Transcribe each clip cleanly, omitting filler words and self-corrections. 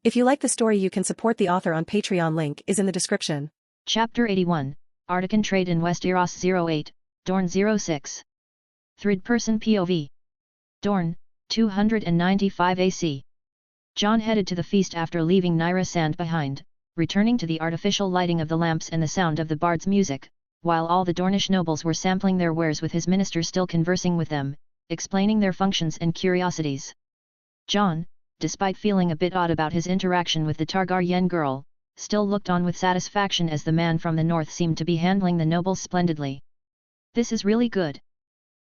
If you like the story, you can support the author on Patreon. Link is in the description. Chapter 81, Artican Trade in Westeros 08, Dorne 06. Third Person POV. Dorne, 295 AC. Jon headed to the feast after leaving Nyra Sand behind, returning to the artificial lighting of the lamps and the sound of the bard's music, while all the Dornish nobles were sampling their wares with his minister still conversing with them, explaining their functions and curiosities. Jon, despite feeling a bit odd about his interaction with the Targaryen girl, still looked on with satisfaction as the man from the north seemed to be handling the nobles splendidly. This is really good.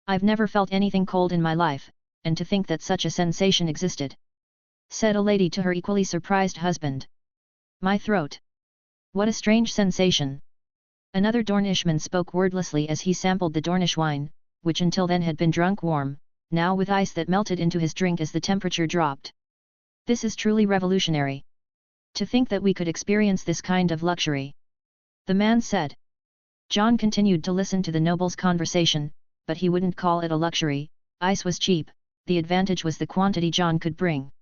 I've never felt anything cold in my life, and to think that such a sensation existed, said a lady to her equally surprised husband. My throat. What a strange sensation. Another Dornishman spoke wordlessly as he sampled the Dornish wine, which until then had been drunk warm, now with ice that melted into his drink as the temperature dropped. This is truly revolutionary. To think that we could experience this kind of luxury, the man said. Jon continued to listen to the noble's conversation, but he wouldn't call it a luxury. Ice was cheap, the advantage was the quantity Jon could bring.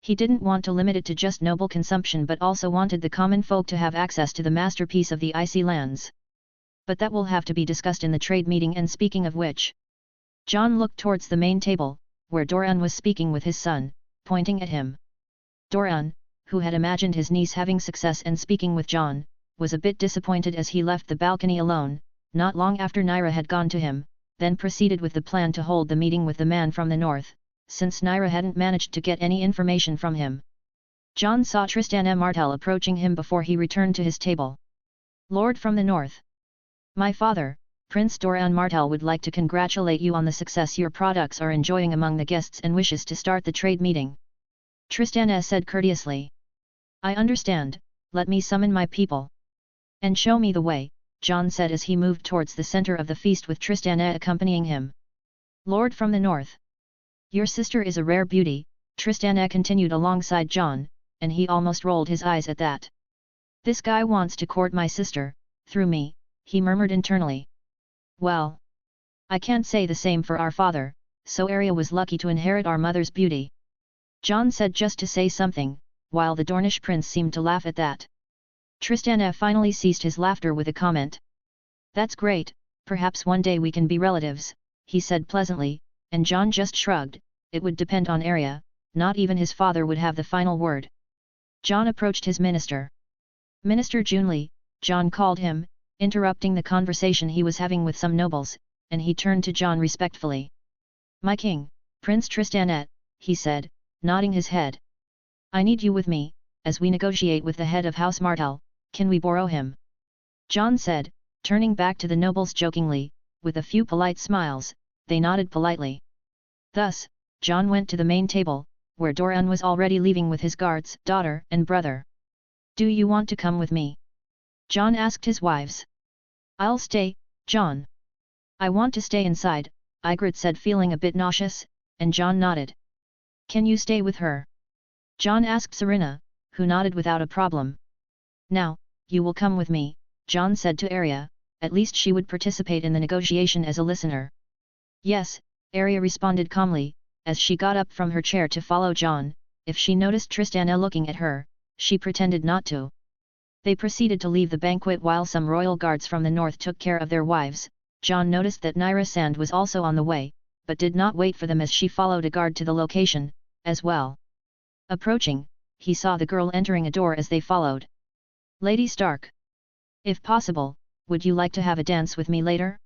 He didn't want to limit it to just noble consumption but also wanted the common folk to have access to the masterpiece of the icy lands. But that will have to be discussed in the trade meeting, and speaking of which. Jon looked towards the main table, where Doran was speaking with his son, pointing at him. Doran, who had imagined his niece having success and speaking with Jon, was a bit disappointed as he left the balcony alone, not long after Nyra had gone to him, then proceeded with the plan to hold the meeting with the man from the north, since Nyra hadn't managed to get any information from him. Jon saw Tristana Martell approaching him before he returned to his table. Lord from the north. My father, Prince Doran Martell, would like to congratulate you on the success your products are enjoying among the guests and wishes to start the trade meeting. Tristana said courteously. I understand, let me summon my people. And show me the way, Jon said as he moved towards the center of the feast with Tristana accompanying him. Lord from the north. Your sister is a rare beauty, Tristana continued alongside Jon, and he almost rolled his eyes at that. This guy wants to court my sister, through me, he murmured internally. Well, I can't say the same for our father, so Arya was lucky to inherit our mother's beauty. Jon said just to say something, while the Dornish prince seemed to laugh at that. Tristana finally ceased his laughter with a comment. That's great, perhaps one day we can be relatives, he said pleasantly, and Jon just shrugged. It would depend on Arya, not even his father would have the final word. Jon approached his minister. Minister Junley, Jon called him, interrupting the conversation he was having with some nobles, and he turned to Jon respectfully. My king, Prince Tristanet, he said, nodding his head. I need you with me, as we negotiate with the head of House Martell. Can we borrow him? Jon said, turning back to the nobles jokingly, with a few polite smiles. They nodded politely. Thus, Jon went to the main table, where Doran was already leaving with his guards, daughter and brother. Do you want to come with me? Jon asked his wives. I'll stay, Jon. I want to stay inside, Ygritte said, feeling a bit nauseous, and Jon nodded. Can you stay with her? Jon asked Serena, who nodded without a problem. Now, you will come with me, Jon said to Arya, at least she would participate in the negotiation as a listener. Yes, Arya responded calmly, as she got up from her chair to follow Jon. If she noticed Tristana looking at her, she pretended not to. They proceeded to leave the banquet while some royal guards from the north took care of their wives. Jon noticed that Nyra Sand was also on the way, but did not wait for them as she followed a guard to the location, as well. Approaching, he saw the girl entering a door as they followed. Lady Stark. If possible, would you like to have a dance with me later?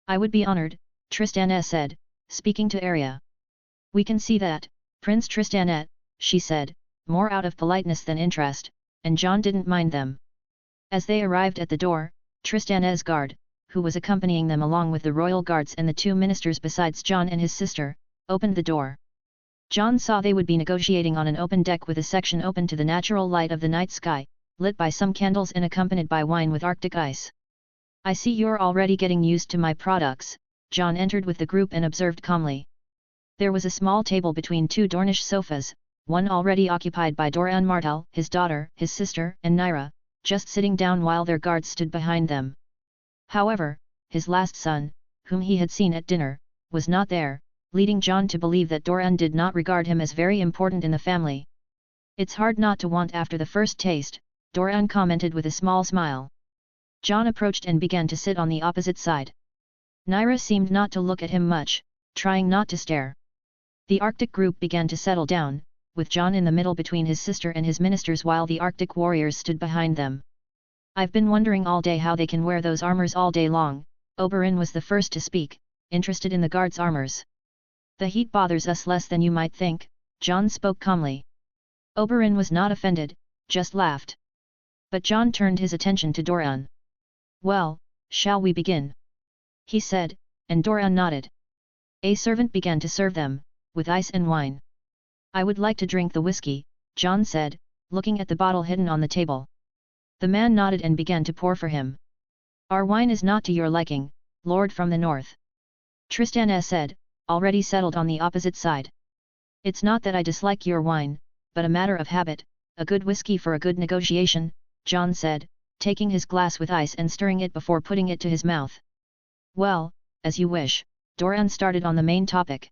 I would be honored, Tristana said, speaking to Arya. We can see that, Prince Tristanet, she said, more out of politeness than interest, and Jon didn't mind them. As they arrived at the door, Tristana's guard, who was accompanying them along with the royal guards and the two ministers besides Jon and his sister, opened the door. Jon saw they would be negotiating on an open deck with a section open to the natural light of the night sky, lit by some candles and accompanied by wine with Arctic ice. I see you're already getting used to my products, Jon entered with the group and observed calmly. There was a small table between two Dornish sofas, one already occupied by Doran Martell, his daughter, his sister, and Nyra, just sitting down while their guards stood behind them. However, his last son, whom he had seen at dinner, was not there, leading Jon to believe that Dorne did not regard him as very important in the family. "It's hard not to want after the first taste," Dorne commented with a small smile. Jon approached and began to sit on the opposite side. Nyra seemed not to look at him much, trying not to stare. The Arctic group began to settle down, with Jon in the middle between his sister and his ministers while the Arctic warriors stood behind them. "I've been wondering all day how they can wear those armors all day long." Oberyn was the first to speak, interested in the guards' armors. "The heat bothers us less than you might think," Jon spoke calmly. Oberyn was not offended, just laughed. But Jon turned his attention to Dorne. "Well, shall we begin?" he said, and Dorne nodded. A servant began to serve them, with ice and wine. "I would like to drink the whiskey," Jon said, looking at the bottle hidden on the table. The man nodded and began to pour for him. "Our wine is not to your liking, Lord from the North," Tristana said, already settled on the opposite side. "It's not that I dislike your wine, but a matter of habit, a good whiskey for a good negotiation," Jon said, taking his glass with ice and stirring it before putting it to his mouth. "Well, as you wish," Dorne started on the main topic.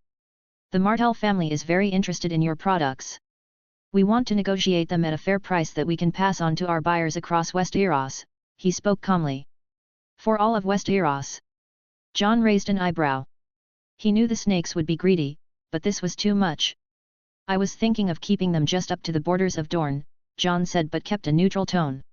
"The Martell family is very interested in your products. We want to negotiate them at a fair price that we can pass on to our buyers across Westeros," he spoke calmly. "For all of Westeros?" Jon raised an eyebrow. He knew the snakes would be greedy, but this was too much. "I was thinking of keeping them just up to the borders of Dorne," Jon said, but kept a neutral tone.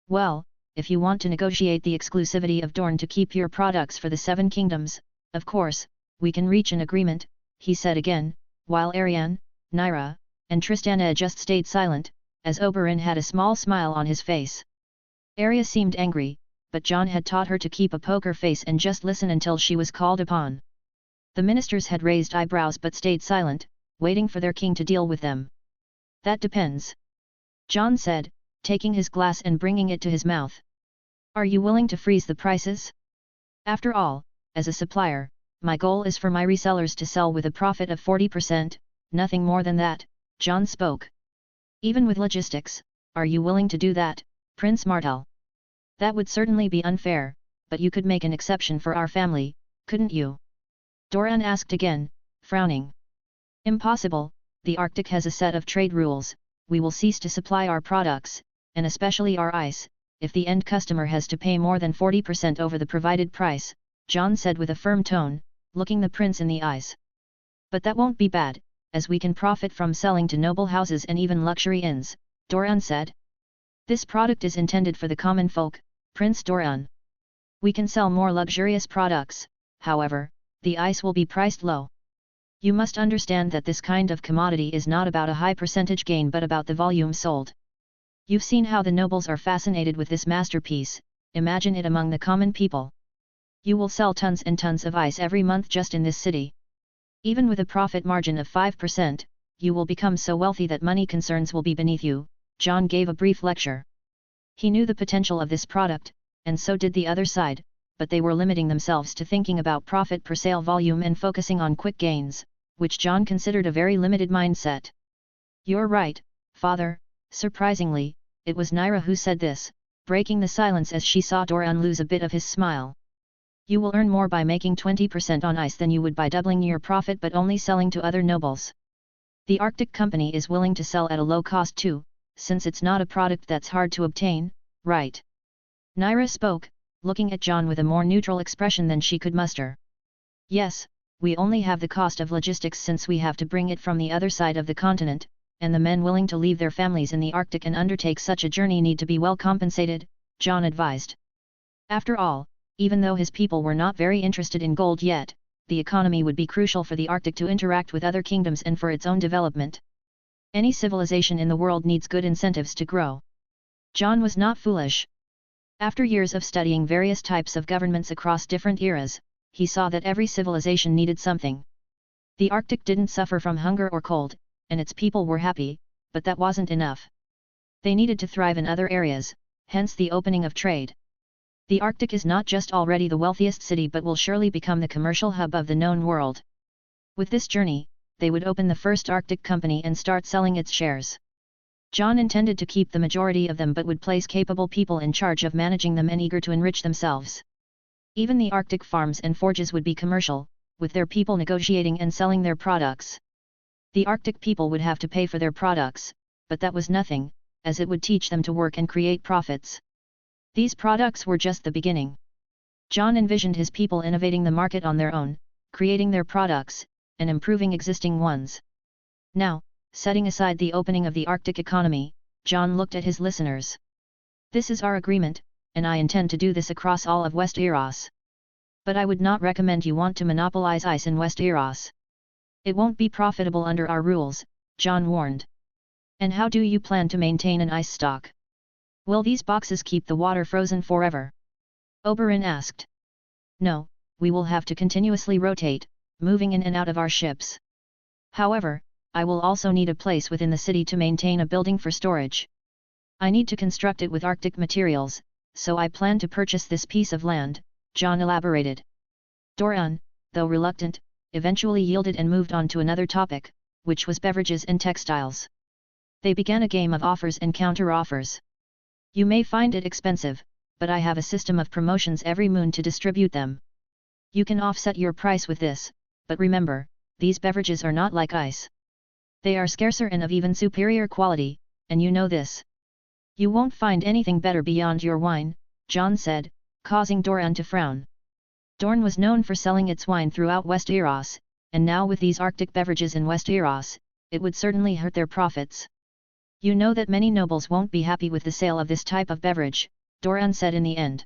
"Well, if you want to negotiate the exclusivity of Dorne to keep your products for the Seven Kingdoms, of course, we can reach an agreement," he said again, while Arianne, Nyra, and Tristana just stayed silent, as Oberyn had a small smile on his face. Arya seemed angry, but Jon had taught her to keep a poker face and just listen until she was called upon. The ministers had raised eyebrows but stayed silent, waiting for their king to deal with them. "That depends," Jon said, taking his glass and bringing it to his mouth. "Are you willing to freeze the prices? After all, as a supplier, my goal is for my resellers to sell with a profit of 40%, nothing more than that," Jon spoke. "Even with logistics, are you willing to do that, Prince Martell?" "That would certainly be unfair, but you could make an exception for our family, couldn't you?" Dorne asked again, frowning. "Impossible, the Arctic has a set of trade rules. We will cease to supply our products, and especially our ice, if the end customer has to pay more than 40% over the provided price," Jon said with a firm tone, looking the prince in the eyes. "But that won't be bad, as we can profit from selling to noble houses and even luxury inns," Dorne said. "This product is intended for the common folk, Prince Dorne. We can sell more luxurious products, however, the ice will be priced low. You must understand that this kind of commodity is not about a high percentage gain but about the volume sold. You've seen how the nobles are fascinated with this masterpiece, imagine it among the common people. You will sell tons and tons of ice every month just in this city. Even with a profit margin of 5%, you will become so wealthy that money concerns will be beneath you." Jon gave a brief lecture. He knew the potential of this product, and so did the other side, but they were limiting themselves to thinking about profit per sale volume and focusing on quick gains, which Jon considered a very limited mindset. "You're right, father." Surprisingly, it was Nyra who said this, breaking the silence as she saw Dorne lose a bit of his smile. "You will earn more by making 20% on ice than you would by doubling your profit but only selling to other nobles. The Arctic Company is willing to sell at a low cost too, since it's not a product that's hard to obtain, right?" Nyra spoke, looking at Jon with a more neutral expression than she could muster. "Yes, we only have the cost of logistics since we have to bring it from the other side of the continent, and the men willing to leave their families in the Arctic and undertake such a journey need to be well compensated," Jon advised. After all, even though his people were not very interested in gold yet, the economy would be crucial for the Arctic to interact with other kingdoms and for its own development. Any civilization in the world needs good incentives to grow. Jon was not foolish. After years of studying various types of governments across different eras, he saw that every civilization needed something. The Arctic didn't suffer from hunger or cold, and its people were happy, but that wasn't enough. They needed to thrive in other areas, hence the opening of trade. The Arctic is not just already the wealthiest city but will surely become the commercial hub of the known world. With this journey, they would open the first Arctic company and start selling its shares. Jon intended to keep the majority of them but would place capable people in charge of managing them and eager to enrich themselves. Even the Arctic farms and forges would be commercial, with their people negotiating and selling their products. The Arctic people would have to pay for their products, but that was nothing, as it would teach them to work and create profits. These products were just the beginning. Jon envisioned his people innovating the market on their own, creating their products, and improving existing ones. Now, setting aside the opening of the Arctic economy, Jon looked at his listeners. This is our agreement, and I intend to do this across all of Westeros. But I would not recommend you want to monopolize ice in Westeros. It won't be profitable under our rules, Jon warned. And how do you plan to maintain an ice stock? Will these boxes keep the water frozen forever? Oberyn asked. No, we will have to continuously rotate, moving in and out of our ships. However, I will also need a place within the city to maintain a building for storage. I need to construct it with Arctic materials, so I plan to purchase this piece of land, Jon elaborated. Dorne, though reluctant, eventually yielded and moved on to another topic, which was beverages and textiles. They began a game of offers and counter-offers. You may find it expensive, but I have a system of promotions every moon to distribute them. You can offset your price with this, but remember, these beverages are not like ice. They are scarcer and of even superior quality, and you know this. You won't find anything better beyond your wine, Jon said, causing Dorne to frown. Dorne was known for selling its wine throughout Westeros, and now with these Arctic beverages in Westeros, it would certainly hurt their profits. You know that many nobles won't be happy with the sale of this type of beverage, Dorne said in the end.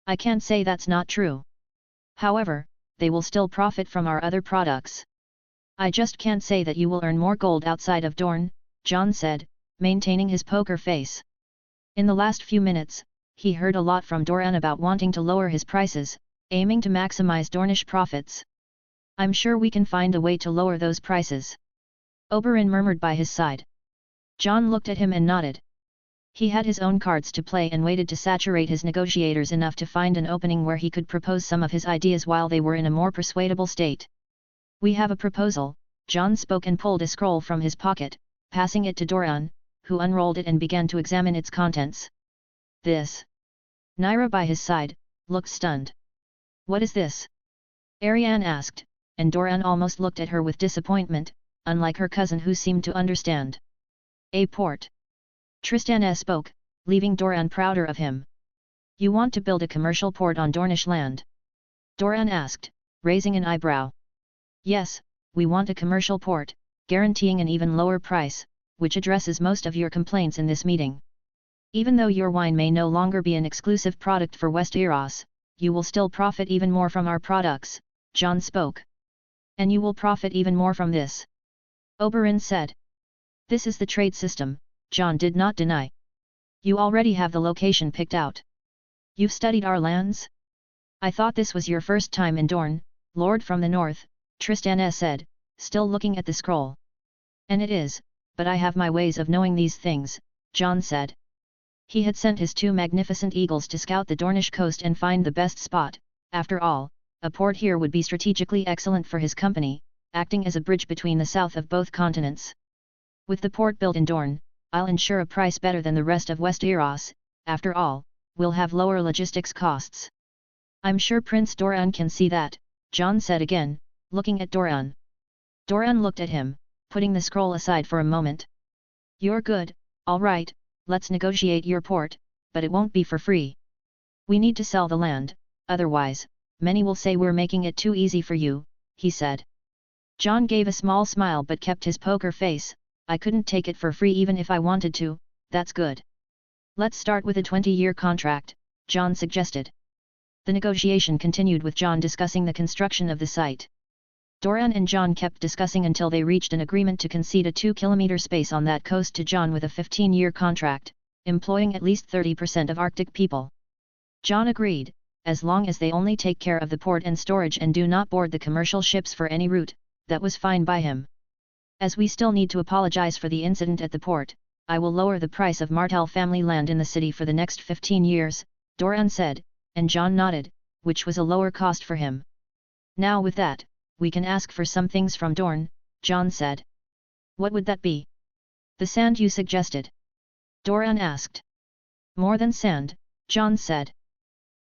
I can't say that's not true. However, they will still profit from our other products. I just can't say that you will earn more gold outside of Dorne, Jon said, maintaining his poker face. In the last few minutes, he heard a lot from Dorne about wanting to lower his prices, aiming to maximize Dornish profits. I'm sure we can find a way to lower those prices. Oberyn murmured by his side. Jon looked at him and nodded. He had his own cards to play and waited to saturate his negotiators enough to find an opening where he could propose some of his ideas while they were in a more persuadable state. We have a proposal, Jon spoke and pulled a scroll from his pocket, passing it to Dorne, who unrolled it and began to examine its contents. This. Nyra by his side, looked stunned. What is this? Arianne asked, and Dorne almost looked at her with disappointment, unlike her cousin who seemed to understand. A port. Tristan spoke, leaving Dorne prouder of him. You want to build a commercial port on Dornish land? Dorne asked, raising an eyebrow. Yes, we want a commercial port, guaranteeing an even lower price, which addresses most of your complaints in this meeting. Even though your wine may no longer be an exclusive product for Westeros, you will still profit even more from our products, Jon spoke. And you will profit even more from this. Oberyn said. This is the trade system, Jon did not deny. You already have the location picked out. You've studied our lands? I thought this was your first time in Dorne, Lord from the North, Tristan said, still looking at the scroll. And it is, but I have my ways of knowing these things, Jon said. He had sent his 2 magnificent eagles to scout the Dornish coast and find the best spot. After all, a port here would be strategically excellent for his company, acting as a bridge between the south of both continents. With the port built in Dorne, I'll ensure a price better than the rest of Westeros. After all, we'll have lower logistics costs. I'm sure Prince Dorne can see that, Jon said again, looking at Dorne. Dorne looked at him, putting the scroll aside for a moment. You're good, all right, let's negotiate your port, but it won't be for free. We need to sell the land, otherwise, many will say we're making it too easy for you, he said. Jon gave a small smile but kept his poker face. I couldn't take it for free even if I wanted to, that's good. Let's start with a 20-year contract, Jon suggested. The negotiation continued with Jon discussing the construction of the site. Dorne and Jon kept discussing until they reached an agreement to concede a 2-kilometer space on that coast to Jon with a 15-year contract, employing at least 30% of Arctic people. Jon agreed, as long as they only take care of the port and storage and do not board the commercial ships for any route, that was fine by him. As we still need to apologize for the incident at the port, I will lower the price of Martell family land in the city for the next 15 years, Dorne said, and Jon nodded, which was a lower cost for him. Now with that, we can ask for some things from Dorne, Jon said. What would that be? The sand you suggested. Dorne asked. More than sand, Jon said.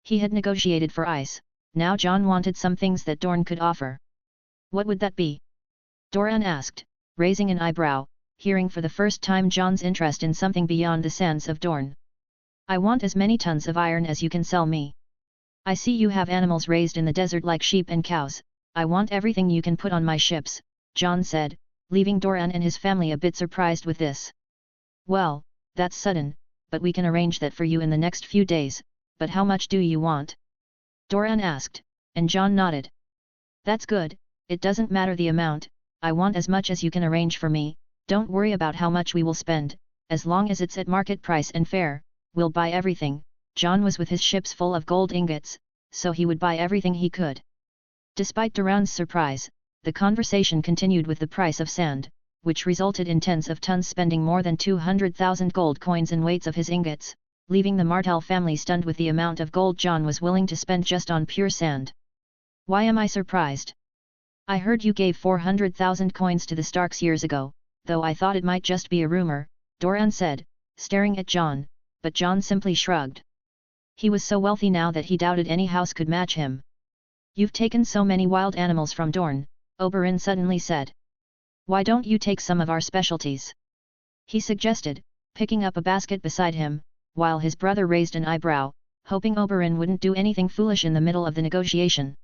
He had negotiated for ice, now Jon wanted some things that Dorne could offer. What would that be? Dorne asked, raising an eyebrow, hearing for the first time Jon's interest in something beyond the sands of Dorne. I want as many tons of iron as you can sell me. I see you have animals raised in the desert like sheep and cows. I want everything you can put on my ships, Jon said, leaving Dorne and his family a bit surprised with this. Well, that's sudden, but we can arrange that for you in the next few days, but how much do you want? Dorne asked, and Jon nodded. That's good, it doesn't matter the amount, I want as much as you can arrange for me, don't worry about how much we will spend, as long as it's at market price and fair, we'll buy everything. Jon was with his ships full of gold ingots, so he would buy everything he could. Despite Dorne's surprise, the conversation continued with the price of sand, which resulted in tens of tons spending more than 200,000 gold coins and weights of his ingots, leaving the Martell family stunned with the amount of gold Jon was willing to spend just on pure sand. Why am I surprised? I heard you gave 400,000 coins to the Starks years ago, though I thought it might just be a rumor, Dorne said, staring at Jon, but Jon simply shrugged. He was so wealthy now that he doubted any house could match him. You've taken so many wild animals from Dorne, Oberyn suddenly said. Why don't you take some of our specialties? He suggested, picking up a basket beside him, while his brother raised an eyebrow, hoping Oberyn wouldn't do anything foolish in the middle of the negotiation.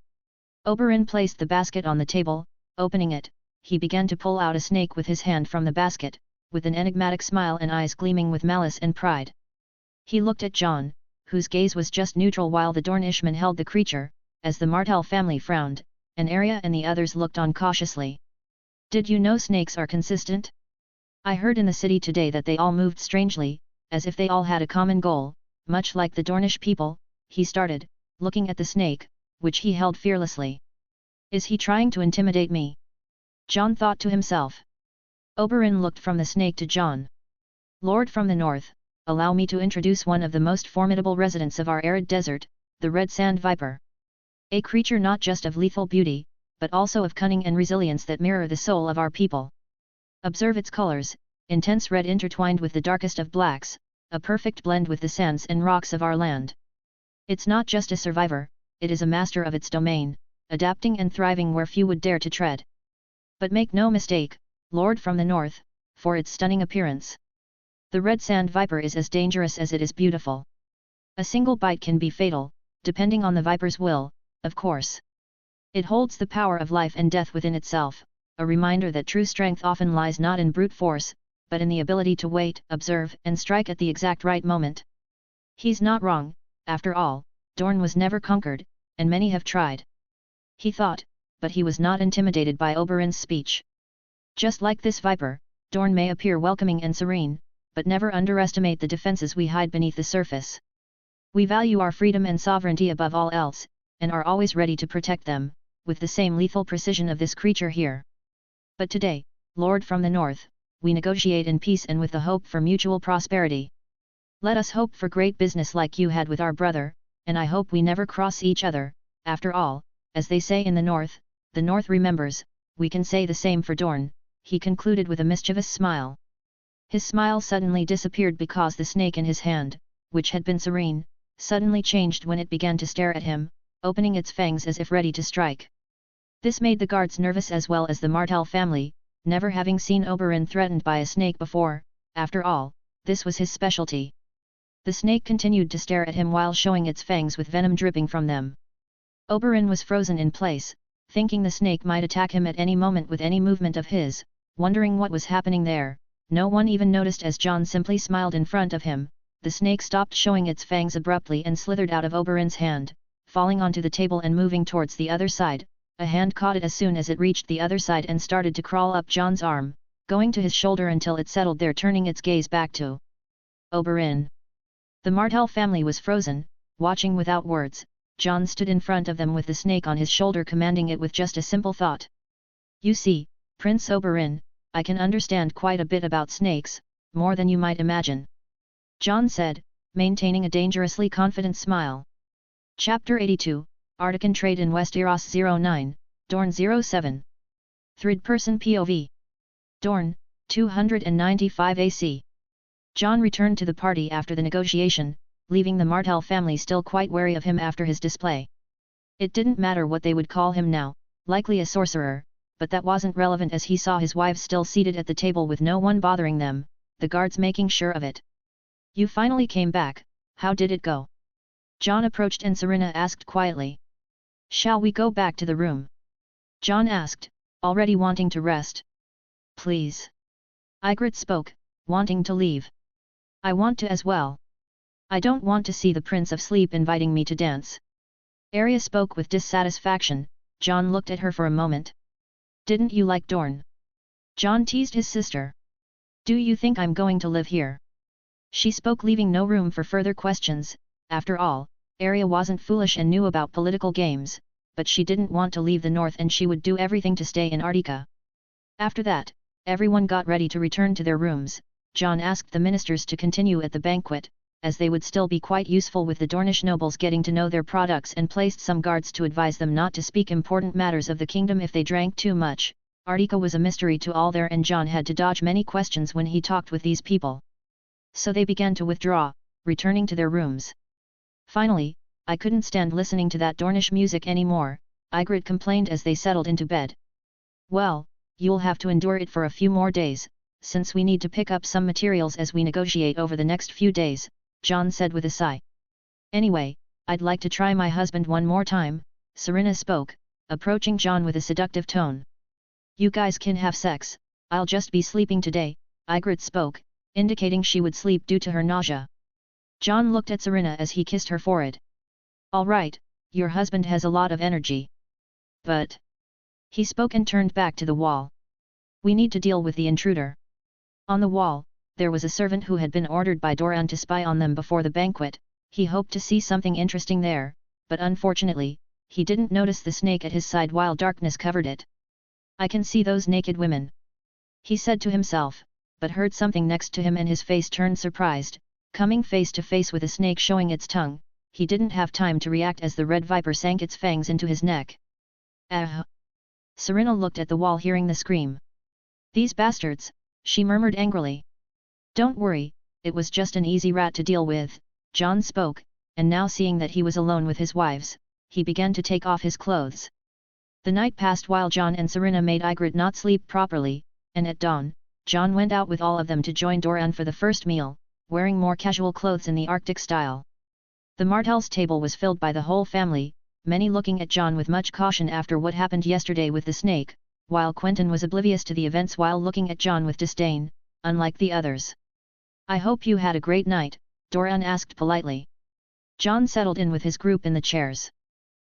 Oberyn placed the basket on the table, opening it, he began to pull out a snake with his hand from the basket, with an enigmatic smile and eyes gleaming with malice and pride. He looked at Jon, whose gaze was just neutral while the Dornishman held the creature, as the Martell family frowned, and Arya and the others looked on cautiously. Did you know snakes are consistent? I heard in the city today that they all moved strangely, as if they all had a common goal, much like the Dornish people, he started, looking at the snake, which he held fearlessly. Is he trying to intimidate me? Jon thought to himself. Oberyn looked from the snake to Jon. Lord from the north, allow me to introduce one of the most formidable residents of our arid desert, the red sand viper. A creature not just of lethal beauty, but also of cunning and resilience that mirror the soul of our people. Observe its colors, intense red intertwined with the darkest of blacks, a perfect blend with the sands and rocks of our land. It's not just a survivor, it is a master of its domain, adapting and thriving where few would dare to tread. But make no mistake, Lord from the north, for its stunning appearance. The red sand viper is as dangerous as it is beautiful. A single bite can be fatal, depending on the viper's will, of course. It holds the power of life and death within itself, a reminder that true strength often lies not in brute force, but in the ability to wait, observe, and strike at the exact right moment. He's not wrong, after all, Dorne was never conquered, and many have tried. He thought, but he was not intimidated by Oberyn's speech. Just like this viper, Dorne may appear welcoming and serene, but never underestimate the defenses we hide beneath the surface. We value our freedom and sovereignty above all else, and are always ready to protect them, with the same lethal precision of this creature here. But today, Lord from the north, we negotiate in peace and with the hope for mutual prosperity. Let us hope for great business like you had with our brother, and I hope we never cross each other. After all, as they say in the north remembers, we can say the same for Dorne, he concluded with a mischievous smile. His smile suddenly disappeared because the snake in his hand, which had been serene, suddenly changed when it began to stare at him, opening its fangs as if ready to strike. This made the guards nervous as well as the Martell family, never having seen Oberyn threatened by a snake before. After all, this was his specialty. The snake continued to stare at him while showing its fangs with venom dripping from them. Oberyn was frozen in place, thinking the snake might attack him at any moment with any movement of his, wondering what was happening there. No one even noticed as Jon simply smiled in front of him. The snake stopped showing its fangs abruptly and slithered out of Oberyn's hand, falling onto the table and moving towards the other side. A hand caught it as soon as it reached the other side and started to crawl up Jon's arm, going to his shoulder until it settled there, turning its gaze back to Oberyn. The Martell family was frozen, watching without words. Jon stood in front of them with the snake on his shoulder, commanding it with just a simple thought. You see, Prince Oberyn, I can understand quite a bit about snakes, more than you might imagine. Jon said, maintaining a dangerously confident smile. Chapter 82, Artican Trade in Westeros 09, Dorne 07. Third-person POV. Dorne, 295 AC. Jon returned to the party after the negotiation, leaving the Martell family still quite wary of him after his display. It didn't matter what they would call him now, likely a sorcerer, but that wasn't relevant as he saw his wives still seated at the table with no one bothering them, the guards making sure of it. "You finally came back, how did it go?" Jon approached and Serena asked quietly. "Shall we go back to the room?" Jon asked, already wanting to rest. "Please." Ygritte spoke, wanting to leave. "I want to as well. I don't want to see the Prince of Sleep inviting me to dance." Arya spoke with dissatisfaction. Jon looked at her for a moment. "Didn't you like Dorne?" Jon teased his sister. "Do you think I'm going to live here?" She spoke, leaving no room for further questions. After all, Arya wasn't foolish and knew about political games, but she didn't want to leave the north and she would do everything to stay in Artica. After that, everyone got ready to return to their rooms. Jon asked the ministers to continue at the banquet, as they would still be quite useful with the Dornish nobles getting to know their products, and placed some guards to advise them not to speak important matters of the kingdom if they drank too much. Artica was a mystery to all there and Jon had to dodge many questions when he talked with these people. So they began to withdraw, returning to their rooms. "Finally, I couldn't stand listening to that Dornish music anymore," Ygritte complained as they settled into bed. "Well, you'll have to endure it for a few more days, since we need to pick up some materials as we negotiate over the next few days," Jon said with a sigh. "Anyway, I'd like to try my husband one more time," Serena spoke, approaching Jon with a seductive tone. "You guys can have sex, I'll just be sleeping today," Ygritte spoke, indicating she would sleep due to her nausea. Jon looked at Serena as he kissed her forehead. "All right, your husband has a lot of energy. But..." He spoke and turned back to the wall. "We need to deal with the intruder." On the wall, there was a servant who had been ordered by Dorne to spy on them before the banquet. He hoped to see something interesting there, but unfortunately, he didn't notice the snake at his side while darkness covered it. "I can see those naked women," he said to himself, but heard something next to him and his face turned surprised. Coming face to face with a snake showing its tongue, he didn't have time to react as the red viper sank its fangs into his neck. "Ah!" Serena looked at the wall hearing the scream. "These bastards," she murmured angrily. "Don't worry, it was just an easy rat to deal with," Jon spoke, and now seeing that he was alone with his wives, he began to take off his clothes. The night passed while Jon and Serena made Ygritte not sleep properly, and at dawn, Jon went out with all of them to join Dorne for the first meal, wearing more casual clothes in the Arctic style. The Martell's table was filled by the whole family, many looking at Jon with much caution after what happened yesterday with the snake, while Quentyn was oblivious to the events while looking at Jon with disdain, unlike the others. "I hope you had a great night," Dorne asked politely. Jon settled in with his group in the chairs.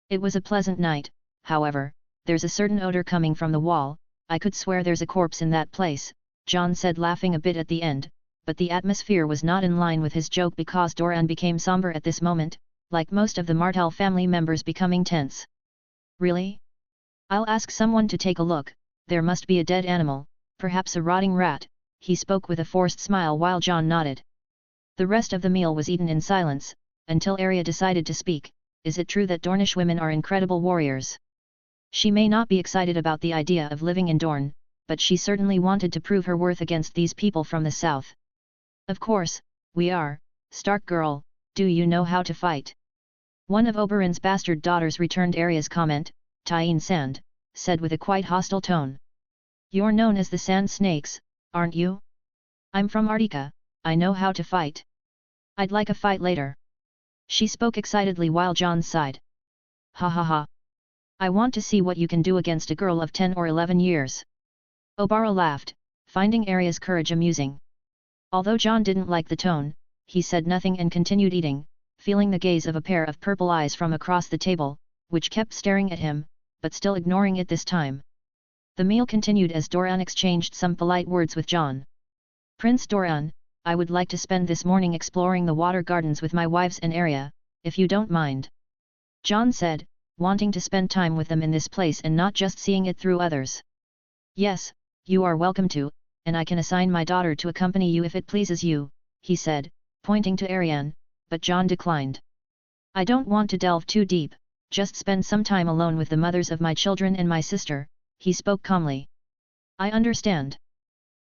"It was a pleasant night, however, there's a certain odor coming from the wall, I could swear there's a corpse in that place," Jon said, laughing a bit at the end, but the atmosphere was not in line with his joke because Dorne became somber at this moment, like most of the Martell family members becoming tense. "Really? I'll ask someone to take a look, there must be a dead animal, perhaps a rotting rat," he spoke with a forced smile while Jon nodded. The rest of the meal was eaten in silence, until Arya decided to speak. "Is it true that Dornish women are incredible warriors?" She may not be excited about the idea of living in Dorne, but she certainly wanted to prove her worth against these people from the south. "Of course, we are, Stark girl, do you know how to fight?" One of Oberyn's bastard daughters returned Arya's comment. Tyene Sand said with a quite hostile tone. "You're known as the Sand Snakes, aren't you?" "I'm from Artica, I know how to fight. I'd like a fight later." She spoke excitedly while Jon sighed. "Ha ha ha. I want to see what you can do against a girl of 10 or 11 years. Obara laughed, finding Arya's courage amusing. Although Jon didn't like the tone, he said nothing and continued eating, feeling the gaze of a pair of purple eyes from across the table, which kept staring at him, but still ignoring it this time. The meal continued as Dorne exchanged some polite words with Jon. "Prince Dorne, I would like to spend this morning exploring the water gardens with my wives and Arya, if you don't mind," Jon said, wanting to spend time with them in this place and not just seeing it through others. "Yes, you are welcome to, and I can assign my daughter to accompany you if it pleases you," he said, pointing to Arianne, but Jon declined. "I don't want to delve too deep, just spend some time alone with the mothers of my children and my sister," he spoke calmly. "I understand.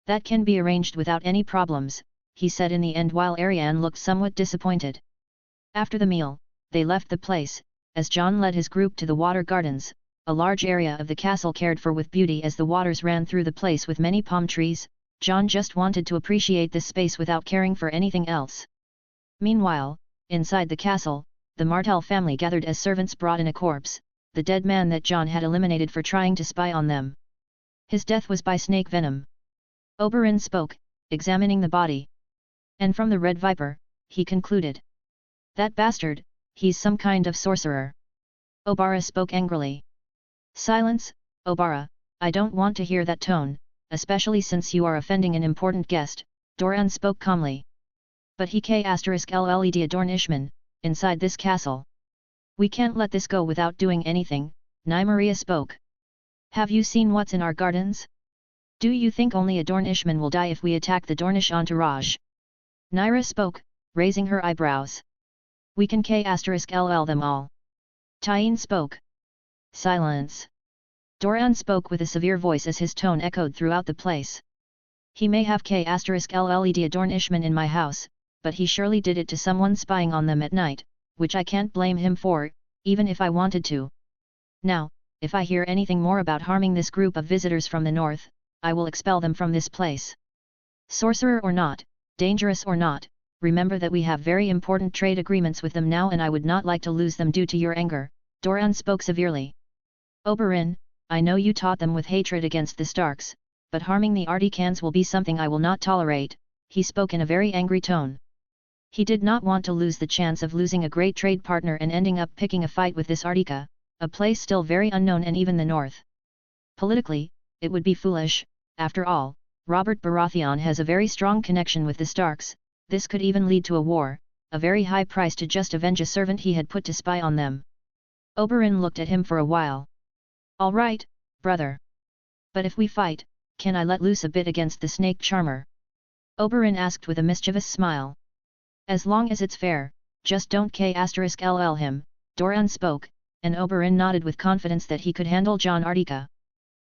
That can be arranged without any problems," he said in the end while Arianne looked somewhat disappointed. After the meal, they left the place, as Jon led his group to the water gardens. a large area of the castle cared for with beauty as the waters ran through the place with many palm trees. Jon just wanted to appreciate this space without caring for anything else. Meanwhile, inside the castle, the Martell family gathered as servants brought in a corpse, the dead man that Jon had eliminated for trying to spy on them. His death was by snake venom. Oberyn spoke, examining the body. And from the red viper, he concluded. That bastard, he's some kind of sorcerer. Obara spoke angrily. Silence, Obara, I don't want to hear that tone, especially since you are offending an important guest, Doran spoke calmly. But he *LLED a Dornishman, inside this castle. We can't let this go without doing anything, Nymeria spoke. Have you seen what's in our gardens? Do you think only a Dornishman will die if we attack the Dornish entourage? Nyra spoke, raising her eyebrows. We can *LL them all. Tyene spoke. Silence. Doran spoke with a severe voice as his tone echoed throughout the place. He may have *LLED a Dornishman in my house, but he surely did it to someone spying on them at night, which I can't blame him for, even if I wanted to. Now, if I hear anything more about harming this group of visitors from the north, I will expel them from this place. Sorcerer or not, dangerous or not, remember that we have very important trade agreements with them now and I would not like to lose them due to your anger, Doran spoke severely. Oberyn, I know you taught them with hatred against the Starks, but harming the Artikans will be something I will not tolerate, he spoke in a very angry tone. He did not want to lose the chance of losing a great trade partner and ending up picking a fight with this Artika, a place still very unknown and even the north. Politically, it would be foolish, after all, Robert Baratheon has a very strong connection with the Starks, this could even lead to a war, a very high price to just avenge a servant he had put to spy on them. Oberyn looked at him for a while. All right, brother. But if we fight, can I let loose a bit against the snake charmer? Oberyn asked with a mischievous smile. As long as it's fair, just don't *LL him, Doran spoke, and Oberyn nodded with confidence that he could handle Jon Artika.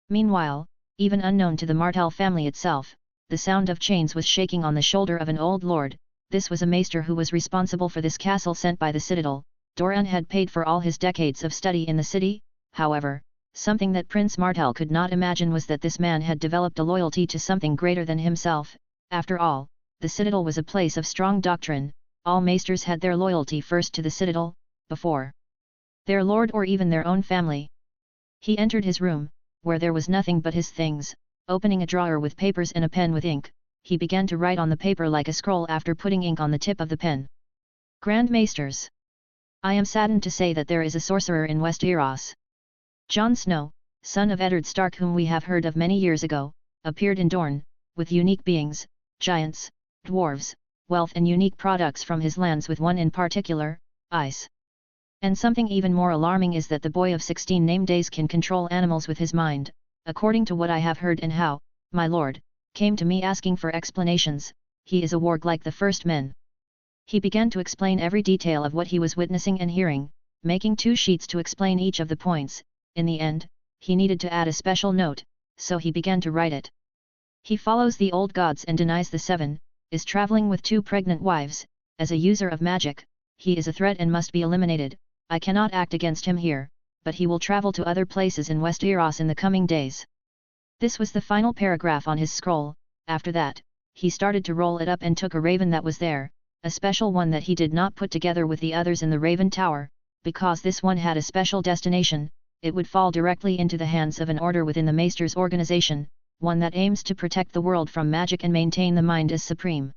Meanwhile, even unknown to the Martell family itself, the sound of chains was shaking on the shoulder of an old lord. This was a maester who was responsible for this castle sent by the citadel. Doran had paid for all his decades of study in the city, however, something that Prince Martell could not imagine was that this man had developed a loyalty to something greater than himself. After all, the citadel was a place of strong doctrine, all maesters had their loyalty first to the citadel, before their lord or even their own family. He entered his room, where there was nothing but his things, opening a drawer with papers and a pen with ink, he began to write on the paper like a scroll after putting ink on the tip of the pen. Grand Maesters! I am saddened to say that there is a sorcerer in Westeros. Jon Snow, son of Eddard Stark whom we have heard of many years ago, appeared in Dorne, with unique beings, giants, dwarves, wealth and unique products from his lands with one in particular, ice. And something even more alarming is that the boy of 16 named Days can control animals with his mind, according to what I have heard and how, my lord, came to me asking for explanations, he is a warg like the first men. He began to explain every detail of what he was witnessing and hearing, making 2 sheets to explain each of the points. In the end, he needed to add a special note, so he began to write it. He follows the old gods and denies the 7, is traveling with 2 pregnant wives, as a user of magic, he is a threat and must be eliminated. I cannot act against him here, but he will travel to other places in Westeros in the coming days. This was the final paragraph on his scroll. After that, he started to roll it up and took a raven that was there, a special one that he did not put together with the others in the Raven Tower, because this one had a special destination, it would fall directly into the hands of an order within the Maester's organization, one that aims to protect the world from magic and maintain the mind as supreme.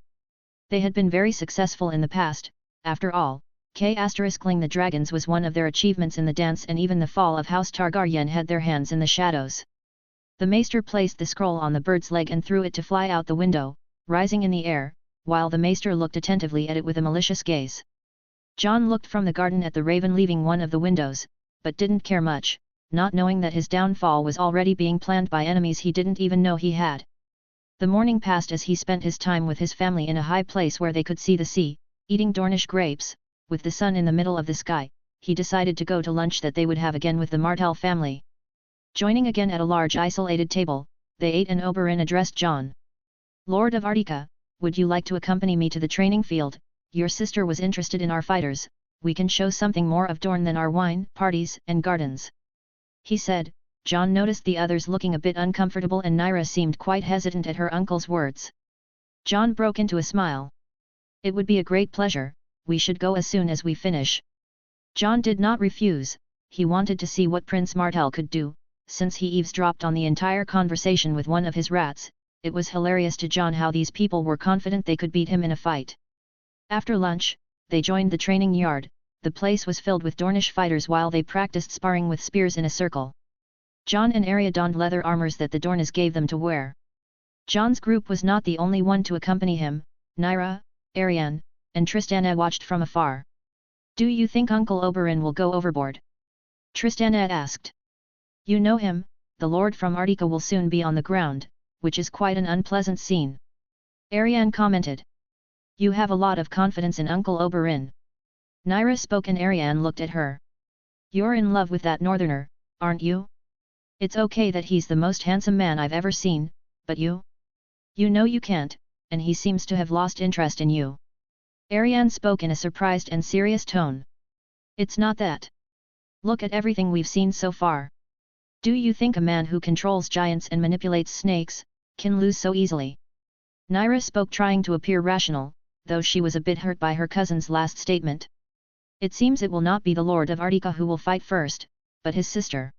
They had been very successful in the past, after all, **ling the dragons was one of their achievements in the dance and even the fall of House Targaryen had their hands in the shadows. The Maester placed the scroll on the bird's leg and threw it to fly out the window, rising in the air, while the Maester looked attentively at it with a malicious gaze. Jon looked from the garden at the raven leaving one of the windows, but didn't care much, not knowing that his downfall was already being planned by enemies he didn't even know he had. The morning passed as he spent his time with his family in a high place where they could see the sea, eating Dornish grapes, with the sun in the middle of the sky. He decided to go to lunch that they would have again with the Martell family. Joining again at a large isolated table, they ate and Oberyn addressed Jon. Lord of Artika, would you like to accompany me to the training field? Your sister was interested in our fighters, we can show something more of Dorne than our wine, parties and gardens. he said. Jon noticed the others looking a bit uncomfortable and Nyra seemed quite hesitant at her uncle's words. Jon broke into a smile. It would be a great pleasure, we should go as soon as we finish. Jon did not refuse, he wanted to see what Prince Martell could do, since he eavesdropped on the entire conversation with one of his rats. It was hilarious to Jon how these people were confident they could beat him in a fight. After lunch, they joined the training yard. The place was filled with Dornish fighters while they practiced sparring with spears in a circle. Jon and Arya donned leather armors that the Dornes gave them to wear. Jon's group was not the only one to accompany him. Nyra, Arianne, and Tristana watched from afar. Do you think Uncle Oberyn will go overboard? Tristana asked. You know him, the lord from Artica will soon be on the ground, which is quite an unpleasant scene. Arianne commented. You have a lot of confidence in Uncle Oberyn. Nyra spoke and Arianne looked at her. You're in love with that northerner, aren't you? It's okay that he's the most handsome man I've ever seen, but you? You know you can't, and he seems to have lost interest in you. Arianne spoke in a surprised and serious tone. It's not that. Look at everything we've seen so far. Do you think a man who controls giants and manipulates snakes can lose so easily? Nyra spoke trying to appear rational, though she was a bit hurt by her cousin's last statement. It seems it will not be the Lord of Artica who will fight first, but his sister.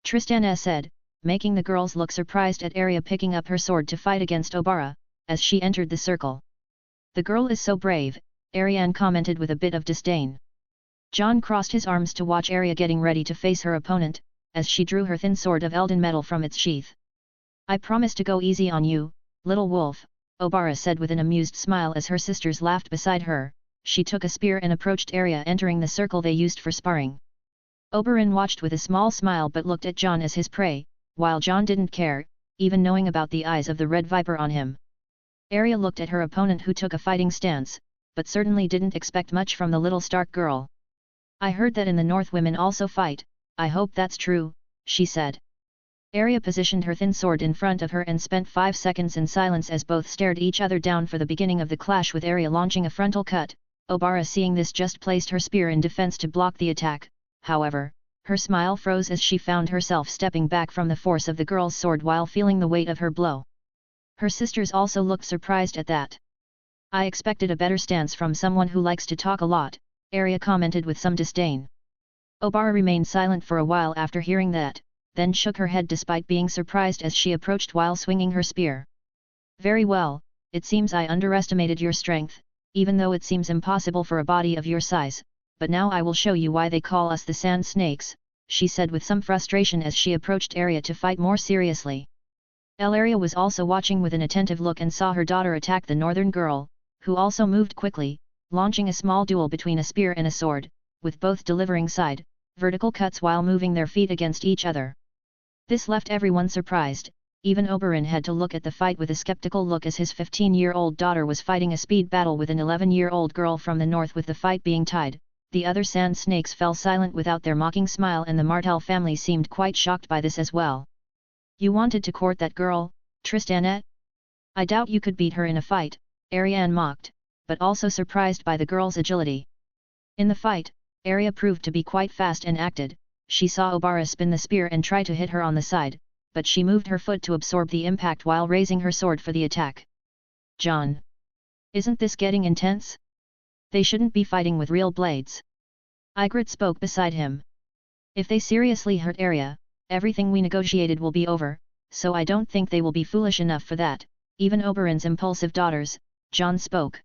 Tristana said, making the girls look surprised at Arya picking up her sword to fight against Obara, as she entered the circle. The girl is so brave, Arianne commented with a bit of disdain. Jon crossed his arms to watch Arya getting ready to face her opponent, as she drew her thin sword of Elden metal from its sheath. I promise to go easy on you, little wolf, Obara said with an amused smile as her sisters laughed beside her. She took a spear and approached Arya entering the circle they used for sparring. Oberyn watched with a small smile but looked at Jon as his prey, while Jon didn't care, even knowing about the eyes of the red viper on him. Arya looked at her opponent who took a fighting stance, but certainly didn't expect much from the little Stark girl. I heard that in the north women also fight, I hope that's true, she said. Arya positioned her thin sword in front of her and spent 5 seconds in silence as both stared each other down for the beginning of the clash with Arya launching a frontal cut. Obara seeing this just placed her spear in defense to block the attack. However, her smile froze as she found herself stepping back from the force of the girl's sword while feeling the weight of her blow. Her sisters also looked surprised at that. I expected a better stance from someone who likes to talk a lot, Arya commented with some disdain. Obara remained silent for a while after hearing that, then shook her head despite being surprised as she approached while swinging her spear. Very well, it seems I underestimated your strength, even though it seems impossible for a body of your size, but now I will show you why they call us the Sand Snakes, she said with some frustration as she approached Arya to fight more seriously. Arya was also watching with an attentive look and saw her daughter attack the northern girl, who also moved quickly, launching a small duel between a spear and a sword, with both delivering vertical cuts while moving their feet against each other. This left everyone surprised. Even Oberyn had to look at the fight with a skeptical look as his 15-year-old daughter was fighting a speed battle with an 11-year-old girl from the north. With the fight being tied, the other Sand Snakes fell silent without their mocking smile and the Martell family seemed quite shocked by this as well. You wanted to court that girl, Tristana? I doubt you could beat her in a fight, Arianne mocked, but also surprised by the girl's agility. In the fight, Arya proved to be quite fast and acted. She saw Obara spin the spear and try to hit her on the side, but she moved her foot to absorb the impact while raising her sword for the attack. Jon. Isn't this getting intense? They shouldn't be fighting with real blades. Ygritte spoke beside him. If they seriously hurt Arya, everything we negotiated will be over, so I don't think they will be foolish enough for that, even Oberyn's impulsive daughters, Jon spoke.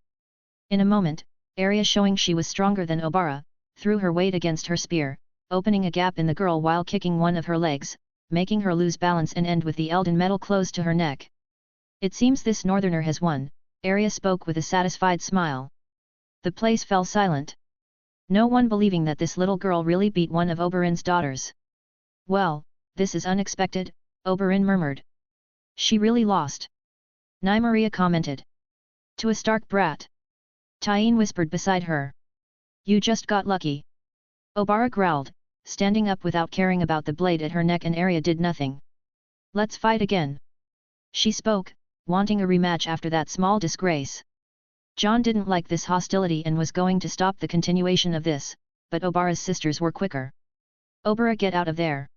In a moment, Arya showing she was stronger than Obara, threw her weight against her spear, opening a gap in the girl while kicking one of her legs, making her lose balance and end with the Elden metal close to her neck. It seems this northerner has won, Arya spoke with a satisfied smile. The place fell silent. No one believing that this little girl really beat one of Oberyn's daughters. Well, this is unexpected, Oberyn murmured. She really lost. Nymeria commented. To a Stark brat. Tyene whispered beside her. You just got lucky. Obara growled, standing up without caring about the blade at her neck, and Arya did nothing. Let's fight again. She spoke, wanting a rematch after that small disgrace. Jon didn't like this hostility and was going to stop the continuation of this, but Obara's sisters were quicker. Obara, get out of there.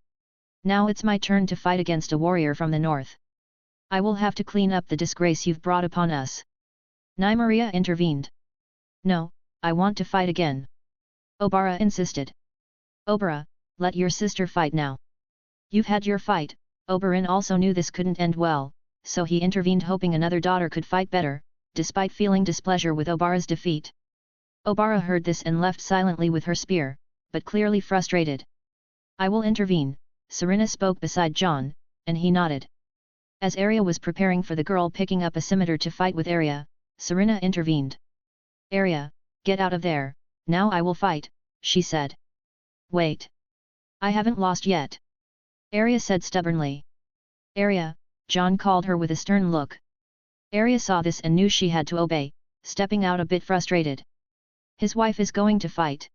Now it's my turn to fight against a warrior from the north. I will have to clean up the disgrace you've brought upon us. Nymeria intervened. No, I want to fight again. Obara insisted. Obara, let your sister fight now. You've had your fight. Oberyn also knew this couldn't end well, so he intervened hoping another daughter could fight better, despite feeling displeasure with Obara's defeat. Obara heard this and left silently with her spear, but clearly frustrated. I will intervene, Serena spoke beside Jon, and he nodded. As Arya was preparing for the girl picking up a scimitar to fight with Arya, Serena intervened. Arya, get out of there, now I will fight, she said. Wait. I haven't lost yet. Arya said stubbornly. Arya, Jon called her with a stern look. Arya saw this and knew she had to obey, stepping out a bit frustrated. His wife is going to fight?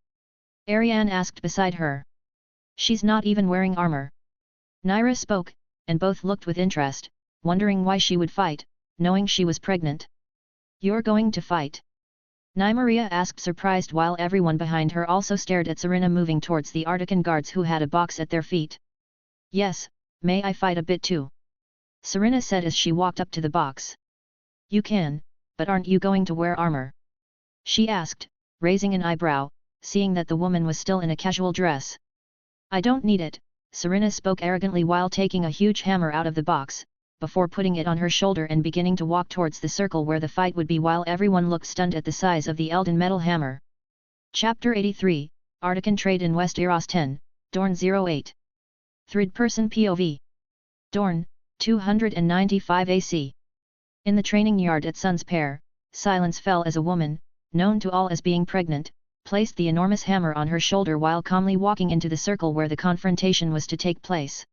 Arianne asked beside her. She's not even wearing armor. Nyra spoke, and both looked with interest, wondering why she would fight, knowing she was pregnant. You're going to fight? Nymeria asked surprised while everyone behind her also stared at Serena moving towards the Artican guards who had a box at their feet. Yes, may I fight a bit too? Serena said as she walked up to the box. You can, but aren't you going to wear armor? She asked, raising an eyebrow, seeing that the woman was still in a casual dress. I don't need it, Serena spoke arrogantly while taking a huge hammer out of the box, before putting it on her shoulder and beginning to walk towards the circle where the fight would be while everyone looked stunned at the size of the Elden metal hammer. Chapter 83, Artican Trade in Westeros 10, Dorne 08. Third-person POV. Dorne, 295 AC. In the training yard at Sun's Pair, silence fell as a woman, known to all as being pregnant, placed the enormous hammer on her shoulder while calmly walking into the circle where the confrontation was to take place.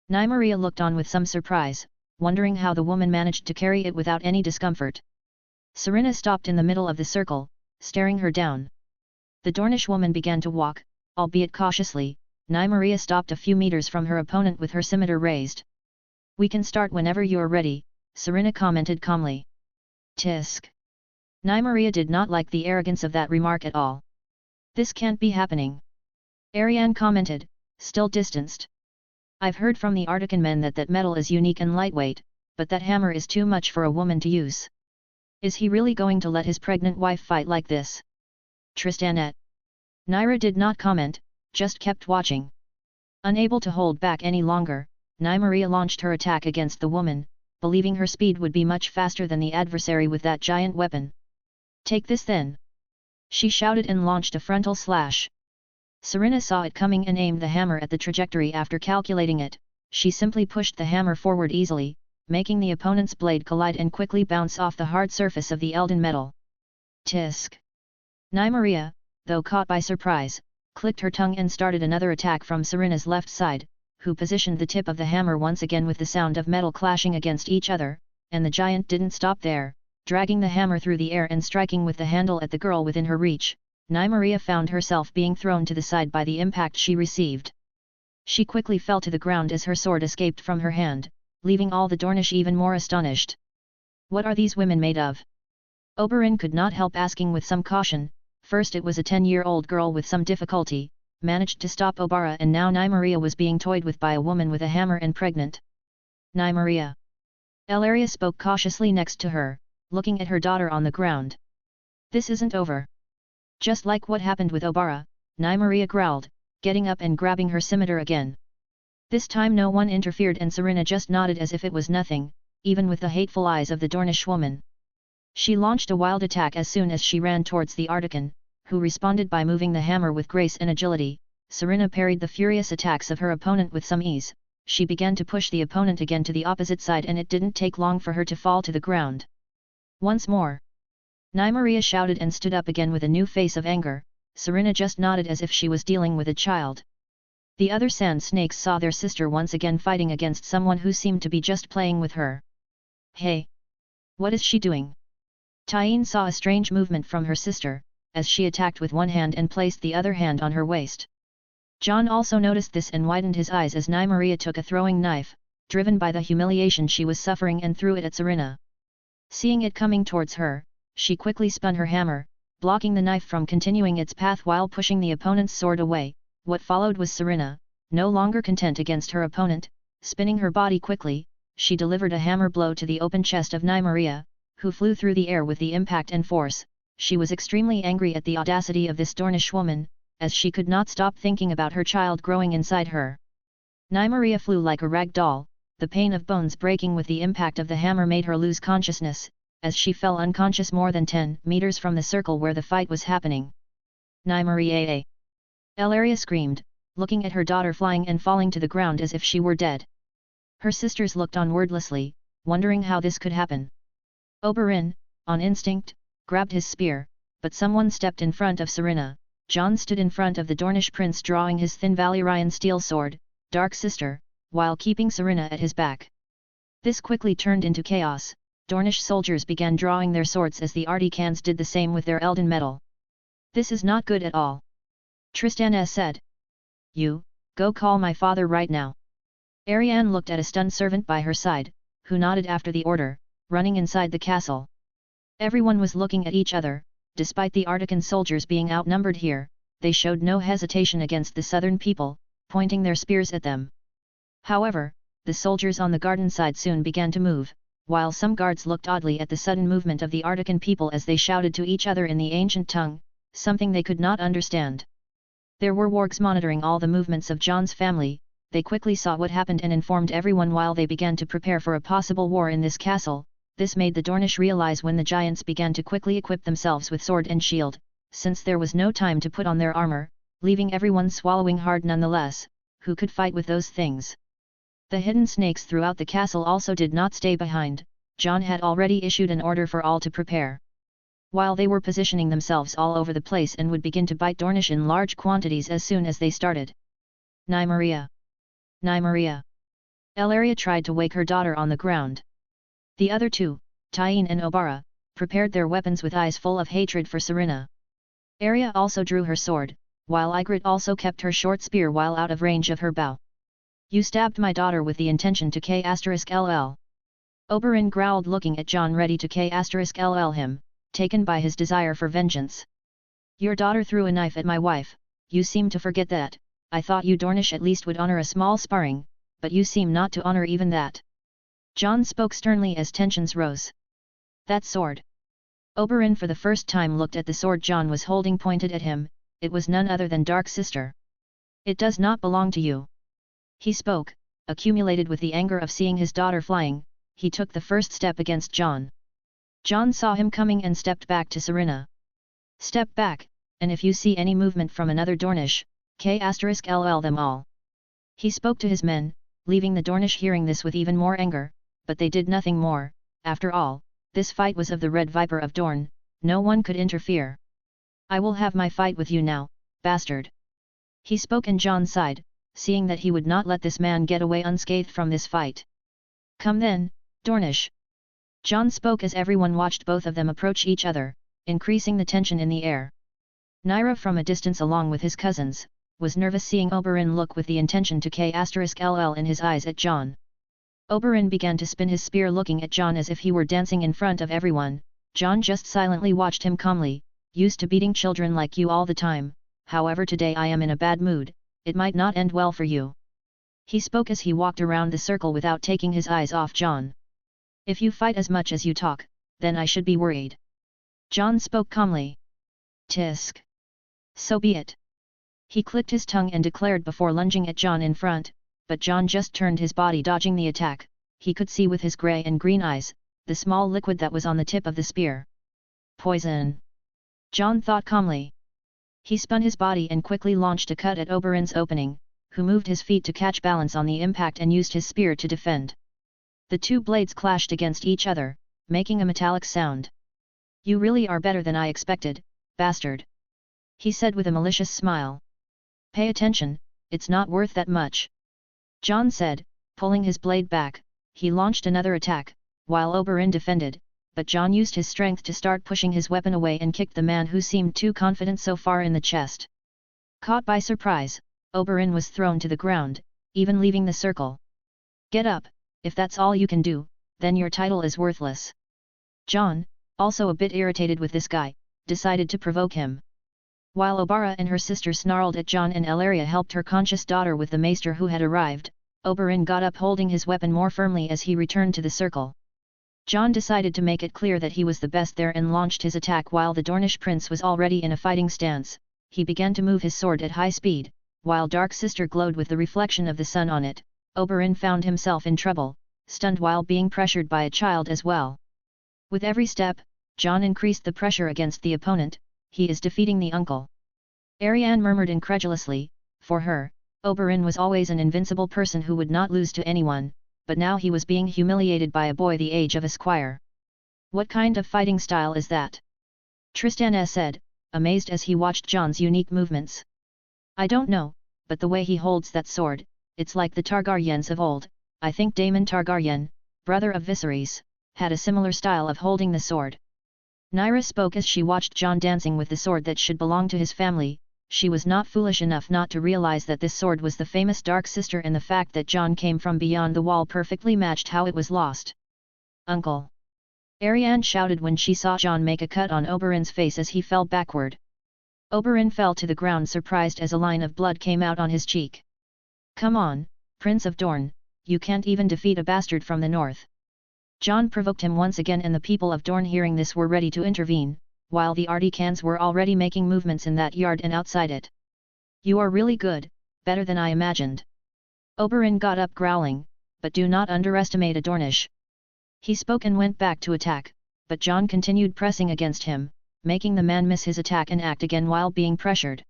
Nymeria looked on with some surprise, wondering how the woman managed to carry it without any discomfort. Serena stopped in the middle of the circle, staring her down. The Dornish woman began to walk, albeit cautiously. Nymeria stopped a few meters from her opponent with her scimitar raised. We can start whenever you're ready, Serena commented calmly. Tisk. Nymeria did not like the arrogance of that remark at all. This can't be happening. Arianne commented, still distanced. I've heard from the Artican men that metal is unique and lightweight, but that hammer is too much for a woman to use. Is he really going to let his pregnant wife fight like this? Tristanette. Nyra did not comment, just kept watching. Unable to hold back any longer, Nymeria launched her attack against the woman, believing her speed would be much faster than the adversary with that giant weapon. Take this then! She shouted and launched a frontal slash. Serena saw it coming and aimed the hammer at the trajectory after calculating it. She simply pushed the hammer forward easily, making the opponent's blade collide and quickly bounce off the hard surface of the Elden metal. Tisk. Nymeria, though caught by surprise, clicked her tongue and started another attack from Serena's left side, who positioned the tip of the hammer once again with the sound of metal clashing against each other, and the giant didn't stop there, dragging the hammer through the air and striking with the handle at the girl within her reach. Nymeria found herself being thrown to the side by the impact she received. She quickly fell to the ground as her sword escaped from her hand, leaving all the Dornish even more astonished. What are these women made of? Oberyn could not help asking with some caution. First it was a 10-year-old girl with some difficulty, managed to stop Obara, and now Nymeria was being toyed with by a woman with a hammer and pregnant. Nymeria. Elaria spoke cautiously next to her, looking at her daughter on the ground. This isn't over. Just like what happened with Obara, Nymeria growled, getting up and grabbing her scimitar again. This time no one interfered and Serena just nodded as if it was nothing, even with the hateful eyes of the Dornish woman. She launched a wild attack as soon as she ran towards the Artican, who responded by moving the hammer with grace and agility. Serena parried the furious attacks of her opponent with some ease. She began to push the opponent again to the opposite side and it didn't take long for her to fall to the ground. Once more. Nymeria shouted and stood up again with a new face of anger. Serena just nodded as if she was dealing with a child. The other sand snakes saw their sister once again fighting against someone who seemed to be just playing with her. Hey! What is she doing? Tyene saw a strange movement from her sister, as she attacked with one hand and placed the other hand on her waist. Jon also noticed this and widened his eyes as Nymeria took a throwing knife, driven by the humiliation she was suffering, and threw it at Serena. Seeing it coming towards her, she quickly spun her hammer, blocking the knife from continuing its path while pushing the opponent's sword away. What followed was Serena, no longer content against her opponent, spinning her body quickly, she delivered a hammer blow to the open chest of Nymeria, who flew through the air with the impact and force. She was extremely angry at the audacity of this Dornish woman, as she could not stop thinking about her child growing inside her. Nymeria flew like a rag doll, the pain of bones breaking with the impact of the hammer made her lose consciousness, as she fell unconscious more than 10 meters from the circle where the fight was happening. Nymeria! Elaria screamed, looking at her daughter flying and falling to the ground as if she were dead. Her sisters looked on wordlessly, wondering how this could happen. Oberyn, on instinct, grabbed his spear, but someone stepped in front of Serena. Jon stood in front of the Dornish prince drawing his thin Valyrian steel sword, Dark Sister, while keeping Serena at his back. This quickly turned into chaos. Dornish soldiers began drawing their swords as the Ardicans did the same with their Elden metal. This is not good at all. Tristana said. You, go call my father right now. Arianne looked at a stunned servant by her side, who nodded after the order, running inside the castle. Everyone was looking at each other. Despite the Ardican soldiers being outnumbered here, they showed no hesitation against the southern people, pointing their spears at them. However, the soldiers on the garden side soon began to move, while some guards looked oddly at the sudden movement of the Ardican people as they shouted to each other in the ancient tongue, something they could not understand. There were wargs monitoring all the movements of Jon's family. They quickly saw what happened and informed everyone while they began to prepare for a possible war in this castle. This made the Dornish realize when the giants began to quickly equip themselves with sword and shield, since there was no time to put on their armor, leaving everyone swallowing hard nonetheless. Who could fight with those things? The hidden snakes throughout the castle also did not stay behind. Jon had already issued an order for all to prepare. While they were positioning themselves all over the place and would begin to bite Dornish in large quantities as soon as they started. Nymeria! Nymeria! Elaria tried to wake her daughter on the ground. The other two, Tyene and Obara, prepared their weapons with eyes full of hatred for Serena. Arya also drew her sword, while Ygritte also kept her short spear while out of range of her bow. You stabbed my daughter with the intention to KLL. Oberyn growled looking at Jon ready to KLL him, taken by his desire for vengeance. Your daughter threw a knife at my wife, you seem to forget that. I thought you Dornish at least would honor a small sparring, but you seem not to honor even that. Jon spoke sternly as tensions rose. That sword. Oberyn for the first time looked at the sword Jon was holding pointed at him. It was none other than Dark Sister. It does not belong to you. He spoke, accumulated with the anger of seeing his daughter flying. He took the first step against Jon. Jon saw him coming and stepped back to Serena. Step back, and if you see any movement from another Dornish, KLL them all. He spoke to his men, leaving the Dornish hearing this with even more anger, but they did nothing more. After all, this fight was of the Red Viper of Dorne, no one could interfere. I will have my fight with you now, bastard. He spoke and Jon sighed, seeing that he would not let this man get away unscathed from this fight. Come then, Dornish. Jon spoke as everyone watched both of them approach each other, increasing the tension in the air. Nyra from a distance along with his cousins, was nervous seeing Oberyn look with the intention to KLL in his eyes at Jon. Oberyn began to spin his spear looking at Jon as if he were dancing in front of everyone. Jon just silently watched him calmly, used to beating children like you all the time, however today I am in a bad mood, it might not end well for you. He spoke as he walked around the circle without taking his eyes off Jon. If you fight as much as you talk, then I should be worried. Jon spoke calmly. Tisk. So be it. He clicked his tongue and declared before lunging at Jon in front, but Jon just turned his body dodging the attack. He could see with his grey and green eyes, the small liquid that was on the tip of the spear. Poison. Jon thought calmly. He spun his body and quickly launched a cut at Oberyn's opening, who moved his feet to catch balance on the impact and used his spear to defend. The two blades clashed against each other, making a metallic sound. You really are better than I expected, bastard. He said with a malicious smile. Pay attention, it's not worth that much. Jon said, pulling his blade back. He launched another attack, while Oberyn defended, but Jon used his strength to start pushing his weapon away and kicked the man who seemed too confident so far in the chest. Caught by surprise, Oberyn was thrown to the ground, even leaving the circle. Get up, if that's all you can do, then your title is worthless. Jon, also a bit irritated with this guy, decided to provoke him. While Obara and her sister snarled at Jon and Elaria helped her conscious daughter with the maester who had arrived, Oberyn got up holding his weapon more firmly as he returned to the circle. Jon decided to make it clear that he was the best there and launched his attack while the Dornish prince was already in a fighting stance. He began to move his sword at high speed, while Dark Sister glowed with the reflection of the sun on it. Oberyn found himself in trouble, stunned while being pressured by a child as well. With every step, Jon increased the pressure against the opponent. He is defeating the uncle. Arianne murmured incredulously. For her, Oberyn was always an invincible person who would not lose to anyone, but now he was being humiliated by a boy the age of a squire. What kind of fighting style is that? Tristana said, amazed as he watched Jon's unique movements. I don't know, but the way he holds that sword, it's like the Targaryens of old. I think Daemon Targaryen, brother of Viserys, had a similar style of holding the sword. Nyra spoke as she watched Jon dancing with the sword that should belong to his family. She was not foolish enough not to realize that this sword was the famous Dark Sister, and the fact that Jon came from beyond the wall perfectly matched how it was lost. Uncle! Arianne shouted when she saw Jon make a cut on Oberyn's face as he fell backward. Oberyn fell to the ground surprised as a line of blood came out on his cheek. Come on, Prince of Dorne, you can't even defeat a bastard from the north. Jon provoked him once again, and the people of Dorne hearing this were ready to intervene, while the Ardicans were already making movements in that yard and outside it. You are really good, better than I imagined. Oberyn got up growling, but do not underestimate a Dornish. He spoke and went back to attack, but Jon continued pressing against him, making the man miss his attack and act again while being pressured.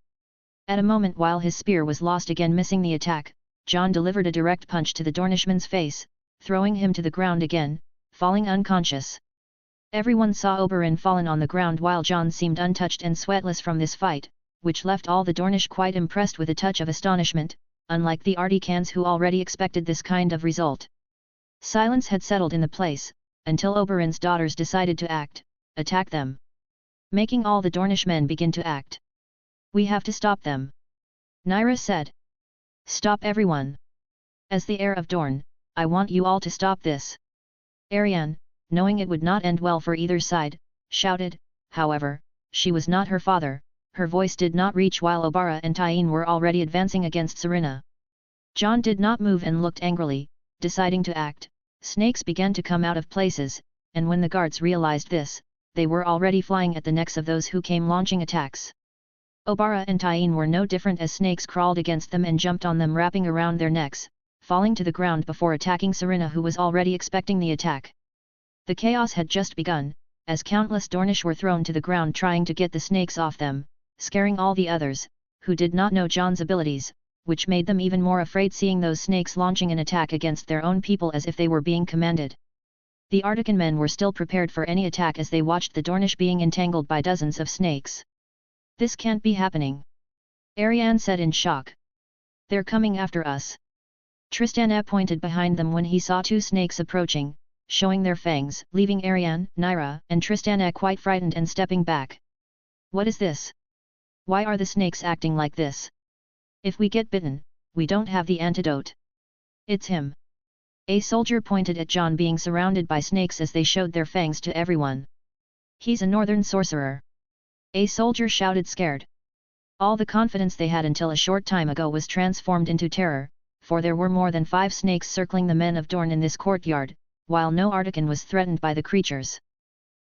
At a moment while his spear was lost again, missing the attack, Jon delivered a direct punch to the Dornishman's face, throwing him to the ground again, falling unconscious. Everyone saw Oberyn fallen on the ground while Jon seemed untouched and sweatless from this fight, which left all the Dornish quite impressed with a touch of astonishment, unlike the Ardicans who already expected this kind of result. Silence had settled in the place, until Oberyn's daughters decided to attack them. Making all the Dornish men begin to act. We have to stop them. Nyra said. Stop everyone. As the heir of Dorne, I want you all to stop this. Arianne, knowing it would not end well for either side, shouted. However, she was not her father, her voice did not reach while Obara and Tyene were already advancing against Serena. Jon did not move and looked angrily, deciding to act. Snakes began to come out of places, and when the guards realized this, they were already flying at the necks of those who came launching attacks. Obara and Tyene were no different as snakes crawled against them and jumped on them, wrapping around their necks, falling to the ground before attacking Serena, who was already expecting the attack. The chaos had just begun, as countless Dornish were thrown to the ground trying to get the snakes off them, scaring all the others, who did not know Jon's abilities, which made them even more afraid seeing those snakes launching an attack against their own people as if they were being commanded. The Artican men were still prepared for any attack as they watched the Dornish being entangled by dozens of snakes. This can't be happening. Arianne said in shock. They're coming after us. Tristana pointed behind them when he saw two snakes approaching, showing their fangs, leaving Arianne, Nyra, and Tristana quite frightened and stepping back. What is this? Why are the snakes acting like this? If we get bitten, we don't have the antidote. It's him. A soldier pointed at Jon being surrounded by snakes as they showed their fangs to everyone. He's a northern sorcerer. A soldier shouted, scared. All the confidence they had until a short time ago was transformed into terror, for there were more than 5 snakes circling the men of Dorne in this courtyard, while no Artican was threatened by the creatures.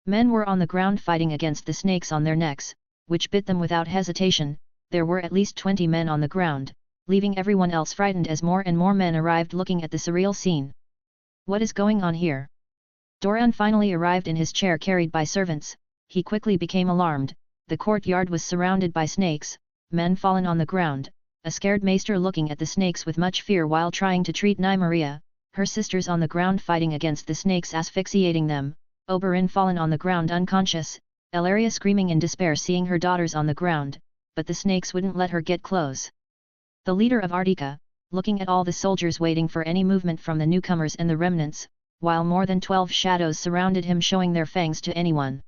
Men were on the ground fighting against the snakes on their necks, which bit them without hesitation. There were at least 20 men on the ground, leaving everyone else frightened as more and more men arrived looking at the surreal scene. What is going on here? Dorne finally arrived in his chair carried by servants. He quickly became alarmed. The courtyard was surrounded by snakes, men fallen on the ground, a scared maester looking at the snakes with much fear while trying to treat Nymeria, her sisters on the ground fighting against the snakes asphyxiating them, Oberyn fallen on the ground unconscious, Elaria screaming in despair seeing her daughters on the ground, but the snakes wouldn't let her get close. The leader of Ardica, looking at all the soldiers waiting for any movement from the newcomers and the remnants, while more than 12 shadows surrounded him showing their fangs to anyone.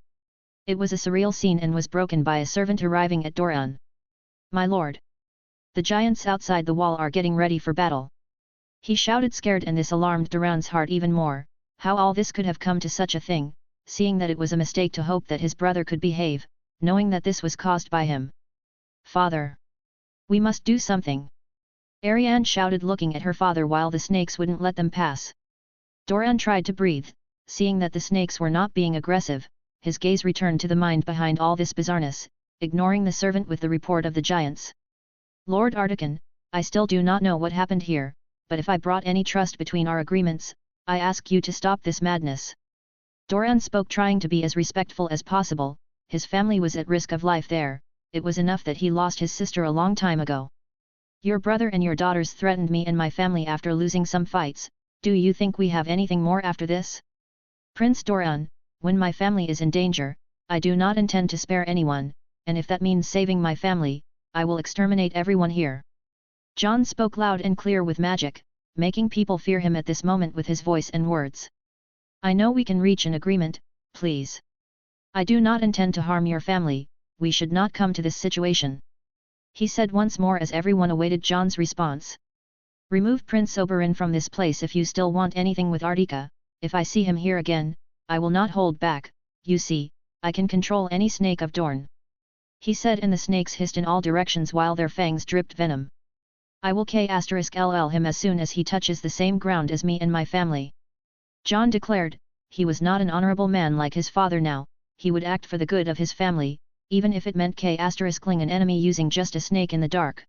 It was a surreal scene and was broken by a servant arriving at Dorne. My lord! The giants outside the wall are getting ready for battle. He shouted scared, and this alarmed Doran's heart even more. How all this could have come to such a thing, seeing that it was a mistake to hope that his brother could behave, knowing that this was caused by him. Father! We must do something! Arianne shouted, looking at her father while the snakes wouldn't let them pass. Doran tried to breathe, seeing that the snakes were not being aggressive. His gaze returned to the mind behind all this bizarreness, ignoring the servant with the report of the giants. Lord Artican, I still do not know what happened here, but if I brought any trust between our agreements, I ask you to stop this madness. Doran spoke, trying to be as respectful as possible. His family was at risk of life there. It was enough that he lost his sister a long time ago. Your brother and your daughters threatened me and my family after losing some fights. Do you think we have anything more after this? Prince Doran, when my family is in danger, I do not intend to spare anyone, and if that means saving my family, I will exterminate everyone here. Jon spoke loud and clear with magic, making people fear him at this moment with his voice and words. I know we can reach an agreement, please. I do not intend to harm your family, we should not come to this situation. He said once more as everyone awaited Jon's response. Remove Prince Oberyn from this place if you still want anything with Artika. If I see him here again, I will not hold back. You see, I can control any snake of Dorne. He said, and the snakes hissed in all directions while their fangs dripped venom. I will KL him as soon as he touches the same ground as me and my family. Jon declared. He was not an honorable man like his father now. He would act for the good of his family, even if it meant killing an enemy using just a snake in the dark.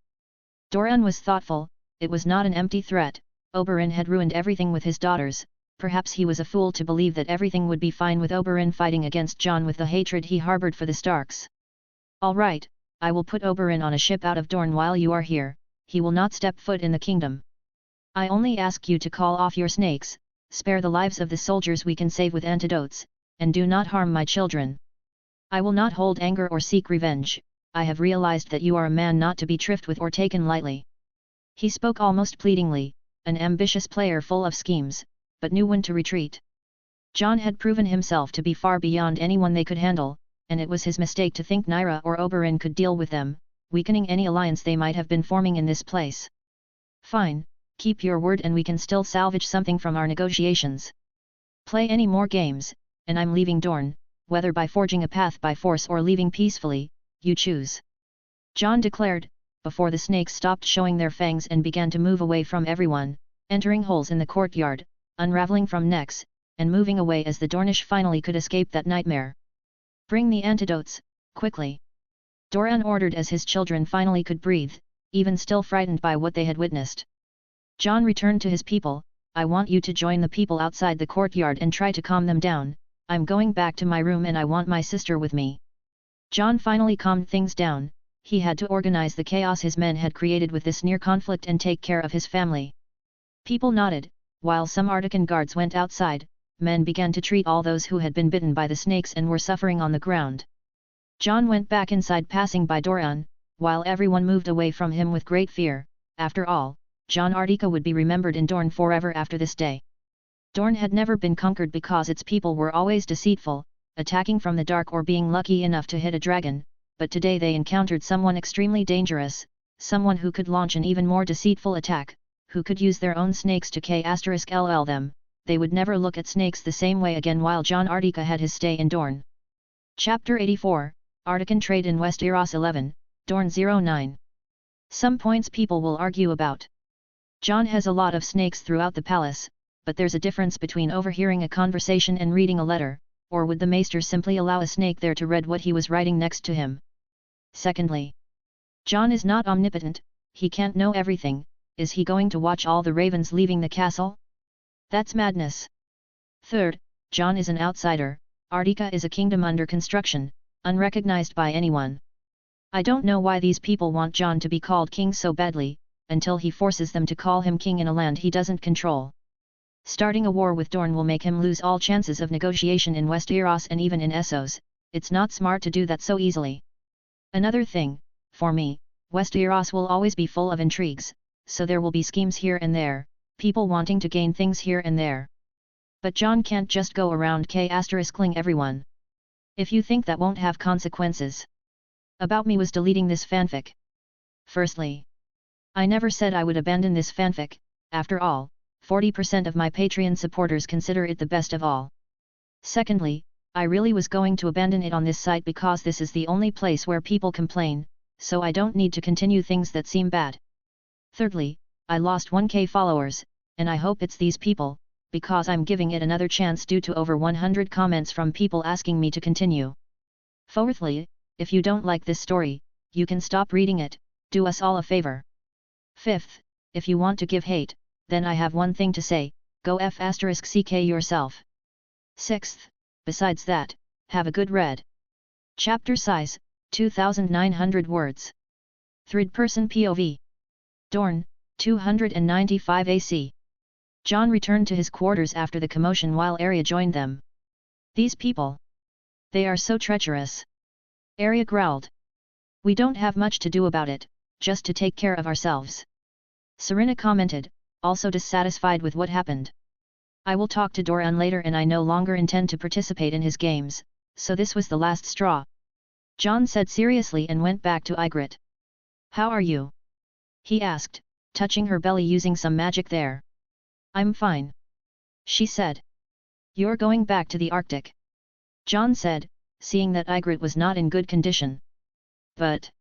Doran was thoughtful. It was not an empty threat. Oberyn had ruined everything with his daughters. Perhaps he was a fool to believe that everything would be fine with Oberyn fighting against Jon with the hatred he harbored for the Starks. All right, I will put Oberyn on a ship out of Dorne while you are here. He will not step foot in the kingdom. I only ask you to call off your snakes, spare the lives of the soldiers we can save with antidotes, and do not harm my children. I will not hold anger or seek revenge. I have realized that you are a man not to be trifled with or taken lightly. He spoke almost pleadingly, an ambitious player full of schemes, but knew when to retreat. Jon had proven himself to be far beyond anyone they could handle, and it was his mistake to think Nyra or Oberyn could deal with them, weakening any alliance they might have been forming in this place. Fine, keep your word and we can still salvage something from our negotiations. Play any more games, and I'm leaving Dorne, whether by forging a path by force or leaving peacefully, you choose. Jon declared, before the snakes stopped showing their fangs and began to move away from everyone, entering holes in the courtyard, unraveling from necks, and moving away as the Dornish finally could escape that nightmare. Bring the antidotes, quickly. Doran ordered as his children finally could breathe, even still frightened by what they had witnessed. Jon returned to his people. I want you to join the people outside the courtyard and try to calm them down. I'm going back to my room and I want my sister with me. Jon finally calmed things down. He had to organize the chaos his men had created with this near conflict and take care of his family. People nodded, while some Artican guards went outside. Men began to treat all those who had been bitten by the snakes and were suffering on the ground. Jon went back inside, passing by Doran, while everyone moved away from him with great fear. After all, Jon Artika would be remembered in Dorne forever after this day. Dorne had never been conquered because its people were always deceitful, attacking from the dark or being lucky enough to hit a dragon, but today they encountered someone extremely dangerous, someone who could launch an even more deceitful attack, who could use their own snakes to KL them. They would never look at snakes the same way again while Jon Artika had his stay in Dorne. Chapter 84, Artican Trade in Westeros 11, Dorne 09. Some points people will argue about. Jon has a lot of snakes throughout the palace, but there's a difference between overhearing a conversation and reading a letter, or would the maester simply allow a snake there to read what he was writing next to him? Secondly, Jon is not omnipotent, he can't know everything. Is he going to watch all the ravens leaving the castle? That's madness. Third, Jon is an outsider. Artika is a kingdom under construction, unrecognized by anyone. I don't know why these people want Jon to be called king so badly, until he forces them to call him king in a land he doesn't control. Starting a war with Dorne will make him lose all chances of negotiation in Westeros and even in Essos. It's not smart to do that so easily. Another thing, for me, Westeros will always be full of intrigues, so there will be schemes here and there, people wanting to gain things here and there. But Jon can't just go around killing everyone. If you think that won't have consequences. About me was deleting this fanfic. Firstly, I never said I would abandon this fanfic. After all, 40% of my Patreon supporters consider it the best of all. Secondly, I really was going to abandon it on this site because this is the only place where people complain, so I don't need to continue things that seem bad. Thirdly, I lost 1k followers, and I hope it's these people, because I'm giving it another chance due to over 100 comments from people asking me to continue. Fourthly, if you don't like this story, you can stop reading it, do us all a favor. Fifth, if you want to give hate, then I have one thing to say, go f***ck yourself. Sixth, besides that, have a good read. Chapter size, 2,900 words. Third-person POV. Dorne, 295 AC. Jon returned to his quarters after the commotion while Arya joined them. These people. They are so treacherous. Arya growled. We don't have much to do about it, just to take care of ourselves. Serena commented, also dissatisfied with what happened. I will talk to Dorne later and I no longer intend to participate in his games, so this was the last straw. Jon said seriously and went back to Ygritte. How are you? He asked, touching her belly using some magic there. I'm fine. She said. You're going back to the Arctic. Jon said, seeing that Ygritte was not in good condition. But.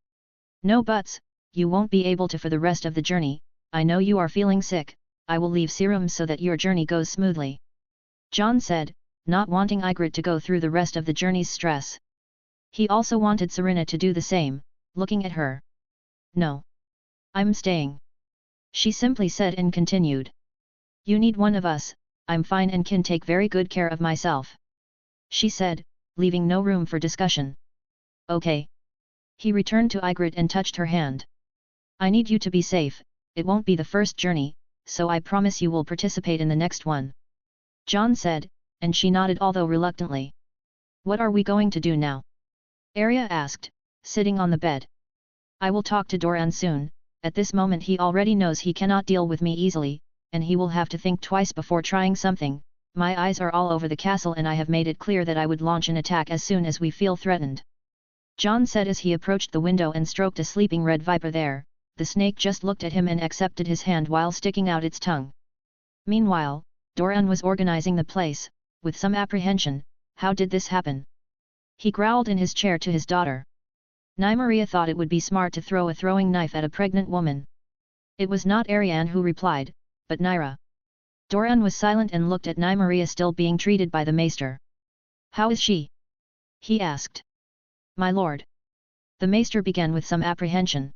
No buts, you won't be able to for the rest of the journey. I know you are feeling sick, I will leave serum so that your journey goes smoothly. Jon said, not wanting Ygritte to go through the rest of the journey's stress. He also wanted Serena to do the same, looking at her. No. I'm staying. She simply said and continued. You need one of us, I'm fine and can take very good care of myself. She said, leaving no room for discussion. Okay. He returned to Ygritte and touched her hand. I need you to be safe, it won't be the first journey, so I promise you will participate in the next one. Jon said, and she nodded although reluctantly. What are we going to do now? Arya asked, sitting on the bed. I will talk to Dorne soon, at this moment he already knows he cannot deal with me easily, and he will have to think twice before trying something. My eyes are all over the castle and I have made it clear that I would launch an attack as soon as we feel threatened. Jon said as he approached the window and stroked a sleeping red viper there. The snake just looked at him and accepted his hand while sticking out its tongue. Meanwhile, Dorne was organizing the place, with some apprehension. How did this happen? He growled in his chair to his daughter. Nymeria thought it would be smart to throw a throwing knife at a pregnant woman. It was not Arianne who replied, but Nyra. Dorne was silent and looked at Nymeria still being treated by the maester. How is she? He asked. My lord. The maester began with some apprehension.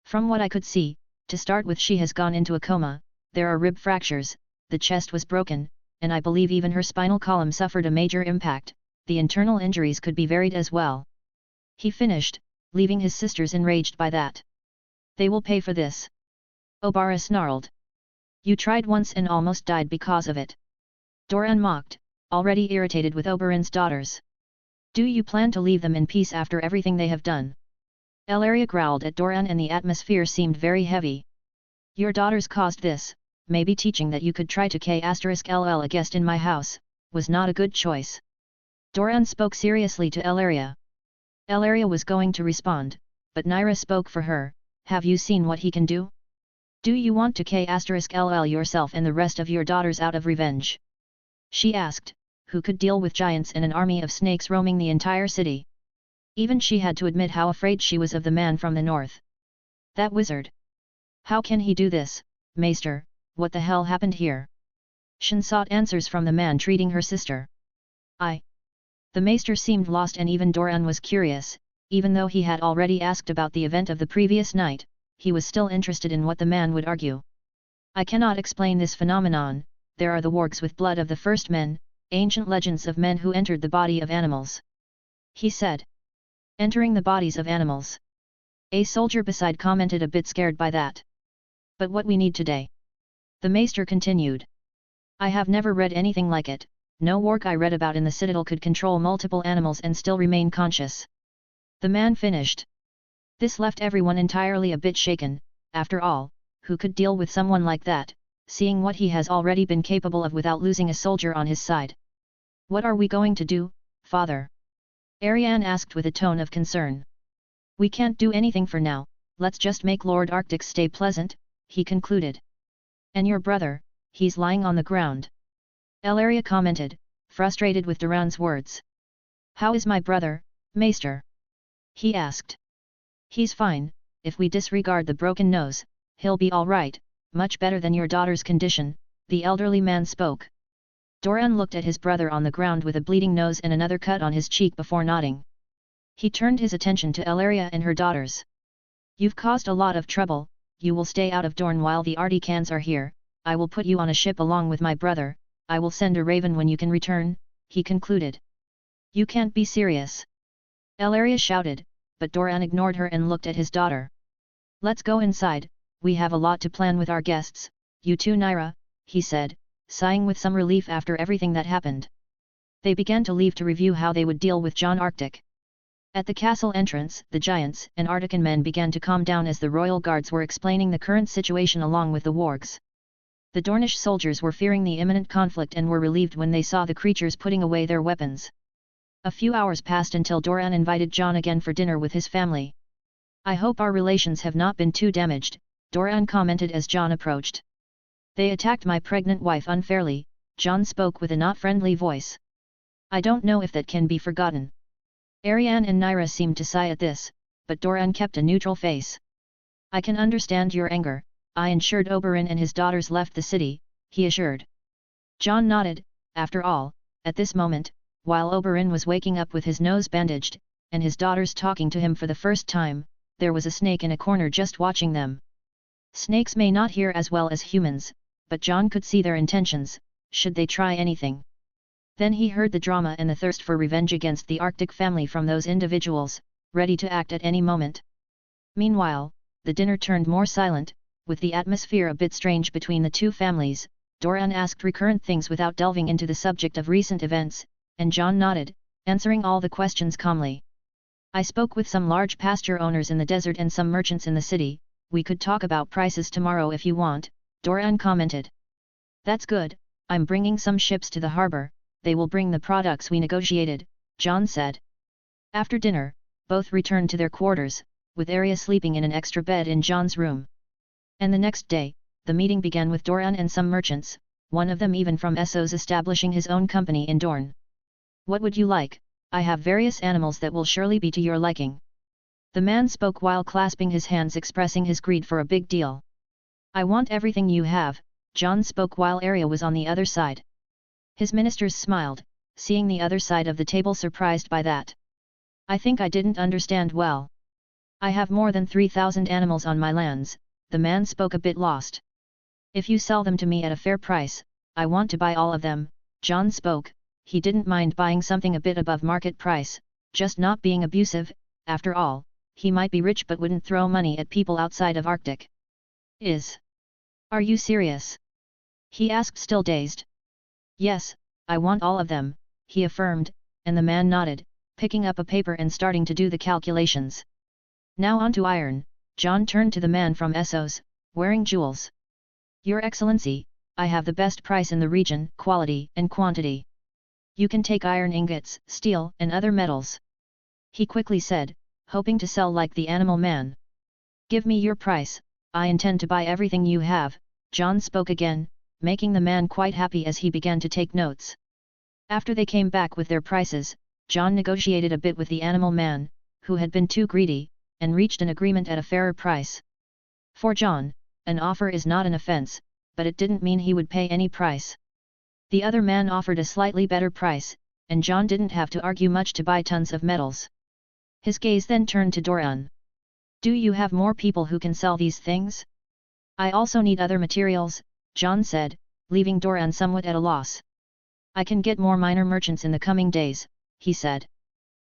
From what I could see, to start with she has gone into a coma, there are rib fractures, the chest was broken, and I believe even her spinal column suffered a major impact, the internal injuries could be varied as well. He finished, leaving his sisters enraged by that. They will pay for this. Obara snarled. You tried once and almost died because of it. Dorne mocked, already irritated with Oberyn's daughters. Do you plan to leave them in peace after everything they have done? Elaria growled at Dorne and the atmosphere seemed very heavy. Your daughters caused this, maybe teaching that you could try to k*ll a guest in my house, was not a good choice. Dorne spoke seriously to Elaria. Elaria was going to respond, but Nyra spoke for her, have you seen what he can do? Do you want to k*ll yourself and the rest of your daughters out of revenge? She asked, who could deal with giants and an army of snakes roaming the entire city? Even she had to admit how afraid she was of the man from the north. That wizard. How can he do this, Maester, what the hell happened here? Shin sought answers from the man treating her sister. The Maester seemed lost and even Dorne was curious, even though he had already asked about the event of the previous night, he was still interested in what the man would argue. I cannot explain this phenomenon, there are the wargs with blood of the first men, ancient legends of men who entered the body of animals. He said. Entering the bodies of animals. A soldier beside commented a bit scared by that. But what we need today? The Maester continued. I have never read anything like it, no warg I read about in the Citadel could control multiple animals and still remain conscious. The man finished. This left everyone entirely a bit shaken, after all, who could deal with someone like that, seeing what he has already been capable of without losing a soldier on his side. What are we going to do, father? Arianne asked with a tone of concern. We can't do anything for now, let's just make Lord Arctic stay pleasant, he concluded. And your brother, he's lying on the ground. Elaria commented, frustrated with Duran's words. How is my brother, Maester? He asked. He's fine, if we disregard the broken nose, he'll be all right, much better than your daughter's condition, the elderly man spoke. Dorne looked at his brother on the ground with a bleeding nose and another cut on his cheek before nodding. He turned his attention to Elaria and her daughters. You've caused a lot of trouble, you will stay out of Dorne while the Articans are here, I will put you on a ship along with my brother, I will send a raven when you can return, he concluded. You can't be serious. Elaria shouted, but Dorne ignored her and looked at his daughter. Let's go inside, we have a lot to plan with our guests, you too Nyra, he said, sighing with some relief after everything that happened. They began to leave to review how they would deal with Jon Arctic. At the castle entrance, the giants and Artican men began to calm down as the royal guards were explaining the current situation along with the wargs. The Dornish soldiers were fearing the imminent conflict and were relieved when they saw the creatures putting away their weapons. A few hours passed until Dorne invited Jon again for dinner with his family. I hope our relations have not been too damaged, Dorne commented as Jon approached. They attacked my pregnant wife unfairly, Jon spoke with a not friendly voice. I don't know if that can be forgotten. Arianne and Nyra seemed to sigh at this, but Dorne kept a neutral face. I can understand your anger, I ensured Oberyn and his daughters left the city, he assured. Jon nodded, after all, at this moment, while Oberyn was waking up with his nose bandaged, and his daughters talking to him for the first time, there was a snake in a corner just watching them. Snakes may not hear as well as humans, but Jon could see their intentions, should they try anything. Then he heard the drama and the thirst for revenge against the Arctic family from those individuals, ready to act at any moment. Meanwhile, the dinner turned more silent, with the atmosphere a bit strange between the two families. Dorne asked recurrent things without delving into the subject of recent events, and Jon nodded, answering all the questions calmly. I spoke with some large pasture owners in the desert and some merchants in the city, we could talk about prices tomorrow if you want, Dorne commented. That's good, I'm bringing some ships to the harbor, they will bring the products we negotiated, Jon said. After dinner, both returned to their quarters, with Arya sleeping in an extra bed in Jon's room. And the next day, the meeting began with Dorne and some merchants, one of them even from Essos establishing his own company in Dorne. What would you like? I have various animals that will surely be to your liking. The man spoke while clasping his hands expressing his greed for a big deal. I want everything you have, Jon spoke while Arya was on the other side. His ministers smiled, seeing the other side of the table surprised by that. I think I didn't understand well. I have more than 3,000 animals on my lands, the man spoke a bit lost. If you sell them to me at a fair price, I want to buy all of them, Jon spoke, he didn't mind buying something a bit above market price, just not being abusive, after all, he might be rich but wouldn't throw money at people outside of Arctic. Are you serious? He asked still dazed. Yes, I want all of them, he affirmed, and the man nodded, picking up a paper and starting to do the calculations. Now on to iron, Jon turned to the man from Essos, wearing jewels. Your Excellency, I have the best price in the region, quality and quantity. You can take iron ingots, steel and other metals. He quickly said, hoping to sell like the animal man. Give me your price, I intend to buy everything you have, Jon spoke again, making the man quite happy as he began to take notes. After they came back with their prices, Jon negotiated a bit with the animal man, who had been too greedy, and reached an agreement at a fairer price. For Jon, an offer is not an offense, but it didn't mean he would pay any price. The other man offered a slightly better price, and Jon didn't have to argue much to buy tons of metals. His gaze then turned to Dorne. Do you have more people who can sell these things? I also need other materials, Jon said, leaving Dorne somewhat at a loss. I can get more minor merchants in the coming days, he said.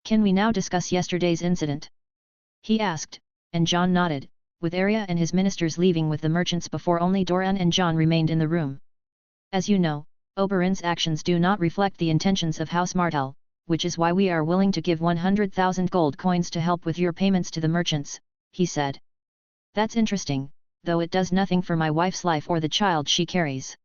Can we now discuss yesterday's incident? He asked, and Jon nodded, with Arya and his ministers leaving with the merchants before only Dorne and Jon remained in the room. As you know, Oberyn's actions do not reflect the intentions of House Martell, which is why we are willing to give 100,000 gold coins to help with your payments to the merchants, he said. That's interesting, though it does nothing for my wife's life or the child she carries.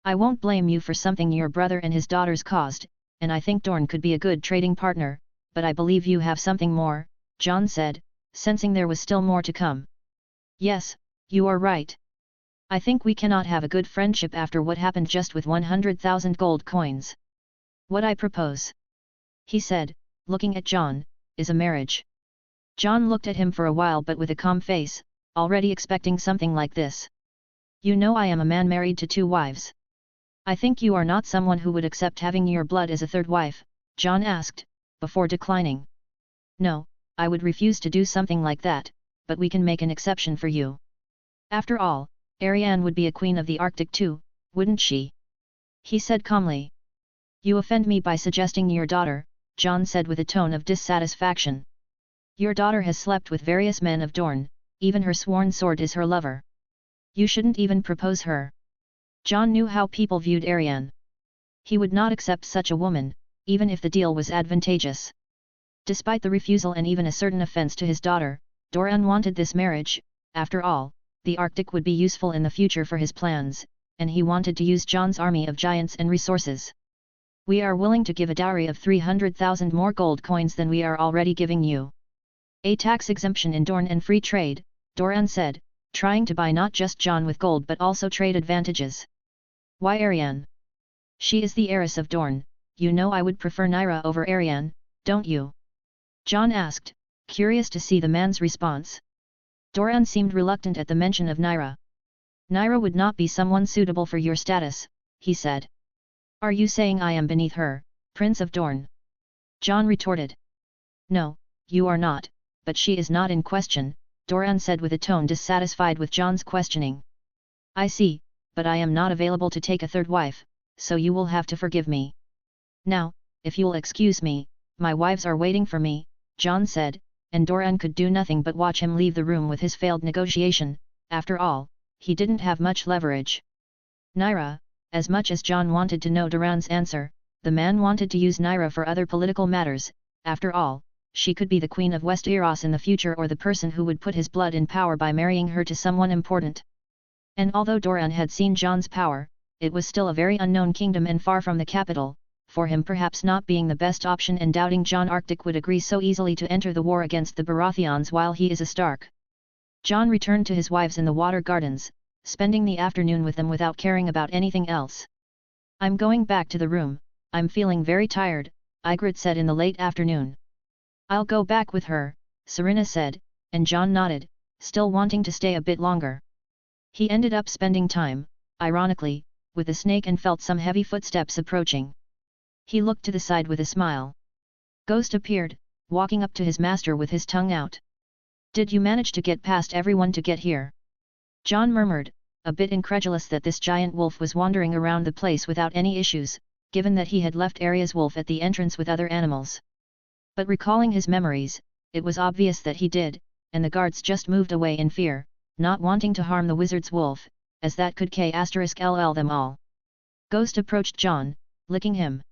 I won't blame you for something your brother and his daughters caused, and I think Dorne could be a good trading partner, but I believe you have something more, Jon said, sensing there was still more to come. Yes, you are right. I think we cannot have a good friendship after what happened just with 100,000 gold coins. What I propose, he said, looking at Jon, is a marriage. Jon looked at him for a while but with a calm face, already expecting something like this. You know I am a man married to 2 wives. I think you are not someone who would accept having your blood as a 3rd wife, Jon asked, before declining. No, I would refuse to do something like that, but we can make an exception for you. After all, Arianne would be a queen of the Arctic too, wouldn't she? He said calmly. You offend me by suggesting your daughter, Jon said with a tone of dissatisfaction. Your daughter has slept with various men of Dorne, even her sworn sword is her lover. You shouldn't even propose her. Jon knew how people viewed Arianne. He would not accept such a woman, even if the deal was advantageous. Despite the refusal and even a certain offense to his daughter, Dorne wanted this marriage. After all, the Arctic would be useful in the future for his plans, and he wanted to use Jon's army of giants and resources. We are willing to give a dowry of 300,000 more gold coins than we are already giving you. A tax exemption in Dorne and free trade, Dorne said, trying to buy not just Jon with gold but also trade advantages. Why Arianne? She is the heiress of Dorne, you know I would prefer Nyra over Arianne, don't you? Jon asked, curious to see the man's response. Dorne seemed reluctant at the mention of Nyra. Nyra would not be someone suitable for your status, he said. Are you saying I am beneath her, Prince of Dorne? Jon retorted. No, you are not, but she is not in question, Dorne said with a tone dissatisfied with Jon's questioning. I see, but I am not available to take a 3rd wife, so you will have to forgive me. Now, if you'll excuse me, my wives are waiting for me, Jon said, and Dorne could do nothing but watch him leave the room with his failed negotiation. After all, he didn't have much leverage. Nyra, as much as Jon wanted to know Dorne's answer, the man wanted to use Nyra for other political matters. After all, she could be the queen of Westeros in the future or the person who would put his blood in power by marrying her to someone important. And although Dorne had seen Jon's power, it was still a very unknown kingdom and far from the capital, for him perhaps not being the best option and doubting Jon Arctic would agree so easily to enter the war against the Baratheons while he is a Stark. Jon returned to his wives in the water gardens, spending the afternoon with them without caring about anything else. I'm going back to the room, I'm feeling very tired, Ygritte said in the late afternoon. I'll go back with her, Serena said, and Jon nodded, still wanting to stay a bit longer. He ended up spending time, ironically, with the snake and felt some heavy footsteps approaching. He looked to the side with a smile. Ghost appeared, walking up to his master with his tongue out. Did you manage to get past everyone to get here? Jon murmured, a bit incredulous that this giant wolf was wandering around the place without any issues, given that he had left Arya's wolf at the entrance with other animals. But recalling his memories, it was obvious that he did, and the guards just moved away in fear, not wanting to harm the wizard's wolf, as that could KLL them all. Ghost approached Jon, licking him.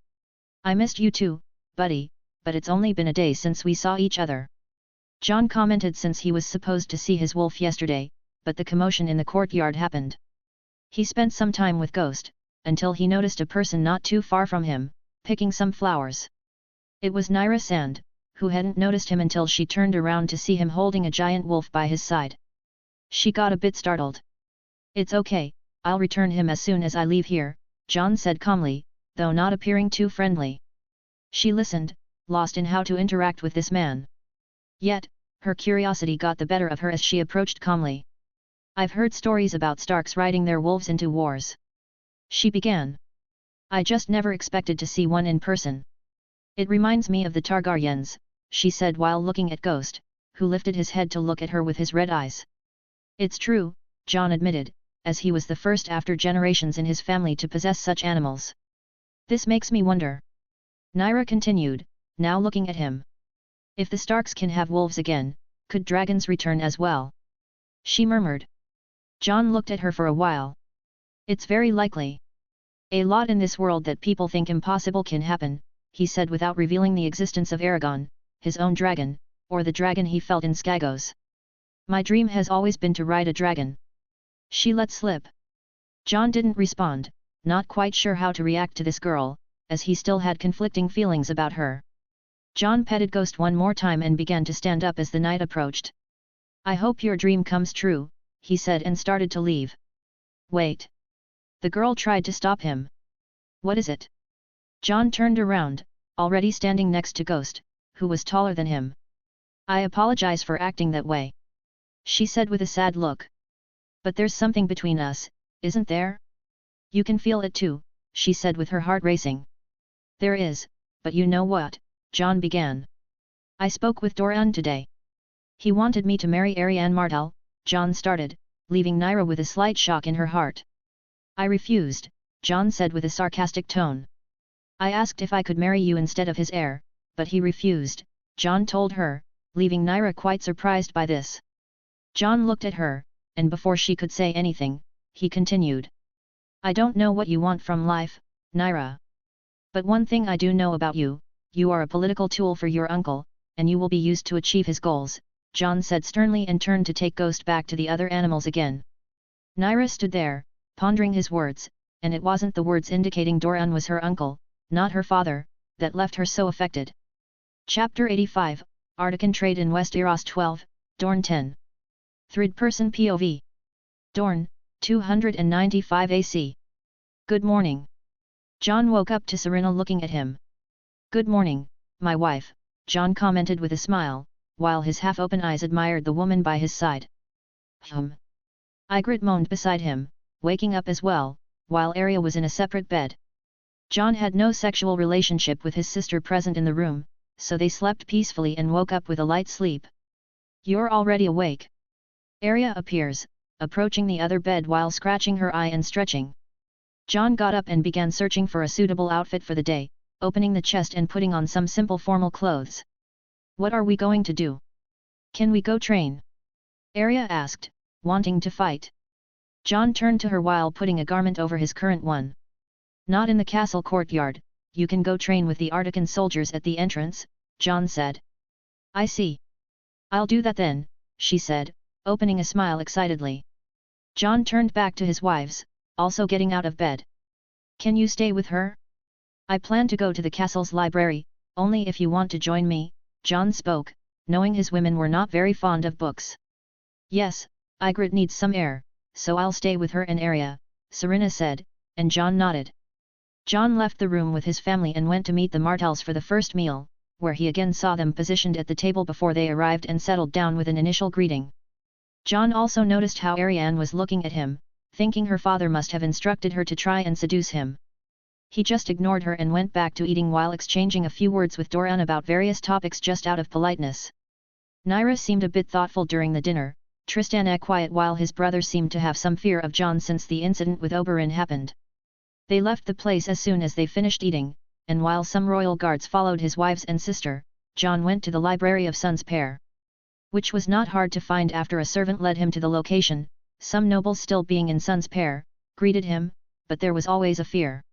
I missed you too, buddy, but it's only been a day since we saw each other. Jon commented since he was supposed to see his wolf yesterday, but the commotion in the courtyard happened. He spent some time with Ghost, until he noticed a person not too far from him, picking some flowers. It was Nyra Sand, who hadn't noticed him until she turned around to see him holding a giant wolf by his side. She got a bit startled. It's okay, I'll return him as soon as I leave here, Jon said calmly, though not appearing too friendly. She listened, lost in how to interact with this man. Yet, her curiosity got the better of her as she approached calmly. I've heard stories about Starks riding their wolves into wars. She began. I just never expected to see one in person. It reminds me of the Targaryens, she said while looking at Ghost, who lifted his head to look at her with his red eyes. It's true, Jon admitted, as he was the first after generations in his family to possess such animals. This makes me wonder. Nyra continued, now looking at him. If the Starks can have wolves again, could dragons return as well? She murmured. Jon looked at her for a while. It's very likely. A lot in this world that people think impossible can happen, he said without revealing the existence of Aragon, his own dragon, or the dragon he felt in Skagos. My dream has always been to ride a dragon. She let slip. Jon didn't respond, not quite sure how to react to this girl, as he still had conflicting feelings about her. Jon petted Ghost one more time and began to stand up as the night approached. I hope your dream comes true, he said and started to leave. Wait. The girl tried to stop him. What is it? Jon turned around, already standing next to Ghost, who was taller than him. I apologize for acting that way, she said with a sad look. But there's something between us, isn't there? You can feel it too, she said with her heart racing. There is, but you know what, Jon began. I spoke with Dorne today. He wanted me to marry Arianne Martell, Jon started, leaving Nyra with a slight shock in her heart. I refused, Jon said with a sarcastic tone. I asked if I could marry you instead of his heir, but he refused, Jon told her, leaving Nyra quite surprised by this. Jon looked at her, and before she could say anything, he continued. I don't know what you want from life, Nyra. But one thing I do know about you, you are a political tool for your uncle, and you will be used to achieve his goals, Jon said sternly and turned to take Ghost back to the other animals again. Nyra stood there, pondering his words, and it wasn't the words indicating Dorne was her uncle, not her father, that left her so affected. Chapter 85, Artican Trade in Westeros 12, Dorne 10. Third-person POV. Dorne, 295 AC. Good morning. Jon woke up to Serena looking at him. Good morning, my wife, Jon commented with a smile, while his half-open eyes admired the woman by his side. Ygritte moaned beside him, waking up as well, while Arya was in a separate bed. Jon had no sexual relationship with his sister present in the room, so they slept peacefully and woke up with a light sleep. You're already awake. Arya appears, approaching the other bed while scratching her eye and stretching. Jon got up and began searching for a suitable outfit for the day, opening the chest and putting on some simple formal clothes. What are we going to do? Can we go train? Arya asked, wanting to fight. Jon turned to her while putting a garment over his current one. Not in the castle courtyard, you can go train with the Artican soldiers at the entrance, Jon said. I see. I'll do that then, she said, opening a smile excitedly. Jon turned back to his wives, also getting out of bed. Can you stay with her? I plan to go to the castle's library, only if you want to join me, Jon spoke, knowing his women were not very fond of books. Yes, Ygritte needs some air, so I'll stay with her and Arya, Serena said, and Jon nodded. Jon left the room with his family and went to meet the Martells for the first meal, where he again saw them positioned at the table before they arrived and settled down with an initial greeting. Jon also noticed how Arianne was looking at him, thinking her father must have instructed her to try and seduce him. He just ignored her and went back to eating while exchanging a few words with Dorne about various topics just out of politeness. Nyra seemed a bit thoughtful during the dinner, Tristan quiet while his brother seemed to have some fear of Jon since the incident with Oberyn happened. They left the place as soon as they finished eating, and while some royal guards followed his wives and sister, Jon went to the library of Sons Pair. Which was not hard to find after a servant led him to the location. Some nobles still being in Sons Pair, greeted him, but there was always a fear.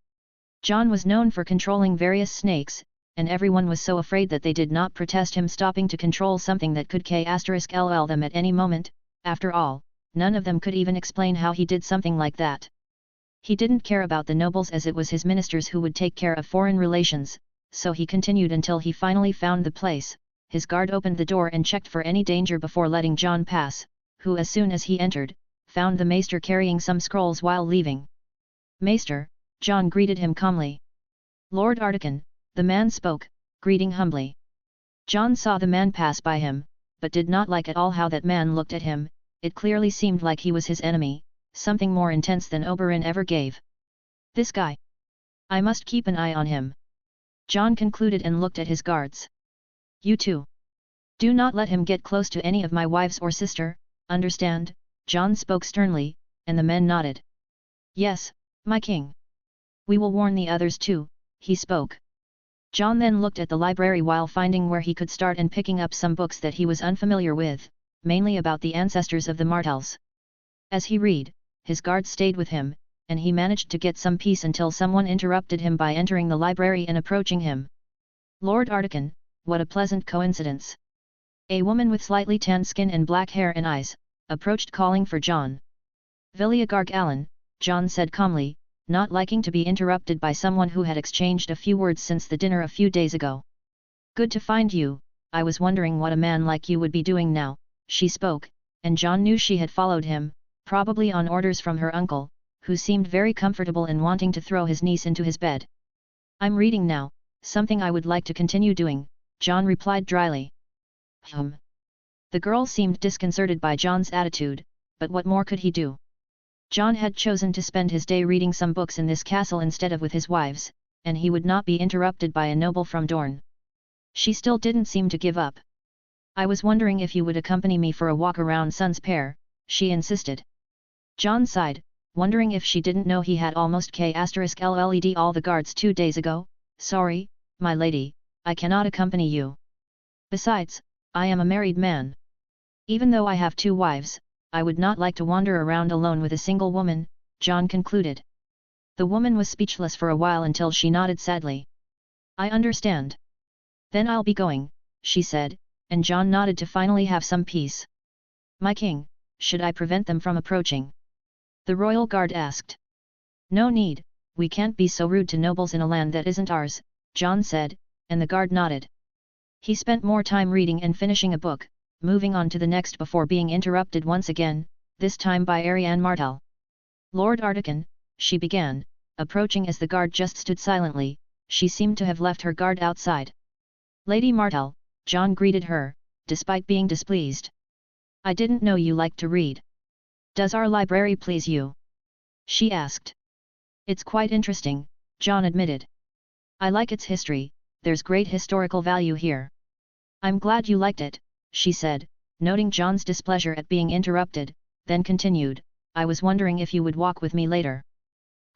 Jon was known for controlling various snakes, and everyone was so afraid that they did not protest him stopping to control something that could KLL them at any moment. After all, none of them could even explain how he did something like that. He didn't care about the nobles as it was his ministers who would take care of foreign relations, so he continued until he finally found the place. His guard opened the door and checked for any danger before letting Jon pass, who as soon as he entered, found the maester carrying some scrolls while leaving. Maester, Jon greeted him calmly. Lord Artican, the man spoke, greeting humbly. Jon saw the man pass by him, but did not like at all how that man looked at him. It clearly seemed like he was his enemy, something more intense than Oberyn ever gave. This guy. I must keep an eye on him. Jon concluded and looked at his guards. You too. Do not let him get close to any of my wives or sister, understand? Jon spoke sternly, and the men nodded. Yes, my king. We will warn the others too, he spoke. Jon then looked at the library while finding where he could start and picking up some books that he was unfamiliar with, mainly about the ancestors of the Martells. As he read, his guard stayed with him, and he managed to get some peace until someone interrupted him by entering the library and approaching him. Lord Artican, what a pleasant coincidence. A woman with slightly tanned skin and black hair and eyes, approached calling for Jon. Villia Gargallen, Jon said calmly, not liking to be interrupted by someone who had exchanged a few words since the dinner a few days ago. Good to find you, I was wondering what a man like you would be doing now, she spoke, and Jon knew she had followed him, probably on orders from her uncle, who seemed very comfortable in wanting to throw his niece into his bed. I'm reading now, something I would like to continue doing, Jon replied dryly. The girl seemed disconcerted by Jon's attitude, but what more could he do? Jon had chosen to spend his day reading some books in this castle instead of with his wives, and he would not be interrupted by a noble from Dorne. She still didn't seem to give up. I was wondering if you would accompany me for a walk around Sun's Pair, she insisted. Jon sighed, wondering if she didn't know he had almost k***led all the guards 2 days ago. Sorry, my lady, I cannot accompany you. Besides, I am a married man. Even though I have 2 wives, I would not like to wander around alone with a single woman, Jon concluded. The woman was speechless for a while until she nodded sadly. I understand. Then I'll be going, she said, and Jon nodded to finally have some peace. My king, should I prevent them from approaching? The royal guard asked. No need, we can't be so rude to nobles in a land that isn't ours, Jon said, and the guard nodded. He spent more time reading and finishing a book, moving on to the next before being interrupted once again, this time by Arianne Martell. Lord Artican, she began, approaching as the guard just stood silently. She seemed to have left her guard outside. Lady Martell, Jon greeted her, despite being displeased. I didn't know you liked to read. Does our library please you? She asked. It's quite interesting, Jon admitted. I like its history, there's great historical value here. I'm glad you liked it, she said, noting Jon's displeasure at being interrupted, then continued, I was wondering if you would walk with me later.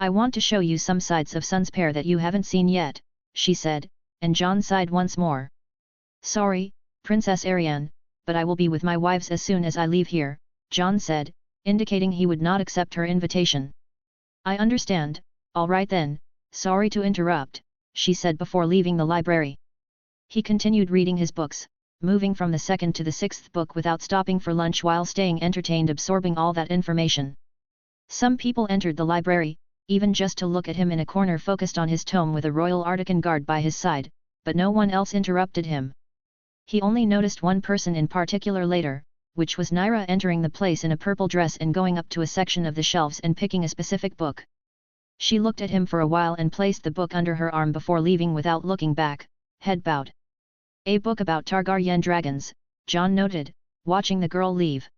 I want to show you some sides of Sun's Pair that you haven't seen yet, she said, and Jon sighed once more. Sorry, Princess Arianne, but I will be with my wives as soon as I leave here, Jon said, indicating he would not accept her invitation. I understand, all right then, sorry to interrupt, she said before leaving the library. He continued reading his books, moving from the 2nd to the 6th book without stopping for lunch while staying entertained absorbing all that information. Some people entered the library, even just to look at him in a corner focused on his tome with a royal Artican guard by his side, but no one else interrupted him. He only noticed one person in particular later, which was Nyra entering the place in a purple dress and going up to a section of the shelves and picking a specific book. She looked at him for a while and placed the book under her arm before leaving without looking back, head bowed. A book about Targaryen dragons, Jon noted, watching the girl leave.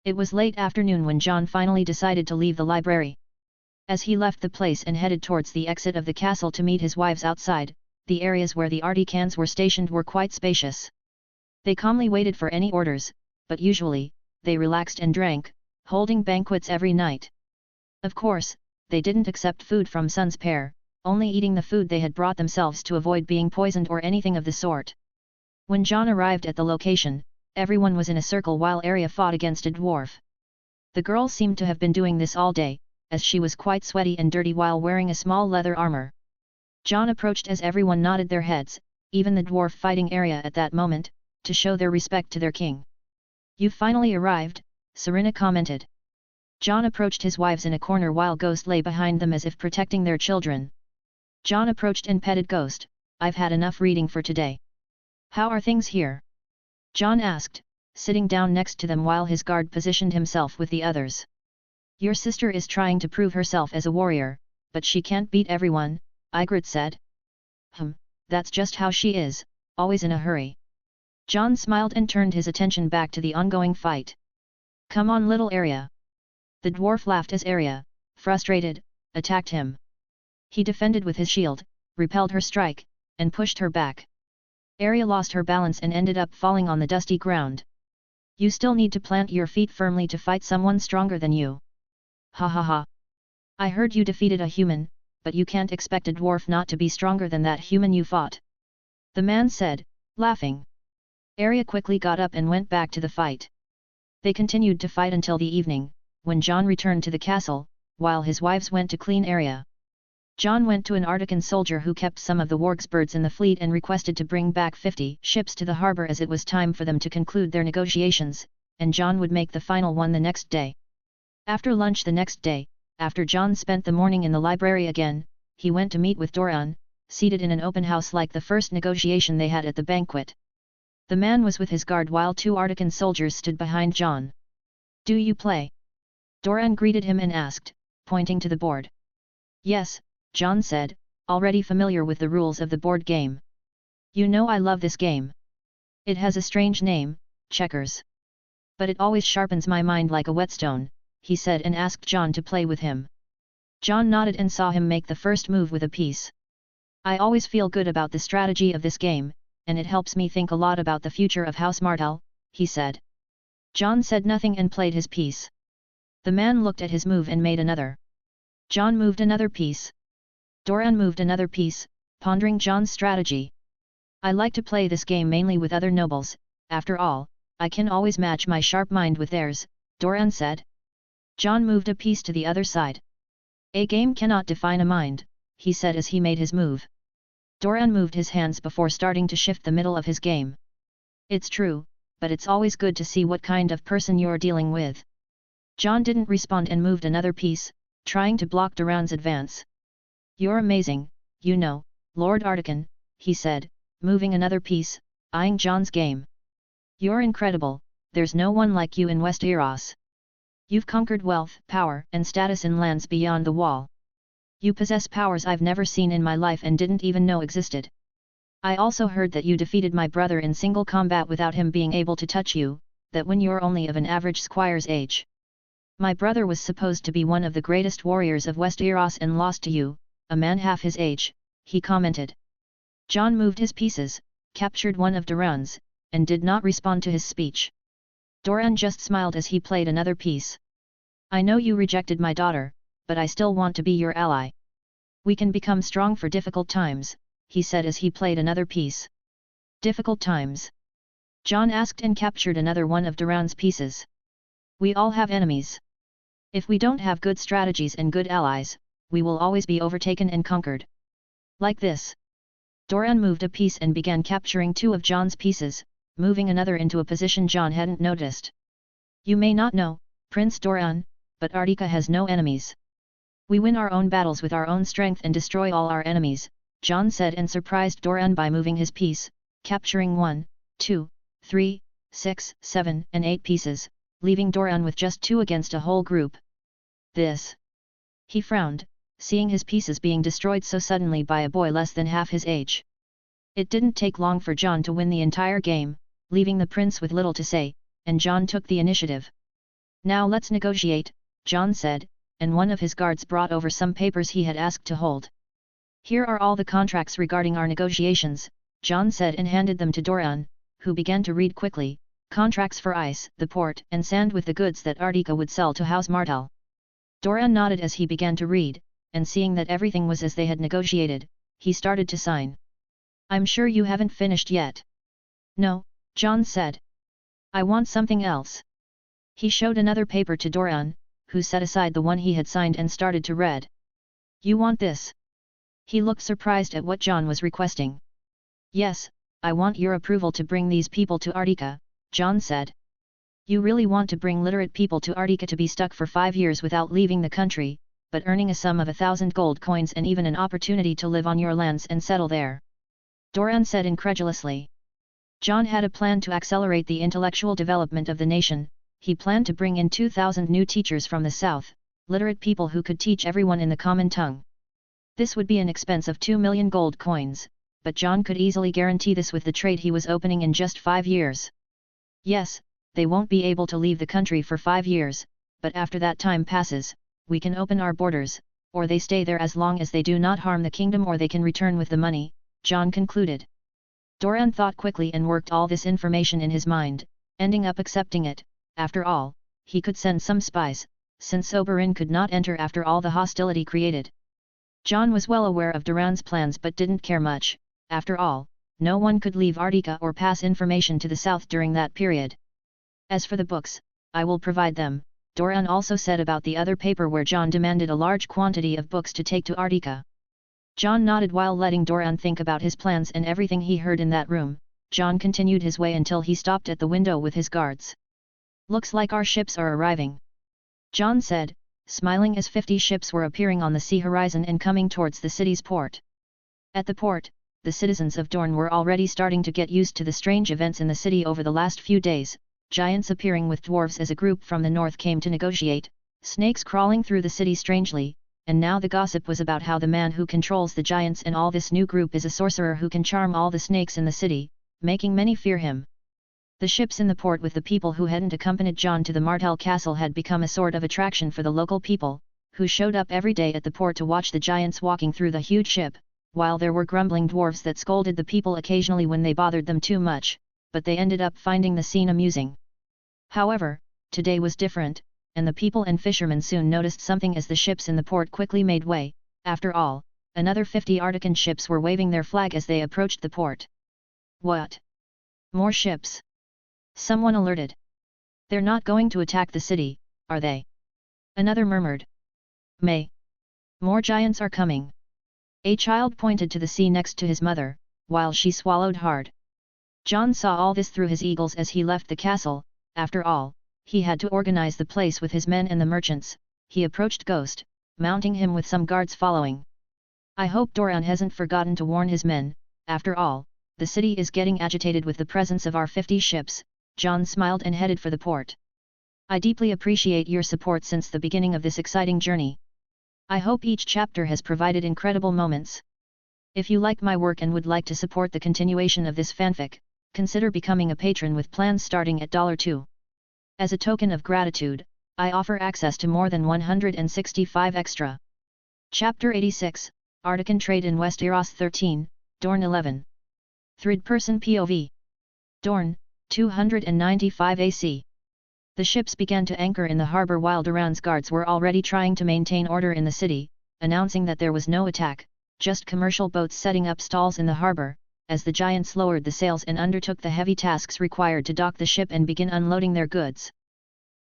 It was late afternoon when Jon finally decided to leave the library. As he left the place and headed towards the exit of the castle to meet his wives outside, the areas where the Articans were stationed were quite spacious. They calmly waited for any orders, but usually, they relaxed and drank, holding banquets every night. Of course, they didn't accept food from Sun's Pair, only eating the food they had brought themselves to avoid being poisoned or anything of the sort. When Jon arrived at the location, everyone was in a circle while Arya fought against a dwarf. The girl seemed to have been doing this all day, as she was quite sweaty and dirty while wearing a small leather armor. Jon approached as everyone nodded their heads, even the dwarf fighting Arya at that moment, to show their respect to their king. You've finally arrived, Serena commented. Jon approached his wives in a corner while Ghost lay behind them as if protecting their children. Jon approached and petted Ghost. I've had enough reading for today. How are things here? Jon asked, sitting down next to them while his guard positioned himself with the others. Your sister is trying to prove herself as a warrior, but she can't beat everyone, Ygritte said. That's just how she is, always in a hurry. Jon smiled and turned his attention back to the ongoing fight. Come on little Arya. The dwarf laughed as Arya, frustrated, attacked him. He defended with his shield, repelled her strike, and pushed her back. Arya lost her balance and ended up falling on the dusty ground. You still need to plant your feet firmly to fight someone stronger than you. Ha ha ha. I heard you defeated a human, but you can't expect a dwarf not to be stronger than that human you fought. The man said, laughing. Arya quickly got up and went back to the fight. They continued to fight until the evening, when Jon returned to the castle, while his wives went to clean Arya. Jon went to an Artican soldier who kept some of the warg's birds in the fleet and requested to bring back 50 ships to the harbour as it was time for them to conclude their negotiations, and Jon would make the final one the next day. After lunch the next day, after Jon spent the morning in the library again, he went to meet with Dorne, seated in an open house like the first negotiation they had at the banquet. The man was with his guard while 2 Artican soldiers stood behind Jon. Do you play? Dorne greeted him and asked, pointing to the board. Yes, Jon said, already familiar with the rules of the board game. You know I love this game. It has a strange name, checkers. But it always sharpens my mind like a whetstone, he said and asked Jon to play with him. Jon nodded and saw him make the first move with a piece. I always feel good about the strategy of this game, and it helps me think a lot about the future of House Martell, he said. Jon said nothing and played his piece. The man looked at his move and made another. Jon moved another piece. Doran moved another piece, pondering Jon's strategy. I like to play this game mainly with other nobles, after all, I can always match my sharp mind with theirs, Doran said. Jon moved a piece to the other side. A game cannot define a mind, he said as he made his move. Doran moved his hands before starting to shift the middle of his game. It's true, but it's always good to see what kind of person you're dealing with. Jon didn't respond and moved another piece, trying to block Doran's advance. You're amazing, you know, Lord Artican, he said, moving another piece, eyeing Jon's game. You're incredible, there's no one like you in Westeros. You've conquered wealth, power, and status in lands beyond the wall. You possess powers I've never seen in my life and didn't even know existed. I also heard that you defeated my brother in single combat without him being able to touch you, that when you're only of an average squire's age. My brother was supposed to be one of the greatest warriors of Westeros and lost to you, a man half his age, he commented. Jon moved his pieces, captured one of Doran's, and did not respond to his speech. Doran just smiled as he played another piece. I know you rejected my daughter, but I still want to be your ally. We can become strong for difficult times, he said as he played another piece. Difficult times? Jon asked and captured another one of Doran's pieces. We all have enemies. If we don't have good strategies and good allies, we will always be overtaken and conquered. Like this. Doran moved a piece and began capturing two of Jon's pieces, moving another into a position Jon hadn't noticed. You may not know, Prince Doran, but Artica has no enemies. We win our own battles with our own strength and destroy all our enemies, Jon said and surprised Doran by moving his piece, capturing 1, 2, 3, 6, 7, and 8 pieces, leaving Doran with just 2 against a whole group. This. He frowned, seeing his pieces being destroyed so suddenly by a boy less than half his age. It didn't take long for Jon to win the entire game, leaving the prince with little to say, and Jon took the initiative. Now let's negotiate, Jon said, and one of his guards brought over some papers he had asked to hold. Here are all the contracts regarding our negotiations, Jon said and handed them to Doran, who began to read quickly, contracts for ice, the port, and sand with the goods that Artica would sell to House Martell. Doran nodded as he began to read, and seeing that everything was as they had negotiated, he started to sign. I'm sure you haven't finished yet. No, Jon said. I want something else. He showed another paper to Doran, who set aside the one he had signed and started to read. You want this? He looked surprised at what Jon was requesting. Yes, I want your approval to bring these people to Artica, Jon said. You really want to bring literate people to Artica to be stuck for 5 years without leaving the country, but earning a sum of 1,000 gold coins and even an opportunity to live on your lands and settle there? Doran said incredulously. Jon had a plan to accelerate the intellectual development of the nation. He planned to bring in 2,000 new teachers from the south, literate people who could teach everyone in the common tongue. This would be an expense of 2 million gold coins, but Jon could easily guarantee this with the trade he was opening in just 5 years. Yes, they won't be able to leave the country for 5 years, but after that time passes, we can open our borders, or they stay there as long as they do not harm the kingdom, or they can return with the money, Jon concluded. Doran thought quickly and worked all this information in his mind, ending up accepting it. After all, he could send some spies, since Oberyn could not enter after all the hostility created. Jon was well aware of Doran's plans but didn't care much. After all, no one could leave Artica or pass information to the south during that period. As for the books, I will provide them, Doran also said about the other paper where Jon demanded a large quantity of books to take to Artica. Jon nodded while letting Doran think about his plans and everything he heard in that room. Jon continued his way until he stopped at the window with his guards. Looks like our ships are arriving, Jon said, smiling as 50 ships were appearing on the sea horizon and coming towards the city's port. At the port, the citizens of Dorne were already starting to get used to the strange events in the city over the last few days, giants appearing with dwarves as a group from the north came to negotiate, snakes crawling through the city strangely, and now the gossip was about how the man who controls the giants and all this new group is a sorcerer who can charm all the snakes in the city, making many fear him. The ships in the port with the people who hadn't accompanied Jon to the Martell castle had become a sort of attraction for the local people, who showed up every day at the port to watch the giants walking through the huge ship, while there were grumbling dwarves that scolded the people occasionally when they bothered them too much, but they ended up finding the scene amusing. However, today was different, and the people and fishermen soon noticed something as the ships in the port quickly made way. After all, another 50 Artican ships were waving their flag as they approached the port. What? More ships? Someone alerted. They're not going to attack the city, are they? Another murmured. May. More giants are coming. A child pointed to the sea next to his mother, while she swallowed hard. Jon saw all this through his eagles as he left the castle. After all, he had to organize the place with his men and the merchants. He approached Ghost, mounting him with some guards following. I hope Dorne hasn't forgotten to warn his men. After all, the city is getting agitated with the presence of our 50 ships. Jon smiled and headed for the port. I deeply appreciate your support since the beginning of this exciting journey. I hope each chapter has provided incredible moments. If you like my work and would like to support the continuation of this fanfic, consider becoming a patron with plans starting at $2. As a token of gratitude, I offer access to more than 165 extra. Chapter 86, Artican Trade in Westeros 13, Dorne 11. Third-person POV. Dorne, 295 AC. The ships began to anchor in the harbour while Doran's guards were already trying to maintain order in the city, announcing that there was no attack, just commercial boats setting up stalls in the harbour, as the giants lowered the sails and undertook the heavy tasks required to dock the ship and begin unloading their goods.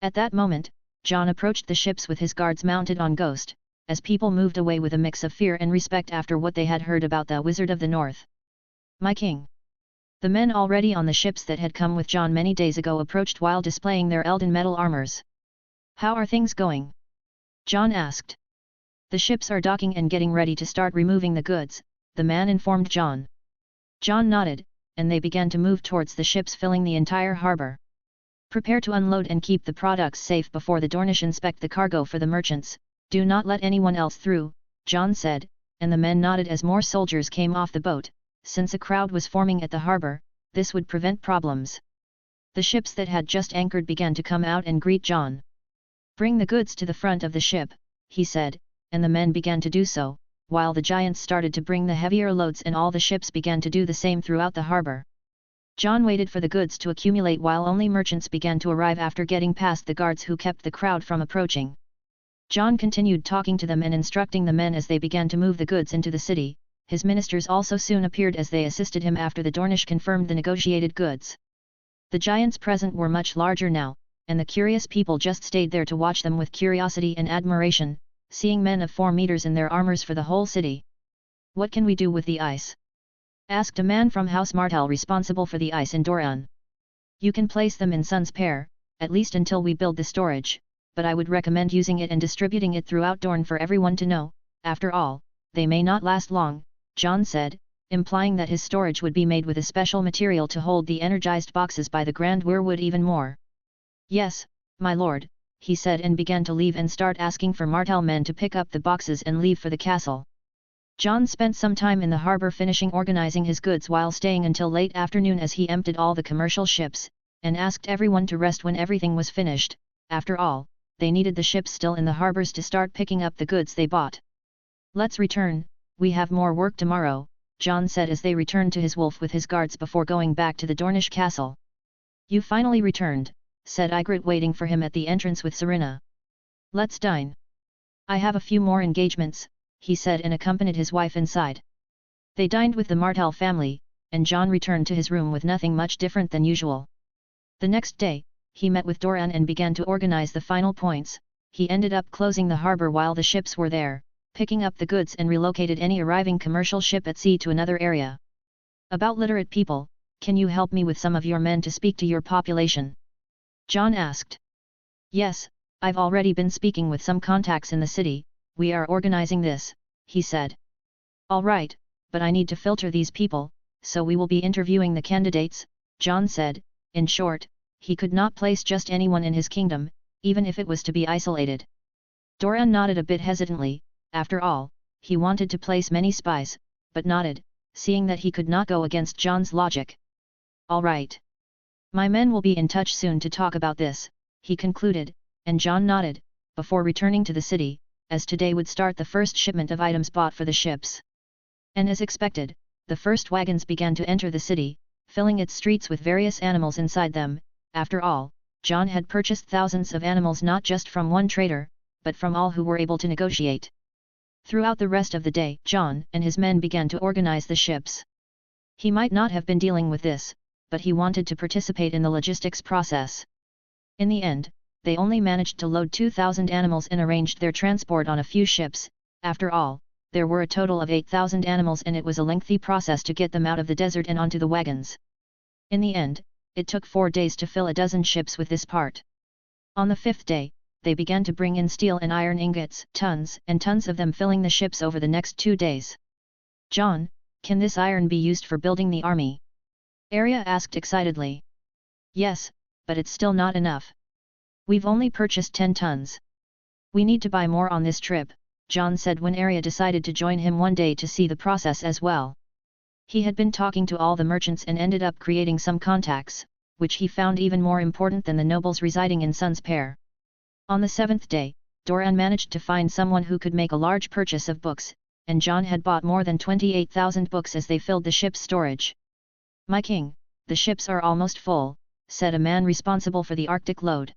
At that moment, Jon approached the ships with his guards mounted on Ghost, as people moved away with a mix of fear and respect after what they had heard about the Wizard of the North. My king. The men already on the ships that had come with Jon many days ago approached while displaying their Elden metal armors. How are things going? Jon asked. The ships are docking and getting ready to start removing the goods, the man informed Jon. Jon nodded, and they began to move towards the ships filling the entire harbour. Prepare to unload and keep the products safe before the Dornish inspect the cargo for the merchants. Do not let anyone else through, Jon said, and the men nodded as more soldiers came off the boat. Since a crowd was forming at the harbour, this would prevent problems. The ships that had just anchored began to come out and greet Jon. Bring the goods to the front of the ship, he said, and the men began to do so, while the giants started to bring the heavier loads and all the ships began to do the same throughout the harbour. Jon waited for the goods to accumulate while only merchants began to arrive after getting past the guards who kept the crowd from approaching. Jon continued talking to them and instructing the men as they began to move the goods into the city. His ministers also soon appeared as they assisted him after the Dornish confirmed the negotiated goods. The giants present were much larger now, and the curious people just stayed there to watch them with curiosity and admiration, seeing men of 4 meters in their armors for the whole city. What can we do with the ice? Asked a man from House Martell responsible for the ice in Dorne. You can place them in Sun's Pair, at least until we build the storage, but I would recommend using it and distributing it throughout Dorne for everyone to know. After all, they may not last long, Jon said, implying that his storage would be made with a special material to hold the energized boxes by the Grand Weirwood even more. Yes, my lord, he said and began to leave and start asking for Martell men to pick up the boxes and leave for the castle. Jon spent some time in the harbour finishing organizing his goods while staying until late afternoon as he emptied all the commercial ships, and asked everyone to rest when everything was finished. After all, they needed the ships still in the harbours to start picking up the goods they bought. Let's return, we have more work tomorrow, Jon said as they returned to his wolf with his guards before going back to the Dornish castle. You finally returned, said Ygritte waiting for him at the entrance with Serena. Let's dine. I have a few more engagements, he said and accompanied his wife inside. They dined with the Martell family, and Jon returned to his room with nothing much different than usual. The next day, he met with Dorne and began to organize the final points. He ended up closing the harbour while the ships were there, picking up the goods and relocated any arriving commercial ship at sea to another area. About literate people, can you help me with some of your men to speak to your population? Jon asked. Yes, I've already been speaking with some contacts in the city, we are organizing this, he said. All right, but I need to filter these people, so we will be interviewing the candidates, Jon said. In short, he could not place just anyone in his kingdom, even if it was to be isolated. Dorne nodded a bit hesitantly. After all, he wanted to place many spies, but nodded, seeing that he could not go against Jon's logic. All right. My men will be in touch soon to talk about this, he concluded, and Jon nodded, before returning to the city, as today would start the first shipment of items bought for the ships. And as expected, the first wagons began to enter the city, filling its streets with various animals inside them. After all, Jon had purchased thousands of animals not just from one trader, but from all who were able to negotiate. Throughout the rest of the day, Jon and his men began to organize the ships. He might not have been dealing with this, but he wanted to participate in the logistics process. In the end, they only managed to load 2,000 animals and arranged their transport on a few ships. After all, there were a total of 8,000 animals and it was a lengthy process to get them out of the desert and onto the wagons. In the end, it took 4 days to fill a dozen ships with this part. On the 5th day, they began to bring in steel and iron ingots, tons and tons of them, filling the ships over the next 2 days. Jon, can this iron be used for building the army? Arya asked excitedly. Yes, but it's still not enough. We've only purchased 10 tons. We need to buy more on this trip, Jon said when Arya decided to join him one day to see the process as well. He had been talking to all the merchants and ended up creating some contacts, which he found even more important than the nobles residing in Sun's Pair. On the 7th day, Dorne managed to find someone who could make a large purchase of books, and Jon had bought more than 28,000 books as they filled the ship's storage. My king, the ships are almost full, said a man responsible for the Arctic load.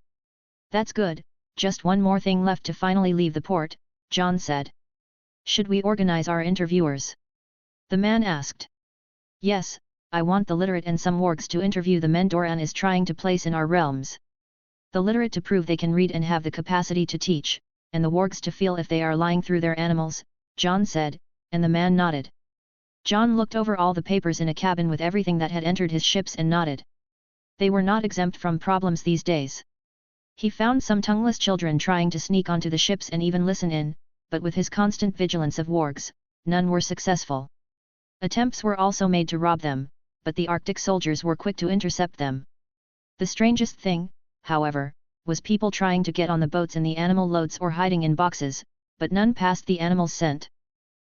That's good, just one more thing left to finally leave the port, Jon said. Should we organize our interviewers? The man asked. Yes, I want the literate and some wargs to interview the men Dorne is trying to place in our realms. The literate to prove they can read and have the capacity to teach, and the wargs to feel if they are lying through their animals, Jon said, and the man nodded. Jon looked over all the papers in a cabin with everything that had entered his ships and nodded. They were not exempt from problems these days. He found some tongueless children trying to sneak onto the ships and even listen in, but with his constant vigilance of wargs, none were successful. Attempts were also made to rob them, but the Arctic soldiers were quick to intercept them. The strangest thing, however, was people trying to get on the boats in the animal loads or hiding in boxes, but none passed the animal's scent.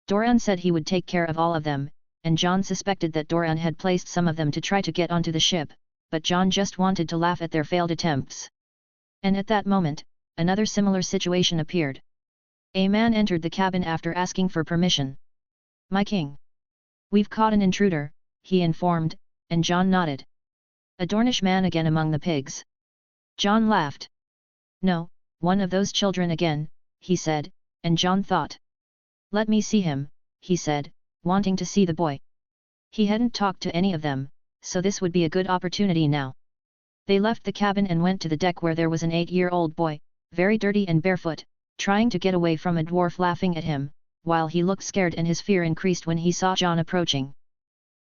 Dorne said he would take care of all of them, and Jon suspected that Dorne had placed some of them to try to get onto the ship, but Jon just wanted to laugh at their failed attempts. And at that moment, another similar situation appeared. A man entered the cabin after asking for permission. My king. We've caught an intruder, he informed, and Jon nodded. A Dornish man again among the pigs. Jon laughed. No, one of those children again, he said, and Jon thought. Let me see him, he said, wanting to see the boy. He hadn't talked to any of them, so this would be a good opportunity now. They left the cabin and went to the deck where there was an 8-year-old boy, very dirty and barefoot, trying to get away from a dwarf laughing at him, while he looked scared and his fear increased when he saw Jon approaching.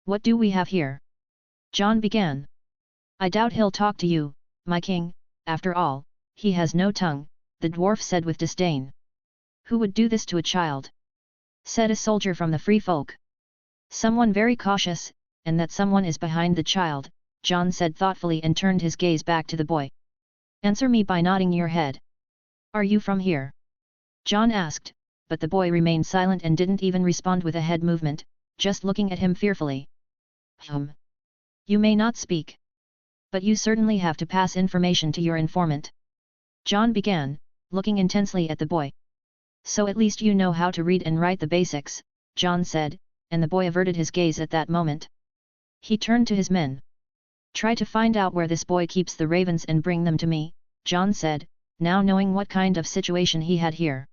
What do we have here? Jon began. I doubt he'll talk to you, my king, after all, he has no tongue, the dwarf said with disdain. Who would do this to a child? Said a soldier from the free folk. Someone very cautious, and that someone is behind the child, Jon said thoughtfully and turned his gaze back to the boy. Answer me by nodding your head. Are you from here? Jon asked, but the boy remained silent and didn't even respond with a head movement, just looking at him fearfully. You may not speak. But you certainly have to pass information to your informant. Jon began, looking intensely at the boy. So at least you know how to read and write the basics, Jon said, and the boy averted his gaze at that moment. He turned to his men. Try to find out where this boy keeps the ravens and bring them to me, Jon said, now knowing what kind of situation he had here.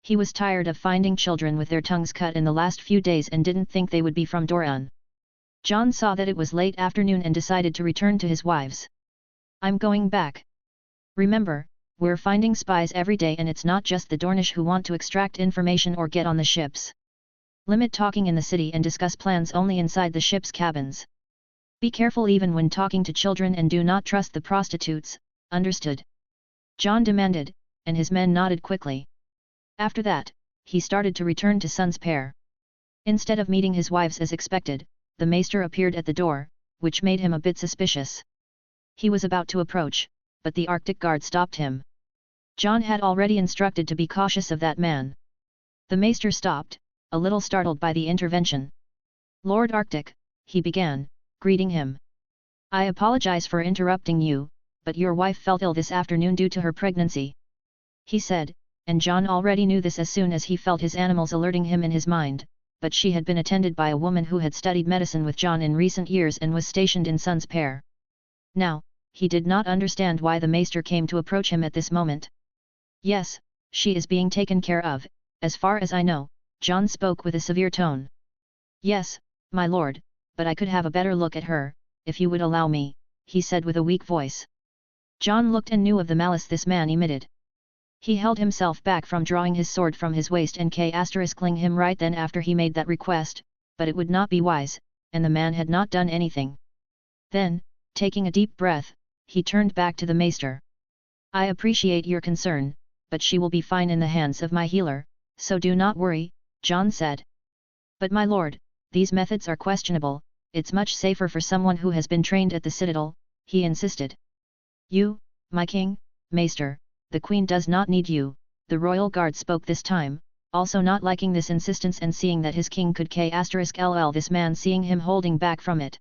He was tired of finding children with their tongues cut in the last few days and didn't think they would be from Dorne. Jon saw that it was late afternoon and decided to return to his wives. I'm going back. Remember, we're finding spies every day and it's not just the Dornish who want to extract information or get on the ships. Limit talking in the city and discuss plans only inside the ship's cabins. Be careful even when talking to children and do not trust the prostitutes, understood? Jon demanded, and his men nodded quickly. After that, he started to return to Sun's Pair. Instead of meeting his wives as expected, the maester appeared at the door, which made him a bit suspicious. He was about to approach, but the Arctic guard stopped him. Jon had already instructed to be cautious of that man. The maester stopped, a little startled by the intervention. Lord Arctic, he began, greeting him. I apologize for interrupting you, but your wife felt ill this afternoon due to her pregnancy. He said, and Jon already knew this as soon as he felt his animals alerting him in his mind, but she had been attended by a woman who had studied medicine with Jon in recent years and was stationed in Sun's Pair. Now, he did not understand why the maester came to approach him at this moment. Yes, she is being taken care of, as far as I know, Jon spoke with a severe tone. Yes, my lord, but I could have a better look at her, if you would allow me, he said with a weak voice. Jon looked and knew of the malice this man emitted. He held himself back from drawing his sword from his waist and *ling him right then after he made that request, but it would not be wise, and the man had not done anything. Then, taking a deep breath, he turned back to the maester. I appreciate your concern, but she will be fine in the hands of my healer, so do not worry, Jon said. But my lord, these methods are questionable, it's much safer for someone who has been trained at the citadel, he insisted. You, my king, maester, the queen does not need you, the royal guard spoke this time, also not liking this insistence and seeing that his king could *ll this man seeing him holding back from it.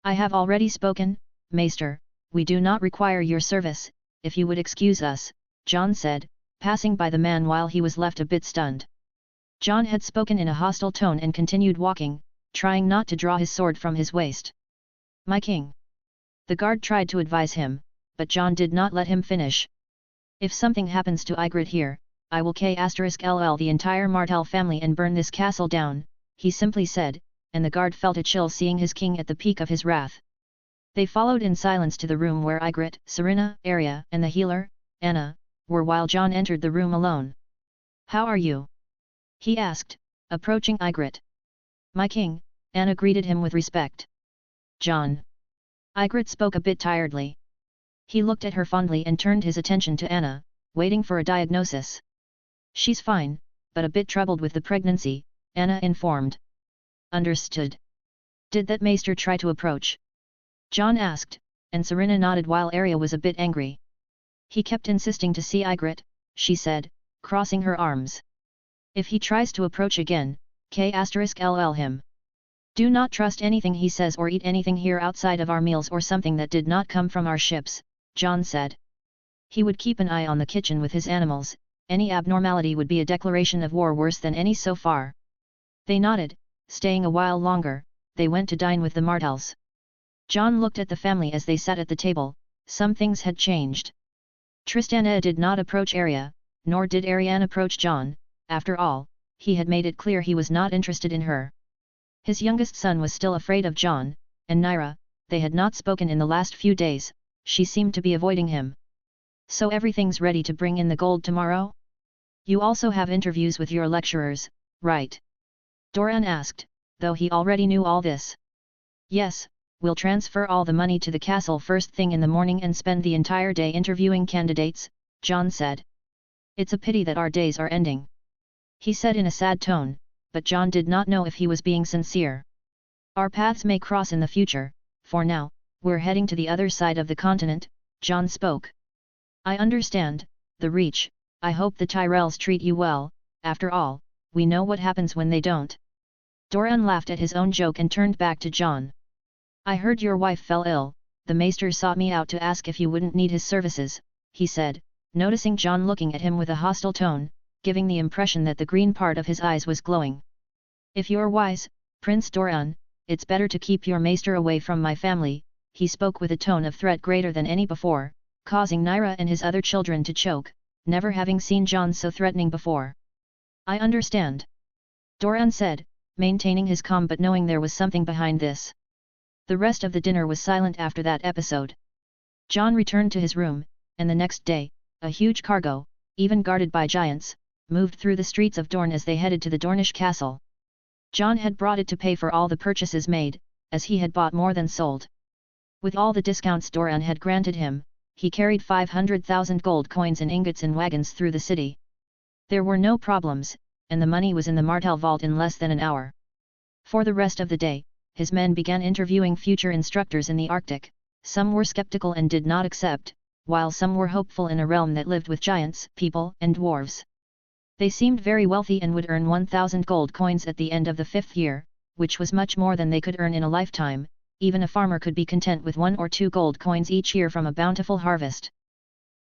I have already spoken, maester, we do not require your service, if you would excuse us, Jon said, passing by the man while he was left a bit stunned. Jon had spoken in a hostile tone and continued walking, trying not to draw his sword from his waist. My king. The guard tried to advise him, but Jon did not let him finish. If something happens to Ygritte here, I will *ll the entire Martell family and burn this castle down, he simply said, and the guard felt a chill seeing his king at the peak of his wrath. They followed in silence to the room where Ygritte, Serena, Arya, and the healer, Anna, were while Jon entered the room alone. How are you? He asked, approaching Ygritte. My king, Anna greeted him with respect. Jon. Ygritte spoke a bit tiredly. He looked at her fondly and turned his attention to Anna, waiting for a diagnosis. She's fine, but a bit troubled with the pregnancy, Anna informed. Understood. Did that maester try to approach? Jon asked, and Serena nodded while Arya was a bit angry. He kept insisting to see Ygritte, she said, crossing her arms. If he tries to approach again, *ll him. Do not trust anything he says or eat anything here outside of our meals or something that did not come from our ships, Jon said. He would keep an eye on the kitchen with his animals, any abnormality would be a declaration of war worse than any so far. They nodded, staying a while longer, they went to dine with the Martells. Jon looked at the family as they sat at the table, some things had changed. Tristana did not approach Arya, nor did Arianne approach Jon, after all, he had made it clear he was not interested in her. His youngest son was still afraid of Jon, and Nyra, they had not spoken in the last few days, she seemed to be avoiding him. So everything's ready to bring in the gold tomorrow? You also have interviews with your lecturers, right? Doran asked, though he already knew all this. Yes, we'll transfer all the money to the castle first thing in the morning and spend the entire day interviewing candidates, Jon said. It's a pity that our days are ending. He said in a sad tone, but Jon did not know if he was being sincere. Our paths may cross in the future, for now, we're heading to the other side of the continent, Jon spoke. I understand, the Reach, I hope the Tyrells treat you well, after all, we know what happens when they don't. Doran laughed at his own joke and turned back to Jon. I heard your wife fell ill, the maester sought me out to ask if you wouldn't need his services, he said, noticing Jon looking at him with a hostile tone, giving the impression that the green part of his eyes was glowing. If you're wise, Prince Doran, it's better to keep your maester away from my family, he spoke with a tone of threat greater than any before, causing Nyra and his other children to choke, never having seen Jon so threatening before. I understand. Doran said, maintaining his calm but knowing there was something behind this. The rest of the dinner was silent after that episode. Jon returned to his room, and the next day, a huge cargo, even guarded by giants, moved through the streets of Dorne as they headed to the Dornish castle. Jon had brought it to pay for all the purchases made, as he had bought more than sold. With all the discounts Doran had granted him, he carried 500,000 gold coins and ingots in wagons through the city. There were no problems, and the money was in the Martell vault in less than an hour. For the rest of the day, his men began interviewing future instructors in the Arctic, some were skeptical and did not accept, while some were hopeful in a realm that lived with giants, people and dwarves. They seemed very wealthy and would earn 1,000 gold coins at the end of the 5th year, which was much more than they could earn in a lifetime, even a farmer could be content with 1 or 2 gold coins each year from a bountiful harvest.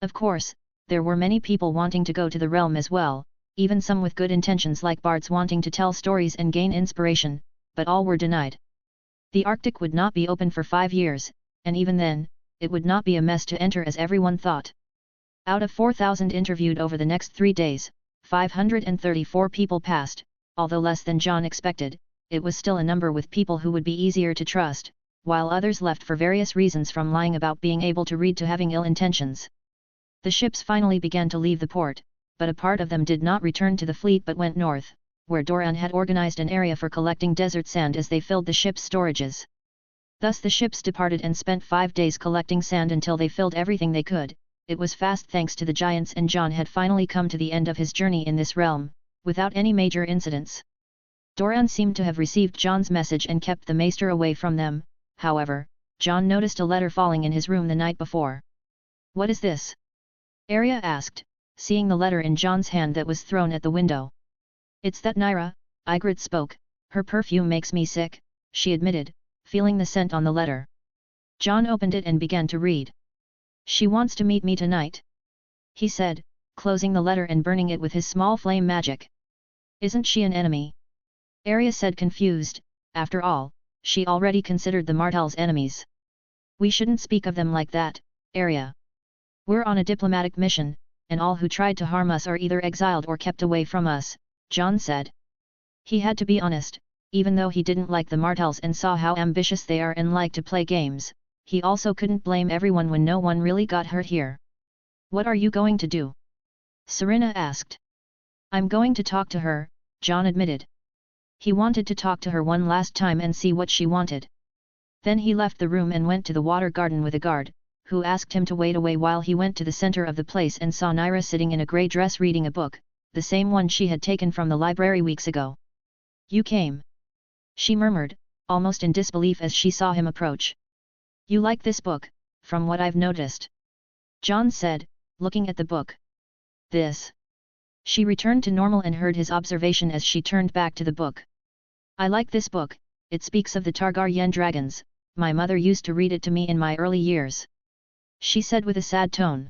Of course, there were many people wanting to go to the realm as well, even some with good intentions like bards wanting to tell stories and gain inspiration, but all were denied. The Arctic would not be open for 5 years, and even then, it would not be a mess to enter as everyone thought. Out of 4,000 interviewed over the next 3 days, 534 people passed, although less than Jon expected. It was still a number with people who would be easier to trust, while others left for various reasons, from lying about being able to read to having ill intentions. The ships finally began to leave the port, but a part of them did not return to the fleet but went north, where Dorne had organized an area for collecting desert sand as they filled the ship's storages. Thus the ships departed and spent 5 days collecting sand until they filled everything they could. It was fast thanks to the giants, and Jon had finally come to the end of his journey in this realm, without any major incidents. Dorne seemed to have received Jon's message and kept the maester away from them. However, Jon noticed a letter falling in his room the night before. "What is this?" Arya asked, seeing the letter in Jon's hand that was thrown at the window. "It's that Nyra," Ygritte spoke. "Her perfume makes me sick," she admitted, feeling the scent on the letter. Jon opened it and began to read. "She wants to meet me tonight," he said, closing the letter and burning it with his small flame magic. "Isn't she an enemy?" Arya said, confused. After all, she already considered the Martells enemies. "We shouldn't speak of them like that, Arya. We're on a diplomatic mission, and all who tried to harm us are either exiled or kept away from us," Jon said. He had to be honest, even though he didn't like the Martells and saw how ambitious they are and like to play games, he also couldn't blame everyone when no one really got hurt here. "What are you going to do?" Serena asked. "I'm going to talk to her," Jon admitted. He wanted to talk to her one last time and see what she wanted. Then he left the room and went to the water garden with a guard, who asked him to wait away while he went to the center of the place and saw Nyra sitting in a grey dress reading a book, the same one she had taken from the library weeks ago. "You came," she murmured, almost in disbelief as she saw him approach. "You like this book, from what I've noticed," Jon said, looking at the book. "This?" She returned to normal and heard his observation as she turned back to the book. "I like this book, it speaks of the Targaryen dragons. My mother used to read it to me in my early years," she said with a sad tone.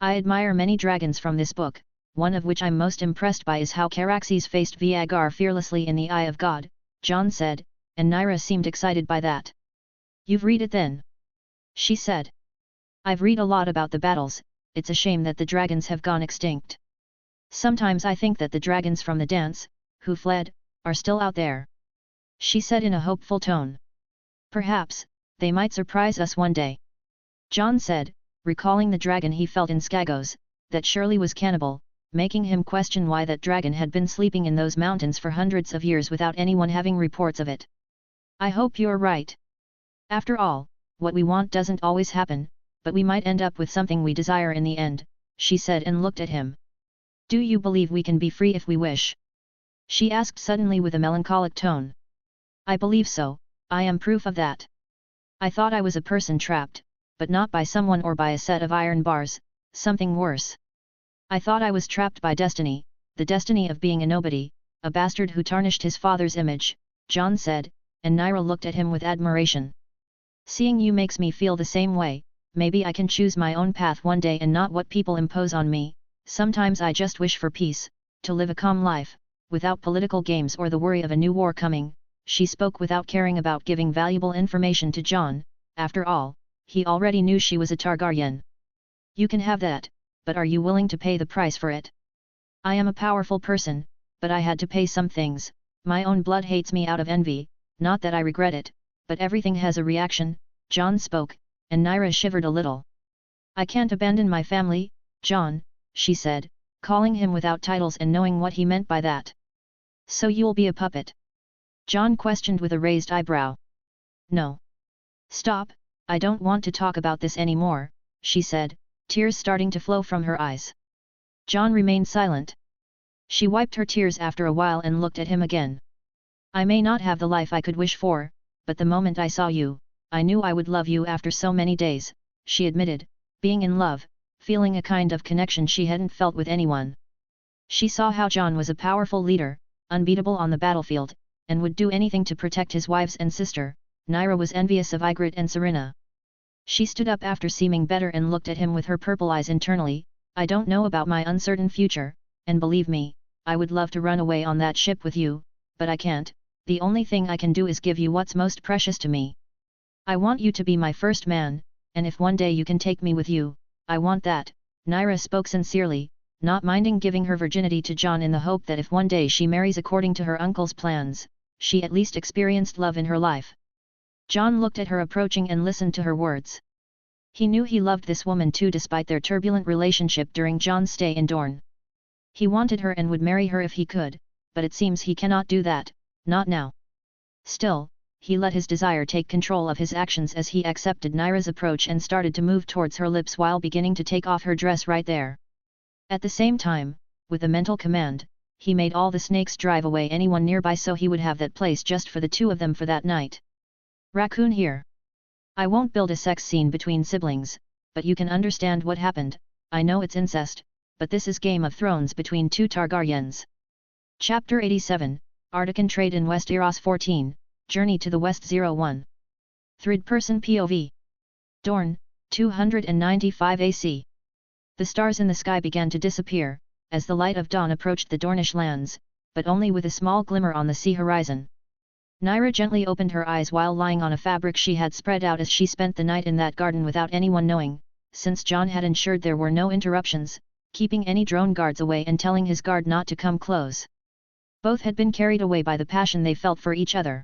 "I admire many dragons from this book, one of which I'm most impressed by is how Caraxes faced Viagar fearlessly in the Eye of God," Jon said, and Nyra seemed excited by that. "You've read it then?" she said. "I've read a lot about the battles. It's a shame that the dragons have gone extinct. Sometimes I think that the dragons from the dance, who fled, are still out there," she said in a hopeful tone. "Perhaps, they might surprise us one day," Jon said, recalling the dragon he felt in Skagos, that surely was cannibal, making him question why that dragon had been sleeping in those mountains for hundreds of years without anyone having reports of it. "I hope you're right. After all, what we want doesn't always happen, but we might end up with something we desire in the end," she said and looked at him. "Do you believe we can be free if we wish?" she asked suddenly with a melancholic tone. "I believe so, I am proof of that. I thought I was a person trapped, but not by someone or by a set of iron bars, something worse. I thought I was trapped by destiny, the destiny of being a nobody, a bastard who tarnished his father's image," Jon said, and Nyra looked at him with admiration. "Seeing you makes me feel the same way. Maybe I can choose my own path one day and not what people impose on me. Sometimes I just wish for peace, to live a calm life, without political games or the worry of a new war coming." She spoke without caring about giving valuable information to Jon. After all, he already knew she was a Targaryen. "You can have that, but are you willing to pay the price for it? I am a powerful person, but I had to pay some things. My own blood hates me out of envy, not that I regret it, but everything has a reaction," Jon spoke, and Nyra shivered a little. "I can't abandon my family, Jon," she said, calling him without titles and knowing what he meant by that. "So you'll be a puppet?" Jon questioned with a raised eyebrow. "No. Stop, I don't want to talk about this anymore," she said, tears starting to flow from her eyes. Jon remained silent. She wiped her tears after a while and looked at him again. "I may not have the life I could wish for, but the moment I saw you, I knew I would love you after so many days," she admitted, being in love, feeling a kind of connection she hadn't felt with anyone. She saw how Jon was a powerful leader, unbeatable on the battlefield, and would do anything to protect his wives and sister, Nyra was envious of Ygritte and Serena. She stood up after seeming better and looked at him with her purple eyes internally. I don't know about my uncertain future, and believe me, I would love to run away on that ship with you, but I can't. The only thing I can do is give you what's most precious to me. I want you to be my first man, and if one day you can take me with you, I want that. Nyra spoke sincerely, not minding giving her virginity to Jon in the hope that if one day she marries according to her uncle's plans, she at least experienced love in her life. Jon looked at her approaching and listened to her words. He knew he loved this woman too despite their turbulent relationship during Jon's stay in Dorne. He wanted her and would marry her if he could, but it seems he cannot do that, not now. Still, he let his desire take control of his actions as he accepted Nyra's approach and started to move towards her lips while beginning to take off her dress right there. At the same time, with a mental command, he made all the snakes drive away anyone nearby so he would have that place just for the two of them for that night. Raccoon here. I won't build a sex scene between siblings, but you can understand what happened. I know it's incest, but this is Game of Thrones between two Targaryens. Chapter 87, Artican Trade in Westeros 14, Journey to the West 01. Third-person POV. Dorne, 295 AC. The stars in the sky began to disappear, as the light of dawn approached the Dornish lands, but only with a small glimmer on the sea horizon. Nyra gently opened her eyes while lying on a fabric she had spread out as she spent the night in that garden without anyone knowing, since Jon had ensured there were no interruptions, keeping any drone guards away and telling his guard not to come close. Both had been carried away by the passion they felt for each other.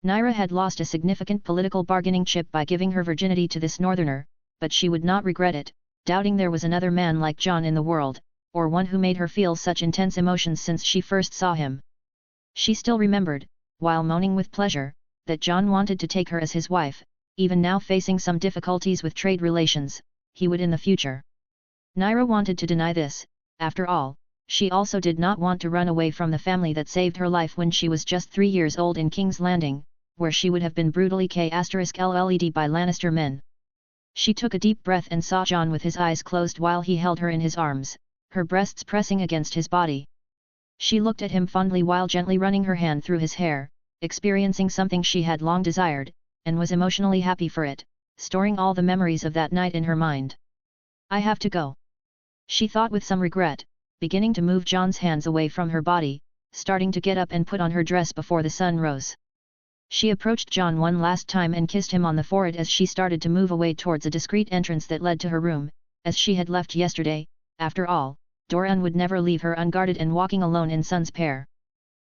Nyra had lost a significant political bargaining chip by giving her virginity to this northerner, but she would not regret it, doubting there was another man like Jon in the world, or one who made her feel such intense emotions since she first saw him. She still remembered, while moaning with pleasure, that Jon wanted to take her as his wife, even now facing some difficulties with trade relations, he would in the future. Nyra wanted to deny this. After all, she also did not want to run away from the family that saved her life when she was just 3 years old in King's Landing, where she would have been brutally killed by Lannister men. She took a deep breath and saw Jon with his eyes closed while he held her in his arms, her breasts pressing against his body. She looked at him fondly while gently running her hand through his hair, experiencing something she had long desired, and was emotionally happy for it, storing all the memories of that night in her mind. I have to go. She thought with some regret, beginning to move Jon's hands away from her body, starting to get up and put on her dress before the sun rose. She approached Jon one last time and kissed him on the forehead as she started to move away towards a discreet entrance that led to her room, as she had left yesterday. After all, Dorne would never leave her unguarded and walking alone in Sun's pair.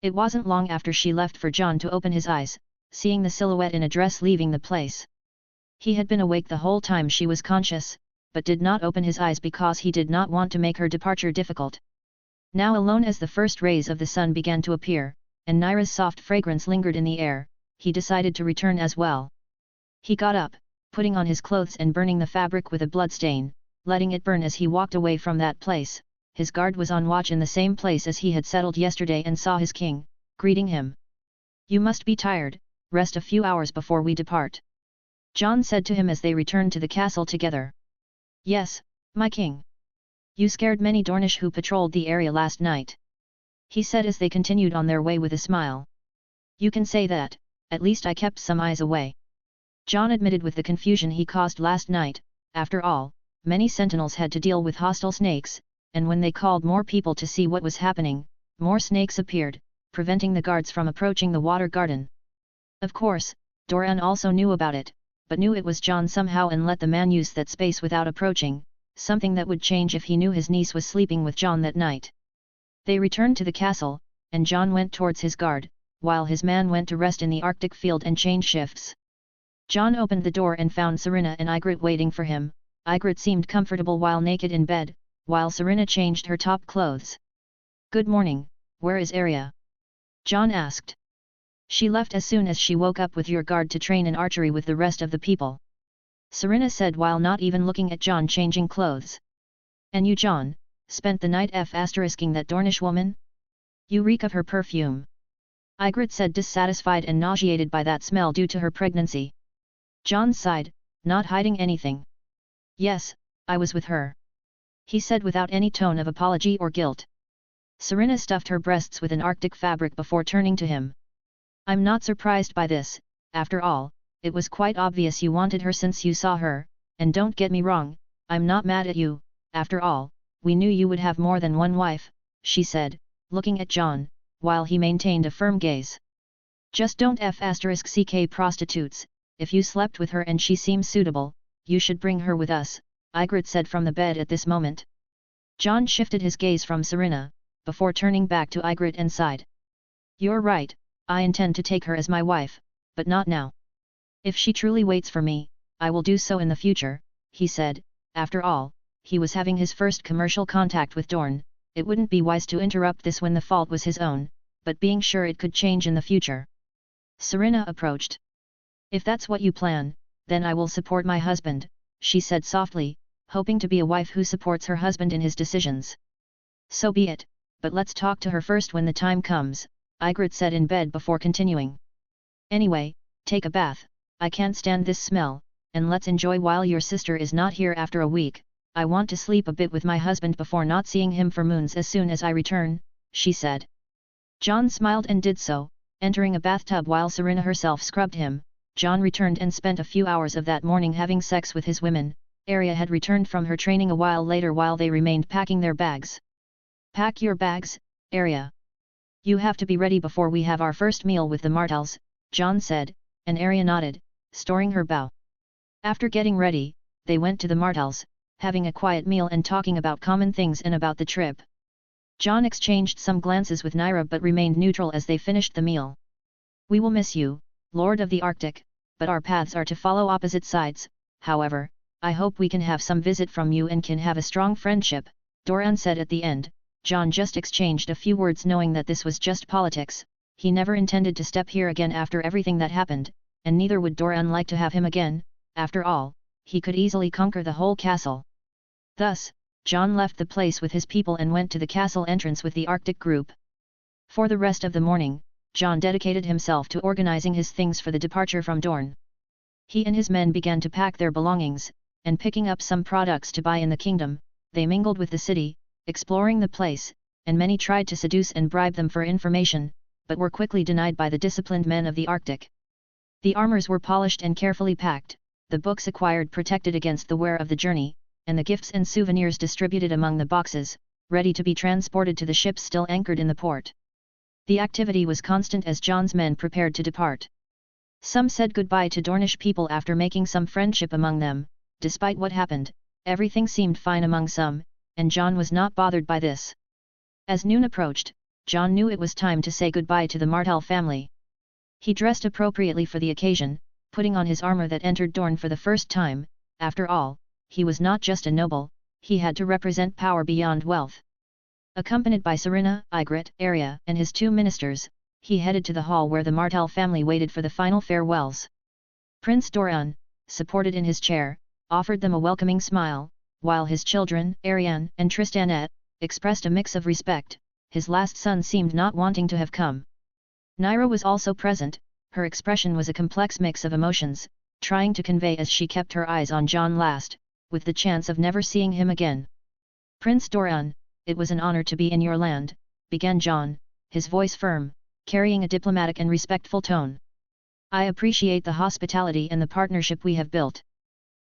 It wasn't long after she left for Jon to open his eyes, seeing the silhouette in a dress leaving the place. He had been awake the whole time she was conscious, but did not open his eyes because he did not want to make her departure difficult. Now alone as the first rays of the sun began to appear, and Nyra's soft fragrance lingered in the air, he decided to return as well. He got up, putting on his clothes and burning the fabric with a bloodstain, letting it burn as he walked away from that place. His guard was on watch in the same place as he had settled yesterday and saw his king, greeting him. You must be tired, rest a few hours before we depart. Jon said to him as they returned to the castle together. Yes, my king. You scared many Dornish who patrolled the area last night. He said as they continued on their way with a smile. You can say that, at least I kept some eyes away. Jon admitted with the confusion he caused last night. After all, many sentinels had to deal with hostile snakes, and when they called more people to see what was happening, more snakes appeared, preventing the guards from approaching the water garden. Of course, Dorne also knew about it, but knew it was Jon somehow and let the man use that space without approaching, something that would change if he knew his niece was sleeping with Jon that night. They returned to the castle, and Jon went towards his guard, while his man went to rest in the Arctic field and change shifts. Jon opened the door and found Serena and Ygritte waiting for him. Ygritte seemed comfortable while naked in bed, while Serena changed her top clothes. Good morning, where is Arya? Jon asked. She left as soon as she woke up with your guard to train in archery with the rest of the people. Serena said while not even looking at Jon changing clothes. And you Jon, spent the night asterisk-ing that Dornish woman? You reek of her perfume. Ygritte said dissatisfied and nauseated by that smell due to her pregnancy. Jon sighed, not hiding anything. Yes, I was with her. He said without any tone of apology or guilt. Serena stuffed her breasts with an Arctic fabric before turning to him. I'm not surprised by this, after all, it was quite obvious you wanted her since you saw her, and don't get me wrong, I'm not mad at you, after all, we knew you would have more than one wife, she said, looking at Jon, while he maintained a firm gaze. Just don't *ck prostitutes, if you slept with her and she seems suitable, you should bring her with us, Ygritte said from the bed at this moment. Jon shifted his gaze from Serena, before turning back to Ygritte and sighed. You're right, I intend to take her as my wife, but not now. If she truly waits for me, I will do so in the future, he said. After all, he was having his first commercial contact with Dorne, it wouldn't be wise to interrupt this when the fault was his own, but being sure it could change in the future. Serena approached. If that's what you plan, then I will support my husband, she said softly, hoping to be a wife who supports her husband in his decisions. So be it, but let's talk to her first when the time comes, Ygritte said in bed before continuing. Anyway, take a bath, I can't stand this smell, and let's enjoy while your sister is not here after a week. I want to sleep a bit with my husband before not seeing him for moons as soon as I return, she said. Jon smiled and did so, entering a bathtub while Serena herself scrubbed him. Jon returned and spent a few hours of that morning having sex with his women. Arya had returned from her training a while later while they remained packing their bags. Pack your bags, Arya. You have to be ready before we have our first meal with the Martells, Jon said, and Arya nodded, storing her bow. After getting ready, they went to the Martells, having a quiet meal and talking about common things and about the trip. Jon exchanged some glances with Nyra but remained neutral as they finished the meal. We will miss you, Lord of the Arctic, but our paths are to follow opposite sides. However, I hope we can have some visit from you and can have a strong friendship, Doran said at the end. Jon just exchanged a few words knowing that this was just politics. He never intended to step here again after everything that happened, and neither would Doran like to have him again. After all, he could easily conquer the whole castle. Thus, Jon left the place with his people and went to the castle entrance with the Arctic group. For the rest of the morning, Jon dedicated himself to organizing his things for the departure from Dorne. He and his men began to pack their belongings, and picking up some products to buy in the kingdom, they mingled with the city, exploring the place, and many tried to seduce and bribe them for information, but were quickly denied by the disciplined men of the Arctic. The armors were polished and carefully packed, the books acquired protected against the wear of the journey, and the gifts and souvenirs distributed among the boxes, ready to be transported to the ships still anchored in the port. The activity was constant as Jon's men prepared to depart. Some said goodbye to Dornish people after making some friendship among them. Despite what happened, everything seemed fine among some, and Jon was not bothered by this. As noon approached, Jon knew it was time to say goodbye to the Martell family. He dressed appropriately for the occasion, putting on his armor that entered Dorne for the first time. After all, he was not just a noble, he had to represent power beyond wealth. Accompanied by Serena, Ygritte, Arya, and his two ministers, he headed to the hall where the Martell family waited for the final farewells. Prince Doran, supported in his chair, offered them a welcoming smile, while his children, Arianne and Tristanette, expressed a mix of respect. His last son seemed not wanting to have come. Nyra was also present. Her expression was a complex mix of emotions, trying to convey as she kept her eyes on Jon last, with the chance of never seeing him again. Prince Doran, it was an honor to be in your land, began Jon, his voice firm, carrying a diplomatic and respectful tone. I appreciate the hospitality and the partnership we have built.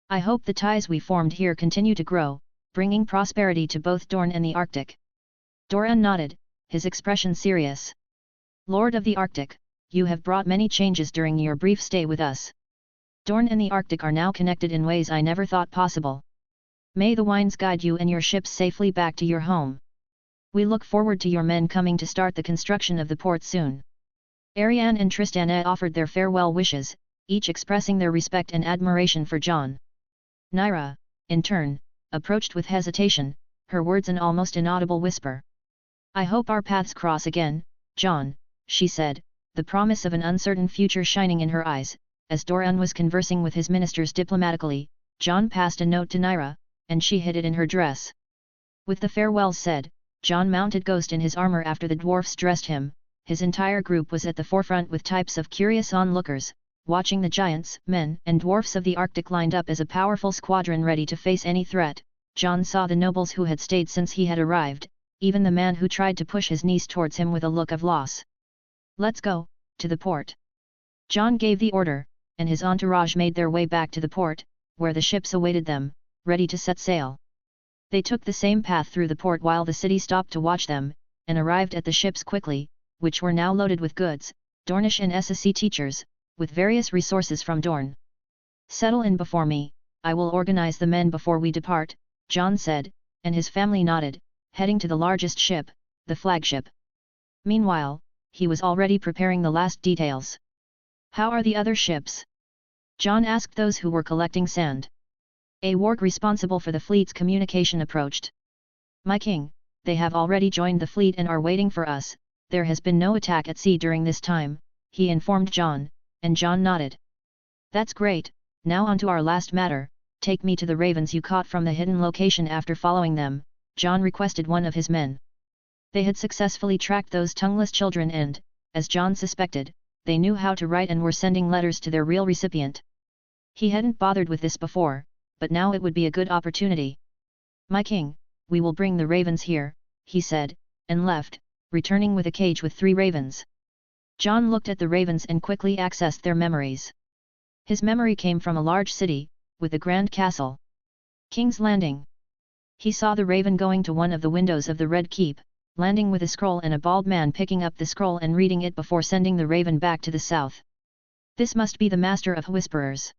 I hope the ties we formed here continue to grow, bringing prosperity to both Dorne and the Arctic. Doran nodded, his expression serious. Lord of the Arctic, you have brought many changes during your brief stay with us. Dorne and the Arctic are now connected in ways I never thought possible. May the winds guide you and your ships safely back to your home. We look forward to your men coming to start the construction of the port soon. Arianne and Tristanette offered their farewell wishes, each expressing their respect and admiration for Jon. Nyra, in turn, approached with hesitation, her words an almost inaudible whisper. I hope our paths cross again, Jon, she said, the promise of an uncertain future shining in her eyes. As Doran was conversing with his ministers diplomatically, Jon passed a note to Nyra, and she hid it in her dress. With the farewells said, Jon mounted Ghost in his armor after the dwarfs dressed him. His entire group was at the forefront with types of curious onlookers, watching the giants, men and dwarfs of the Arctic lined up as a powerful squadron ready to face any threat. Jon saw the nobles who had stayed since he had arrived, even the man who tried to push his niece towards him with a look of loss. Let's go, to the port. Jon gave the order, and his entourage made their way back to the port, where the ships awaited them, ready to set sail. They took the same path through the port while the city stopped to watch them, and arrived at the ships quickly, which were now loaded with goods, Dornish and Essos teachers, with various resources from Dorne. "Settle in before me, I will organize the men before we depart," Jon said, and his family nodded, heading to the largest ship, the flagship. Meanwhile, he was already preparing the last details. "How are the other ships?" Jon asked those who were collecting sand. A warg responsible for the fleet's communication approached. "My king, they have already joined the fleet and are waiting for us, there has been no attack at sea during this time," he informed Jon, and Jon nodded. "That's great, now on to our last matter, take me to the ravens you caught from the hidden location." After following them, Jon requested one of his men. They had successfully tracked those tongueless children and, as Jon suspected, they knew how to write and were sending letters to their real recipient. He hadn't bothered with this before, but now it would be a good opportunity. "My king, we will bring the ravens here," he said, and left, returning with a cage with 3 ravens. Jon looked at the ravens and quickly accessed their memories. His memory came from a large city, with a grand castle. King's Landing. He saw the raven going to one of the windows of the Red Keep, landing with a scroll and a bald man picking up the scroll and reading it before sending the raven back to the south. This must be the Master of Whisperers.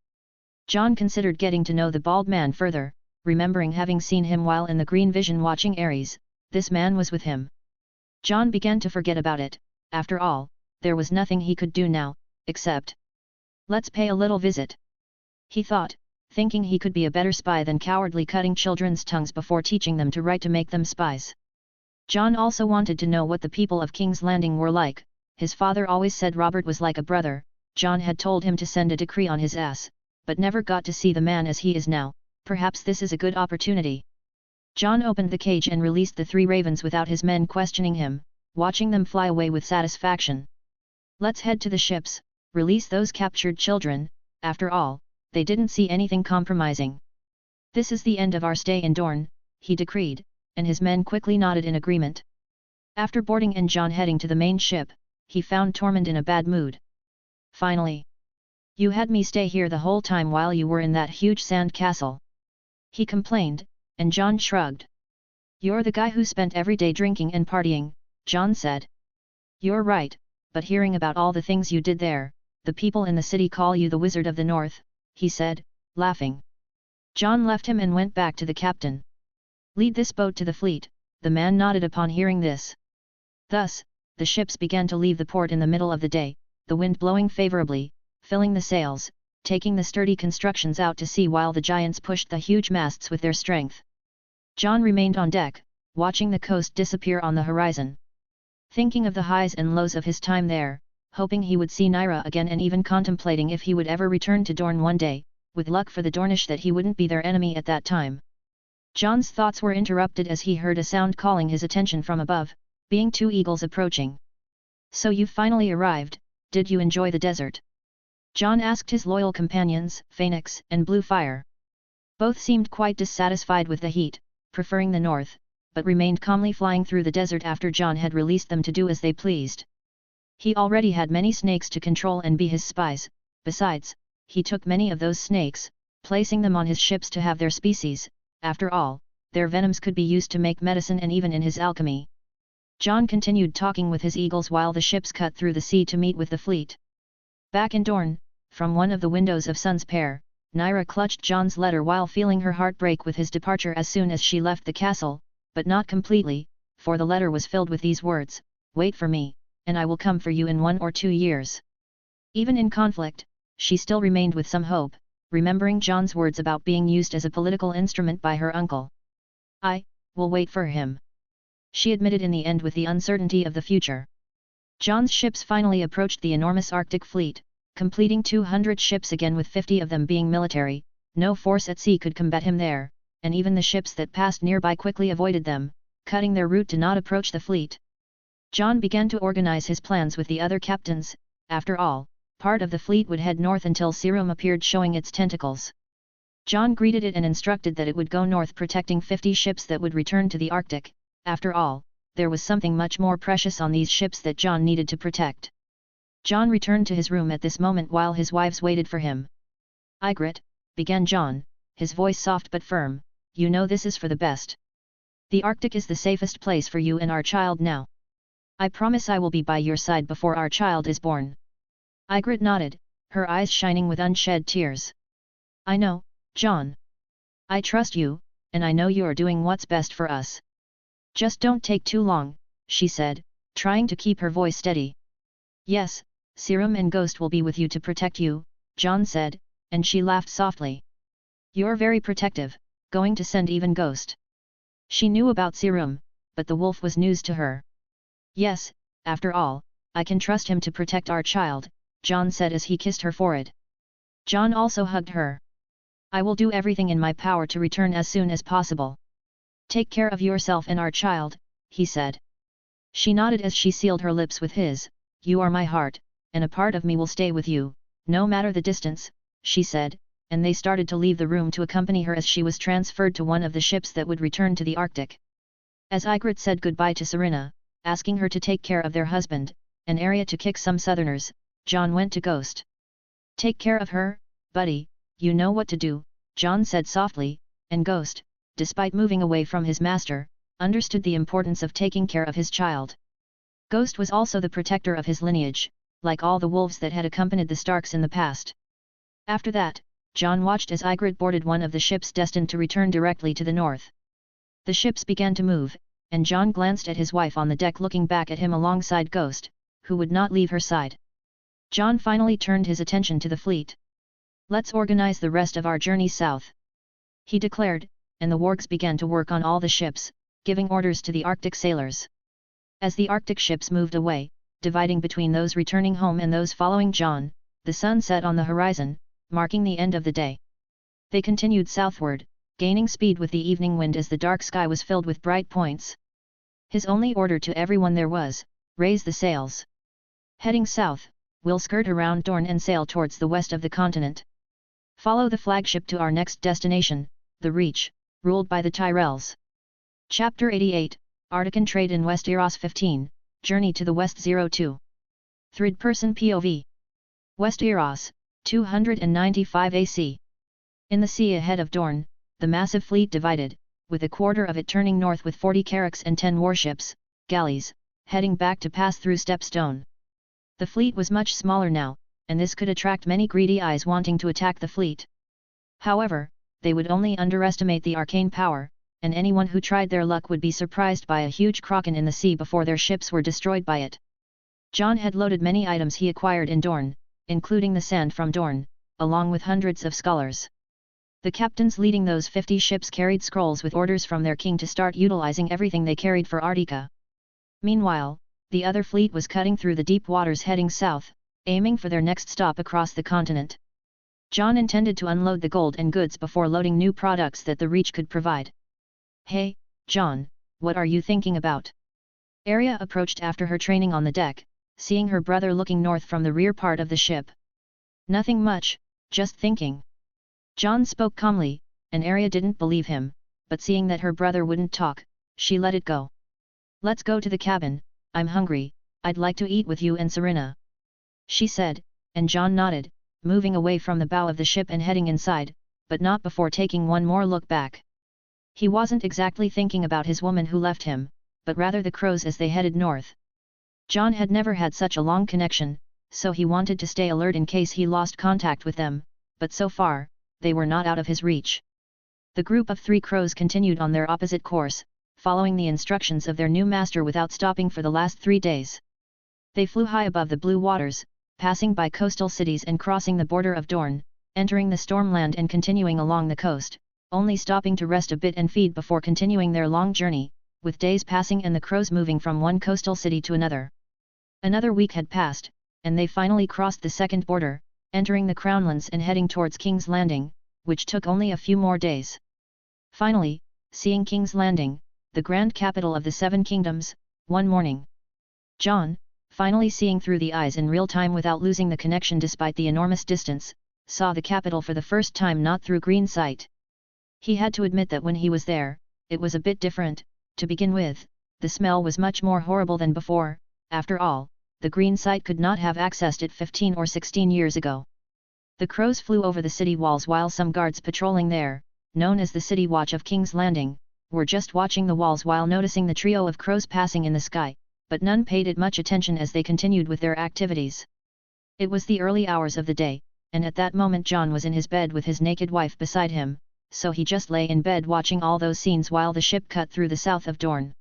Jon considered getting to know the bald man further, remembering having seen him while in the green vision watching Ares. This man was with him. Jon began to forget about it. After all, there was nothing he could do now, except, "Let's pay a little visit," he thought, thinking he could be a better spy than cowardly cutting children's tongues before teaching them to write to make them spies. Jon also wanted to know what the people of King's Landing were like. His father always said Robert was like a brother. Jon had told him to send a decree on his ass, but never got to see the man as he is now. Perhaps this is a good opportunity. Jon opened the cage and released the 3 ravens without his men questioning him, watching them fly away with satisfaction. "Let's head to the ships, release those captured children." After all, they didn't see anything compromising. "This is the end of our stay in Dorne," he decreed, and his men quickly nodded in agreement. After boarding and Jon heading to the main ship, he found Tormund in a bad mood. "Finally! You had me stay here the whole time while you were in that huge sand castle," he complained, and Jon shrugged. "You're the guy who spent every day drinking and partying," Jon said. "You're right, but hearing about all the things you did there, the people in the city call you the Wizard of the North," he said, laughing. Jon left him and went back to the captain. "Lead this boat to the fleet," the man nodded upon hearing this. Thus, the ships began to leave the port in the middle of the day, the wind blowing favorably, filling the sails, taking the sturdy constructions out to sea while the giants pushed the huge masts with their strength. Jon remained on deck, watching the coast disappear on the horizon. Thinking of the highs and lows of his time there, hoping he would see Nyra again and even contemplating if he would ever return to Dorne one day, with luck for the Dornish that he wouldn't be their enemy at that time. Jon's thoughts were interrupted as he heard a sound calling his attention from above, being 2 eagles approaching. "So you've finally arrived, did you enjoy the desert?" Jon asked his loyal companions, Phoenix and Bluefire. Both seemed quite dissatisfied with the heat, preferring the north, but remained calmly flying through the desert after Jon had released them to do as they pleased. He already had many snakes to control and be his spies. Besides, he took many of those snakes, placing them on his ships to have their species. After all, their venoms could be used to make medicine and even in his alchemy. Jon continued talking with his eagles while the ships cut through the sea to meet with the fleet. Back in Dorne, from one of the windows of Sun's Pair, Nyra clutched Jon's letter while feeling her heart break with his departure as soon as she left the castle, but not completely, for the letter was filled with these words: "Wait for me, and I will come for you in 1 or 2 years." Even in conflict, she still remained with some hope, remembering Jon's words about being used as a political instrument by her uncle. "I will wait for him," she admitted in the end with the uncertainty of the future. Jon's ships finally approached the enormous Arctic fleet, completing 200 ships again with 50 of them being military. No force at sea could combat him there, and even the ships that passed nearby quickly avoided them, cutting their route to not approach the fleet. Jon began to organize his plans with the other captains. After all, part of the fleet would head north until Serum appeared showing its tentacles. Jon greeted it and instructed that it would go north, protecting 50 ships that would return to the Arctic. After all, there was something much more precious on these ships that Jon needed to protect. Jon returned to his room at this moment while his wives waited for him. Ygritte, began Jon, his voice soft but firm, you know this is for the best. The Arctic is the safest place for you and our child now. I promise I will be by your side before our child is born. Ygritte nodded, her eyes shining with unshed tears. I know, Jon. I trust you, and I know you are doing what's best for us. Just don't take too long, she said, trying to keep her voice steady. Yes, Serum and Ghost will be with you to protect you, Jon said, and she laughed softly. You're very protective, going to send even Ghost. She knew about Serum, but the wolf was news to her. Yes, after all, I can trust him to protect our child, Jon said as he kissed her forehead. Jon also hugged her. I will do everything in my power to return as soon as possible. Take care of yourself and our child, he said. She nodded as she sealed her lips with his. You are my heart, and a part of me will stay with you, no matter the distance, she said, and they started to leave the room to accompany her as she was transferred to one of the ships that would return to the Arctic. As Ygritte said goodbye to Serena, asking her to take care of their husband, an area to kick some southerners, Jon went to Ghost. Take care of her, buddy, you know what to do, Jon said softly, and Ghost, despite moving away from his master, understood the importance of taking care of his child. Ghost was also the protector of his lineage, like all the wolves that had accompanied the Starks in the past. After that, Jon watched as Ygritte boarded one of the ships destined to return directly to the north. The ships began to move, and Jon glanced at his wife on the deck looking back at him alongside Ghost, who would not leave her side. Jon finally turned his attention to the fleet. Let's organize the rest of our journey south, he declared, and the wargs began to work on all the ships, giving orders to the Arctic sailors. As the Arctic ships moved away, dividing between those returning home and those following Jon, the sun set on the horizon, marking the end of the day. They continued southward, gaining speed with the evening wind as the dark sky was filled with bright points. His only order to everyone there was, raise the sails. Heading south, we'll skirt around Dorne and sail towards the west of the continent. Follow the flagship to our next destination, the Reach, ruled by the Tyrells. Chapter 88, Artican Trade in Westeros 15, Journey to the West 02. Third-person POV. Westeros, 295 AC. In the sea ahead of Dorne, the massive fleet divided, with a quarter of it turning north with 40 carracks and 10 warships, galleys, heading back to pass through Stepstone. The fleet was much smaller now, and this could attract many greedy eyes wanting to attack the fleet. However, they would only underestimate the arcane power, and anyone who tried their luck would be surprised by a huge kraken in the sea before their ships were destroyed by it. Jon had loaded many items he acquired in Dorne, including the sand from Dorne, along with hundreds of scholars. The captains leading those 50 ships carried scrolls with orders from their king to start utilizing everything they carried for Artica. Meanwhile, the other fleet was cutting through the deep waters heading south, aiming for their next stop across the continent. Jon intended to unload the gold and goods before loading new products that the Reach could provide. Hey, Jon, what are you thinking about? Arya approached after her training on the deck, seeing her brother looking north from the rear part of the ship. Nothing much, just thinking. Jon spoke calmly, and Arya didn't believe him, but seeing that her brother wouldn't talk, she let it go. Let's go to the cabin, I'm hungry, I'd like to eat with you and Serena, she said, and Jon nodded, moving away from the bow of the ship and heading inside, but not before taking one more look back. He wasn't exactly thinking about his woman who left him, but rather the crows as they headed north. Jon had never had such a long connection, so he wanted to stay alert in case he lost contact with them, but so far, they were not out of his reach. The group of 3 crows continued on their opposite course, following the instructions of their new master without stopping for the last 3 days. They flew high above the blue waters, passing by coastal cities and crossing the border of Dorne, entering the Stormland and continuing along the coast, only stopping to rest a bit and feed before continuing their long journey, with days passing and the crows moving from one coastal city to another. Another week had passed, and they finally crossed the second border, entering the Crownlands and heading towards King's Landing, which took only a few more days. Finally, seeing King's Landing, the grand capital of the 7 kingdoms, one morning. Jon, finally seeing through the eyes in real time without losing the connection despite the enormous distance, saw the capital for the first time not through green sight. He had to admit that when he was there, it was a bit different. To begin with, the smell was much more horrible than before. After all, the green site could not have accessed it 15 or 16 years ago. The crows flew over the city walls while some guards patrolling there, known as the City Watch of King's Landing, were just watching the walls while noticing the trio of crows passing in the sky, but none paid it much attention as they continued with their activities. It was the early hours of the day, and at that moment Jon was in his bed with his naked wife beside him, so he just lay in bed watching all those scenes while the ship cut through the south of Dorne.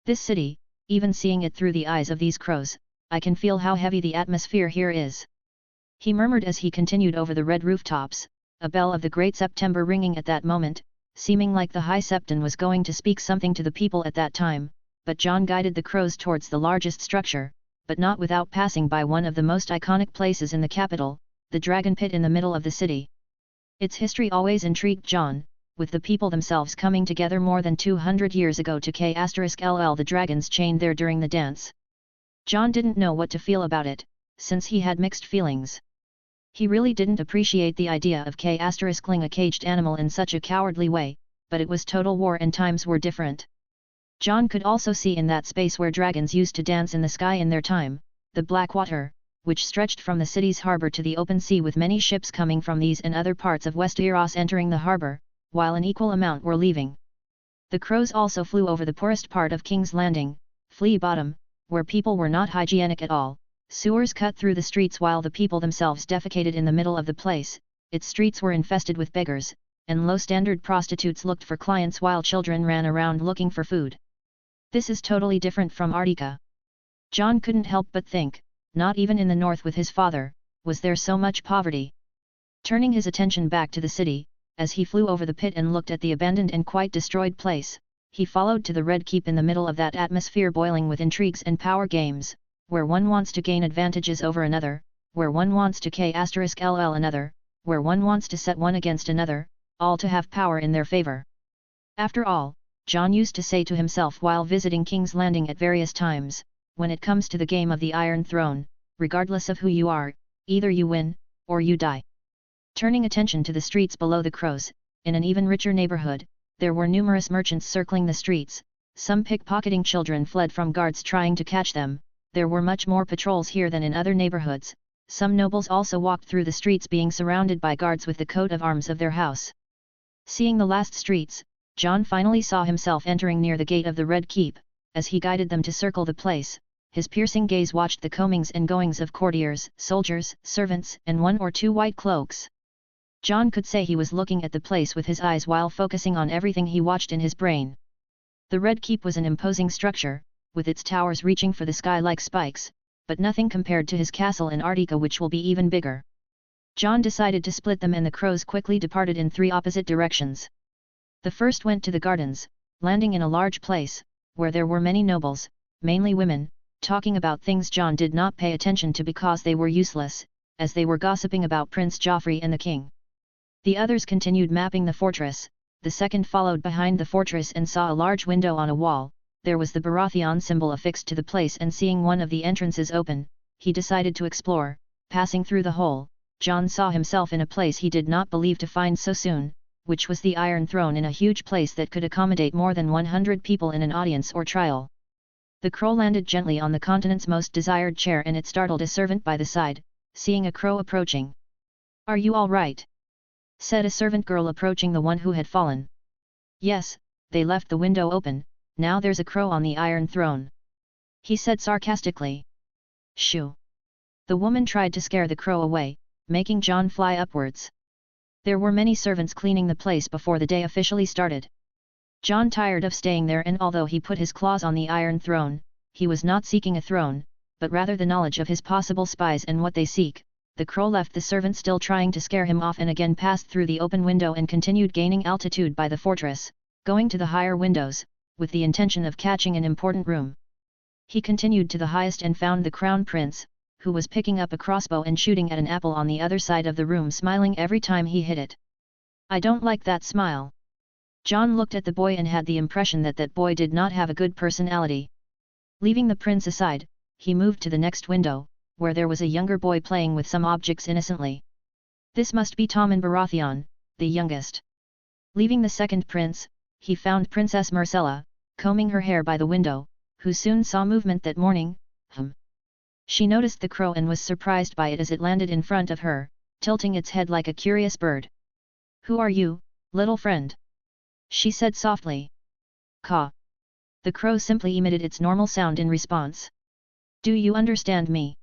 This city, even seeing it through the eyes of these crows, I can feel how heavy the atmosphere here is. He murmured as he continued over the red rooftops, a bell of the Great September ringing at that moment, seeming like the High Septon was going to speak something to the people at that time, but Jon guided the crows towards the largest structure, but not without passing by one of the most iconic places in the capital, the Dragon Pit in the middle of the city. Its history always intrigued Jon, with the people themselves coming together more than 200 years ago to *LL the dragons chained there during the dance. Jon didn't know what to feel about it, since he had mixed feelings. He really didn't appreciate the idea of *ling a caged animal in such a cowardly way, but it was total war and times were different. Jon could also see in that space where dragons used to dance in the sky in their time, the black water, which stretched from the city's harbour to the open sea with many ships coming from these and other parts of Westeros entering the harbour, while an equal amount were leaving. The crows also flew over the poorest part of King's Landing, Flea Bottom, where people were not hygienic at all. Sewers cut through the streets while the people themselves defecated in the middle of the place, its streets were infested with beggars, and low-standard prostitutes looked for clients while children ran around looking for food. This is totally different from Artica. Jon couldn't help but think, not even in the north with his father, was there so much poverty. Turning his attention back to the city, as he flew over the pit and looked at the abandoned and quite destroyed place, he followed to the Red Keep in the middle of that atmosphere boiling with intrigues and power games, where one wants to gain advantages over another, where one wants to *LL another, where one wants to set one against another, all to have power in their favor. After all, Jon used to say to himself while visiting King's Landing at various times, when it comes to the game of the Iron Throne, regardless of who you are, either you win, or you die. Turning attention to the streets below the crows, in an even richer neighborhood, there were numerous merchants circling the streets, some pickpocketing children fled from guards trying to catch them. There were much more patrols here than in other neighborhoods. Some nobles also walked through the streets being surrounded by guards with the coat of arms of their house. Seeing the last streets, Jon finally saw himself entering near the gate of the Red Keep. As he guided them to circle the place, his piercing gaze watched the comings and goings of courtiers, soldiers, servants, and one or two white cloaks. Jon could say he was looking at the place with his eyes while focusing on everything he watched in his brain. The Red Keep was an imposing structure, with its towers reaching for the sky like spikes, but nothing compared to his castle in Artica, which will be even bigger. Jon decided to split them and the crows quickly departed in 3 opposite directions. The first went to the gardens, landing in a large place, where there were many nobles, mainly women, talking about things Jon did not pay attention to because they were useless, as they were gossiping about Prince Joffrey and the king. The others continued mapping the fortress. The second followed behind the fortress and saw a large window on a wall. There was the Baratheon symbol affixed to the place, and seeing one of the entrances open, he decided to explore. Passing through the hole, Jon saw himself in a place he did not believe to find so soon, which was the Iron Throne in a huge place that could accommodate more than 100 people in an audience or trial. The crow landed gently on the continent's most desired chair and it startled a servant by the side, seeing a crow approaching. "Are you all right?" said a servant girl approaching the one who had fallen. "Yes, they left the window open, now there's a crow on the Iron Throne," he said sarcastically. "Shoo!" The woman tried to scare the crow away, making Jon fly upwards. There were many servants cleaning the place before the day officially started. Jon tired of staying there, and although he put his claws on the Iron Throne, he was not seeking a throne, but rather the knowledge of his possible spies and what they seek. The crow left the servant still trying to scare him off and again passed through the open window and continued gaining altitude by the fortress, going to the higher windows, with the intention of catching an important room. He continued to the highest and found the crown prince, who was picking up a crossbow and shooting at an apple on the other side of the room, smiling every time he hit it. "I don't like that smile." Jon looked at the boy and had the impression that that boy did not have a good personality. Leaving the prince aside, he moved to the next window, where there was a younger boy playing with some objects innocently. This must be Tommen Baratheon, the youngest. Leaving the second prince, he found Princess Myrcella, combing her hair by the window, who soon saw movement that morning. She noticed the crow and was surprised by it as it landed in front of her, tilting its head like a curious bird. "Who are you, little friend?" she said softly. "Caw." The crow simply emitted its normal sound in response. "Do you understand me?"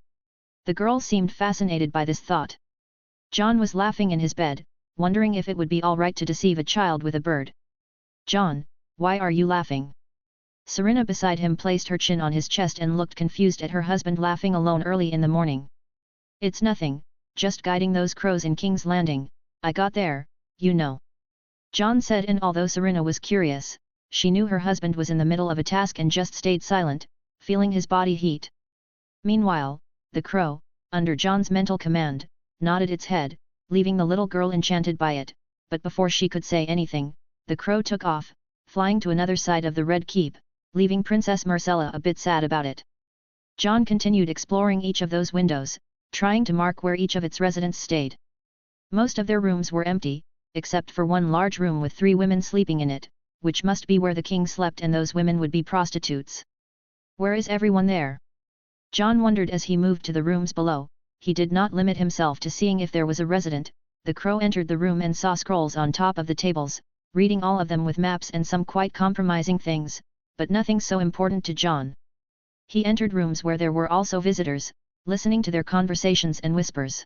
The girl seemed fascinated by this thought. Jon was laughing in his bed, wondering if it would be all right to deceive a child with a bird. "Jon, why are you laughing?" Serena beside him placed her chin on his chest and looked confused at her husband laughing alone early in the morning. "It's nothing, just guiding those crows in King's Landing, I got there, you know," Jon said, and although Serena was curious, she knew her husband was in the middle of a task and just stayed silent, feeling his body heat. Meanwhile, the crow, under Jon's mental command, nodded its head, leaving the little girl enchanted by it, but before she could say anything, the crow took off, flying to another side of the Red Keep, leaving Princess Marcella a bit sad about it. Jon continued exploring each of those windows, trying to mark where each of its residents stayed. Most of their rooms were empty, except for one large room with 3 women sleeping in it, which must be where the king slept, and those women would be prostitutes. Where is everyone there? Jon wondered as he moved to the rooms below. He did not limit himself to seeing if there was a resident. The crow entered the room and saw scrolls on top of the tables, reading all of them with maps and some quite compromising things, but nothing so important to Jon. He entered rooms where there were also visitors, listening to their conversations and whispers.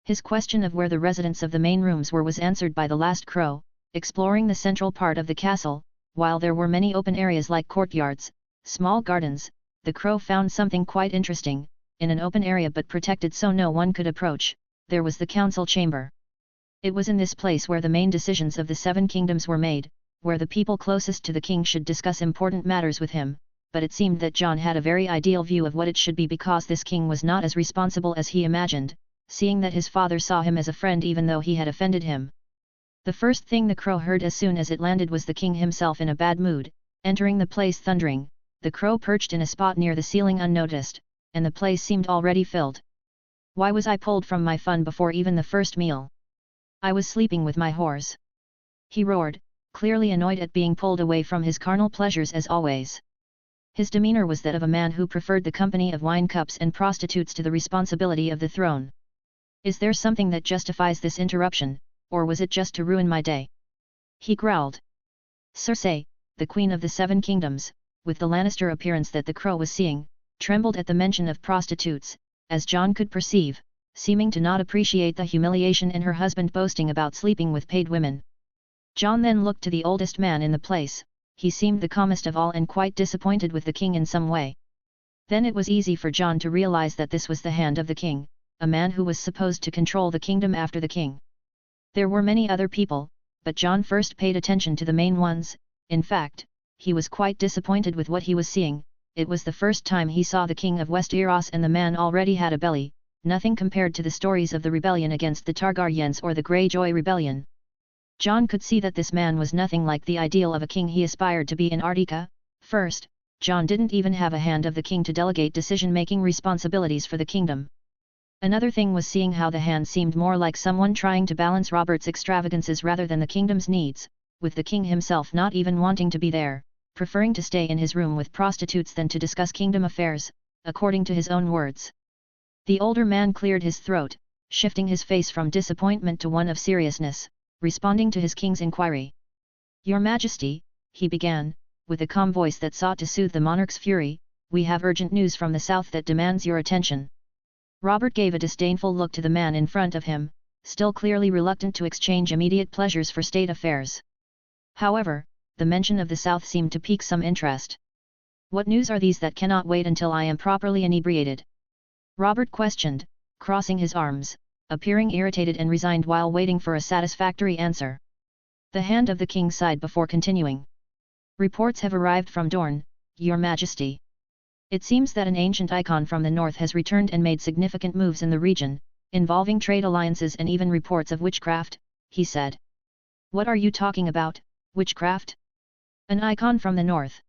His question of where the residents of the main rooms were was answered by the last crow, exploring the central part of the castle. While there were many open areas like courtyards, small gardens, the crow found something quite interesting. In an open area but protected so no one could approach, there was the council chamber. It was in this place where the main decisions of the 7 kingdoms were made, where the people closest to the king should discuss important matters with him, but it seemed that Jon had a very ideal view of what it should be because this king was not as responsible as he imagined, seeing that his father saw him as a friend even though he had offended him. The first thing the crow heard as soon as it landed was the king himself in a bad mood, entering the place thundering. The crow perched in a spot near the ceiling unnoticed, and the place seemed already filled. "Why was I pulled from my fun before even the first meal? I was sleeping with my horse," he roared, clearly annoyed at being pulled away from his carnal pleasures as always. His demeanor was that of a man who preferred the company of wine cups and prostitutes to the responsibility of the throne. "Is there something that justifies this interruption, or was it just to ruin my day?" he growled. Cersei, the queen of the 7 kingdoms, with the Lannister appearance that the crow was seeing, trembled at the mention of prostitutes, as Jon could perceive, seeming to not appreciate the humiliation in her husband boasting about sleeping with paid women. Jon then looked to the oldest man in the place. He seemed the calmest of all and quite disappointed with the king in some way. Then it was easy for Jon to realize that this was the hand of the king, a man who was supposed to control the kingdom after the king. There were many other people, but Jon first paid attention to the main ones. In fact, he was quite disappointed with what he was seeing. It was the first time he saw the king of Westeros and the man already had a belly, nothing compared to the stories of the rebellion against the Targaryens or the Greyjoy rebellion. Jon could see that this man was nothing like the ideal of a king he aspired to be in Artica. First, Jon didn't even have a hand of the king to delegate decision-making responsibilities for the kingdom. Another thing was seeing how the hand seemed more like someone trying to balance Robert's extravagances rather than the kingdom's needs, with the king himself not even wanting to be there, preferring to stay in his room with prostitutes than to discuss kingdom affairs, according to his own words. The older man cleared his throat, shifting his face from disappointment to one of seriousness, responding to his king's inquiry. "Your Majesty," he began, with a calm voice that sought to soothe the monarch's fury, "we have urgent news from the south that demands your attention." Robert gave a disdainful look to the man in front of him, still clearly reluctant to exchange immediate pleasures for state affairs. However, the mention of the south seemed to pique some interest. "What news are these that cannot wait until I am properly inebriated?" Robert questioned, crossing his arms, appearing irritated and resigned while waiting for a satisfactory answer. The hand of the king sighed before continuing. "Reports have arrived from Dorne, Your Majesty. It seems that an ancient icon from the north has returned and made significant moves in the region, involving trade alliances and even reports of witchcraft," he said. "What are you talking about, witchcraft? An icon from the north?"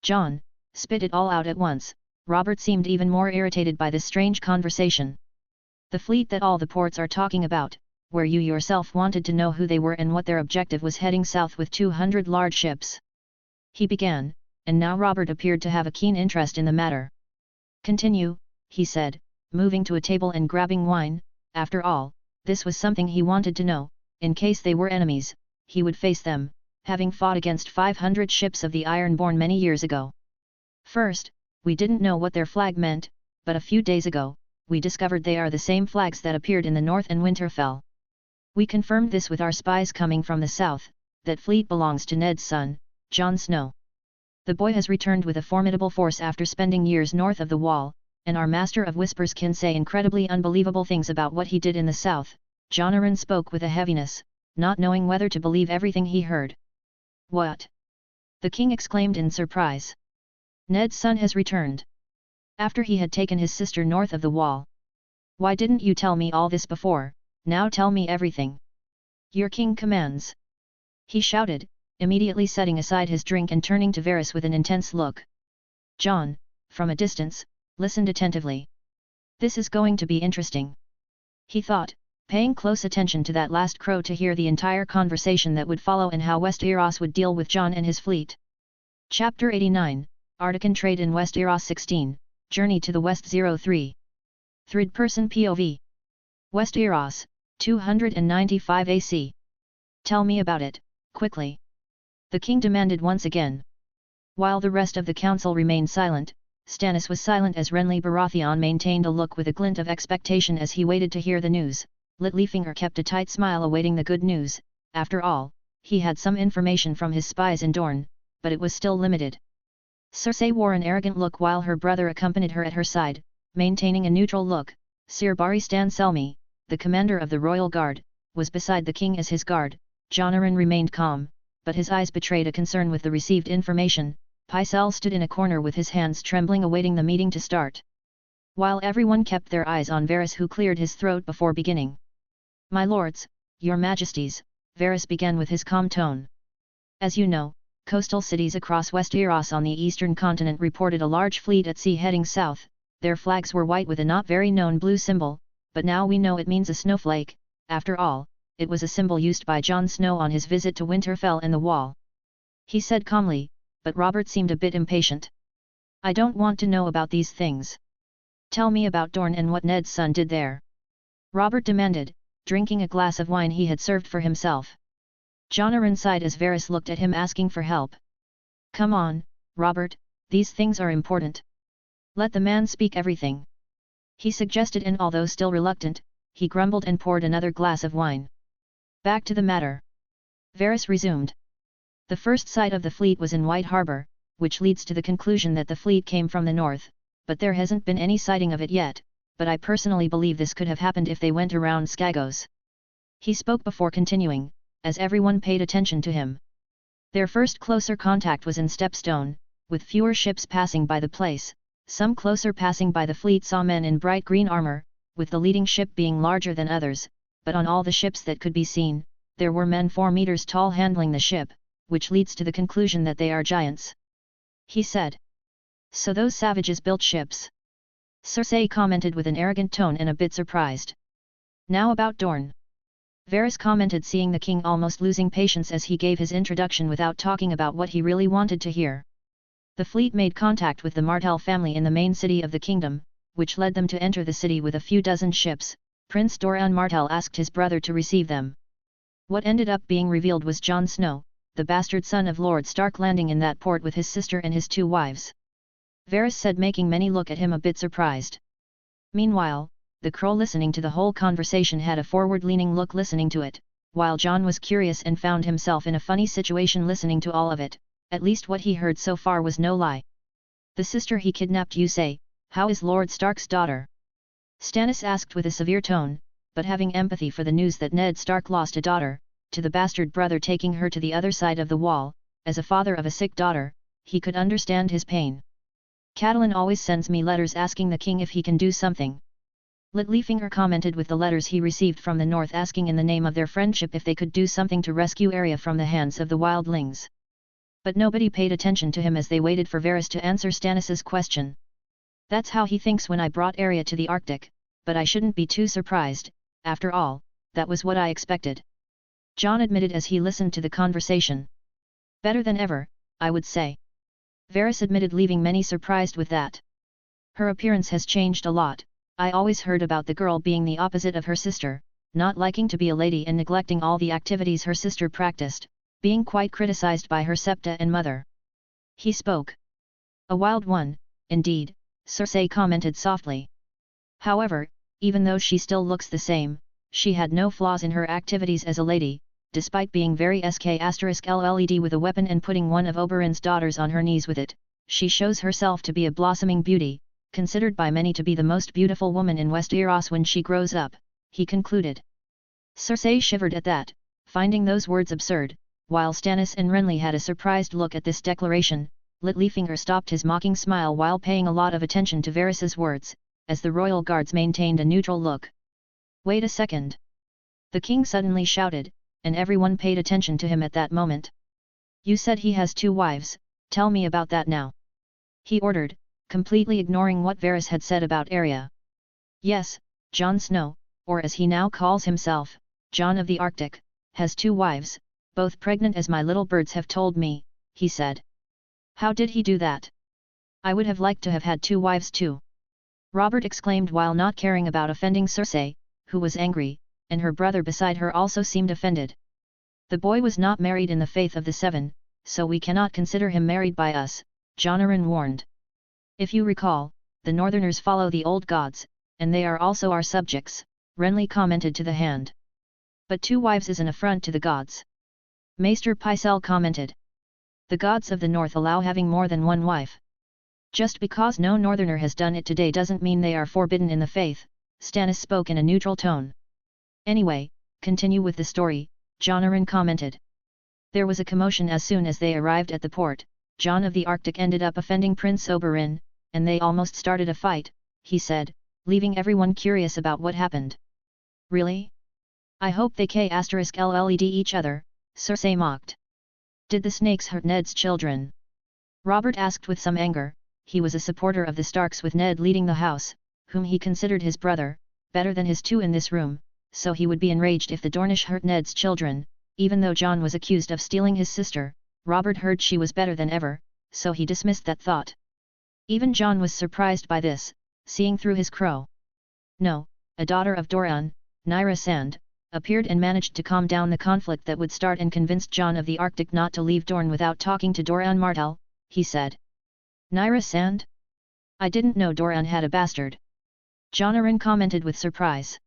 "Jon, spit it all out at once." Robert seemed even more irritated by this strange conversation. "The fleet that all the ports are talking about, where you yourself wanted to know who they were and what their objective was, heading south with 200 large ships," he began, and now Robert appeared to have a keen interest in the matter. "Continue," he said, moving to a table and grabbing wine. After all, this was something he wanted to know. In case they were enemies, he would face them, having fought against 500 ships of the Ironborn many years ago. First, we didn't know what their flag meant, but a few days ago, we discovered they are the same flags that appeared in the north and Winterfell. We confirmed this with our spies coming from the south, that fleet belongs to Ned's son, Jon Snow. The boy has returned with a formidable force after spending years north of the Wall, and our Master of Whispers can say incredibly unbelievable things about what he did in the south. Jon Arryn spoke with a heaviness, not knowing whether to believe everything he heard. What? The king exclaimed in surprise. Ned's son has returned. After he had taken his sister north of the Wall. Why didn't you tell me all this before? Now tell me everything. Your king commands. He shouted, immediately setting aside his drink and turning to Varys with an intense look. Jon, from a distance, listened attentively. This is going to be interesting. He thought, paying close attention to that last crow to hear the entire conversation that would follow and how Westeros would deal with Jon and his fleet. Chapter 89, Artican Trade in Westeros 16, Journey to the West 03. Third Person POV. Westeros, 295 AC. Tell me about it, quickly. The king demanded once again. While the rest of the council remained silent, Stannis was silent as Renly Baratheon maintained a look with a glint of expectation as he waited to hear the news. Littlefinger kept a tight smile awaiting the good news. After all, he had some information from his spies in Dorne, but it was still limited. Cersei wore an arrogant look while her brother accompanied her at her side, maintaining a neutral look. Sir Barristan Selmy, the commander of the royal guard, was beside the king as his guard. Jon Arryn remained calm, but his eyes betrayed a concern with the received information. Pycelle stood in a corner with his hands trembling awaiting the meeting to start. While everyone kept their eyes on Varys, who cleared his throat before beginning. My lords, your majesties, Varys began with his calm tone. As you know, coastal cities across Westeros on the eastern continent reported a large fleet at sea heading south. Their flags were white with a not very known blue symbol, but now we know it means a snowflake. After all, it was a symbol used by Jon Snow on his visit to Winterfell and the Wall. He said calmly, but Robert seemed a bit impatient. I don't want to know about these things. Tell me about Dorne and what Ned's son did there. Robert demanded, drinking a glass of wine he had served for himself. Jon Arryn sighed as Varys looked at him asking for help. Come on, Robert, these things are important. Let the man speak everything. He suggested, and although still reluctant, he grumbled and poured another glass of wine. Back to the matter. Varys resumed. The first sight of the fleet was in White Harbor, which leads to the conclusion that the fleet came from the north, but there hasn't been any sighting of it yet, but I personally believe this could have happened if they went around Skagos. He spoke before continuing, as everyone paid attention to him. Their first closer contact was in Stepstone, with fewer ships passing by the place. Some closer passing by the fleet saw men in bright green armor, with the leading ship being larger than others, but on all the ships that could be seen, there were men 4 meters tall handling the ship, which leads to the conclusion that they are giants. He said. So those savages built ships? Cersei commented with an arrogant tone and a bit surprised. Now about Dorne. Varys commented, seeing the king almost losing patience as he gave his introduction without talking about what he really wanted to hear. The fleet made contact with the Martell family in the main city of the kingdom, which led them to enter the city with a few dozen ships. Prince Doran Martell asked his brother to receive them. What ended up being revealed was Jon Snow, the bastard son of Lord Stark, landing in that port with his sister and his 2 wives. Varys said, making many look at him a bit surprised. Meanwhile, the crow, listening to the whole conversation, had a forward-leaning look listening to it, while Jon was curious and found himself in a funny situation listening to all of it. At least what he heard so far was no lie. The sister he kidnapped, you say? How is Lord Stark's daughter? Stannis asked with a severe tone, but having empathy for the news that Ned Stark lost a daughter, to the bastard brother taking her to the other side of the wall. As a father of a sick daughter, he could understand his pain. Catelyn always sends me letters asking the king if he can do something. Littlefinger commented, with the letters he received from the north asking in the name of their friendship if they could do something to rescue Arya from the hands of the wildlings. But nobody paid attention to him as they waited for Varys to answer Stannis's question. That's how he thinks when I brought Arya to the Arctic, but I shouldn't be too surprised. After all, that was what I expected. Jon admitted as he listened to the conversation. Better than ever, I would say. Varys admitted, leaving many surprised with that. Her appearance has changed a lot. I always heard about the girl being the opposite of her sister, not liking to be a lady and neglecting all the activities her sister practiced, being quite criticized by her septa and mother. He spoke. A wild one, indeed, Cersei commented softly. However, even though she still looks the same, she had no flaws in her activities as a lady, despite being very sk*lled with a weapon and putting one of Oberyn's daughters on her knees with it. She shows herself to be a blossoming beauty, considered by many to be the most beautiful woman in Westeros when she grows up, he concluded. Cersei shivered at that, finding those words absurd, while Stannis and Renly had a surprised look at this declaration. Littlefinger stopped his mocking smile while paying a lot of attention to Varys's words, as the royal guards maintained a neutral look. Wait a second! The king suddenly shouted, and everyone paid attention to him at that moment. You said he has 2 wives, tell me about that now. He ordered, completely ignoring what Varys had said about Arya. Yes, Jon Snow, or as he now calls himself, Jon of the Arctic, has 2 wives, both pregnant as my little birds have told me, he said. How did he do that? I would have liked to have had 2 wives too. Robert exclaimed while not caring about offending Cersei, who was angry, and her brother beside her also seemed offended. The boy was not married in the faith of the 7, so we cannot consider him married by us, Jon Arryn warned. If you recall, the Northerners follow the old gods, and they are also our subjects, Renly commented to the Hand. But 2 wives is an affront to the gods. Maester Pycelle commented. The gods of the North allow having more than 1 wife. Just because no Northerner has done it today doesn't mean they are forbidden in the faith, Stannis spoke in a neutral tone. Anyway, continue with the story, Jon Arryn commented. There was a commotion as soon as they arrived at the port. Jon of the Arctic ended up offending Prince Oberyn, and they almost started a fight, he said, leaving everyone curious about what happened. Really? I hope they *lled each other, Cersei mocked. Did the snakes hurt Ned's children? Robert asked with some anger. He was a supporter of the Starks with Ned leading the house, whom he considered his brother, better than his 2 in this room, so he would be enraged if the Dornish hurt Ned's children. Even though Jon was accused of stealing his sister, Robert heard she was better than ever, so he dismissed that thought. Even Jon was surprised by this, seeing through his crow. No, a daughter of Dorne, Nyra Sand, appeared and managed to calm down the conflict that would start and convinced Jon of the Arctic not to leave Dorne without talking to Doran Martell, he said. Nyra Sand? I didn't know Doran had a bastard. Jon Arryn commented with surprise.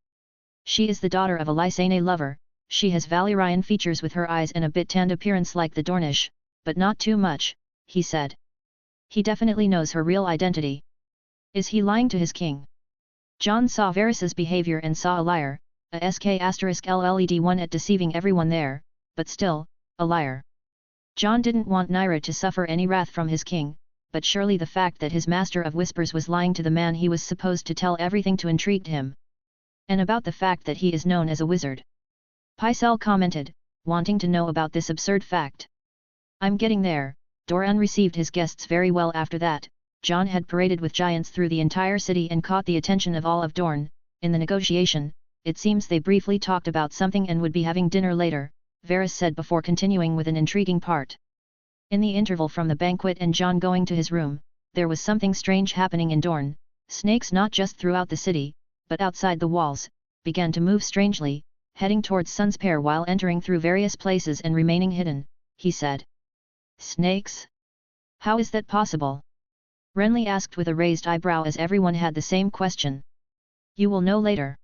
She is the daughter of a Lysane lover. She has Valyrian features with her eyes and a bit tanned appearance like the Dornish, but not too much, he said. He definitely knows her real identity. Is he lying to his king? Jon saw Varys's behavior and saw a liar, a **lled one at deceiving everyone there, but still, a liar. Jon didn't want Nyra to suffer any wrath from his king, but surely the fact that his master of whispers was lying to the man he was supposed to tell everything to intrigued him. And about the fact that he is known as a wizard. Pycelle commented, wanting to know about this absurd fact. I'm getting there. Doran received his guests very well after that. Jon had paraded with giants through the entire city and caught the attention of all of Dorne. In the negotiation, it seems they briefly talked about something and would be having dinner later, Varys said before continuing with an intriguing part. In the interval from the banquet and Jon going to his room, there was something strange happening in Dorne. Snakes not just throughout the city, but outside the walls, began to move strangely, heading towards Sunspear while entering through various places and remaining hidden, he said. Snakes? How is that possible? Renly asked with a raised eyebrow as everyone had the same question. You will know later.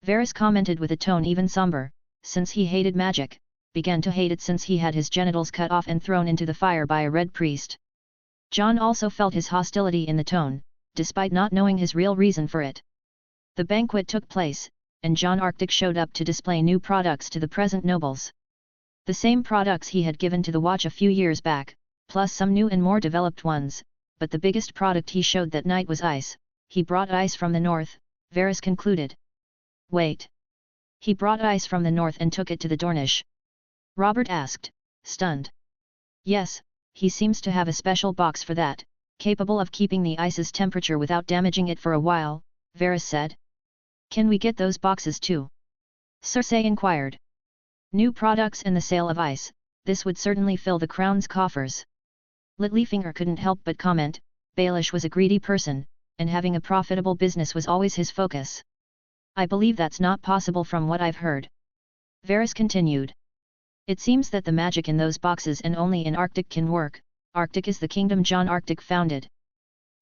Varys commented with a tone even somber, since he hated magic, began to hate it since he had his genitals cut off and thrown into the fire by a red priest. Jon also felt his hostility in the tone, despite not knowing his real reason for it. The banquet took place, and Jon Arctic showed up to display new products to the present nobles. The same products he had given to the Watch a few years back, plus some new and more developed ones, but the biggest product he showed that night was ice. He brought ice from the north, Varys concluded. Wait. He brought ice from the north and took it to the Dornish? Robert asked, stunned. Yes, he seems to have a special box for that, capable of keeping the ice's temperature without damaging it for a while, Varys said. Can we get those boxes too? Cersei inquired. New products and the sale of ice, this would certainly fill the crown's coffers. Littlefinger couldn't help but comment, Baelish was a greedy person, and having a profitable business was always his focus. I believe that's not possible from what I've heard. Varys continued. It seems that the magic in those boxes and only in Arctic can work. Arctic is the kingdom Jon Arctic founded.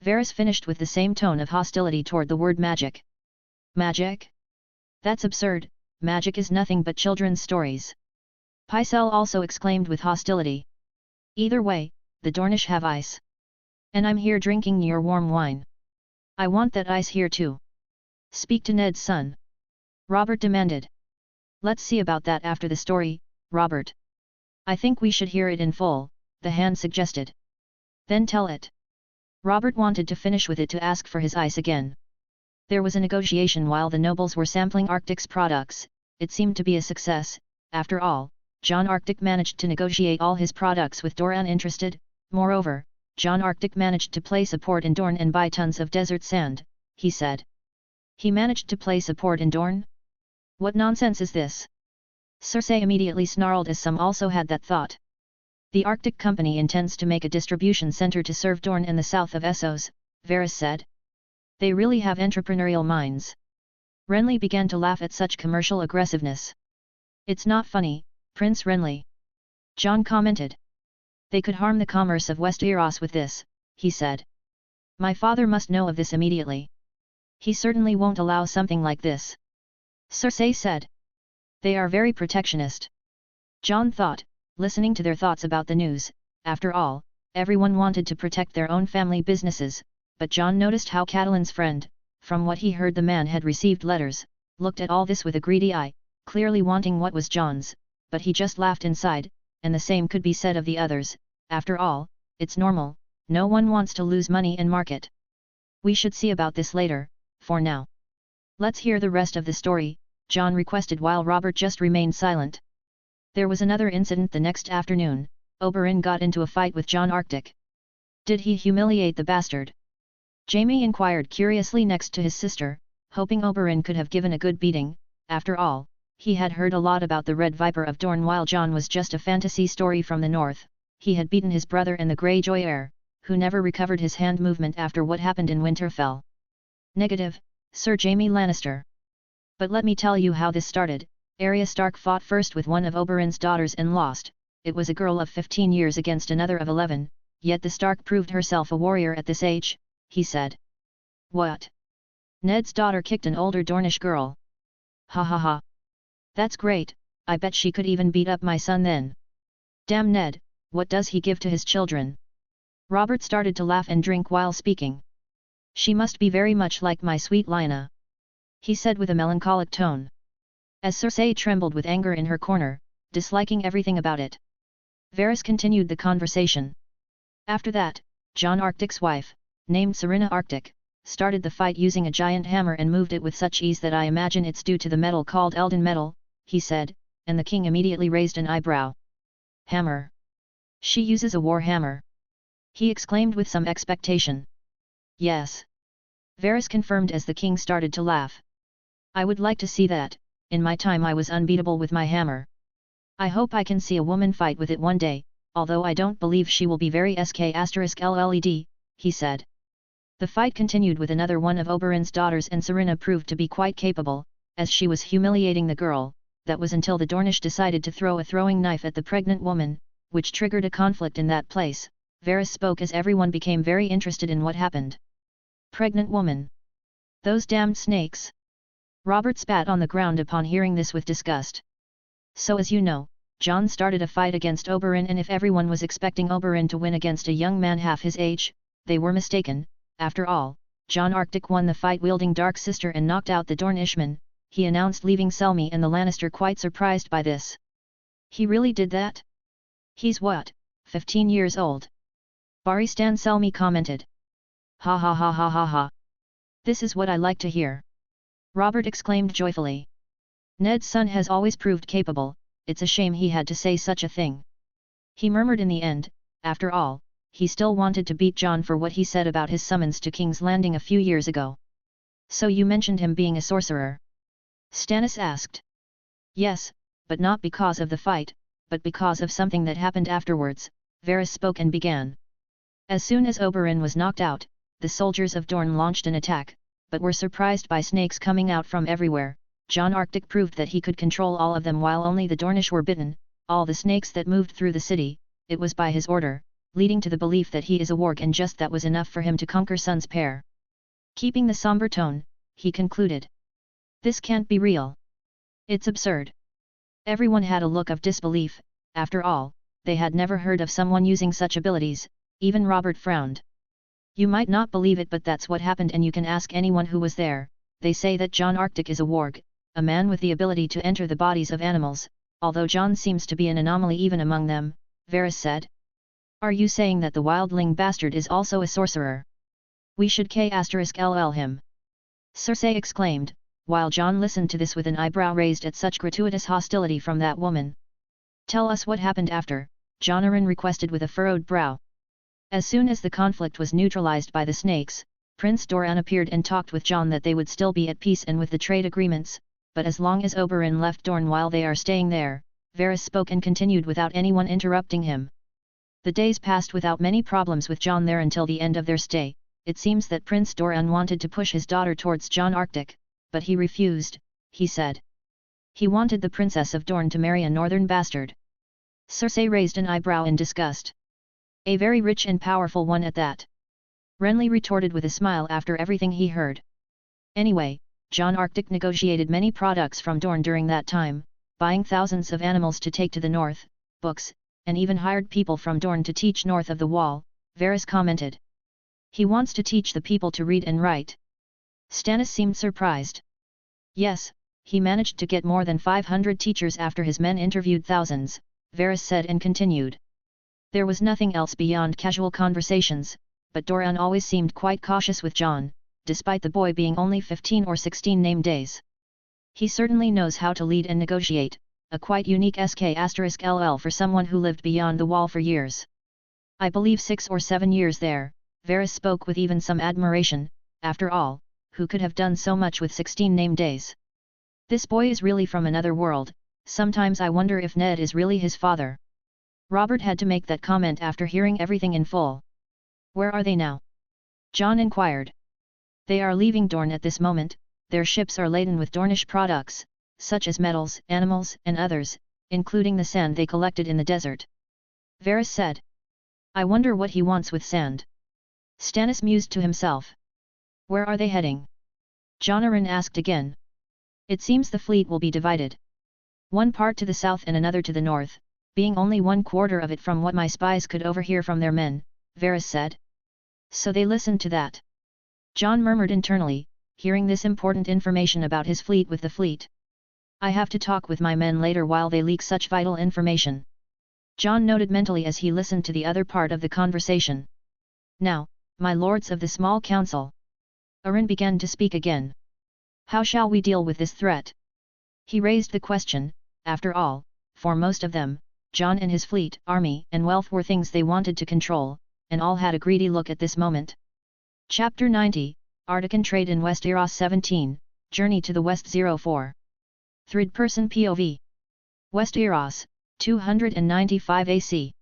Varys finished with the same tone of hostility toward the word magic. Magic? That's absurd, magic is nothing but children's stories. Pycelle also exclaimed with hostility. Either way, the Dornish have ice. And I'm here drinking your warm wine. I want that ice here too. Speak to Ned's son. Robert demanded. Let's see about that after the story, Robert. I think we should hear it in full, the Hand suggested. Then tell it. Robert wanted to finish with it to ask for his ice again. There was a negotiation while the nobles were sampling Arctic's products. It seemed to be a success. After all, Jon Arctic managed to negotiate all his products with Dorne uninterested. Moreover, Jon Arctic managed to place a port in Dorne and buy tons of desert sand, he said. He managed to place a port in Dorne? What nonsense is this? Cersei immediately snarled as some also had that thought. The Arctic Company intends to make a distribution center to serve Dorne and the south of Essos, Varys said. They really have entrepreneurial minds. Renly began to laugh at such commercial aggressiveness. It's not funny, Prince Renly. Jon commented. They could harm the commerce of Westeros with this, he said. My father must know of this immediately. He certainly won't allow something like this. Cersei said. They are very protectionist. Jon thought, listening to their thoughts about the news. After all, everyone wanted to protect their own family businesses, but Jon noticed how Catelyn's friend, from what he heard the man had received letters, looked at all this with a greedy eye, clearly wanting what was Jon's, but he just laughed inside, and the same could be said of the others. After all, it's normal, no one wants to lose money in market. We should see about this later, for now. Let's hear the rest of the story, Jon requested while Robert just remained silent. There was another incident the next afternoon. Oberyn got into a fight with Jon Arctic. Did he humiliate the bastard? Jaime inquired curiously next to his sister, hoping Oberyn could have given a good beating. After all, he had heard a lot about the Red Viper of Dorne while Jon was just a fantasy story from the north. He had beaten his brother and the Greyjoy heir, who never recovered his hand movement after what happened in Winterfell. Negative, Sir Jaime Lannister. But let me tell you how this started. Arya Stark fought first with one of Oberyn's daughters and lost. It was a girl of 15 years against another of 11, yet the Stark proved herself a warrior at this age, he said. What? Ned's daughter kicked an older Dornish girl. Ha ha ha. That's great, I bet she could even beat up my son then. Damn Ned, what does he give to his children? Robert started to laugh and drink while speaking. She must be very much like my sweet Lyanna, he said with a melancholic tone. As Cersei trembled with anger in her corner, disliking everything about it. Varys continued the conversation. After that, Jon Arctic's wife, named Serena Arctic, started the fight using a giant hammer and moved it with such ease that I imagine it's due to the metal called Elden metal, he said, and the king immediately raised an eyebrow. Hammer. She uses a war hammer. He exclaimed with some expectation. Yes. Varys confirmed as the king started to laugh. I would like to see that. In my time I was unbeatable with my hammer. I hope I can see a woman fight with it one day, although I don't believe she will be very sk*LLED, he said. The fight continued with another one of Oberyn's daughters and Serena proved to be quite capable, as she was humiliating the girl. That was until the Dornish decided to throw a throwing knife at the pregnant woman, which triggered a conflict in that place. Varys spoke as everyone became very interested in what happened. Pregnant woman. Those damned snakes. Robert spat on the ground upon hearing this with disgust. So as you know, Jon started a fight against Oberyn, and if everyone was expecting Oberyn to win against a young man half his age, they were mistaken. After all, Jon Arctic won the fight wielding Dark Sister and knocked out the Dornishman, he announced, leaving Selmy and the Lannister quite surprised by this. He really did that? He's what, 15 years old? Barristan Selmy commented. Ha ha ha ha ha ha. This is what I like to hear. Robert exclaimed joyfully. Ned's son has always proved capable, it's a shame he had to say such a thing. He murmured in the end, after all, he still wanted to beat Jon for what he said about his summons to King's Landing a few years ago. So you mentioned him being a sorcerer? Stannis asked. Yes, but not because of the fight, but because of something that happened afterwards, Varys spoke and began. As soon as Oberyn was knocked out, the soldiers of Dorne launched an attack, but were surprised by snakes coming out from everywhere. Jon Arctic proved that he could control all of them while only the Dornish were bitten, all the snakes that moved through the city. It was by his order, leading to the belief that he is a warg, and just that was enough for him to conquer Sun's pair. Keeping the somber tone, he concluded. This can't be real. It's absurd. Everyone had a look of disbelief. After all, they had never heard of someone using such abilities. Even Robert frowned. You might not believe it, but that's what happened, and you can ask anyone who was there. They say that Jon Arctic is a warg, a man with the ability to enter the bodies of animals, although Jon seems to be an anomaly even among them, Varys said. Are you saying that the wildling bastard is also a sorcerer? We should k*ll him. Cersei exclaimed, while Jon listened to this with an eyebrow raised at such gratuitous hostility from that woman. Tell us what happened after, Jon Arryn requested with a furrowed brow. As soon as the conflict was neutralized by the snakes, Prince Doran appeared and talked with Jon that they would still be at peace and with the trade agreements, but as long as Oberyn left Dorne while they are staying there, Varys spoke and continued without anyone interrupting him. The days passed without many problems with Jon there until the end of their stay. It seems that Prince Doran wanted to push his daughter towards Jon Arctic, but he refused, he said. He wanted the Princess of Dorne to marry a northern bastard. Cersei raised an eyebrow in disgust. A very rich and powerful one at that. Renly retorted with a smile after everything he heard. Anyway, Jon Arctic negotiated many products from Dorne during that time, buying thousands of animals to take to the north, books, and even hired people from Dorne to teach north of the wall, Varys commented. He wants to teach the people to read and write. Stannis seemed surprised. Yes, he managed to get more than 500 teachers after his men interviewed thousands, Varys said and continued. There was nothing else beyond casual conversations, but Doran always seemed quite cautious with Jon, despite the boy being only 15 or 16 name days. He certainly knows how to lead and negotiate, a quite unique *LL for someone who lived beyond the wall for years. I believe 6 or 7 years there, Varys spoke with even some admiration. After all, who could have done so much with 16 name days? This boy is really from another world. Sometimes I wonder if Ned is really his father. Robert had to make that comment after hearing everything in full. Where are they now? Jon inquired. They are leaving Dorne at this moment. Their ships are laden with Dornish products, such as metals, animals, and others, including the sand they collected in the desert. Varys said. I wonder what he wants with sand. Stannis mused to himself. Where are they heading? Jon Arryn asked again. It seems the fleet will be divided. One part to the south and another to the north, being only 1/4 of it from what my spies could overhear from their men, Varys said. So they listened to that. Jon murmured internally, hearing this important information about his fleet with the fleet. I have to talk with my men later while they leak such vital information. Jon noted mentally as he listened to the other part of the conversation. Now, my lords of the small council. Arryn began to speak again. How shall we deal with this threat? He raised the question. After all, for most of them, Jon and his fleet, army, and wealth were things they wanted to control, and all had a greedy look at this moment. Chapter 90, Artican Trade in Westeros 17, Journey to the West 04. Third-person POV. Westeros, 295 AC.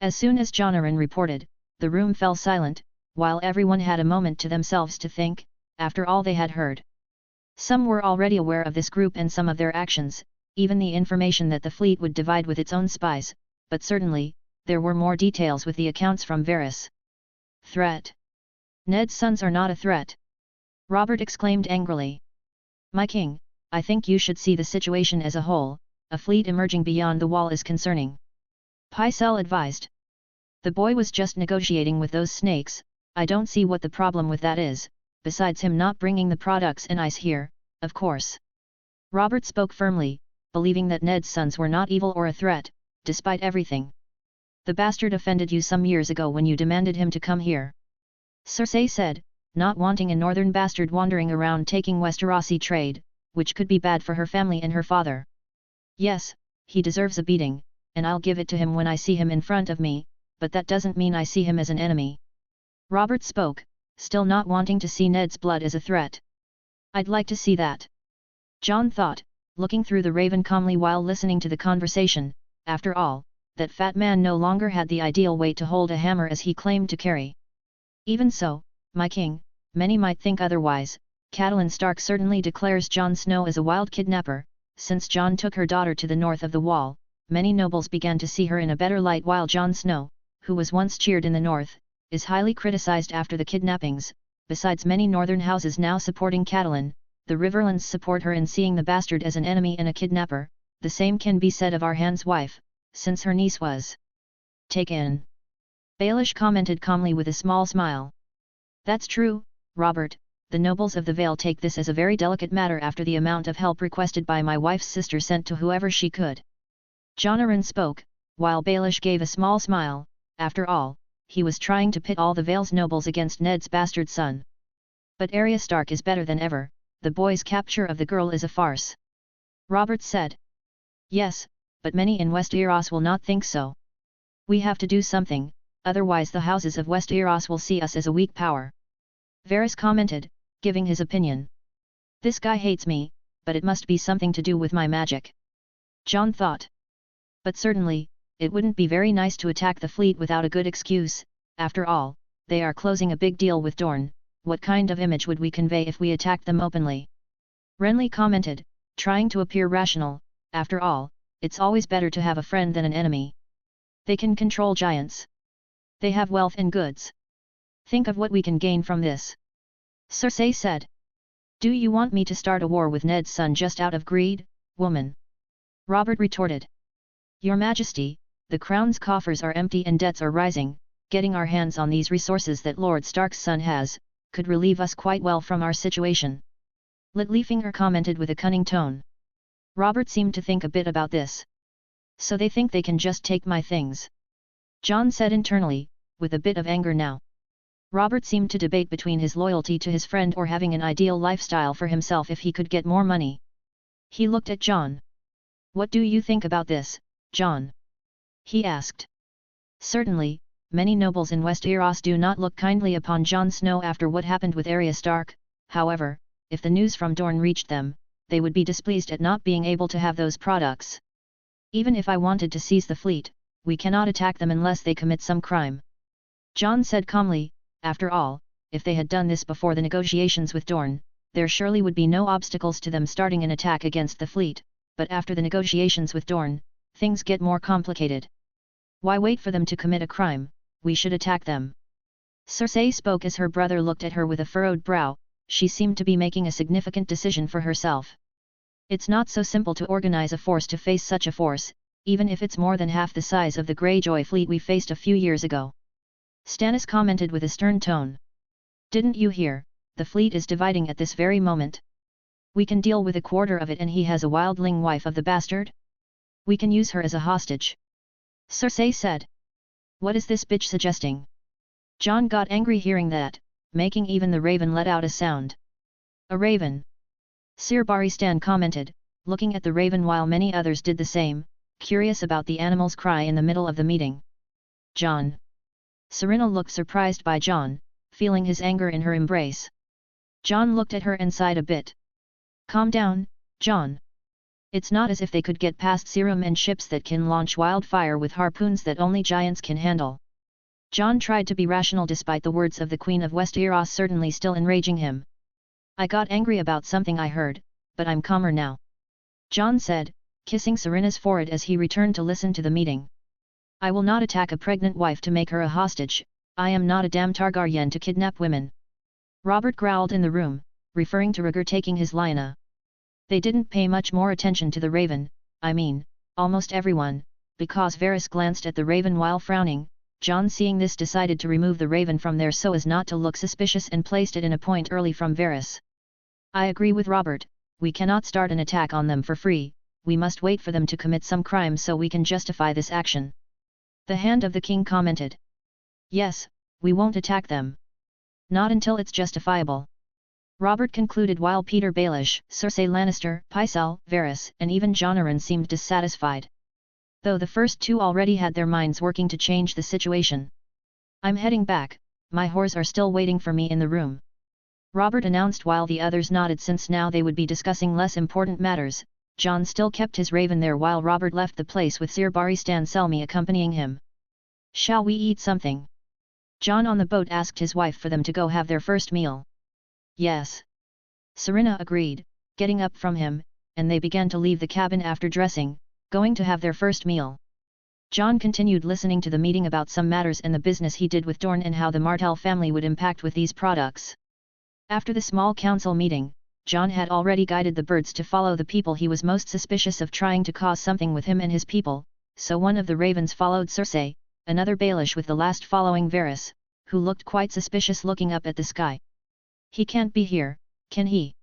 As soon as Jon Arryn reported, the room fell silent, while everyone had a moment to themselves to think, after all they had heard. Some were already aware of this group and some of their actions, even the information that the fleet would divide with its own spies, but certainly, there were more details with the accounts from Varys. Threat. Ned's sons are not a threat. Robert exclaimed angrily. My king, I think you should see the situation as a whole. A fleet emerging beyond the wall is concerning. Pycelle advised. The boy was just negotiating with those snakes. I don't see what the problem with that is, besides him not bringing the products and ice here, of course. Robert spoke firmly, believing that Ned's sons were not evil or a threat, despite everything. The bastard offended you some years ago when you demanded him to come here. Cersei said, not wanting a northern bastard wandering around taking Westerosi trade, which could be bad for her family and her father. Yes, he deserves a beating, and I'll give it to him when I see him in front of me, but that doesn't mean I see him as an enemy. Robert spoke, still not wanting to see Ned's blood as a threat. I'd like to see that. Jon thought, looking through the raven calmly while listening to the conversation. After all, that fat man no longer had the ideal weight to hold a hammer as he claimed to carry. Even so, my king, many might think otherwise. Catelyn Stark certainly declares Jon Snow as a wild kidnapper. Since Jon took her daughter to the north of the wall, many nobles began to see her in a better light, while Jon Snow, who was once cheered in the north, is highly criticized after the kidnappings. Besides many northern houses now supporting Catelyn, the Riverlands support her in seeing the bastard as an enemy and a kidnapper. The same can be said of Arhan's wife, since her niece was taken. Baelish commented calmly with a small smile. That's true, Robert, the nobles of the Vale take this as a very delicate matter after the amount of help requested by my wife's sister sent to whoever she could. Jon Arryn spoke, while Baelish gave a small smile. After all, he was trying to pit all the Vale's nobles against Ned's bastard son. But Arya Stark is better than ever. The boy's capture of the girl is a farce. Robert said. Yes, but many in Westeros will not think so. We have to do something, otherwise the houses of Westeros will see us as a weak power. Varys commented, giving his opinion. This guy hates me, but it must be something to do with my magic. Jon thought. But certainly, it wouldn't be very nice to attack the fleet without a good excuse. After all, they are closing a big deal with Dorne. What kind of image would we convey if we attacked them openly? Renly commented, trying to appear rational. After all, it's always better to have a friend than an enemy. They can control giants. They have wealth and goods. Think of what we can gain from this. Cersei said. Do you want me to start a war with Ned's son just out of greed, woman? Robert retorted. Your Majesty, the crown's coffers are empty and debts are rising. Getting our hands on these resources that Lord Stark's son has, could relieve us quite well from our situation. Littlefinger commented with a cunning tone. Robert seemed to think a bit about this. So they think they can just take my things? Jon said internally, with a bit of anger now. Robert seemed to debate between his loyalty to his friend or having an ideal lifestyle for himself if he could get more money. He looked at Jon. What do you think about this, Jon? He asked. Certainly, many nobles in Westeros do not look kindly upon Jon Snow after what happened with Arya Stark. However, if the news from Dorne reached them, they would be displeased at not being able to have those products. Even if I wanted to seize the fleet, we cannot attack them unless they commit some crime. Jon said calmly, after all, if they had done this before the negotiations with Dorne, there surely would be no obstacles to them starting an attack against the fleet, but after the negotiations with Dorne, things get more complicated. Why wait for them to commit a crime? We should attack them. Cersei spoke as her brother looked at her with a furrowed brow. She seemed to be making a significant decision for herself. It's not so simple to organize a force to face such a force, even if it's more than half the size of the Greyjoy fleet we faced a few years ago. Stannis commented with a stern tone. Didn't you hear? The fleet is dividing at this very moment. We can deal with a quarter of it and he has a wildling wife of the bastard? We can use her as a hostage. Cersei said. What is this bitch suggesting? Jon got angry hearing that, making even the raven let out a sound. A raven. Sir Barristan commented, looking at the raven while many others did the same, curious about the animal's cry in the middle of the meeting. Jon. Serena looked surprised by Jon, feeling his anger in her embrace. Jon looked at her and sighed a bit. Calm down, Jon. It's not as if they could get past serum and ships that can launch wildfire with harpoons that only giants can handle. Jon tried to be rational despite the words of the Queen of Westeros certainly still enraging him. I got angry about something I heard, but I'm calmer now. Jon said, kissing Serena's forehead as he returned to listen to the meeting. I will not attack a pregnant wife to make her a hostage. I am not a damn Targaryen to kidnap women. Robert growled in the room, referring to Rhaegar taking his Lyanna. They didn't pay much more attention to the raven, I mean, almost everyone, because Varys glanced at the raven while frowning. Jon seeing this decided to remove the raven from there so as not to look suspicious and placed it in a point early from Varys. I agree with Robert, we cannot start an attack on them for free, we must wait for them to commit some crime so we can justify this action. The Hand of the King commented. Yes, we won't attack them. Not until it's justifiable. Robert concluded while Peter Baelish, Cersei Lannister, Pycelle, Varys, and even Jon Arryn seemed dissatisfied. Though the first two already had their minds working to change the situation. I'm heading back, my whores are still waiting for me in the room. Robert announced while the others nodded since now they would be discussing less important matters. Jon still kept his raven there while Robert left the place with Sir Barristan Selmy accompanying him. Shall we eat something? Jon on the boat asked his wife for them to go have their first meal. Yes. Serena agreed, getting up from him, and they began to leave the cabin after dressing, going to have their first meal. Jon continued listening to the meeting about some matters and the business he did with Dorne and how the Martell family would impact with these products. After the small council meeting, Jon had already guided the birds to follow the people he was most suspicious of trying to cause something with him and his people, so one of the ravens followed Cersei, another Baelish with the last following Varys, who looked quite suspicious looking up at the sky. He can't be here, can he?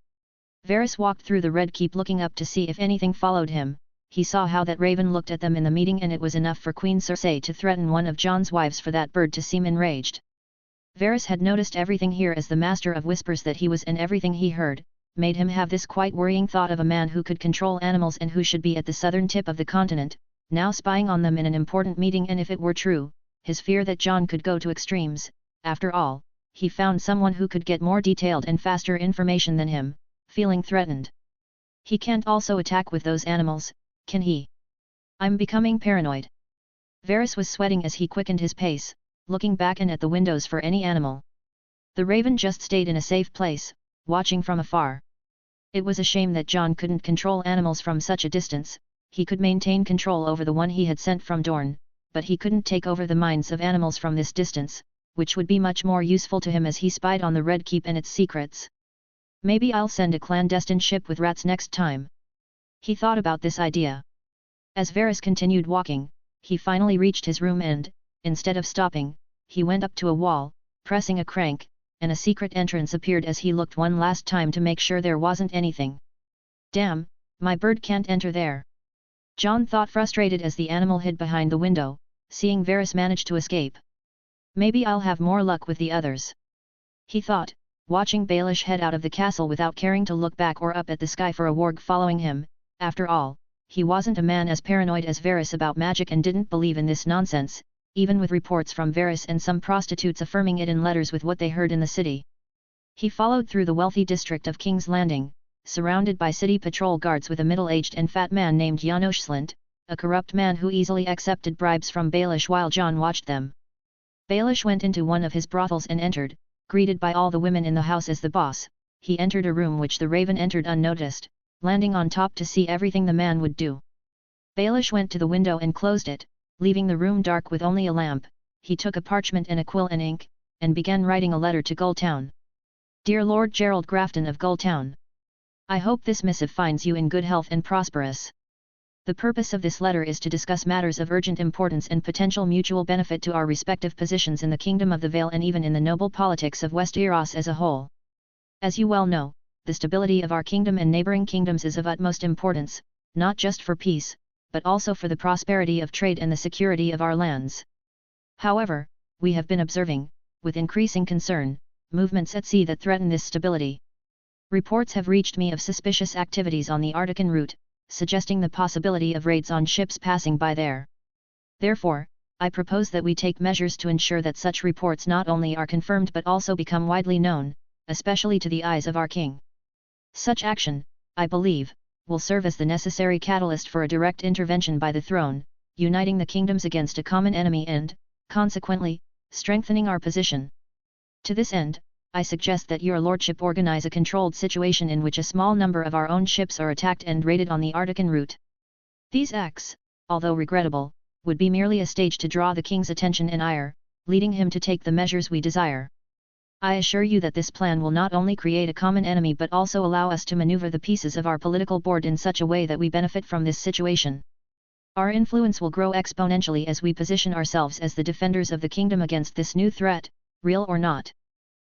Varys walked through the Red Keep looking up to see if anything followed him. He saw how that raven looked at them in the meeting and it was enough for Queen Cersei to threaten one of Jon's wives for that bird to seem enraged. Varys had noticed everything here as the master of whispers that he was and everything he heard, made him have this quite worrying thought of a man who could control animals and who should be at the southern tip of the continent, now spying on them in an important meeting, and if it were true, his fear that Jon could go to extremes. After all, he found someone who could get more detailed and faster information than him, feeling threatened. He can't also attack with those animals, can he? I'm becoming paranoid. Varys was sweating as he quickened his pace, looking back and at the windows for any animal. The raven just stayed in a safe place, watching from afar. It was a shame that Jon couldn't control animals from such a distance. He could maintain control over the one he had sent from Dorne, but he couldn't take over the minds of animals from this distance, which would be much more useful to him as he spied on the Red Keep and its secrets. Maybe I'll send a clandestine ship with rats next time. He thought about this idea. As Varys continued walking, he finally reached his room and, instead of stopping, he went up to a wall, pressing a crank, and a secret entrance appeared as he looked one last time to make sure there wasn't anything. Damn, my bird can't enter there. Jon thought, frustrated as the animal hid behind the window, seeing Varys manage to escape. Maybe I'll have more luck with the others. He thought, watching Baelish head out of the castle without caring to look back or up at the sky for a warg following him. After all, he wasn't a man as paranoid as Varys about magic and didn't believe in this nonsense, even with reports from Varys and some prostitutes affirming it in letters with what they heard in the city. He followed through the wealthy district of King's Landing, surrounded by city patrol guards with a middle-aged and fat man named Janos Slint, a corrupt man who easily accepted bribes from Baelish while Jon watched them. Baelish went into one of his brothels and entered, greeted by all the women in the house as the boss. He entered a room which the raven entered unnoticed, landing on top to see everything the man would do. Baelish went to the window and closed it, leaving the room dark with only a lamp. He took a parchment and a quill and ink, and began writing a letter to Gulltown. Dear Lord Gerald Grafton of Gulltown, I hope this missive finds you in good health and prosperous. The purpose of this letter is to discuss matters of urgent importance and potential mutual benefit to our respective positions in the Kingdom of the Vale and even in the noble politics of Westeros as a whole. As you well know, the stability of our kingdom and neighboring kingdoms is of utmost importance, not just for peace, but also for the prosperity of trade and the security of our lands. However, we have been observing, with increasing concern, movements at sea that threaten this stability. Reports have reached me of suspicious activities on the Arctic route, suggesting the possibility of raids on ships passing by there. Therefore, I propose that we take measures to ensure that such reports not only are confirmed but also become widely known, especially to the eyes of our king. Such action, I believe, will serve as the necessary catalyst for a direct intervention by the throne, uniting the kingdoms against a common enemy and, consequently, strengthening our position. To this end, I suggest that your lordship organize a controlled situation in which a small number of our own ships are attacked and raided on the Arctic route. These acts, although regrettable, would be merely a stage to draw the king's attention and ire, leading him to take the measures we desire. I assure you that this plan will not only create a common enemy but also allow us to maneuver the pieces of our political board in such a way that we benefit from this situation. Our influence will grow exponentially as we position ourselves as the defenders of the kingdom against this new threat, real or not.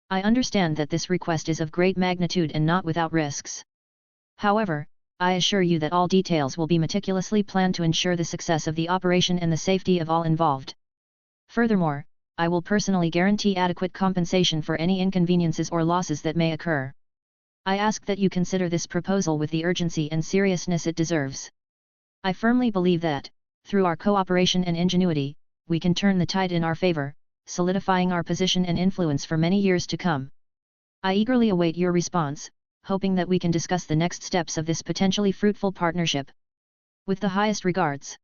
I understand that this request is of great magnitude and not without risks. However, I assure you that all details will be meticulously planned to ensure the success of the operation and the safety of all involved. Furthermore, I will personally guarantee adequate compensation for any inconveniences or losses that may occur. I ask that you consider this proposal with the urgency and seriousness it deserves. I firmly believe that, through our cooperation and ingenuity, we can turn the tide in our favor, solidifying our position and influence for many years to come. I eagerly await your response, hoping that we can discuss the next steps of this potentially fruitful partnership. With the highest regards.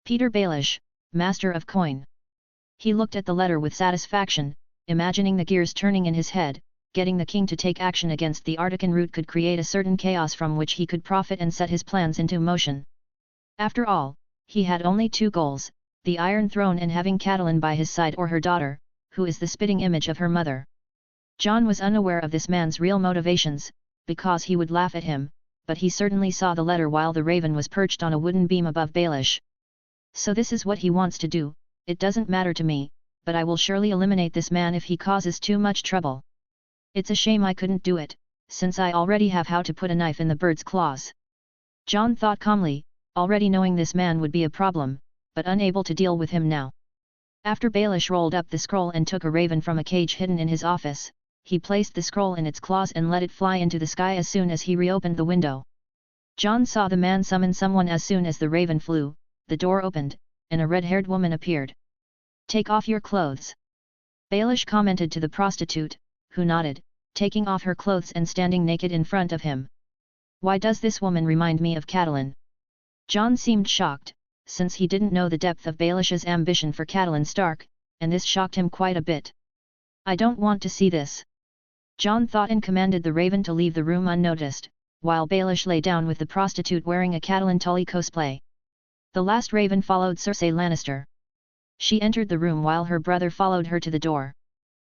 Peter Baelish, Master of Coin. He looked at the letter with satisfaction, imagining the gears turning in his head. Getting the king to take action against the Artican route could create a certain chaos from which he could profit and set his plans into motion. After all, he had only two goals, the Iron Throne and having Catelyn by his side, or her daughter, who is the spitting image of her mother. Jon was unaware of this man's real motivations, because he would laugh at him, but he certainly saw the letter while the raven was perched on a wooden beam above Baelish. So this is what he wants to do. It doesn't matter to me, but I will surely eliminate this man if he causes too much trouble. It's a shame I couldn't do it, since I already have how to put a knife in the bird's claws. Jon thought calmly, already knowing this man would be a problem, but unable to deal with him now. After Baelish rolled up the scroll and took a raven from a cage hidden in his office, he placed the scroll in its claws and let it fly into the sky as soon as he reopened the window. Jon saw the man summon someone as soon as the raven flew, the door opened, and a red-haired woman appeared. "Take off your clothes," Baelish commented to the prostitute, who nodded, taking off her clothes and standing naked in front of him. "Why does this woman remind me of Catelyn?" Jon seemed shocked, since he didn't know the depth of Baelish's ambition for Catelyn Stark, and this shocked him quite a bit. "I don't want to see this," Jon thought, and commanded the raven to leave the room unnoticed, while Baelish lay down with the prostitute wearing a Catelyn Tully cosplay. The last raven followed Cersei Lannister. She entered the room while her brother followed her to the door.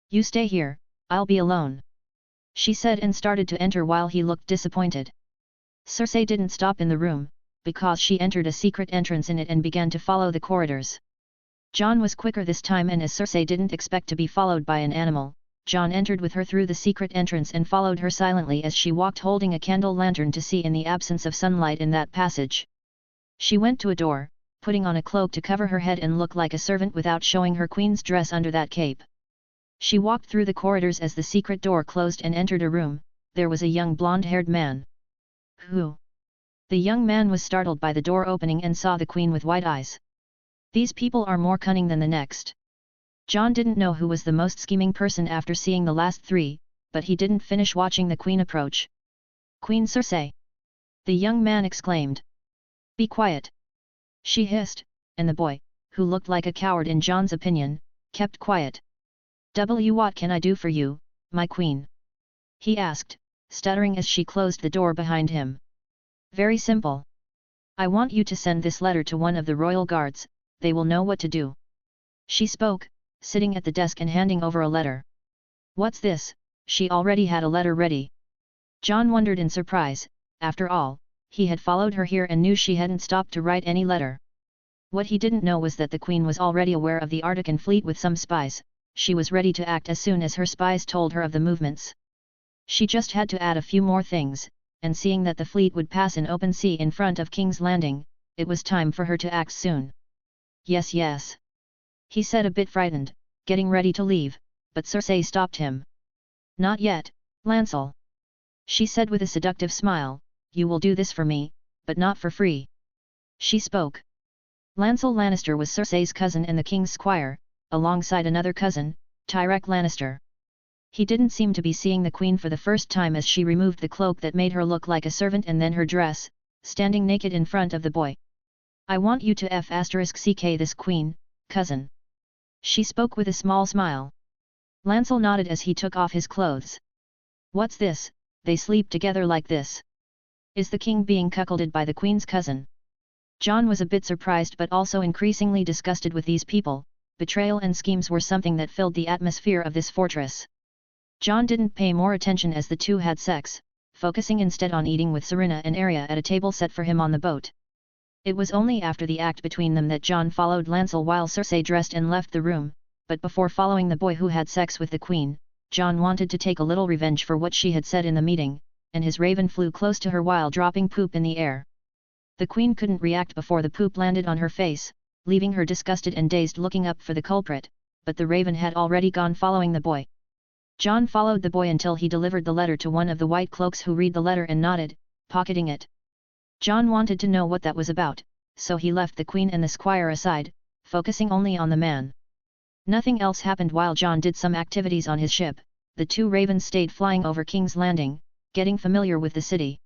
"You stay here, I'll be alone," she said, and started to enter while he looked disappointed. Cersei didn't stop in the room, because she entered a secret entrance in it and began to follow the corridors. Jon was quicker this time, and as Cersei didn't expect to be followed by an animal, Jon entered with her through the secret entrance and followed her silently as she walked holding a candle lantern to see in the absence of sunlight in that passage. She went to a door, putting on a cloak to cover her head and look like a servant without showing her queen's dress under that cape. She walked through the corridors as the secret door closed and entered a room. There was a young blonde-haired man. "Who?" The young man was startled by the door opening and saw the queen with wide eyes. "These people are more cunning than the next." Jon didn't know who was the most scheming person after seeing the last three, but he didn't finish watching the queen approach. "Queen Cersei!" the young man exclaimed. "Be quiet!" she hissed, and the boy, who looked like a coward in Jon's opinion, kept quiet. "What can I do for you, my queen?" he asked, stuttering as she closed the door behind him. "Very simple. I want you to send this letter to one of the royal guards, they will know what to do." She spoke, sitting at the desk and handing over a letter. "What's this?" She already had a letter ready. Jon wondered in surprise. After all, he had followed her here and knew she hadn't stopped to write any letter. What he didn't know was that the queen was already aware of the Artican fleet with some spies. She was ready to act as soon as her spies told her of the movements. She just had to add a few more things, and seeing that the fleet would pass in open sea in front of King's Landing, it was time for her to act soon. "Yes, yes," he said, a bit frightened, getting ready to leave, but Cersei stopped him. "Not yet, Lancel," she said with a seductive smile, "you will do this for me, but not for free." She spoke. Lancel Lannister was Cersei's cousin and the king's squire, alongside another cousin, Tyrosh Lannister. He didn't seem to be seeing the queen for the first time as she removed the cloak that made her look like a servant and then her dress, standing naked in front of the boy. "I want you to *ck this queen, cousin." She spoke with a small smile. Lancel nodded as he took off his clothes. "What's this? They sleep together like this? Is the king being cuckolded by the queen's cousin?" Jon was a bit surprised but also increasingly disgusted with these people. Betrayal and schemes were something that filled the atmosphere of this fortress. Jon didn't pay more attention as the two had sex, focusing instead on eating with Serena and Arya at a table set for him on the boat. It was only after the act between them that Jon followed Lancel while Cersei dressed and left the room, but before following the boy who had sex with the queen, Jon wanted to take a little revenge for what she had said in the meeting, and his raven flew close to her while dropping poop in the air. The queen couldn't react before the poop landed on her face, leaving her disgusted and dazed looking up for the culprit, but the raven had already gone following the boy. Jon followed the boy until he delivered the letter to one of the white cloaks who read the letter and nodded, pocketing it. Jon wanted to know what that was about, so he left the queen and the squire aside, focusing only on the man. Nothing else happened while Jon did some activities on his ship. The two ravens stayed flying over King's Landing, getting familiar with the city.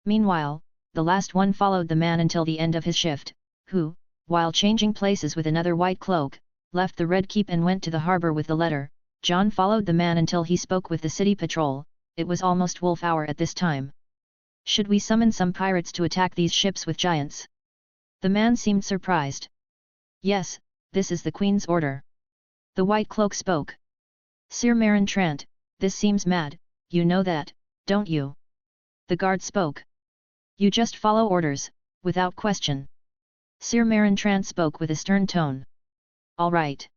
Meanwhile, the last one followed the man until the end of his shift, who, while changing places with another white cloak, left the Red Keep and went to the harbour with the letter. Jon followed the man until he spoke with the city patrol. It was almost wolf hour at this time. Should we summon some pirates to attack these ships with giants? The man seemed surprised. Yes, this is the Queen's order. The White Cloak spoke. Sir Marin Trant, this seems mad, you know that, don't you? The guard spoke. You just follow orders, without question. Sir Marin Trant spoke with a stern tone. All right.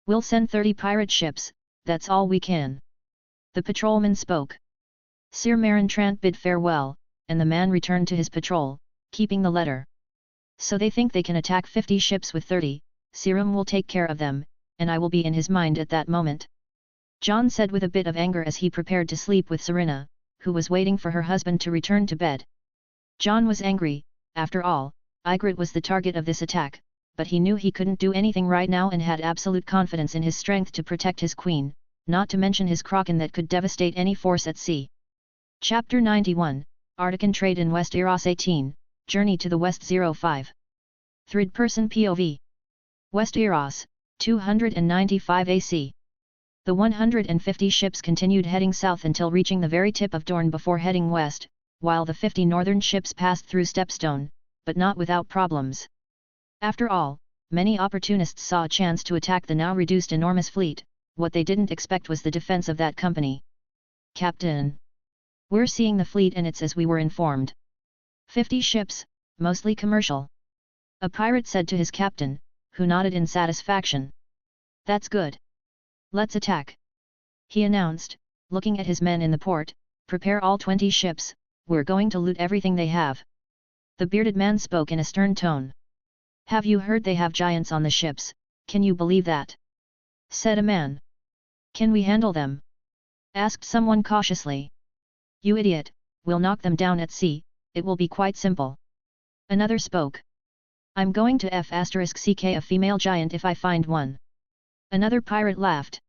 We'll send 30 pirate ships, that's all we can. The patrolman spoke. Sir Marin Trant bid farewell, and the man returned to his patrol, keeping the letter. So they think they can attack 50 ships with 30, Sirum will take care of them, and I will be in his mind at that moment. Jon said with a bit of anger as he prepared to sleep with Serena, who was waiting for her husband to return to bed. Jon was angry, after all, Ygritte was the target of this attack, but he knew he couldn't do anything right now and had absolute confidence in his strength to protect his queen, not to mention his kraken that could devastate any force at sea. Chapter 91, Artican Trade in Westeros 18, Journey to the West 05. Third-person POV. Westeros, 295 AC. The 150 ships continued heading south until reaching the very tip of Dorne before heading west, while the 50 northern ships passed through Stepstone, but not without problems. After all, many opportunists saw a chance to attack the now reduced enormous fleet. What they didn't expect was the defense of that company. Captain. We're seeing the fleet and it's as we were informed. 50 ships, mostly commercial. A pirate said to his captain, who nodded in satisfaction. That's good. Let's attack. He announced, looking at his men in the port, prepare all 20 ships, we're going to loot everything they have. The bearded man spoke in a stern tone. Have you heard they have giants on the ships, can you believe that? Said a man. Can we handle them? Asked someone cautiously. You idiot, we'll knock them down at sea, it will be quite simple. Another spoke. I'm going to *CK a female giant if I find one. Another pirate laughed.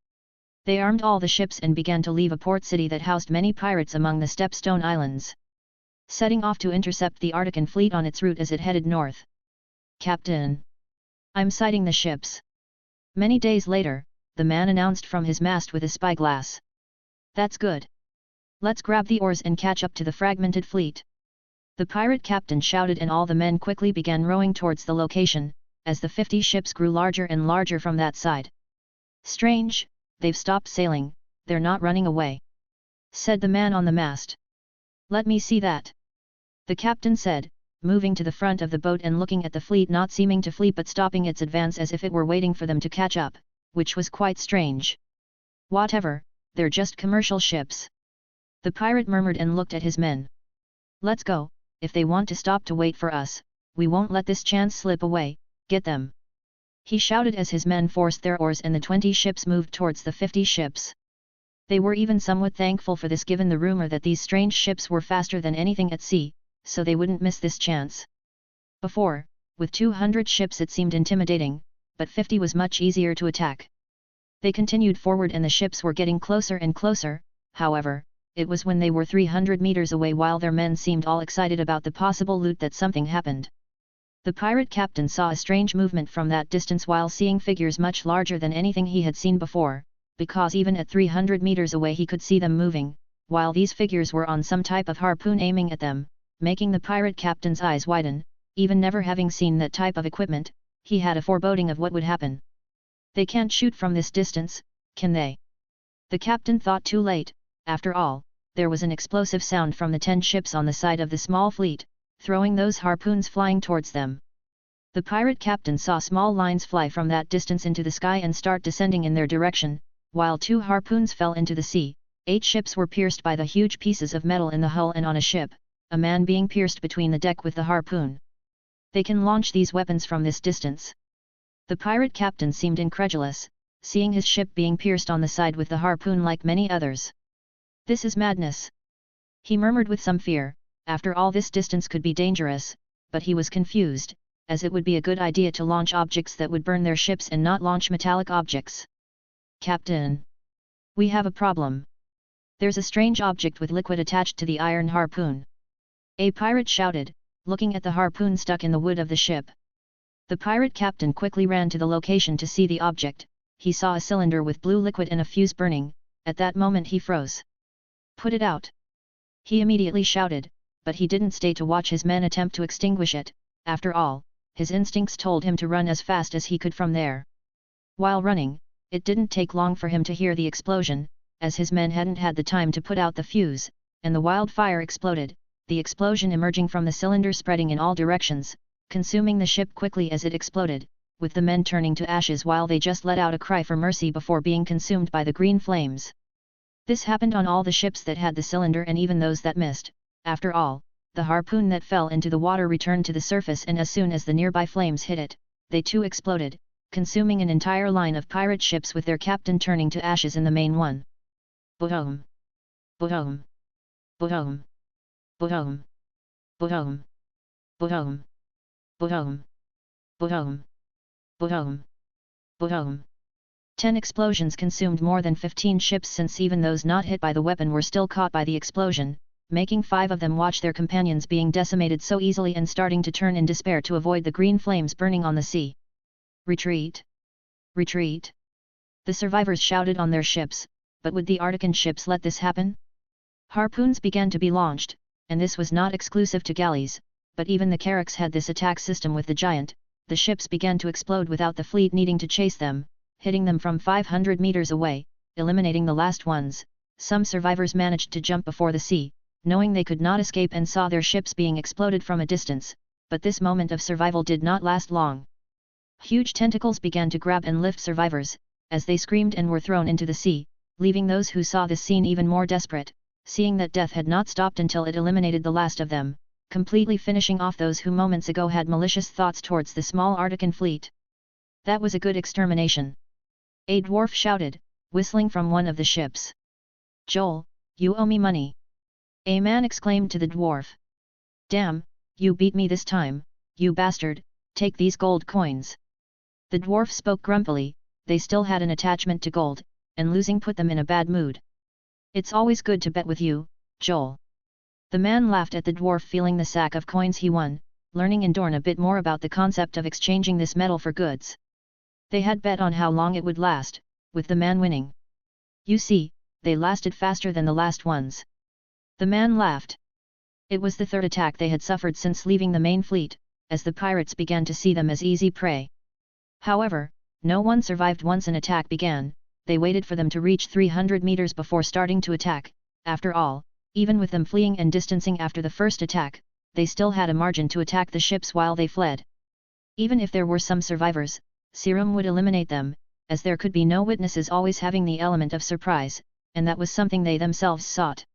They armed all the ships and began to leave a port city that housed many pirates among the Stepstone Islands, setting off to intercept the Artican fleet on its route as it headed north. Captain. I'm sighting the ships. Many days later, the man announced from his mast with a spyglass. That's good. Let's grab the oars and catch up to the fragmented fleet. The pirate captain shouted and all the men quickly began rowing towards the location, as the 50 ships grew larger and larger from that side. Strange, they've stopped sailing, they're not running away. Said the man on the mast. Let me see that. The captain said, moving to the front of the boat and looking at the fleet not seeming to flee but stopping its advance as if it were waiting for them to catch up, which was quite strange. Whatever, they're just commercial ships. The pirate murmured and looked at his men. Let's go, if they want to stop to wait for us, we won't let this chance slip away, get them. He shouted as his men forced their oars and the 20 ships moved towards the 50 ships. They were even somewhat thankful for this given the rumor that these strange ships were faster than anything at sea, so they wouldn't miss this chance. Before, with 200 ships it seemed intimidating, but 50 was much easier to attack. They continued forward and the ships were getting closer and closer, however, it was when they were 300 meters away while their men seemed all excited about the possible loot that something happened. The pirate captain saw a strange movement from that distance while seeing figures much larger than anything he had seen before, because even at 300 meters away he could see them moving, while these figures were on some type of harpoon aiming at them, making the pirate captain's eyes widen. Even never having seen that type of equipment, he had a foreboding of what would happen. They can't shoot from this distance, can they? The captain thought too late. After all, there was an explosive sound from the 10 ships on the side of the small fleet, throwing those harpoons flying towards them. The pirate captain saw small lines fly from that distance into the sky and start descending in their direction, while 2 harpoons fell into the sea. 8 ships were pierced by the huge pieces of metal in the hull and on a ship, a man being pierced between the deck with the harpoon. They can launch these weapons from this distance. The pirate captain seemed incredulous, seeing his ship being pierced on the side with the harpoon like many others. This is madness. He murmured with some fear, after all this distance could be dangerous, but he was confused, as it would be a good idea to launch objects that would burn their ships and not launch metallic objects. Captain. We have a problem. There's a strange object with liquid attached to the iron harpoon. A pirate shouted, looking at the harpoon stuck in the wood of the ship. The pirate captain quickly ran to the location to see the object. He saw a cylinder with blue liquid and a fuse burning. At that moment he froze. "Put it out!" he immediately shouted, but he didn't stay to watch his men attempt to extinguish it. After all, his instincts told him to run as fast as he could from there. While running, it didn't take long for him to hear the explosion, as his men hadn't had the time to put out the fuse, and the wildfire exploded, the explosion emerging from the cylinder spreading in all directions, consuming the ship quickly as it exploded, with the men turning to ashes while they just let out a cry for mercy before being consumed by the green flames. This happened on all the ships that had the cylinder and even those that missed. After all, the harpoon that fell into the water returned to the surface, and as soon as the nearby flames hit it, they too exploded, consuming an entire line of pirate ships with their captain turning to ashes in the main one. Boom! Boom! Boom! Boom! Boom! Boom! Boom! Boom! Boom! Boom! 10 explosions consumed more than 15 ships, since even those not hit by the weapon were still caught by the explosion, making 5 of them watch their companions being decimated so easily and starting to turn in despair to avoid the green flames burning on the sea. Retreat! Retreat! The survivors shouted on their ships, but would the Artican ships let this happen? Harpoons began to be launched, and this was not exclusive to galleys, but even the carracks had this attack system with the giant. The ships began to explode without the fleet needing to chase them, hitting them from 500 meters away, eliminating the last ones. Some survivors managed to jump before the sea, knowing they could not escape, and saw their ships being exploded from a distance, but this moment of survival did not last long. Huge tentacles began to grab and lift survivors, as they screamed and were thrown into the sea, leaving those who saw this scene even more desperate, seeing that death had not stopped until it eliminated the last of them, completely finishing off those who moments ago had malicious thoughts towards the small Artican fleet. That was a good extermination. A dwarf shouted, whistling from one of the ships. "Joel, you owe me money!" A man exclaimed to the dwarf. "Damn, you beat me this time, you bastard, take these gold coins." The dwarf spoke grumpily. They still had an attachment to gold, and losing put them in a bad mood. "It's always good to bet with you, Joel." The man laughed at the dwarf, feeling the sack of coins he won, learning in Dorne a bit more about the concept of exchanging this metal for goods. They had bet on how long it would last, with the man winning. You see, they lasted faster than the last ones. The man laughed. It was the third attack they had suffered since leaving the main fleet, as the pirates began to see them as easy prey. However, no one survived once an attack began. They waited for them to reach 300 meters before starting to attack. After all, even with them fleeing and distancing after the first attack, they still had a margin to attack the ships while they fled. Even if there were some survivors, Serum would eliminate them, as there could be no witnesses, always having the element of surprise, and that was something they themselves sought.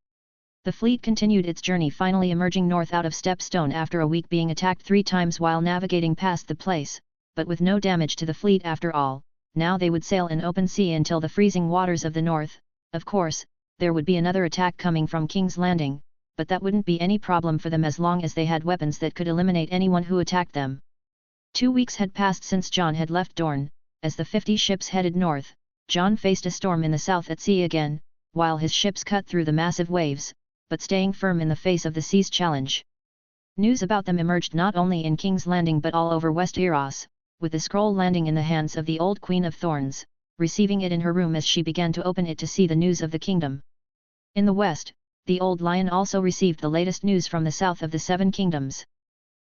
The fleet continued its journey, finally emerging north out of Stepstone after a week being attacked 3 times while navigating past the place, but with no damage to the fleet after all. Now they would sail in open sea until the freezing waters of the north. Of course, there would be another attack coming from King's Landing, but that wouldn't be any problem for them as long as they had weapons that could eliminate anyone who attacked them. 2 weeks had passed since Jon had left Dorne. As the 50 ships headed north, Jon faced a storm in the south at sea again, while his ships cut through the massive waves, but staying firm in the face of the sea's challenge. News about them emerged not only in King's Landing but all over Westeros, with the scroll landing in the hands of the old Queen of Thorns, receiving it in her room as she began to open it to see the news of the kingdom. In the west, the old lion also received the latest news from the south of the 7 kingdoms.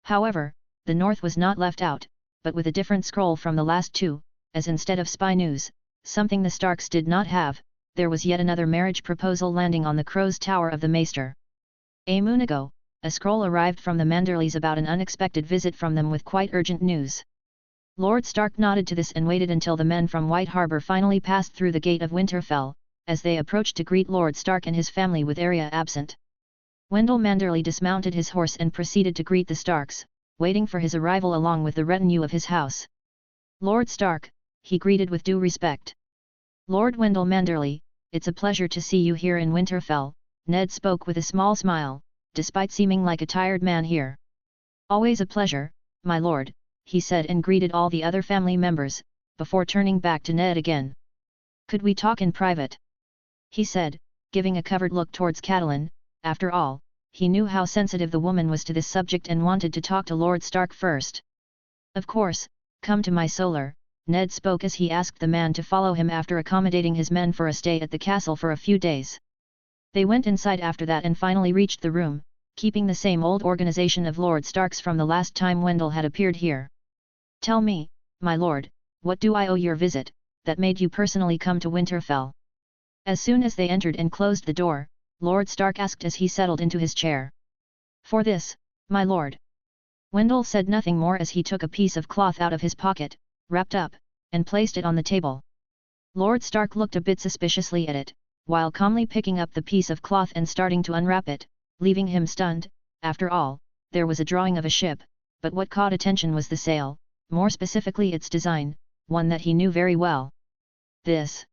However, the north was not left out, but with a different scroll from the last 2, as instead of spy news, something the Starks did not have, there was yet another marriage proposal landing on the Crow's Tower of the Maester. A moon ago, a scroll arrived from the Manderleys about an unexpected visit from them with quite urgent news. Lord Stark nodded to this and waited until the men from White Harbor finally passed through the gate of Winterfell, as they approached to greet Lord Stark and his family with Arya absent. Wendell Manderley dismounted his horse and proceeded to greet the Starks, waiting for his arrival along with the retinue of his house. "Lord Stark," he greeted with due respect. "Lord Wendell Manderley, it's a pleasure to see you here in Winterfell," Ned spoke with a small smile, despite seeming like a tired man here. "Always a pleasure, my lord," he said, and greeted all the other family members, before turning back to Ned again. "Could we talk in private?" he said, giving a covered look towards Catelyn. After all, he knew how sensitive the woman was to this subject and wanted to talk to Lord Stark first. Of course, come to my solar, Ned spoke as he asked the man to follow him after accommodating his men for a stay at the castle for a few days. They went inside after that and finally reached the room, keeping the same old organization of Lord Starks from the last time Wendell had appeared here. Tell me, my lord, what do I owe your visit, that made you personally come to Winterfell? As soon as they entered and closed the door, Lord Stark asked as he settled into his chair. For this, my lord. Wendell said nothing more as he took a piece of cloth out of his pocket, wrapped up, and placed it on the table. Lord Stark looked a bit suspiciously at it, while calmly picking up the piece of cloth and starting to unwrap it, leaving him stunned. After all, there was a drawing of a ship, but what caught attention was the sail, more specifically its design, one that he knew very well. This?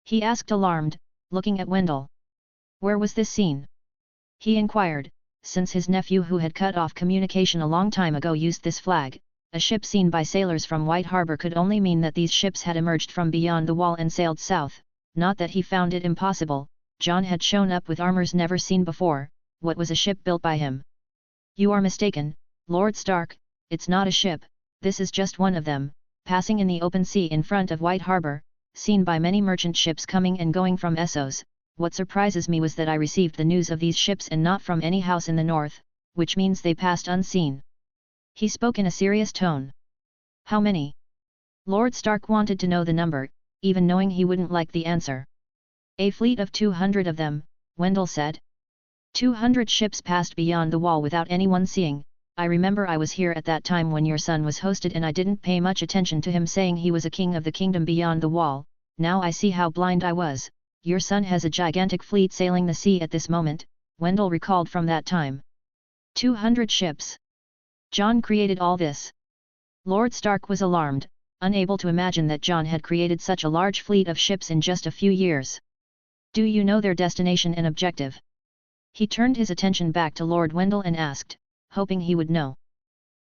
He asked alarmed, looking at Wendell. Where was this seen? He inquired, since his nephew who had cut off communication a long time ago used this flag. A ship seen by sailors from White Harbor could only mean that these ships had emerged from beyond the wall and sailed south, not that he found it impossible. Jon had shown up with armors never seen before. What was a ship built by him? You are mistaken, Lord Stark, it's not a ship, this is just one of them, passing in the open sea in front of White Harbor, seen by many merchant ships coming and going from Essos. What surprises me was that I received the news of these ships and not from any house in the north, which means they passed unseen. He spoke in a serious tone. How many? Lord Stark wanted to know the number, even knowing he wouldn't like the answer. A fleet of 200 of them, Wendell said. 200 ships passed beyond the wall without anyone seeing. I remember I was here at that time when your son was hosted and I didn't pay much attention to him saying he was a king of the kingdom beyond the wall. Now I see how blind I was. Your son has a gigantic fleet sailing the sea at this moment, Wendell recalled from that time. 200 ships. Jon created all this. Lord Stark was alarmed, unable to imagine that Jon had created such a large fleet of ships in just a few years. Do you know their destination and objective? He turned his attention back to Lord Wendell and asked, hoping he would know.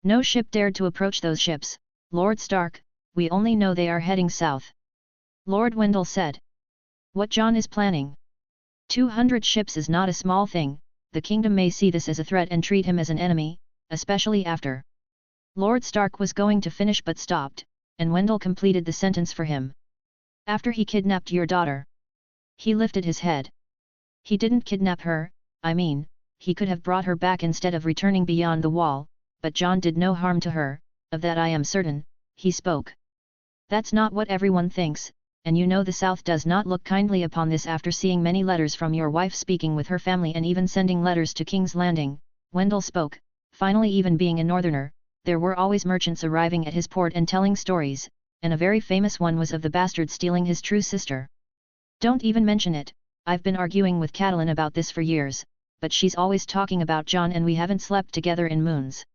No ship dared to approach those ships, Lord Stark, we only know they are heading south. Lord Wendell said. What Jon is planning? 200 ships is not a small thing, the kingdom may see this as a threat and treat him as an enemy, especially after. Lord Stark was going to finish but stopped, and Wendell completed the sentence for him. After he kidnapped your daughter. He lifted his head. He didn't kidnap her, I mean, he could have brought her back instead of returning beyond the wall, but Jon did no harm to her, of that I am certain, he spoke. That's not what everyone thinks, and you know the South does not look kindly upon this after seeing many letters from your wife speaking with her family and even sending letters to King's Landing, Wendell spoke. Finally, even being a northerner, there were always merchants arriving at his port and telling stories, and a very famous one was of the bastard stealing his true sister. Don't even mention it, I've been arguing with Catelyn about this for years, but she's always talking about Jon and we haven't slept together in moons.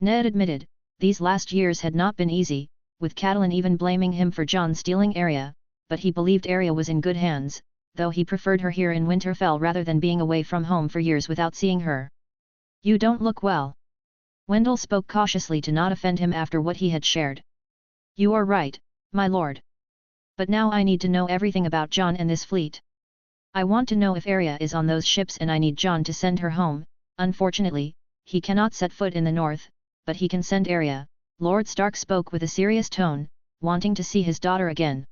Ned admitted, these last years had not been easy, with Catelyn even blaming him for Jon stealing Arya, but he believed Arya was in good hands, though he preferred her here in Winterfell rather than being away from home for years without seeing her. You don't look well. Wendell spoke cautiously to not offend him after what he had shared. You are right, my lord. But now I need to know everything about Jon and this fleet. I want to know if Arya is on those ships and I need Jon to send her home. Unfortunately, he cannot set foot in the north, but he can send Arya. Lord Stark spoke with a serious tone, wanting to see his daughter again.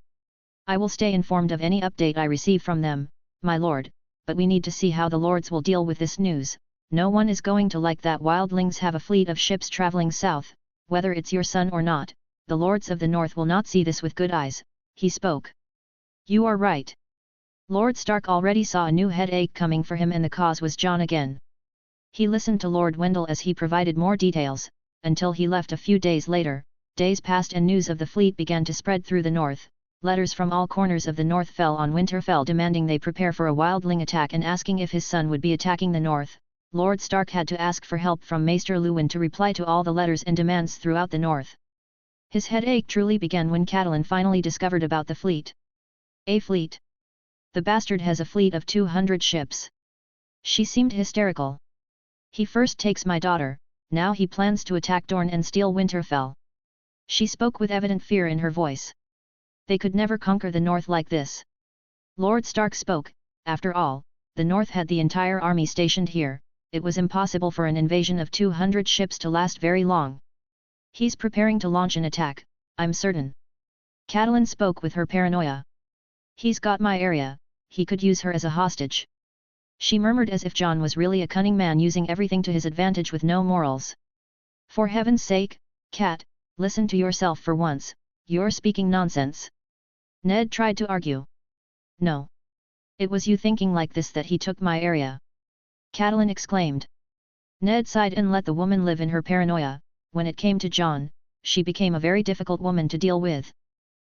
I will stay informed of any update I receive from them, my lord, but we need to see how the lords will deal with this news. No one is going to like that wildlings have a fleet of ships traveling south, whether it's your son or not. The lords of the north will not see this with good eyes, he spoke. You are right. Lord Stark already saw a new headache coming for him and the cause was Jon again. He listened to Lord Wendell as he provided more details, until he left a few days later. Days passed and news of the fleet began to spread through the north. Letters from all corners of the north fell on Winterfell demanding they prepare for a wildling attack and asking if his son would be attacking the north. Lord Stark had to ask for help from Maester Luwin to reply to all the letters and demands throughout the north. His headache truly began when Catelyn finally discovered about the fleet. A fleet? The bastard has a fleet of 200 ships. She seemed hysterical. He first takes my daughter, now he plans to attack Dorne and steal Winterfell. She spoke with evident fear in her voice. They could never conquer the north like this. Lord Stark spoke, after all, the north had the entire army stationed here. It was impossible for an invasion of 200 ships to last very long. He's preparing to launch an attack, I'm certain. Catelyn spoke with her paranoia. He's got my area, he could use her as a hostage. She murmured as if Jon was really a cunning man using everything to his advantage with no morals. For heaven's sake, Cat, listen to yourself for once, you're speaking nonsense. Ned tried to argue. No. It was you thinking like this that he took my area. Catelyn exclaimed. Ned sighed and let the woman live in her paranoia. When it came to Jon, she became a very difficult woman to deal with.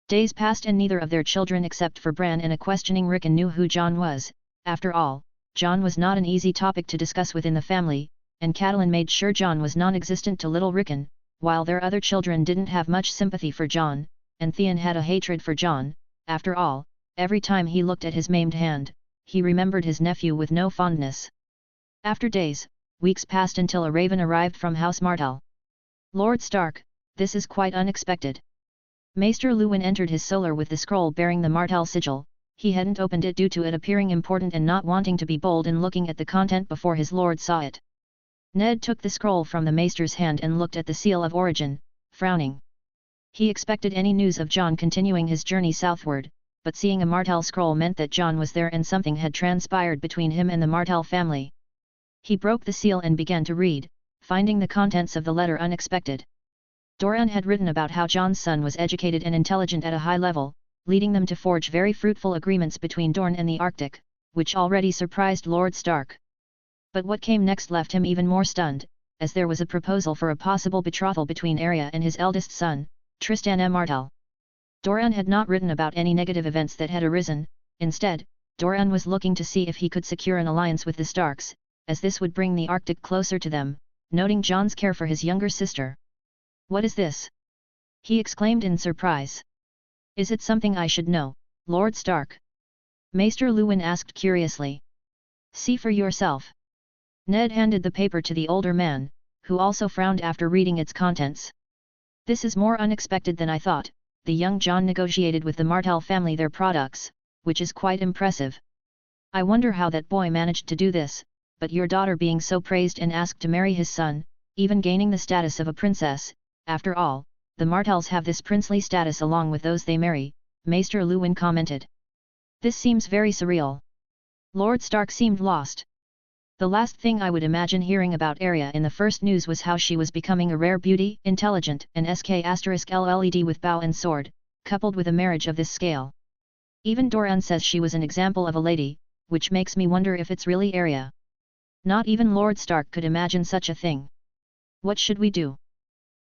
Days passed and neither of their children except for Bran and a questioning Rickon knew who Jon was. After all, Jon was not an easy topic to discuss within the family, and Catelyn made sure Jon was non-existent to little Rickon, while their other children didn't have much sympathy for Jon, and Theon had a hatred for Jon. After all, every time he looked at his maimed hand, he remembered his nephew with no fondness. After days, weeks passed until a raven arrived from House Martell. Lord Stark, this is quite unexpected. Maester Luwin entered his solar with the scroll bearing the Martell sigil. He hadn't opened it due to it appearing important and not wanting to be bold in looking at the content before his lord saw it. Ned took the scroll from the Maester's hand and looked at the seal of origin, frowning. He expected any news of Jon continuing his journey southward, but seeing a Martell scroll meant that Jon was there and something had transpired between him and the Martell family. He broke the seal and began to read, finding the contents of the letter unexpected. Dorne had written about how Jon's son was educated and intelligent at a high level, leading them to forge very fruitful agreements between Dorne and the Arctic, which already surprised Lord Stark. But what came next left him even more stunned, as there was a proposal for a possible betrothal between Arya and his eldest son, Tristan Martell. Dorne had not written about any negative events that had arisen. Instead, Dorne was looking to see if he could secure an alliance with the Starks, as this would bring the Arctic closer to them, noting Jon's care for his younger sister. "What is this?" he exclaimed in surprise. "Is it something I should know, Lord Stark?" Maester Luwin asked curiously. "See for yourself." Ned handed the paper to the older man, who also frowned after reading its contents. "This is more unexpected than I thought. The young Jon negotiated with the Martell family their products, which is quite impressive. I wonder how that boy managed to do this, but your daughter being so praised and asked to marry his son, even gaining the status of a princess, after all, the Martells have this princely status along with those they marry," Maester Luwin commented. "This seems very surreal." Lord Stark seemed lost. "The last thing I would imagine hearing about Arya in the first news was how she was becoming a rare beauty, intelligent and *LLED with bow and sword, coupled with a marriage of this scale. Even Dorne says she was an example of a lady, which makes me wonder if it's really Arya. Not even Lord Stark could imagine such a thing. What should we do?"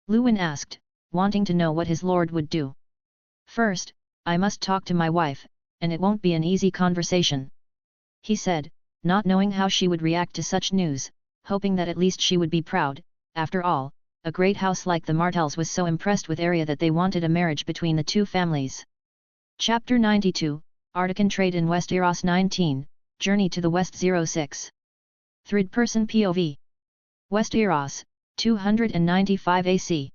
Luwin asked, wanting to know what his lord would do. "First, I must talk to my wife, and it won't be an easy conversation," he said, not knowing how she would react to such news, hoping that at least she would be proud. After all, a great house like the Martells was so impressed with Arya that they wanted a marriage between the two families. Chapter 92, Artican Trade in Westeros 19, Journey to the West 06. Third-person POV. Westeros, 295 AC.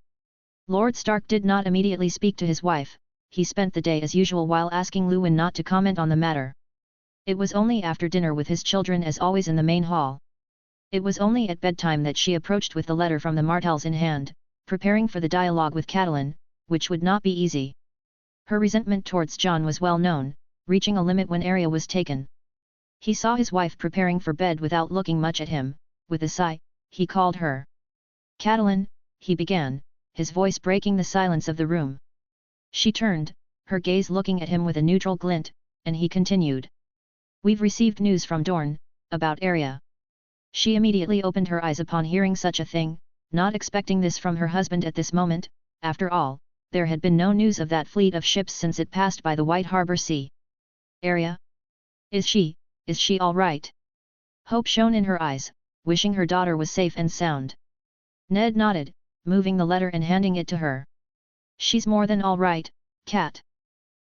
Lord Stark did not immediately speak to his wife. He spent the day as usual while asking Luwin not to comment on the matter. It was only after dinner with his children as always in the main hall. It was only at bedtime that she approached with the letter from the Martells in hand, preparing for the dialogue with Catelyn, which would not be easy. Her resentment towards Jon was well known, reaching a limit when Arya was taken. He saw his wife preparing for bed without looking much at him. With a sigh, he called her. "Catelyn," he began, his voice breaking the silence of the room. She turned, her gaze looking at him with a neutral glint, and he continued. "We've received news from Dorne, about Arya." She immediately opened her eyes upon hearing such a thing, not expecting this from her husband at this moment. After all, there had been no news of that fleet of ships since it passed by the White Harbour Sea. "Arya? Is she all right?" Hope shone in her eyes, wishing her daughter was safe and sound. Ned nodded, moving the letter and handing it to her. "She's more than all right, Cat.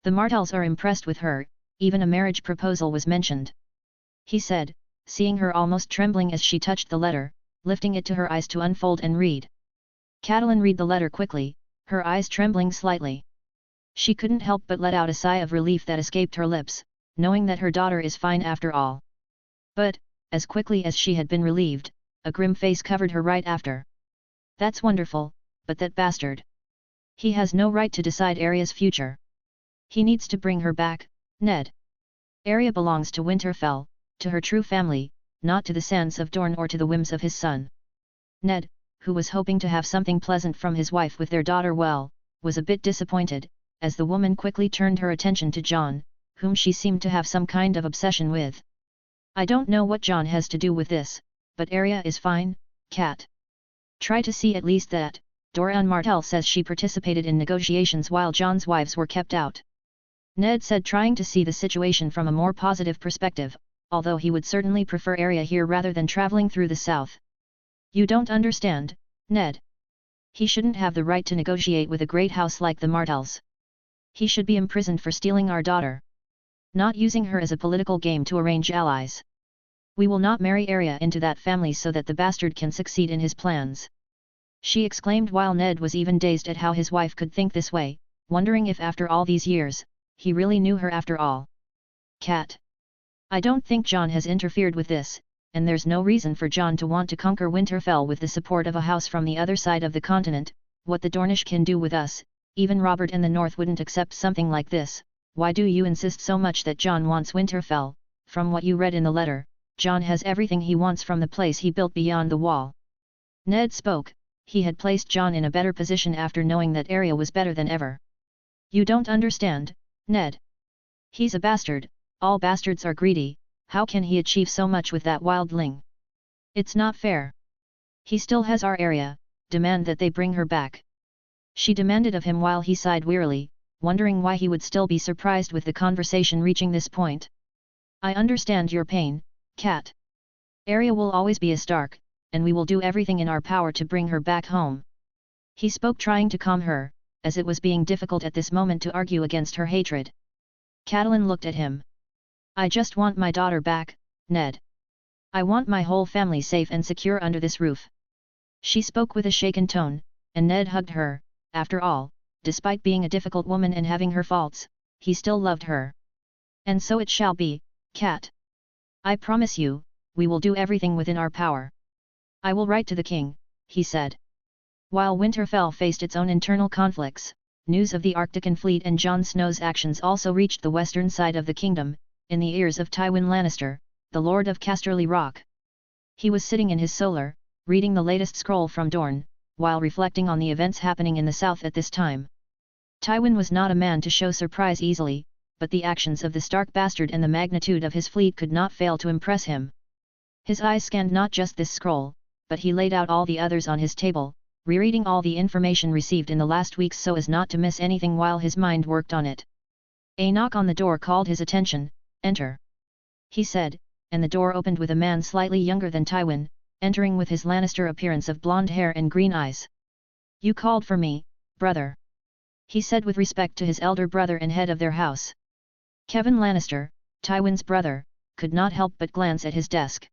The Martells are impressed with her, even a marriage proposal was mentioned," he said, seeing her almost trembling as she touched the letter, lifting it to her eyes to unfold and read. Catelyn read the letter quickly, her eyes trembling slightly. She couldn't help but let out a sigh of relief that escaped her lips, knowing that her daughter is fine after all. But, as quickly as she had been relieved, a grim face covered her right after. "That's wonderful, but that bastard. He has no right to decide Arya's future. He needs to bring her back, Ned. Arya belongs to Winterfell, to her true family, not to the sands of Dorne or to the whims of his son. Ned, who was hoping to have something pleasant from his wife with their daughter was a bit disappointed, as the woman quickly turned her attention to Jon, whom she seemed to have some kind of obsession with. I don't know what Jon has to do with this, but Arya is fine, Cat. Try to see at least that. Doran Martell says she participated in negotiations while Jon's wives were kept out. Ned said, trying to see the situation from a more positive perspective, although he would certainly prefer Arya here rather than traveling through the south. You don't understand, Ned. He shouldn't have the right to negotiate with a great house like the Martells. He should be imprisoned for stealing our daughter. Not using her as a political game to arrange allies. We will not marry Arya into that family so that the bastard can succeed in his plans. She exclaimed while Ned was even dazed at how his wife could think this way, wondering if after all these years, he really knew her after all. Cat. I don't think Jon has interfered with this, and there's no reason for Jon to want to conquer Winterfell with the support of a house from the other side of the continent. What the Dornish can do with us, even Robert and the North wouldn't accept something like this. Why do you insist so much that Jon wants Winterfell? From what you read in the letter, Jon has everything he wants from the place he built beyond the wall. Ned spoke. He had placed Jon in a better position after knowing that Arya was better than ever. You don't understand, Ned. He's a bastard. All bastards are greedy. How can he achieve so much with that wildling? It's not fair. He still has our Arya. Demand that they bring her back. She demanded of him while he sighed wearily, wondering why he would still be surprised with the conversation reaching this point. I understand your pain, Cat. Arya will always be a Stark, and we will do everything in our power to bring her back home. He spoke, trying to calm her, as it was being difficult at this moment to argue against her hatred. Catelyn looked at him. I just want my daughter back, Ned. I want my whole family safe and secure under this roof. She spoke with a shaken tone, and Ned hugged her. After all, despite being a difficult woman and having her faults, he still loved her. And so it shall be, Cat. I promise you, we will do everything within our power. I will write to the king, he said. While Winterfell faced its own internal conflicts, news of the Arctican fleet and Jon Snow's actions also reached the western side of the kingdom, in the ears of Tywin Lannister, the Lord of Casterly Rock. He was sitting in his solar, reading the latest scroll from Dorne, while reflecting on the events happening in the south at this time. Tywin was not a man to show surprise easily, but the actions of the Stark bastard and the magnitude of his fleet could not fail to impress him. His eyes scanned not just this scroll, but he laid out all the others on his table, rereading all the information received in the last weeks so as not to miss anything while his mind worked on it. A knock on the door called his attention. Enter. He said, and the door opened with a man slightly younger than Tywin, entering with his Lannister appearance of blonde hair and green eyes. You called for me, brother. He said with respect to his elder brother and head of their house. Kevin Lannister, Tywin's brother, could not help but glance at his desk.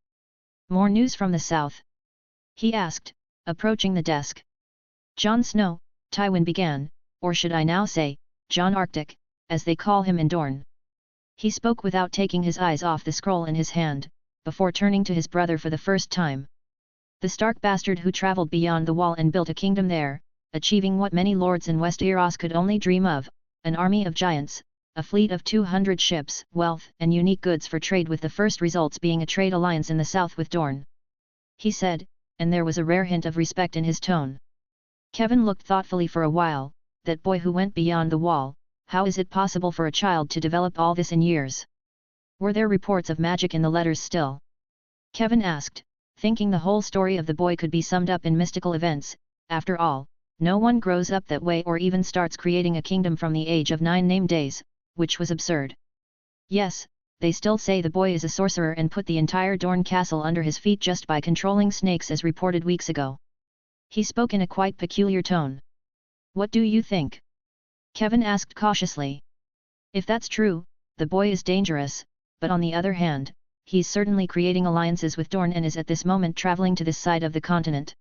More news from the south? He asked, approaching the desk. Jon Snow, Tywin began, or should I now say, Jon Arctic, as they call him in Dorne. He spoke without taking his eyes off the scroll in his hand, before turning to his brother for the first time. The Stark bastard who travelled beyond the wall and built a kingdom there, achieving what many lords in Westeros could only dream of, an army of giants, a fleet of 200 ships, wealth and unique goods for trade, with the first results being a trade alliance in the south with Dorne. He said, and there was a rare hint of respect in his tone. Kevin looked thoughtfully for a while. That boy who went beyond the wall, how is it possible for a child to develop all this in years? Were there reports of magic in the letters still? Kevin asked, thinking the whole story of the boy could be summed up in mystical events. After all, no one grows up that way or even starts creating a kingdom from the age of 9 name days, which was absurd. Yes, they still say the boy is a sorcerer and put the entire Dorne castle under his feet just by controlling snakes, as reported weeks ago. He spoke in a quite peculiar tone. What do you think? Kevin asked cautiously. If that's true, the boy is dangerous, but on the other hand, he's certainly creating alliances with Dorne and is at this moment travelling to this side of the continent.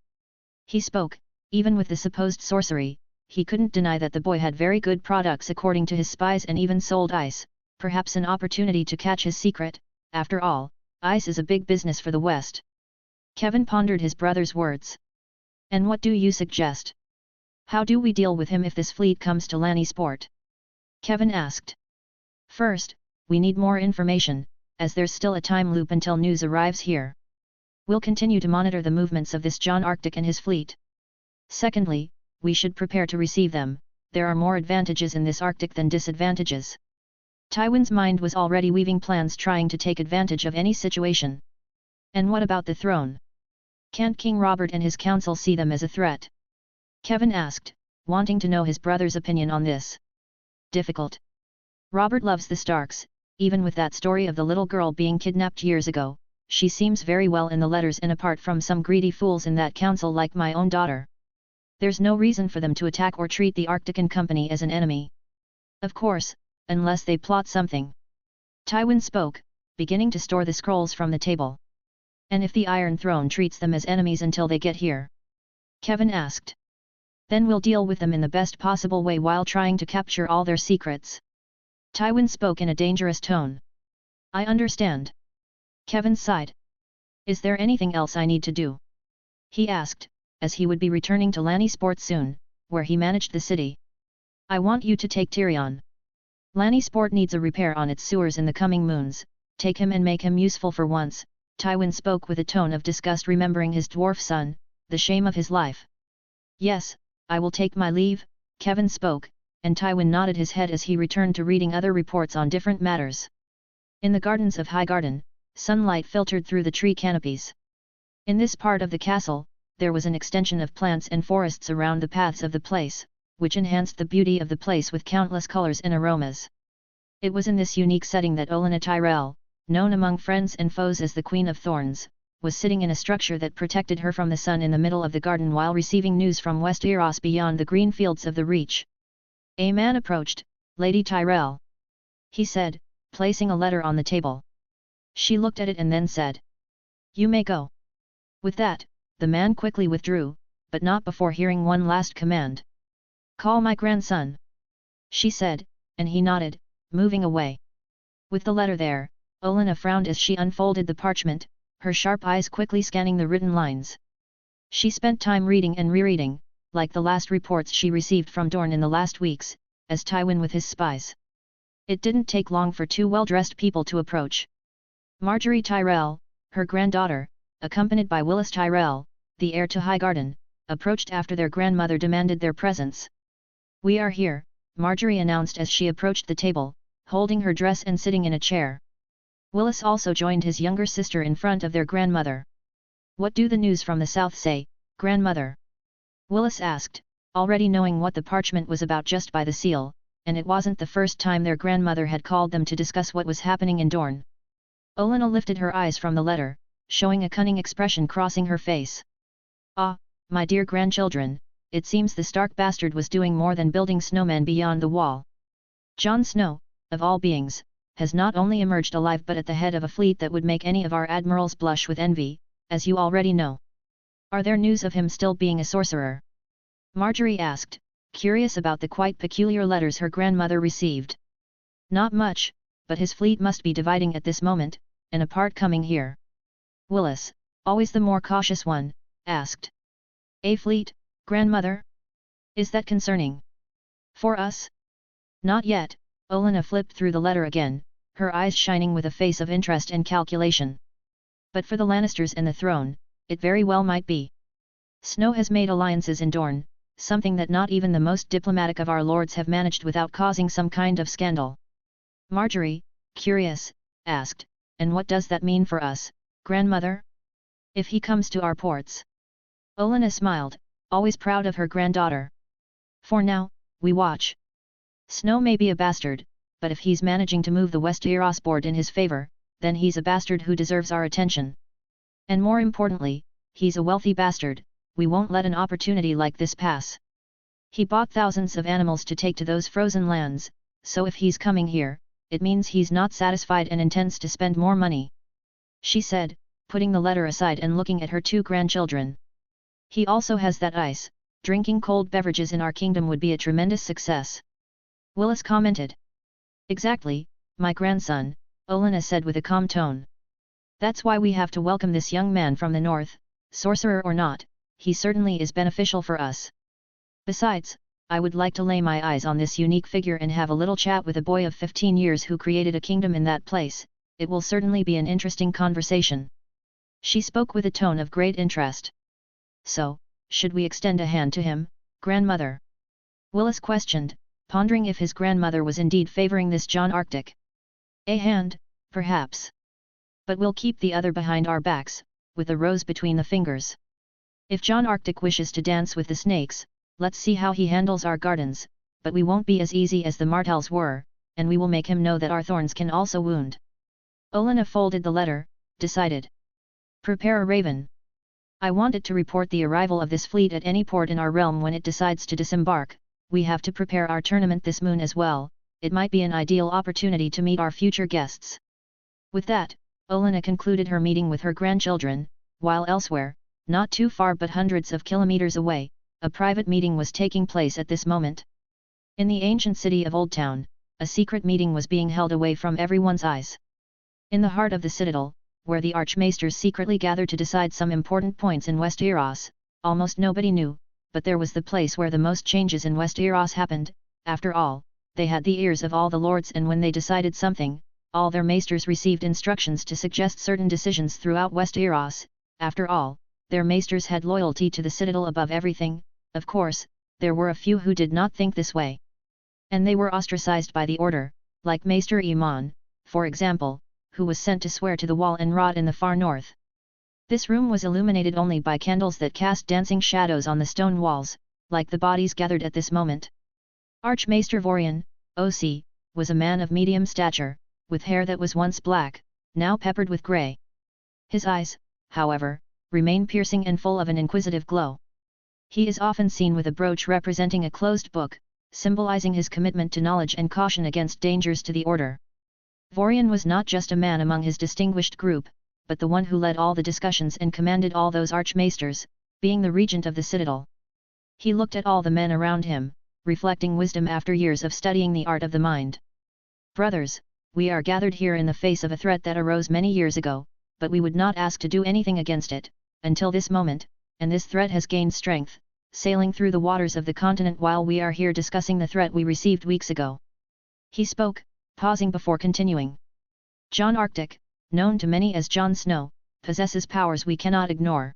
He spoke, even with the supposed sorcery, he couldn't deny that the boy had very good products according to his spies and even sold ice, perhaps an opportunity to catch his secret. After all, ice is a big business for the West. Kevin pondered his brother's words. And what do you suggest? How do we deal with him if this fleet comes to Lannisport? Kevin asked. First, we need more information, as there's still a time loop until news arrives here. We'll continue to monitor the movements of this Jon Arctic and his fleet. Secondly, we should prepare to receive them. There are more advantages in this Arctic than disadvantages. Tywin's mind was already weaving plans trying to take advantage of any situation. And what about the throne? Can't King Robert and his council see them as a threat? Kevin asked, wanting to know his brother's opinion on this. Difficult. Robert loves the Starks, even with that story of the little girl being kidnapped years ago. She seems very well in the letters and apart from some greedy fools in that council like my own daughter. There's no reason for them to attack or treat the Arctican Company as an enemy. Of course, unless they plot something. Tywin spoke, beginning to store the scrolls from the table. And if the Iron Throne treats them as enemies until they get here? Kevin asked. Then we'll deal with them in the best possible way while trying to capture all their secrets. Tywin spoke in a dangerous tone. I understand. Kevin sighed. Is there anything else I need to do? He asked, as he would be returning to Lannisport soon, where he managed the city. I want you to take Tyrion. Lannisport needs a repair on its sewers in the coming moons. Take him and make him useful for once. Tywin spoke with a tone of disgust, remembering his dwarf son, the shame of his life. Yes, I will take my leave, Kevin spoke, and Tywin nodded his head as he returned to reading other reports on different matters. In the gardens of Highgarden, sunlight filtered through the tree canopies. In this part of the castle, there was an extension of plants and forests around the paths of the place, which enhanced the beauty of the place with countless colors and aromas. It was in this unique setting that Olenna Tyrell, known among friends and foes as the Queen of Thorns, was sitting in a structure that protected her from the sun in the middle of the garden while receiving news from Westeros beyond the green fields of the Reach. A man approached. Lady Tyrell, he said, placing a letter on the table. She looked at it and then said, You may go. With that, the man quickly withdrew, but not before hearing one last command. Call my grandson. She said, and he nodded, moving away. With the letter there, Olenna frowned as she unfolded the parchment, her sharp eyes quickly scanning the written lines. She spent time reading and rereading, like the last reports she received from Dorne in the last weeks, as Tywin with his spies. It didn't take long for two well-dressed people to approach. Margaery Tyrell, her granddaughter, accompanied by Willis Tyrell, the heir to Highgarden, approached after their grandmother demanded their presence. We are here, Margaery announced as she approached the table, holding her dress and sitting in a chair. Willis also joined his younger sister in front of their grandmother. What do the news from the south say, grandmother? Willis asked, already knowing what the parchment was about just by the seal, and it wasn't the first time their grandmother had called them to discuss what was happening in Dorne. Olenna lifted her eyes from the letter, showing a cunning expression crossing her face. Ah, my dear grandchildren, it seems the Stark bastard was doing more than building snowmen beyond the wall. Jon Snow, of all beings, has not only emerged alive but at the head of a fleet that would make any of our admirals blush with envy, as you already know. Are there news of him still being a sorcerer? Margaery asked, curious about the quite peculiar letters her grandmother received. Not much, but his fleet must be dividing at this moment, and a part coming here. Willis, always the more cautious one, asked. A fleet, grandmother? Is that concerning? For us? Not yet, Olenna flipped through the letter again, her eyes shining with a face of interest and calculation. But for the Lannisters and the throne, it very well might be. Snow has made alliances in Dorne, something that not even the most diplomatic of our lords have managed without causing some kind of scandal. Margaery, curious, asked, and what does that mean for us, grandmother? If he comes to our ports? Olenna smiled, always proud of her granddaughter. For now, we watch. Snow may be a bastard, but if he's managing to move the Westeros board in his favor, then he's a bastard who deserves our attention. And more importantly, he's a wealthy bastard, we won't let an opportunity like this pass. He bought thousands of animals to take to those frozen lands, so if he's coming here, it means he's not satisfied and intends to spend more money. She said, putting the letter aside and looking at her two grandchildren. He also has that ice, drinking cold beverages in our kingdom would be a tremendous success. Willis commented. Exactly, my grandson, Olenna said with a calm tone. That's why we have to welcome this young man from the north, sorcerer or not, he certainly is beneficial for us. Besides, I would like to lay my eyes on this unique figure and have a little chat with a boy of 15 years who created a kingdom in that place. It will certainly be an interesting conversation. She spoke with a tone of great interest. So, should we extend a hand to him, grandmother? Willis questioned, pondering if his grandmother was indeed favoring this Jon Arctic. A hand, perhaps. But we'll keep the other behind our backs, with a rose between the fingers. If Jon Arctic wishes to dance with the snakes, let's see how he handles our gardens, but we won't be as easy as the Martells were, and we will make him know that our thorns can also wound. Olenna folded the letter, decided. Prepare a raven. I want it to report the arrival of this fleet at any port in our realm when it decides to disembark. We have to prepare our tournament this moon as well. It might be an ideal opportunity to meet our future guests. With that, Olenna concluded her meeting with her grandchildren, while elsewhere, not too far but hundreds of kilometers away, a private meeting was taking place at this moment. In the ancient city of Old Town, a secret meeting was being held away from everyone's eyes. In the heart of the citadel, where the archmaesters secretly gathered to decide some important points in Westeros, almost nobody knew, but there was the place where the most changes in Westeros happened. After all, they had the ears of all the lords, and when they decided something, all their maesters received instructions to suggest certain decisions throughout Westeros. After all, their maesters had loyalty to the citadel above everything. Of course, there were a few who did not think this way. And they were ostracized by the order, like Maester Aemon, for example, who was sent to swear to the wall and rot in the far north. This room was illuminated only by candles that cast dancing shadows on the stone walls, like the bodies gathered at this moment. Archmaester Vorian, O.C., was a man of medium stature, with hair that was once black, now peppered with grey. His eyes, however, remain piercing and full of an inquisitive glow. He is often seen with a brooch representing a closed book, symbolizing his commitment to knowledge and caution against dangers to the order. Vorian was not just a man among his distinguished group, but the one who led all the discussions and commanded all those archmaesters, being the regent of the citadel. He looked at all the men around him, reflecting wisdom after years of studying the art of the mind. Brothers, we are gathered here in the face of a threat that arose many years ago, but we would not ask to do anything against it, until this moment, and this threat has gained strength, sailing through the waters of the continent while we are here discussing the threat we received weeks ago. He spoke, pausing before continuing. Jon Arctic, known to many as Jon Snow, possesses powers we cannot ignore.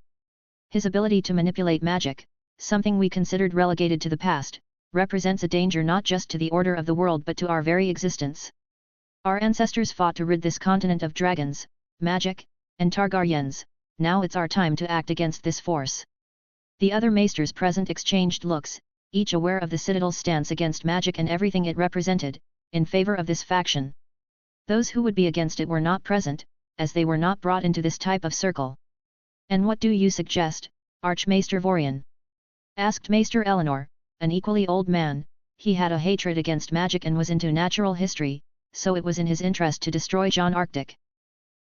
His ability to manipulate magic, something we considered relegated to the past, represents a danger not just to the order of the world but to our very existence. Our ancestors fought to rid this continent of dragons, magic, and Targaryens. Now it's our time to act against this force. The other maesters present exchanged looks, each aware of the citadel's stance against magic and everything it represented, in favor of this faction. Those who would be against it were not present, as they were not brought into this type of circle. And what do you suggest, Archmaester Vorian? Asked Maester Eleanor, an equally old man. He had a hatred against magic and was into natural history, so it was in his interest to destroy Jon Arctic.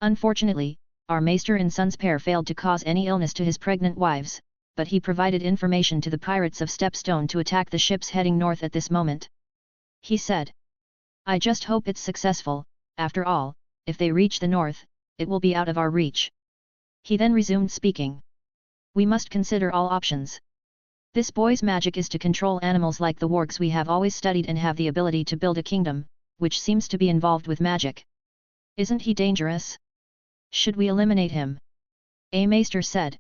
Unfortunately, our Maester and Sons pair failed to cause any illness to his pregnant wives, but he provided information to the pirates of Stepstone to attack the ships heading north at this moment. He said, I just hope it's successful. After all, if they reach the north, it will be out of our reach. He then resumed speaking. We must consider all options. This boy's magic is to control animals like the wargs we have always studied and have the ability to build a kingdom, which seems to be involved with magic. Isn't he dangerous? Should we eliminate him? A Maester said.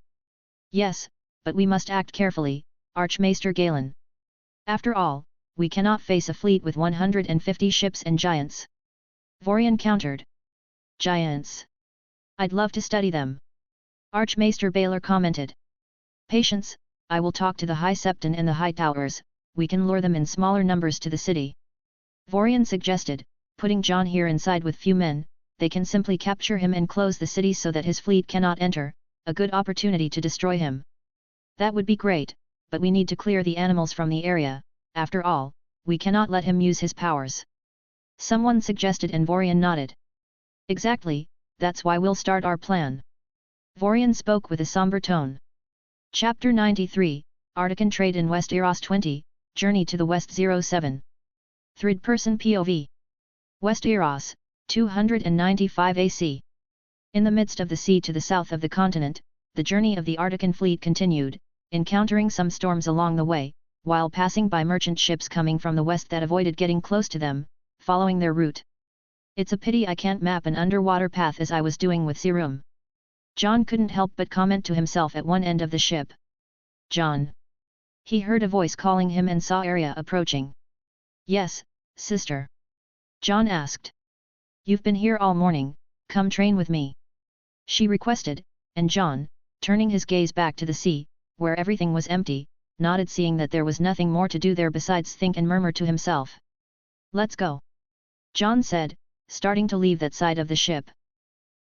Yes, but we must act carefully, Archmaester Galen. After all, we cannot face a fleet with 150 ships and giants. Vorian countered. Giants? I'd love to study them. Archmaester Baylor commented. Patience, I will talk to the High Septon and the High Towers, we can lure them in smaller numbers to the city. Vorian suggested, putting Jon here inside with few men, they can simply capture him and close the city so that his fleet cannot enter, a good opportunity to destroy him. That would be great, but we need to clear the animals from the area, after all, we cannot let him use his powers. Someone suggested and Vorian nodded. Exactly, that's why we'll start our plan. Vorian spoke with a somber tone. Chapter 93, Artican Trade in Westeros 20, Journey to the West 07. Third-person POV. Westeros, 295 AC. In the midst of the sea to the south of the continent, the journey of the Artican fleet continued, encountering some storms along the way, while passing by merchant ships coming from the west that avoided getting close to them, following their route. It's a pity I can't map an underwater path as I was doing with Serum. Jon couldn't help but comment to himself at one end of the ship. Jon. He heard a voice calling him and saw Arya approaching. Yes, sister. Jon asked. You've been here all morning, come train with me. She requested, and Jon, turning his gaze back to the sea, where everything was empty, nodded, seeing that there was nothing more to do there besides think and murmur to himself. Let's go. Jon said, starting to leave that side of the ship.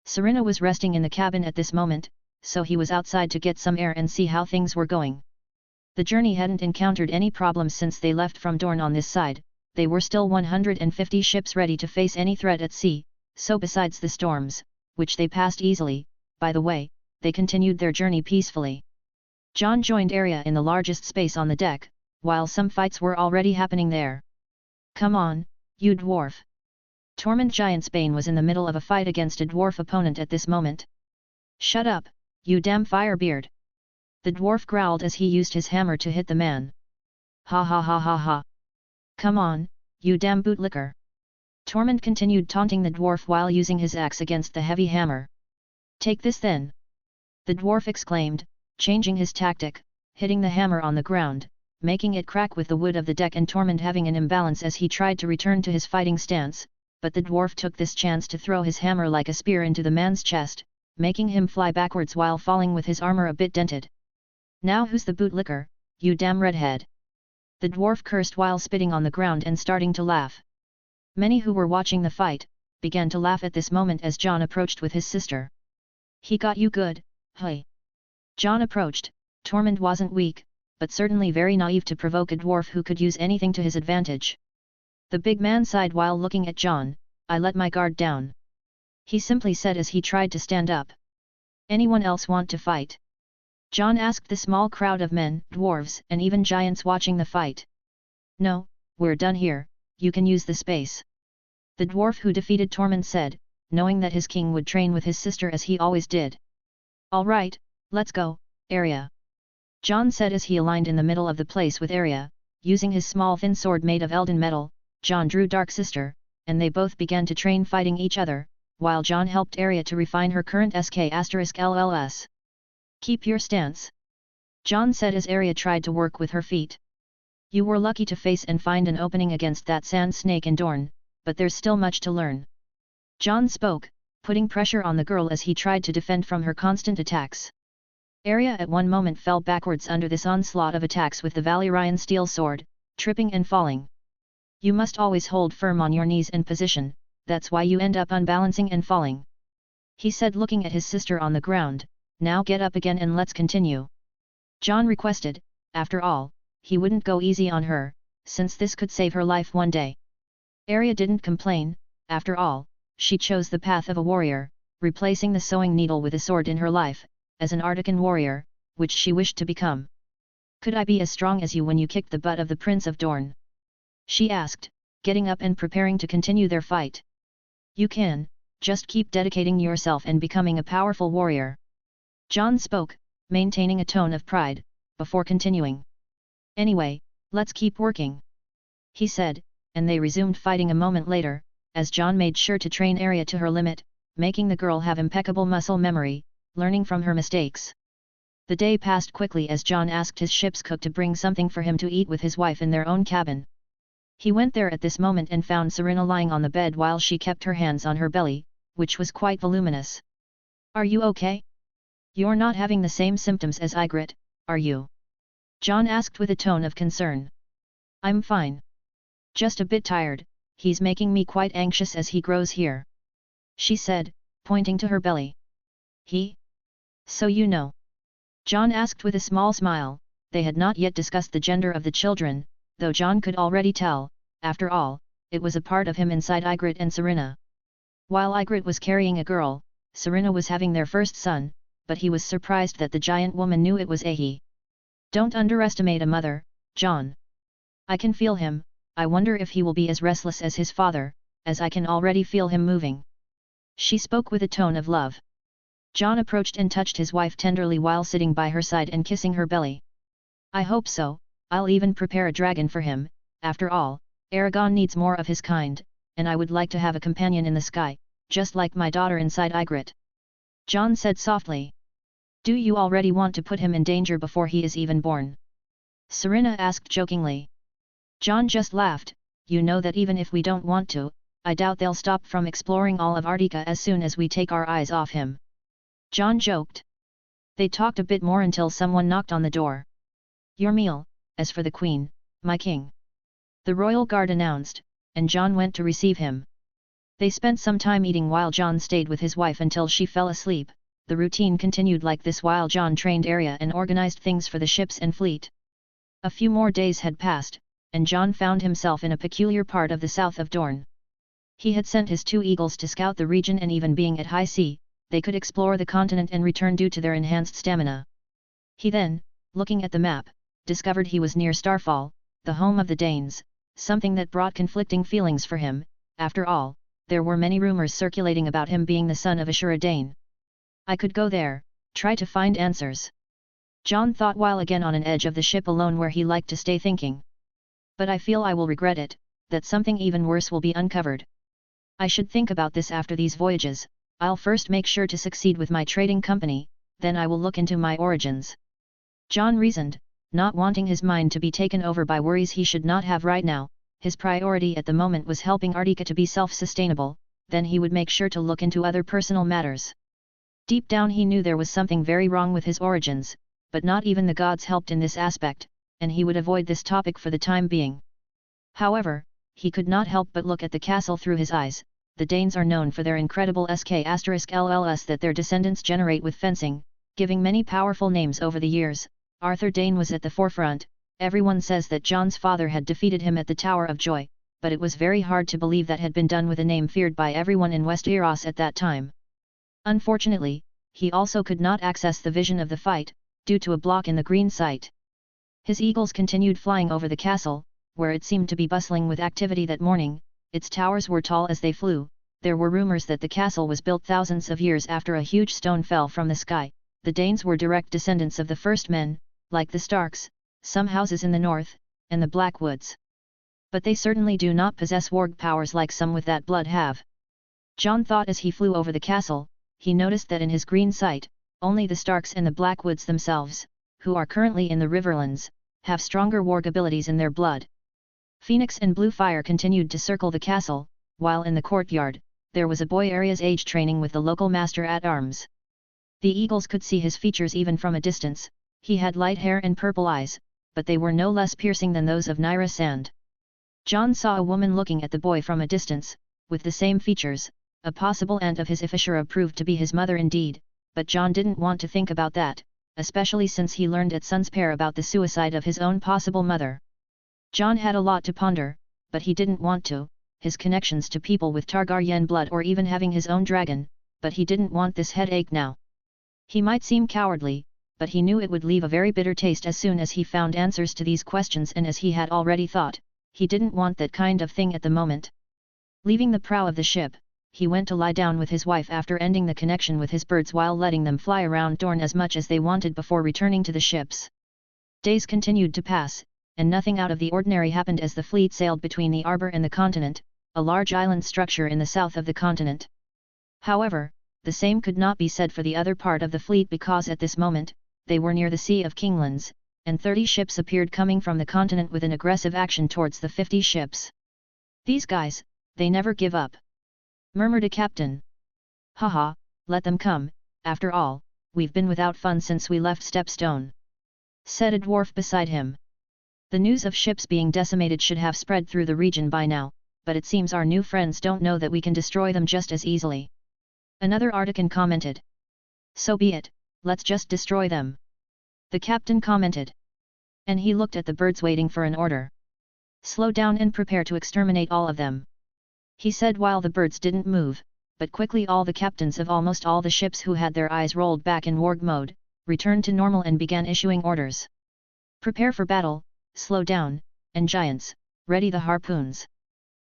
Serena was resting in the cabin at this moment, so he was outside to get some air and see how things were going. The journey hadn't encountered any problems since they left from Dorne on this side. They were still 150 ships ready to face any threat at sea, so besides the storms, which they passed easily, by the way, they continued their journey peacefully. Jon joined Arya in the largest space on the deck, while some fights were already happening there. Come on, you dwarf. Tormund Giantsbane was in the middle of a fight against a dwarf opponent at this moment. Shut up, you damn firebeard. The dwarf growled as he used his hammer to hit the man. Ha ha ha ha ha. Come on, you damn bootlicker. Tormund continued taunting the dwarf while using his axe against the heavy hammer. Take this then. The dwarf exclaimed, changing his tactic, hitting the hammer on the ground, making it crack with the wood of the deck, and Tormund having an imbalance as he tried to return to his fighting stance, but the dwarf took this chance to throw his hammer like a spear into the man's chest, making him fly backwards while falling with his armor a bit dented. Now who's the bootlicker, you damn redhead? The dwarf cursed while spitting on the ground and starting to laugh. Many who were watching the fight, began to laugh at this moment as Jon approached with his sister. He got you good, hey. Jon approached. Tormund wasn't weak, but certainly very naive to provoke a dwarf who could use anything to his advantage. The big man sighed while looking at Jon. I let my guard down. He simply said as he tried to stand up. Anyone else want to fight? Jon asked the small crowd of men, dwarves, and even giants watching the fight. No, we're done here, you can use the space. The dwarf who defeated Tormund said, knowing that his king would train with his sister as he always did. All right, let's go, Arya. Jon said as he aligned in the middle of the place with Arya, using his small thin sword made of Elden metal. Jon drew Dark Sister, and they both began to train fighting each other, while Jon helped Arya to refine her current SK*LLS. Keep your stance. Jon said as Arya tried to work with her feet. You were lucky to face and find an opening against that sand snake in Dorne, but there's still much to learn. Jon spoke, putting pressure on the girl as he tried to defend from her constant attacks. Arya at one moment fell backwards under this onslaught of attacks with the Valyrian steel sword, tripping and falling. You must always hold firm on your knees and position, that's why you end up unbalancing and falling. He said looking at his sister on the ground, now get up again and let's continue. Jon requested, after all, he wouldn't go easy on her, since this could save her life one day. Arya didn't complain, after all, she chose the path of a warrior, replacing the sewing needle with a sword in her life, as an Artican warrior, which she wished to become. Could I be as strong as you when you kicked the butt of the Prince of Dorne? She asked, getting up and preparing to continue their fight. You can, just keep dedicating yourself and becoming a powerful warrior. Jon spoke, maintaining a tone of pride, before continuing. Anyway, let's keep working. He said, and they resumed fighting a moment later, as Jon made sure to train Arya to her limit, making the girl have impeccable muscle memory, learning from her mistakes. The day passed quickly as Jon asked his ship's cook to bring something for him to eat with his wife in their own cabin. He went there at this moment and found Serena lying on the bed while she kept her hands on her belly, which was quite voluminous. Are you okay? You're not having the same symptoms as Ygritte, are you? Jon asked with a tone of concern. I'm fine. Just a bit tired, he's making me quite anxious as he grows here. She said, pointing to her belly. He? So you know. Jon asked with a small smile. They had not yet discussed the gender of the children, though Jon could already tell, after all, it was a part of him inside Ygritte and Serena. While Ygritte was carrying a girl, Serena was having their first son, but he was surprised that the giant woman knew it was a he. Don't underestimate a mother, Jon. I can feel him, I wonder if he will be as restless as his father, as I can already feel him moving. She spoke with a tone of love. Jon approached and touched his wife tenderly while sitting by her side and kissing her belly. I hope so, I'll even prepare a dragon for him. After all, Aragon needs more of his kind, and I would like to have a companion in the sky, just like my daughter inside Ygritte. Jon said softly. Do you already want to put him in danger before he is even born? Serena asked jokingly. Jon just laughed. You know that even if we don't want to, I doubt they'll stop from exploring all of Artica as soon as we take our eyes off him. Jon joked. They talked a bit more until someone knocked on the door. Your meal, as for the Queen, my king. The royal guard announced, and Jon went to receive him. They spent some time eating while Jon stayed with his wife until she fell asleep. The routine continued like this while Jon trained area and organized things for the ships and fleet. A few more days had passed, and Jon found himself in a peculiar part of the south of Dorne. He had sent his 2 eagles to scout the region, and even being at high sea, they could explore the continent and return due to their enhanced stamina. He then, looking at the map, discovered he was near Starfall, the home of the Danes, something that brought conflicting feelings for him. After all, there were many rumors circulating about him being the son of Ashura Dane. I could go there, try to find answers. Jon thought while again on an edge of the ship alone where he liked to stay thinking. But I feel I will regret it, that something even worse will be uncovered. I should think about this after these voyages. I'll first make sure to succeed with my trading company, then I will look into my origins. Jon reasoned, not wanting his mind to be taken over by worries he should not have right now. His priority at the moment was helping Artica to be self-sustainable, then he would make sure to look into other personal matters. Deep down he knew there was something very wrong with his origins, but not even the gods helped in this aspect, and he would avoid this topic for the time being. However, he could not help but look at the castle through his eyes. The Danes are known for their incredible sk*lls that their descendants generate with fencing, giving many powerful names over the years. Arthur Dane was at the forefront. Everyone says that Jon's father had defeated him at the Tower of Joy, but it was very hard to believe that had been done with a name feared by everyone in Westeros at that time. Unfortunately, he also could not access the vision of the fight, due to a block in the green site. His eagles continued flying over the castle, where it seemed to be bustling with activity that morning. Its towers were tall as they flew. There were rumors that the castle was built thousands of years after a huge stone fell from the sky. The Danes were direct descendants of the first men, like the Starks, some houses in the north, and the Blackwoods. But they certainly do not possess warg powers like some with that blood have. Jon thought as he flew over the castle. He noticed that in his green sight, only the Starks and the Blackwoods themselves, who are currently in the Riverlands, have stronger warg abilities in their blood. Phoenix and Bluefire continued to circle the castle, while in the courtyard, there was a boy Arya's age training with the local master-at-arms. The eagles could see his features even from a distance. He had light hair and purple eyes, but they were no less piercing than those of Nyra Sand. Jon saw a woman looking at the boy from a distance, with the same features, a possible aunt of his if Ashura proved to be his mother indeed, but Jon didn't want to think about that, especially since he learned at Sunspear about the suicide of his own possible mother. Jon had a lot to ponder, but he didn't want to, his connections to people with Targaryen blood or even having his own dragon, but he didn't want this headache now. He might seem cowardly, but he knew it would leave a very bitter taste as soon as he found answers to these questions, and as he had already thought, he didn't want that kind of thing at the moment. Leaving the prow of the ship, he went to lie down with his wife after ending the connection with his birds while letting them fly around Dorne as much as they wanted before returning to the ships. Days continued to pass, and nothing out of the ordinary happened as the fleet sailed between the Arbor and the continent, a large island structure in the south of the continent. However, the same could not be said for the other part of the fleet because at this moment, they were near the Sea of Kinglands, and 30 ships appeared coming from the continent with an aggressive action towards the 50 ships. These guys, they never give up, murmured a captain. Haha, let them come, after all, we've been without fun since we left Stepstone, said a dwarf beside him. The news of ships being decimated should have spread through the region by now, but it seems our new friends don't know that we can destroy them just as easily. Another Artican commented. So be it, let's just destroy them, the captain commented. And he looked at the birds waiting for an order. Slow down and prepare to exterminate all of them, he said while the birds didn't move, but quickly all the captains of almost all the ships who had their eyes rolled back in warg mode, returned to normal and began issuing orders. Prepare for battle, slow down, and giants, ready the harpoons.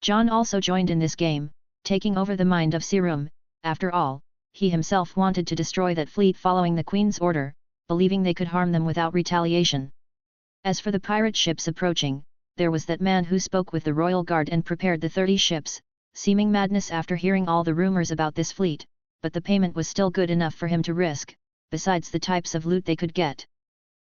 Jon also joined in this game, taking over the mind of Sirum. After all, he himself wanted to destroy that fleet following the Queen's order, believing they could harm them without retaliation. As for the pirate ships approaching, there was that man who spoke with the royal guard and prepared the 30 ships, seeming madness after hearing all the rumors about this fleet, but the payment was still good enough for him to risk, besides the types of loot they could get.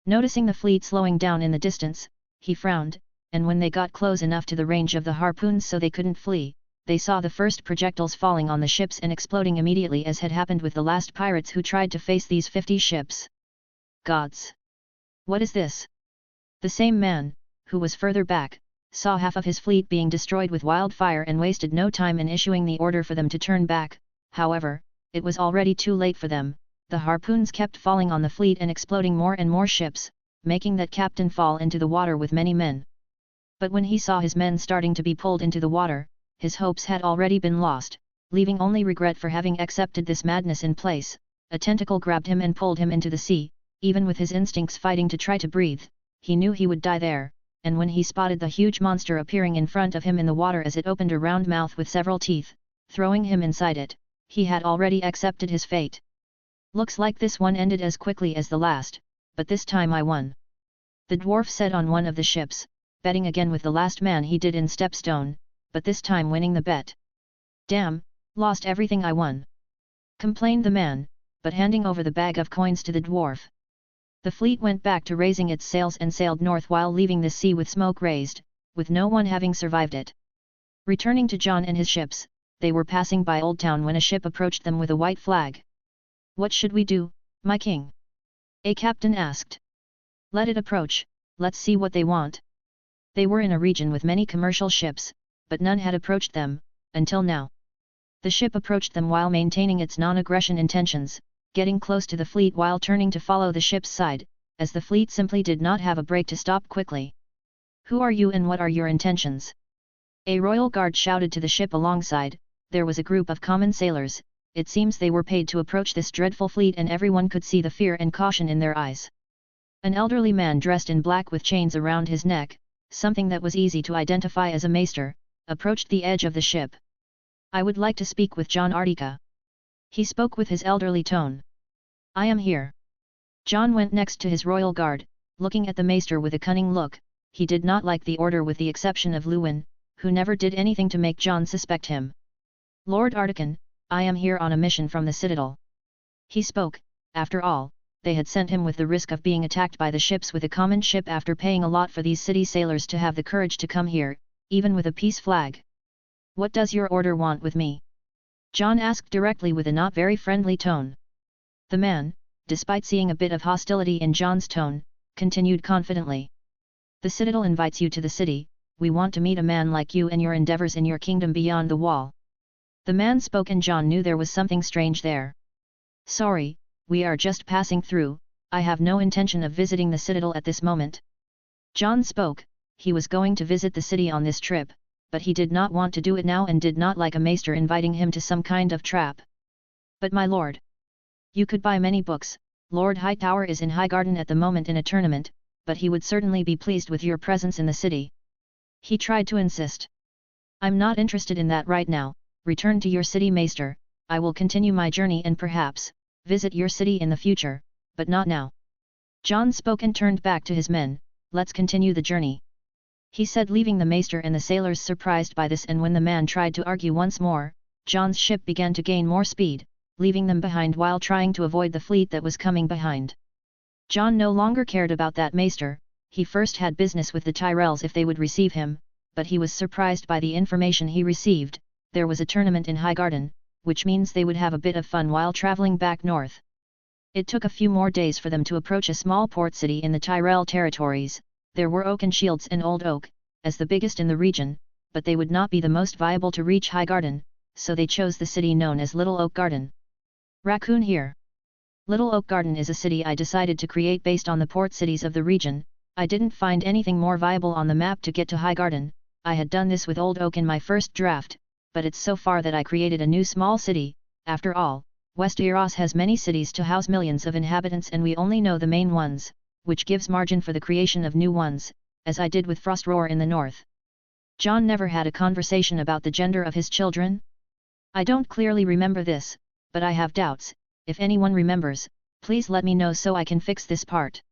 Noticing the fleet slowing down in the distance, he frowned, and when they got close enough to the range of the harpoons so they couldn't flee, they saw the first projectiles falling on the ships and exploding immediately, as had happened with the last pirates who tried to face these 50 ships. Gods! What is this? The same man, who was further back, saw half of his fleet being destroyed with wildfire and wasted no time in issuing the order for them to turn back. However, it was already too late for them. The harpoons kept falling on the fleet and exploding more and more ships, making that captain fall into the water with many men. But when he saw his men starting to be pulled into the water, his hopes had already been lost, leaving only regret for having accepted this madness in place. A tentacle grabbed him and pulled him into the sea. Even with his instincts fighting to try to breathe, he knew he would die there, and when he spotted the huge monster appearing in front of him in the water as it opened a round mouth with several teeth, throwing him inside it, he had already accepted his fate. Looks like this one ended as quickly as the last, but this time I won. The dwarf said on one of the ships, betting again with the last man he did in Stepstone, but this time winning the bet. Damn, lost everything I won, complained the man, but handing over the bag of coins to the dwarf. The fleet went back to raising its sails and sailed north while leaving the sea with smoke raised, with no one having survived it. Returning to Jon and his ships, they were passing by Old Town when a ship approached them with a white flag. What should we do, my king? A captain asked. Let it approach, let's see what they want. They were in a region with many commercial ships, but none had approached them, until now. The ship approached them while maintaining its non-aggression intentions, getting close to the fleet while turning to follow the ship's side, as the fleet simply did not have a break to stop quickly. Who are you and what are your intentions? A royal guard shouted to the ship alongside. There was a group of common sailors. It seems they were paid to approach this dreadful fleet and everyone could see the fear and caution in their eyes. An elderly man dressed in black with chains around his neck, something that was easy to identify as a maester, approached the edge of the ship. I would like to speak with Jon Artica. He spoke with his elderly tone. I am here. Jon went next to his royal guard, looking at the maester with a cunning look. He did not like the order with the exception of Lewin, who never did anything to make Jon suspect him. Lord Artican, I am here on a mission from the Citadel. He spoke. After all, they had sent him with the risk of being attacked by the ships with a common ship after paying a lot for these city sailors to have the courage to come here, even with a peace flag. What does your order want with me? Jon asked directly with a not very friendly tone. The man, despite seeing a bit of hostility in Jon's tone, continued confidently. The Citadel invites you to the city. We want to meet a man like you and your endeavors in your kingdom beyond the wall. The man spoke and Jon knew there was something strange there. Sorry, we are just passing through. I have no intention of visiting the Citadel at this moment. Jon spoke. He was going to visit the city on this trip, but he did not want to do it now and did not like a maester inviting him to some kind of trap. But my lord, you could buy many books. Lord Hightower is in Highgarden at the moment in a tournament, but he would certainly be pleased with your presence in the city. He tried to insist. I'm not interested in that right now. Return to your city, maester. I will continue my journey and perhaps visit your city in the future, but not now. Jon spoke and turned back to his men. Let's continue the journey, he said, leaving the maester and the sailors surprised by this. And when the man tried to argue once more, Jon's ship began to gain more speed, leaving them behind while trying to avoid the fleet that was coming behind. Jon no longer cared about that maester. He first had business with the Tyrells if they would receive him, but he was surprised by the information he received. There was a tournament in Highgarden, which means they would have a bit of fun while traveling back north. It took a few more days for them to approach a small port city in the Tyrell territories. There were Oaken Shields and Old Oak, as the biggest in the region, but they would not be the most viable to reach Highgarden, so they chose the city known as Little Oak Garden. Raccoon here. Little Oak Garden is a city I decided to create based on the port cities of the region. I didn't find anything more viable on the map to get to Highgarden. I had done this with Old Oak in my first draft, but it's so far that I created a new small city. After all, Westeros has many cities to house millions of inhabitants and we only know the main ones, which gives margin for the creation of new ones, as I did with Frostroar in the north. Jon never had a conversation about the gender of his children. I don't clearly remember this, but I have doubts. If anyone remembers, please let me know so I can fix this part.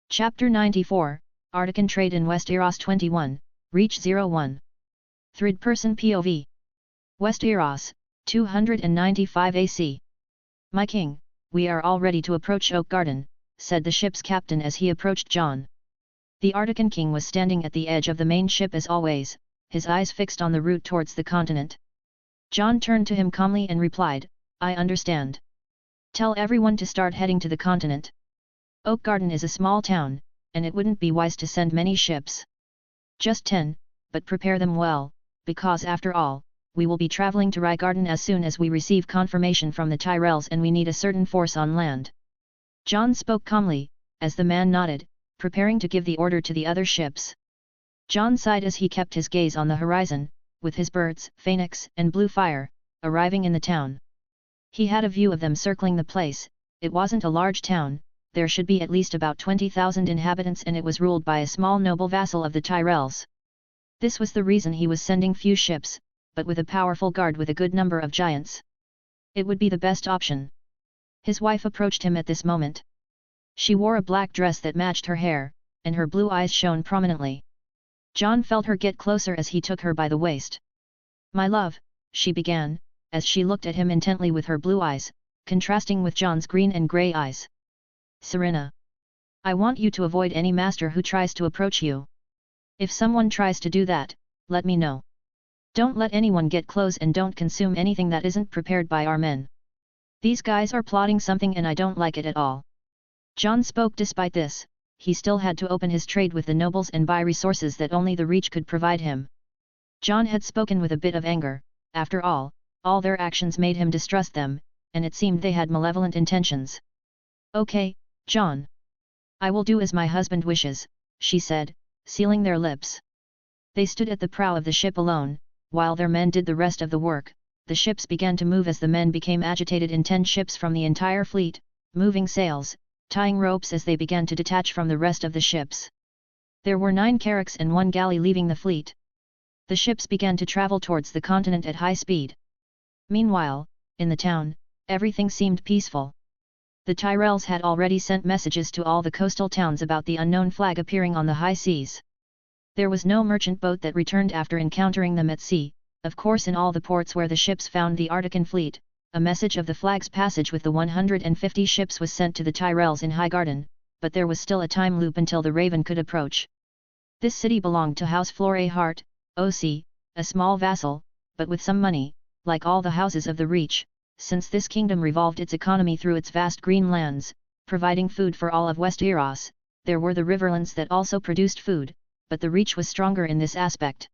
Chapter 94, Artican trade in Westeros 21, reach 01. Third person POV. Westeros, 295 AC. My king, we are all ready to approach Oak Garden, said the ship's captain as he approached Jon. The Artican king was standing at the edge of the main ship as always, his eyes fixed on the route towards the continent. Jon turned to him calmly and replied, I understand. Tell everyone to start heading to the continent. Oak Garden is a small town, and it wouldn't be wise to send many ships. Just 10, but prepare them well, because after all, we will be traveling to Rye Garden as soon as we receive confirmation from the Tyrells and we need a certain force on land. Jon spoke calmly, as the man nodded, preparing to give the order to the other ships. Jon sighed as he kept his gaze on the horizon, with his birds, Phoenix and Blue Fire, arriving in the town. He had a view of them circling the place. It wasn't a large town, there should be at least about 20,000 inhabitants and it was ruled by a small noble vassal of the Tyrells. This was the reason he was sending few ships, but with a powerful guard with a good number of giants. It would be the best option. His wife approached him at this moment. She wore a black dress that matched her hair, and her blue eyes shone prominently. Jon felt her get closer as he took her by the waist. My love, she began, as she looked at him intently with her blue eyes, contrasting with Jon's green and grey eyes. Serena. I want you to avoid any master who tries to approach you. If someone tries to do that, let me know. Don't let anyone get close and don't consume anything that isn't prepared by our men. These guys are plotting something and I don't like it at all. Jon spoke. Despite this, he still had to open his trade with the nobles and buy resources that only the Reach could provide him. Jon had spoken with a bit of anger. After all their actions made him distrust them, and it seemed they had malevolent intentions. Okay, Jon. I will do as my husband wishes, she said, sealing their lips. They stood at the prow of the ship alone, while their men did the rest of the work. The ships began to move as the men became agitated in 10 ships from the entire fleet, moving sails, tying ropes as they began to detach from the rest of the ships. There were 9 carracks and 1 galley leaving the fleet. The ships began to travel towards the continent at high speed. Meanwhile, in the town, everything seemed peaceful. The Tyrells had already sent messages to all the coastal towns about the unknown flag appearing on the high seas. There was no merchant boat that returned after encountering them at sea. Of course, in all the ports where the ships found the Artican fleet, a message of the flag's passage with the 150 ships was sent to the Tyrells in High Garden, but there was still a time loop until the Raven could approach. This city belonged to House Florehart, OC, a small vassal, but with some money, like all the houses of the Reach, since this kingdom revolved its economy through its vast green lands, providing food for all of Westeros. There were the Riverlands that also produced food, but the Reach was stronger in this aspect.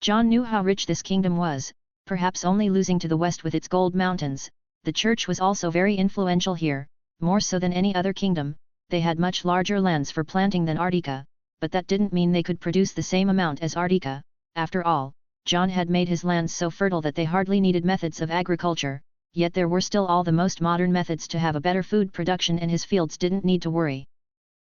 Jon knew how rich this kingdom was, perhaps only losing to the west with its gold mountains. The church was also very influential here, more so than any other kingdom. They had much larger lands for planting than Artica, but that didn't mean they could produce the same amount as Artica. After all, Jon had made his lands so fertile that they hardly needed methods of agriculture, yet there were still all the most modern methods to have a better food production and his fields didn't need to worry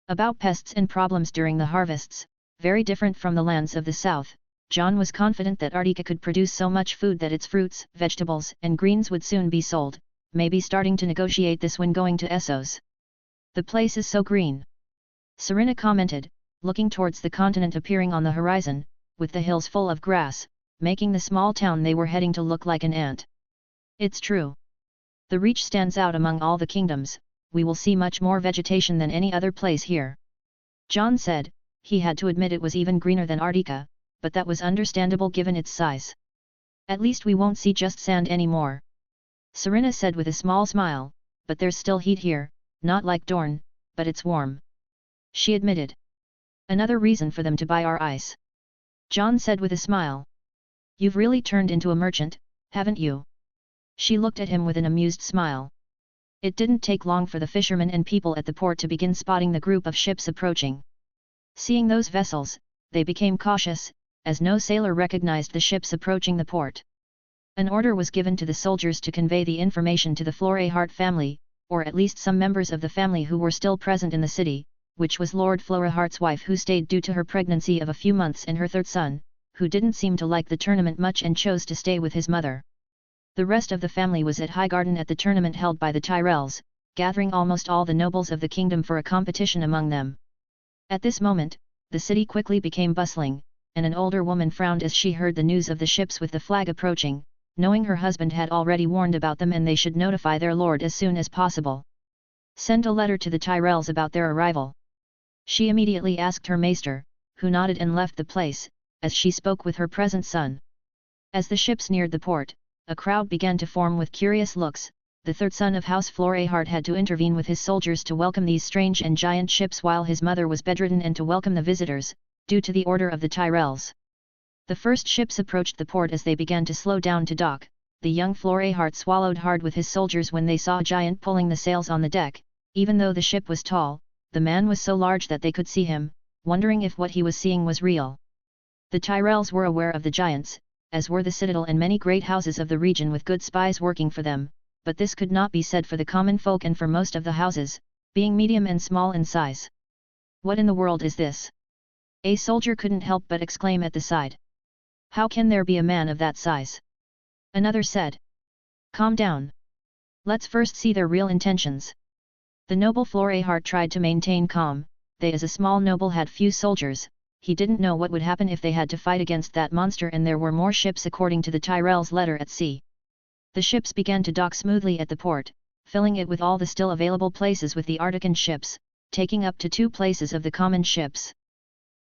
about pests and problems during the harvests. Very different from the lands of the south, Jon was confident that Artica could produce so much food that its fruits, vegetables and greens would soon be sold, maybe starting to negotiate this when going to Essos. The place is so green. Serena commented, looking towards the continent appearing on the horizon, with the hills full of grass, making the small town they were heading to look like an ant. It's true. The Reach stands out among all the kingdoms. We will see much more vegetation than any other place here. Jon said. He had to admit it was even greener than Artica, but that was understandable given its size. At least we won't see just sand anymore. Serena said with a small smile, but there's still heat here, not like Dorne, but it's warm. She admitted. Another reason for them to buy our ice. Jon said with a smile. You've really turned into a merchant, haven't you? She looked at him with an amused smile. It didn't take long for the fishermen and people at the port to begin spotting the group of ships approaching. Seeing those vessels, they became cautious, as no sailor recognized the ships approaching the port. An order was given to the soldiers to convey the information to the Florehart family, or at least some members of the family who were still present in the city, which was Lord Florehart's wife who stayed due to her pregnancy of a few months and her third son, who didn't seem to like the tournament much and chose to stay with his mother. The rest of the family was at High Garden at the tournament held by the Tyrells, gathering almost all the nobles of the kingdom for a competition among them. At this moment, the city quickly became bustling, and an older woman frowned as she heard the news of the ships with the flag approaching, knowing her husband had already warned about them and they should notify their lord as soon as possible. Send a letter to the Tyrells about their arrival. She immediately asked her maester, who nodded and left the place, as she spoke with her present son. As the ships neared the port, a crowd began to form with curious looks. The third son of House Florahart had to intervene with his soldiers to welcome these strange and giant ships while his mother was bedridden and to welcome the visitors, due to the order of the Tyrells. The first ships approached the port as they began to slow down to dock. The young Florahart swallowed hard with his soldiers when they saw a giant pulling the sails on the deck. Even though the ship was tall, the man was so large that they could see him, wondering if what he was seeing was real. The Tyrells were aware of the giants, as were the citadel and many great houses of the region with good spies working for them, but this could not be said for the common folk and for most of the houses, being medium and small in size. What in the world is this? A soldier couldn't help but exclaim at the side. How can there be a man of that size? Another said. Calm down. Let's first see their real intentions. The noble Florahart tried to maintain calm. They as a small noble had few soldiers, he didn't know what would happen if they had to fight against that monster, and there were more ships according to the Tyrells' letter at sea. The ships began to dock smoothly at the port, filling it with all the still available places with the Artican ships, taking up to 2 places of the common ships.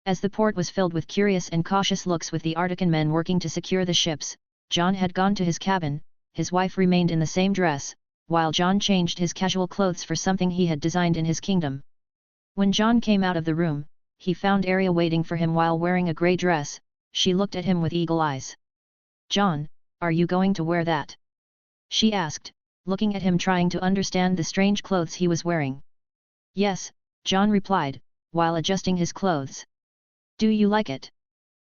As the port was filled with curious and cautious looks with the Artican men working to secure the ships, Jon had gone to his cabin. His wife remained in the same dress, while Jon changed his casual clothes for something he had designed in his kingdom. When Jon came out of the room, he found Arya waiting for him while wearing a grey dress. She looked at him with eagle eyes. Jon, are you going to wear that? She asked, looking at him trying to understand the strange clothes he was wearing. Yes, Jon replied, while adjusting his clothes. Do you like it?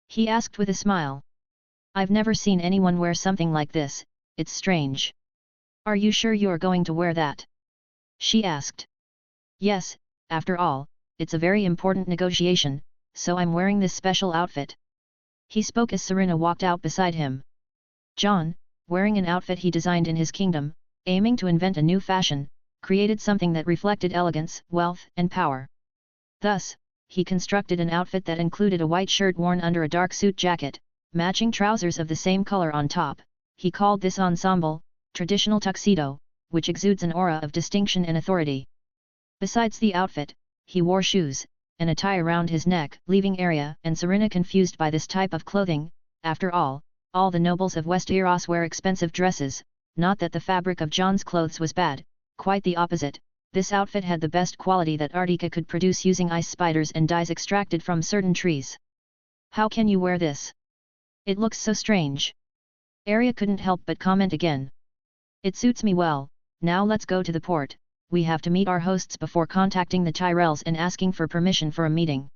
He asked with a smile. I've never seen anyone wear something like this, it's strange. Are you sure you're going to wear that? She asked. Yes, after all, it's a very important negotiation, so I'm wearing this special outfit. He spoke as Serena walked out beside him. Jon, wearing an outfit he designed in his kingdom, aiming to invent a new fashion, created something that reflected elegance, wealth, and power. Thus, he constructed an outfit that included a white shirt worn under a dark suit jacket, matching trousers of the same color on top. He called this ensemble, traditional tuxedo, which exudes an aura of distinction and authority. Besides the outfit, he wore shoes, and a tie around his neck, leaving Arya and Serena confused by this type of clothing. After all the nobles of Westeros wear expensive dresses, not that the fabric of Jon's clothes was bad, quite the opposite. This outfit had the best quality that Artica could produce using ice spiders and dyes extracted from certain trees. How can you wear this? It looks so strange. Arya couldn't help but comment again. It suits me well. Now let's go to the port. We have to meet our hosts before contacting the Tyrells and asking for permission for a meeting.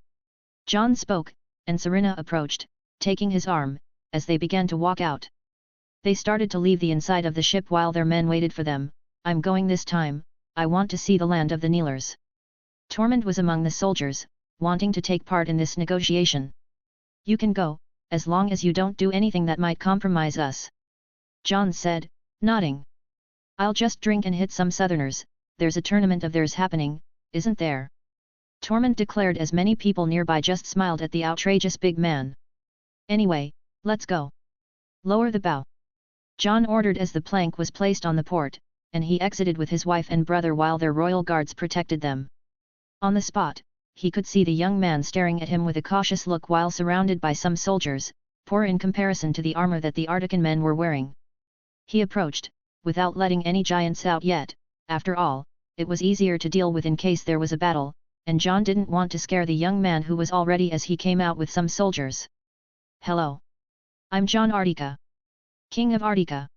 Jon spoke, and Serena approached, taking his arm, as they began to walk out. They started to leave the inside of the ship while their men waited for them. I'm going this time, I want to see the land of the Kneelers. Tormund was among the soldiers, wanting to take part in this negotiation. You can go, as long as you don't do anything that might compromise us. Jon said, nodding. I'll just drink and hit some southerners, there's a tournament of theirs happening, isn't there? Tormund declared as many people nearby just smiled at the outrageous big man. Anyway, let's go. Lower the bow. Jon ordered as the plank was placed on the port, and he exited with his wife and brother while their royal guards protected them. On the spot, he could see the young man staring at him with a cautious look while surrounded by some soldiers, poor in comparison to the armor that the Artican men were wearing. He approached, without letting any giants out yet. After all, it was easier to deal with in case there was a battle, and Jon didn't want to scare the young man who was all ready as he came out with some soldiers. Hello. I'm Jon Artica. King of Artica.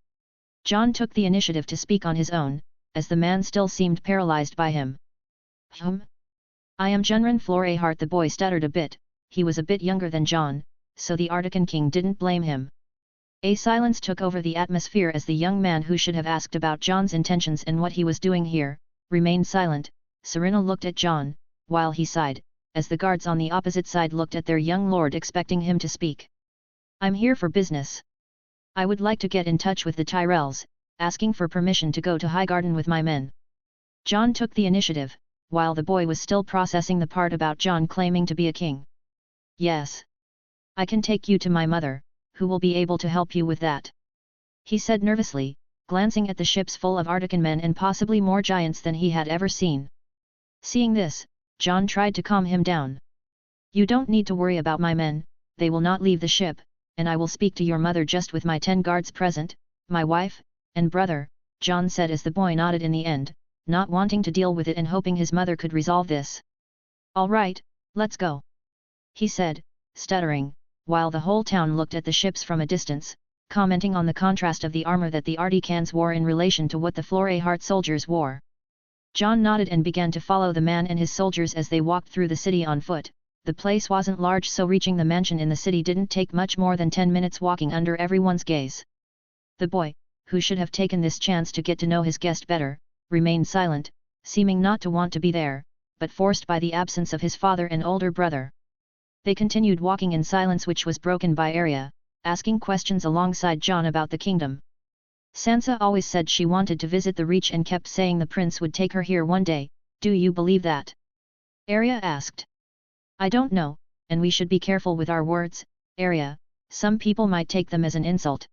Jon took the initiative to speak on his own, as the man still seemed paralyzed by him. I am Junren Florahart. The boy stuttered a bit. He was a bit younger than Jon, so the Artican king didn't blame him. A silence took over the atmosphere as the young man who should have asked about Jon's intentions and what he was doing here, remained silent. Serena looked at Jon, while he sighed, as the guards on the opposite side looked at their young lord expecting him to speak. I'm here for business. I would like to get in touch with the Tyrells, asking for permission to go to Highgarden with my men. Jon took the initiative, while the boy was still processing the part about Jon claiming to be a king. Yes. I can take you to my mother, who will be able to help you with that. He said nervously, glancing at the ships full of Artican men and possibly more giants than he had ever seen. Seeing this, Jon tried to calm him down. You don't need to worry about my men, they will not leave the ship, and I will speak to your mother just with my 10 guards present, my wife, and brother, Jon said as the boy nodded in the end, not wanting to deal with it and hoping his mother could resolve this. All right, let's go. He said, stuttering, while the whole town looked at the ships from a distance, commenting on the contrast of the armor that the Articans wore in relation to what the Flore-Heart soldiers wore. Jon nodded and began to follow the man and his soldiers as they walked through the city on foot. The place wasn't large, so reaching the mansion in the city didn't take much more than 10 minutes walking under everyone's gaze. The boy, who should have taken this chance to get to know his guest better, remained silent, seeming not to want to be there, but forced by the absence of his father and older brother. They continued walking in silence, which was broken by Arya, asking questions alongside Jon about the kingdom. Sansa always said she wanted to visit the Reach and kept saying the prince would take her here one day. Do you believe that? Arya asked. I don't know, and we should be careful with our words, Arya, some people might take them as an insult.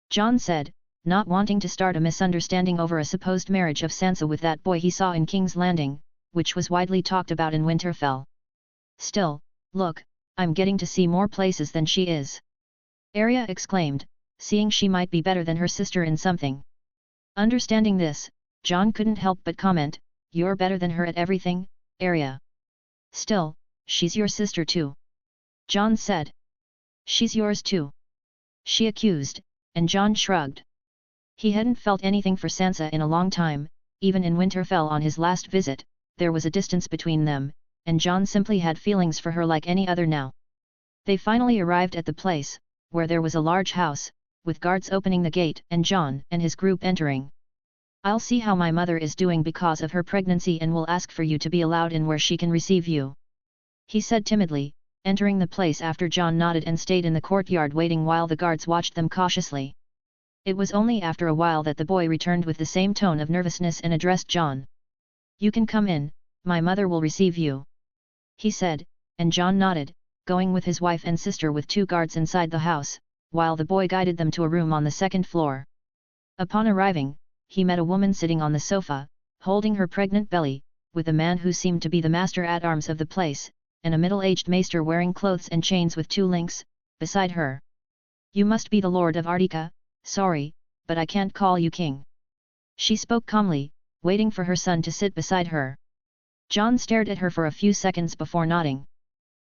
Jon said, not wanting to start a misunderstanding over a supposed marriage of Sansa with that boy he saw in King's Landing, which was widely talked about in Winterfell. Still, look, I'm getting to see more places than she is. Arya exclaimed, seeing she might be better than her sister in something. Understanding this, Jon couldn't help but comment, you're better than her at everything, Arya. Still, she's your sister too. Jon said. She's yours too. She accused, and Jon shrugged. He hadn't felt anything for Sansa in a long time, even in Winterfell on his last visit, there was a distance between them, and Jon simply had feelings for her like any other now. They finally arrived at the place, where there was a large house, with guards opening the gate and Jon and his group entering. I'll see how my mother is doing because of her pregnancy and will ask for you to be allowed in where she can receive you. He said timidly, entering the place after Jon nodded and stayed in the courtyard waiting while the guards watched them cautiously. It was only after a while that the boy returned with the same tone of nervousness and addressed Jon. You can come in, my mother will receive you. He said, and Jon nodded, going with his wife and sister with 2 guards inside the house, while the boy guided them to a room on the 2nd floor. Upon arriving, he met a woman sitting on the sofa, holding her pregnant belly, with a man who seemed to be the master-at-arms of the place, and a middle-aged maester wearing clothes and chains with 2 links, beside her. You must be the Lord of Artica, sorry, but I can't call you king. She spoke calmly, waiting for her son to sit beside her. Jon stared at her for a few seconds before nodding.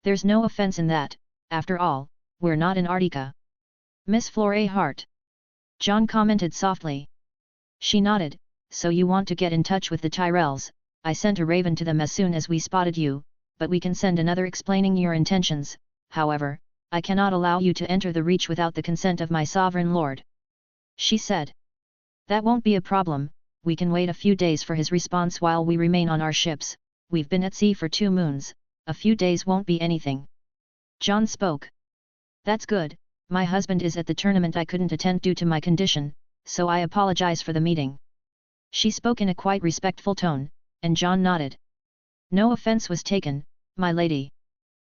There's no offense in that, after all, we're not in Artica. Miss Flore-Heart. Jon commented softly. She nodded, so you want to get in touch with the Tyrells. I sent a raven to them as soon as we spotted you, but we can send another explaining your intentions. However, I cannot allow you to enter the Reach without the consent of my sovereign lord. She said. That won't be a problem, we can wait a few days for his response while we remain on our ships. We've been at sea for 2 moons, a few days won't be anything. Jon spoke. That's good, my husband is at the tournament I couldn't attend due to my condition, so I apologize for the meeting. She spoke in a quite respectful tone, and Jon nodded. No offense was taken, my lady.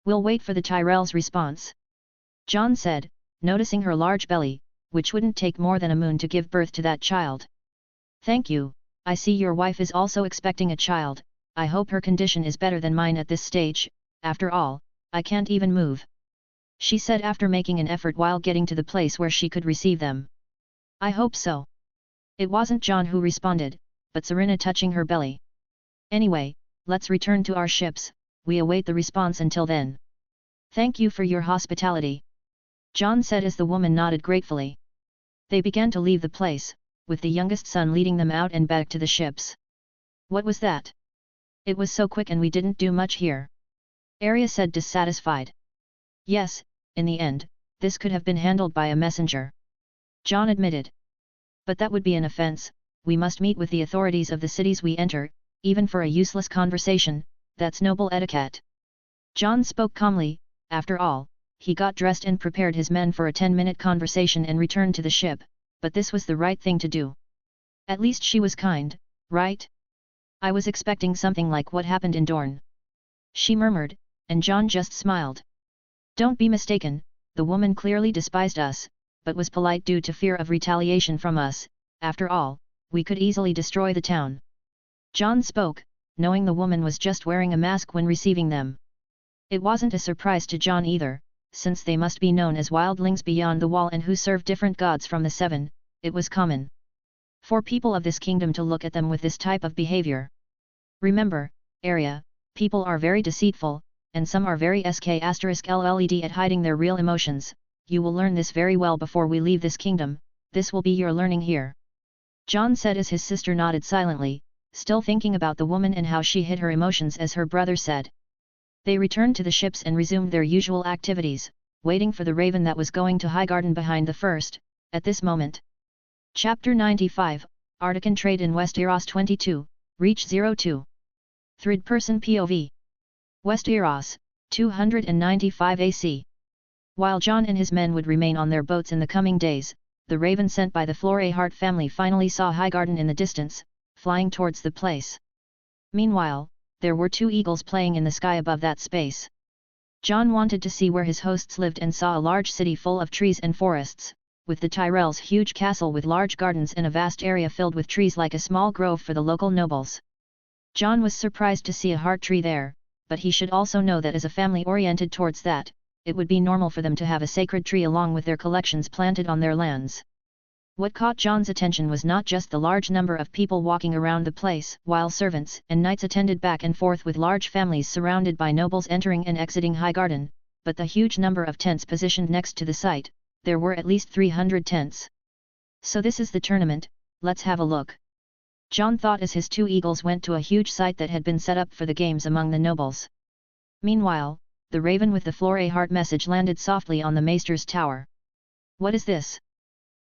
We'll wait for the Tyrell's response. Jon said, noticing her large belly, which wouldn't take more than a moon to give birth to that child. Thank you, I see your wife is also expecting a child. I hope her condition is better than mine at this stage, after all, I can't even move. She said after making an effort while getting to the place where she could receive them. I hope so. It wasn't Jon who responded, but Serena touching her belly. Anyway, let's return to our ships, we await the response until then. Thank you for your hospitality. Jon said as the woman nodded gratefully. They began to leave the place, with the youngest son leading them out and back to the ships. What was that? It was so quick and we didn't do much here. Arya said dissatisfied. Yes, in the end, this could have been handled by a messenger. Jon admitted. But that would be an offense, we must meet with the authorities of the cities we enter, even for a useless conversation, that's noble etiquette. Jon spoke calmly, after all, he got dressed and prepared his men for a 10-minute conversation and returned to the ship, but this was the right thing to do. At least she was kind, right? I was expecting something like what happened in Dorne. She murmured, and Jon just smiled. Don't be mistaken, the woman clearly despised us, but was polite due to fear of retaliation from us. After all, we could easily destroy the town. Jon spoke, knowing the woman was just wearing a mask when receiving them. It wasn't a surprise to Jon either, since they must be known as wildlings beyond the wall and who serve different gods from the seven. It was common for people of this kingdom to look at them with this type of behavior. Remember, area, people are very deceitful, and some are very *LLED at hiding their real emotions. You will learn this very well before we leave this kingdom. This will be your learning here. Jon said as his sister nodded silently, still thinking about the woman and how she hid her emotions as her brother said. They returned to the ships and resumed their usual activities, waiting for the raven that was going to Highgarden behind the first, at this moment. Chapter 95, Artican Trade in Westeros 22, Reach 02. Third Person POV. Westeros, 295 AC. While Jon and his men would remain on their boats in the coming days, the raven sent by the Florehart family finally saw Highgarden in the distance, flying towards the place. Meanwhile, there were two eagles playing in the sky above that space. Jon wanted to see where his hosts lived and saw a large city full of trees and forests, with the Tyrell's huge castle with large gardens and a vast area filled with trees like a small grove for the local nobles. Jon was surprised to see a heart tree there, but he should also know that as a family oriented towards that, it would be normal for them to have a sacred tree along with their collections planted on their lands. What caught Jon's attention was not just the large number of people walking around the place, while servants and knights attended back and forth with large families surrounded by nobles entering and exiting Highgarden, but the huge number of tents positioned next to the site. There were at least 300 tents. So this is the tournament, let's have a look. Jon thought as his two eagles went to a huge site that had been set up for the games among the nobles. Meanwhile, the raven with the Florehart message landed softly on the maester's tower. What is this?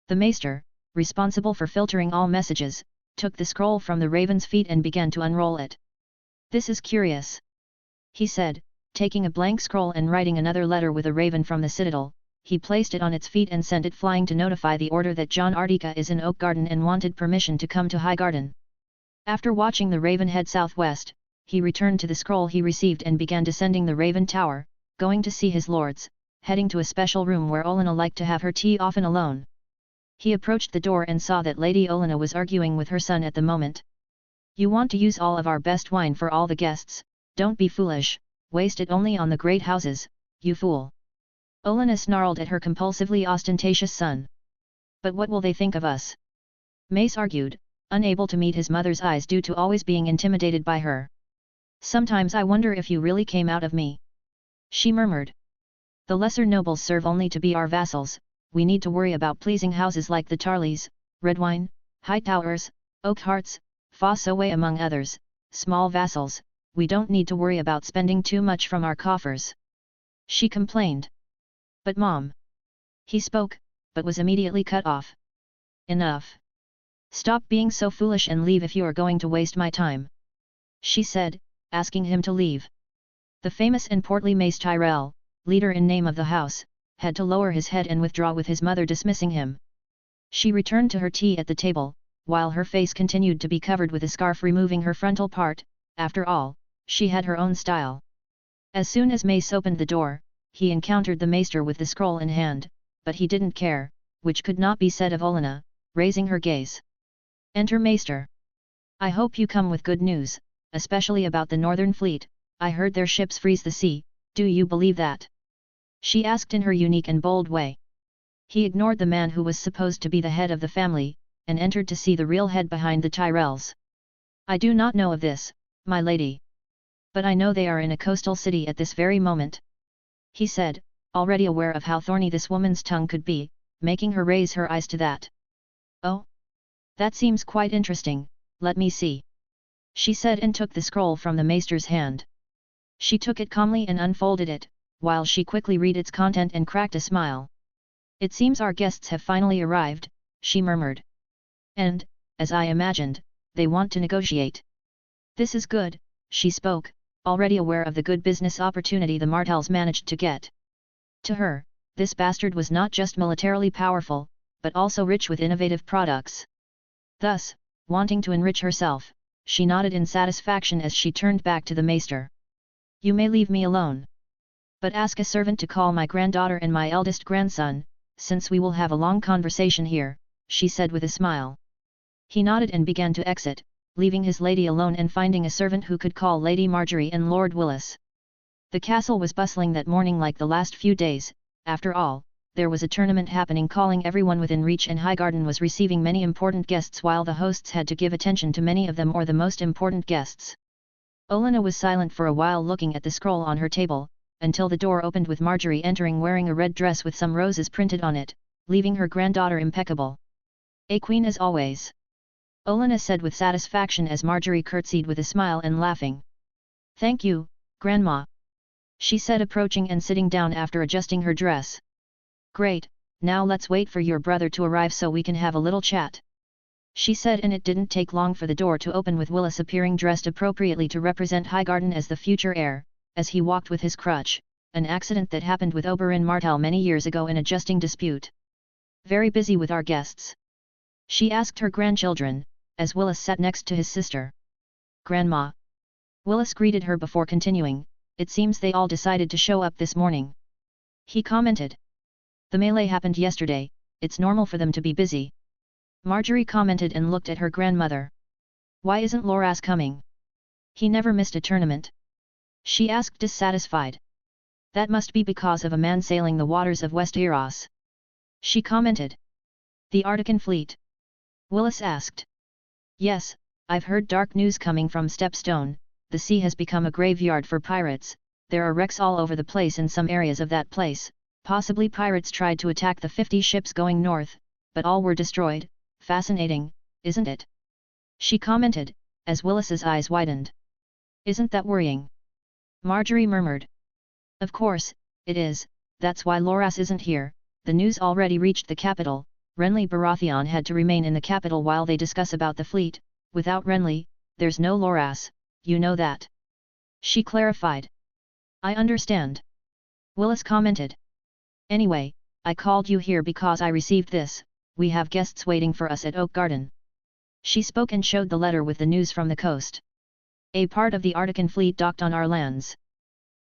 The maester, responsible for filtering all messages, took the scroll from the raven's feet and began to unroll it. This is curious, he said, taking a blank scroll and writing another letter with a raven from the citadel. He placed it on its feet and sent it flying to notify the order that Jon Artika is in Oakgarden and wanted permission to come to Highgarden. After watching the raven head southwest, he returned to the scroll he received and began descending the raven tower, going to see his lords, heading to a special room where Olenna liked to have her tea often alone. He approached the door and saw that Lady Olenna was arguing with her son at the moment. You want to use all of our best wine for all the guests, don't be foolish, waste it only on the great houses, you fool. Olenna snarled at her compulsively ostentatious son. But what will they think of us? Mace argued, unable to meet his mother's eyes due to always being intimidated by her. Sometimes I wonder if you really came out of me. She murmured. The lesser nobles serve only to be our vassals, we need to worry about pleasing houses like the Tarleys, Redwine, Hightowers, Oakhearts, Fossoway among others, small vassals, we don't need to worry about spending too much from our coffers. She complained. But Mom. He spoke, but was immediately cut off. Enough. Stop being so foolish and leave if you are going to waste my time. She said, asking him to leave. The famous and portly Mace Tyrell, leader in name of the house, had to lower his head and withdraw with his mother dismissing him. She returned to her tea at the table, while her face continued to be covered with a scarf removing her frontal part. After all, she had her own style. As soon as Mace opened the door, he encountered the maester with the scroll in hand, but he didn't care, which could not be said of Olenna, raising her gaze. Enter Maester. I hope you come with good news, especially about the Northern Fleet. I heard their ships freeze the sea, do you believe that? She asked in her unique and bold way. He ignored the man who was supposed to be the head of the family, and entered to see the real head behind the Tyrells. I do not know of this, my lady. But I know they are in a coastal city at this very moment. He said, already aware of how thorny this woman's tongue could be, making her raise her eyes to that. Oh? That seems quite interesting, let me see. She said and took the scroll from the maester's hand. She took it calmly and unfolded it, while she quickly read its content and cracked a smile. It seems our guests have finally arrived, she murmured. And, as I imagined, they want to negotiate. This is good, she spoke, already aware of the good business opportunity the Martells managed to get. To her, this bastard was not just militarily powerful, but also rich with innovative products. Thus, wanting to enrich herself, she nodded in satisfaction as she turned back to the maester. You may leave me alone. But ask a servant to call my granddaughter and my eldest grandson, since we will have a long conversation here, she said with a smile. He nodded and began to exit, leaving his lady alone and finding a servant who could call Lady Marjorie and Lord Willis. The castle was bustling that morning like the last few days. After all, there was a tournament happening calling everyone within reach, and Highgarden was receiving many important guests while the hosts had to give attention to many of them or the most important guests. Olenna was silent for a while looking at the scroll on her table, until the door opened with Marjorie entering wearing a red dress with some roses printed on it, leaving her granddaughter impeccable. "A queen as always," Olenna said with satisfaction as Marjorie curtsied with a smile and laughing. "Thank you, Grandma," she said approaching and sitting down after adjusting her dress. "Great, now let's wait for your brother to arrive so we can have a little chat," she said, and it didn't take long for the door to open with Willis appearing dressed appropriately to represent Highgarden as the future heir, as he walked with his crutch, an accident that happened with Oberyn Martell many years ago in a justing dispute. "Very busy with our guests?" she asked her grandchildren, as Willis sat next to his sister. "Grandma," Willis greeted her before continuing, "it seems they all decided to show up this morning," he commented. "The melee happened yesterday, it's normal for them to be busy," Marjorie commented and looked at her grandmother. "Why isn't Loras coming? He never missed a tournament," she asked dissatisfied. "That must be because of a man sailing the waters of Westeros," she commented. "The Artican fleet?" Willis asked. "Yes, I've heard dark news coming from Stepstone. The sea has become a graveyard for pirates. There are wrecks all over the place in some areas of that place. Possibly pirates tried to attack the 50 ships going north, but all were destroyed. Fascinating, isn't it?" she commented, as Willis's eyes widened. "Isn't that worrying?" Marjorie murmured. "Of course, it is, that's why Loras isn't here. The news already reached the capital. Renly Baratheon had to remain in the capital while they discuss about the fleet. Without Renly, there's no Loras, you know that," she clarified. "I understand," Willis commented. "Anyway, I called you here because I received this. We have guests waiting for us at Oak Garden." She spoke and showed the letter with the news from the coast. "A part of the Artican fleet docked on our lands.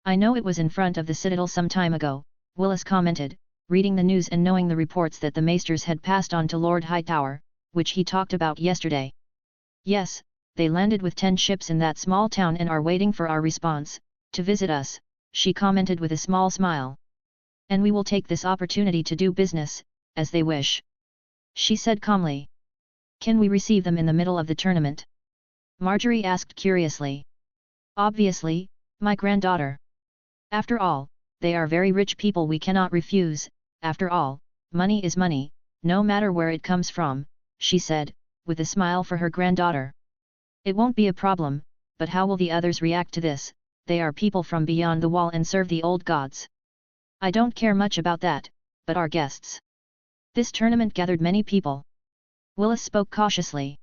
I know it was in front of the citadel some time ago," Willis commented, reading the news and knowing the reports that the maesters had passed on to Lord Hightower, which he talked about yesterday. "Yes, they landed with 10 ships in that small town and are waiting for our response, to visit us," she commented with a small smile. "And we will take this opportunity to do business, as they wish," she said calmly. "Can we receive them in the middle of the tournament?" Marjorie asked curiously. "Obviously, my granddaughter. After all, they are very rich people, we cannot refuse. After all, money is money, no matter where it comes from," she said, with a smile for her granddaughter. "It won't be a problem, but how will the others react to this? They are people from beyond the wall and serve the old gods." "I don't care much about that, but our guests. This tournament gathered many people." Willis spoke cautiously.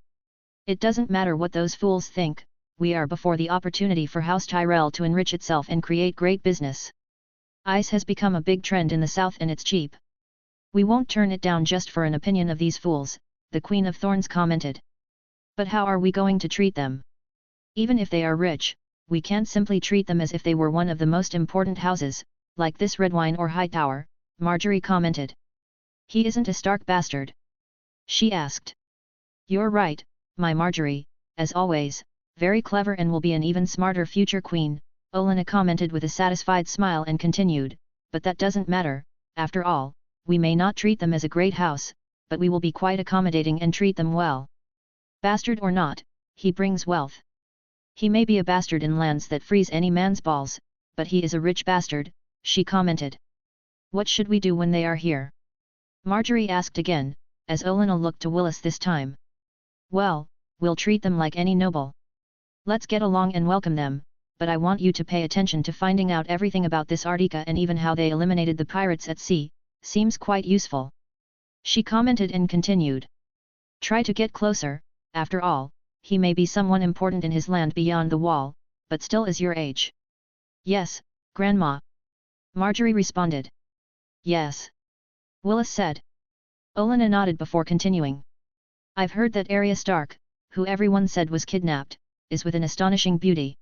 "It doesn't matter what those fools think, we are before the opportunity for House Tyrell to enrich itself and create great business. Ice has become a big trend in the south and it's cheap. We won't turn it down just for an opinion of these fools," the Queen of Thorns commented. "But how are we going to treat them? Even if they are rich, we can't simply treat them as if they were one of the most important houses, like this Redwyne or Hightower," Marjorie commented. "He isn't a stark bastard?" she asked. "You're right, my Marjorie, as always, very clever and will be an even smarter future queen," Olenna commented with a satisfied smile and continued, "but that doesn't matter. After all, we may not treat them as a great house, but we will be quite accommodating and treat them well. Bastard or not, he brings wealth. He may be a bastard in lands that freeze any man's balls, but he is a rich bastard," she commented. "What should we do when they are here?" Marjorie asked again, as Olenna looked to Willis this time. "Well, we'll treat them like any noble. Let's get along and welcome them, but I want you to pay attention to finding out everything about this Artica and even how they eliminated the pirates at sea, seems quite useful," she commented and continued. "Try to get closer, after all, he may be someone important in his land beyond the wall, but still is your age." "Yes, Grandma," Marjorie responded. "Yes," Willis said. Olenna nodded before continuing. "I've heard that Arya Stark, who everyone said was kidnapped, is with an astonishing beauty.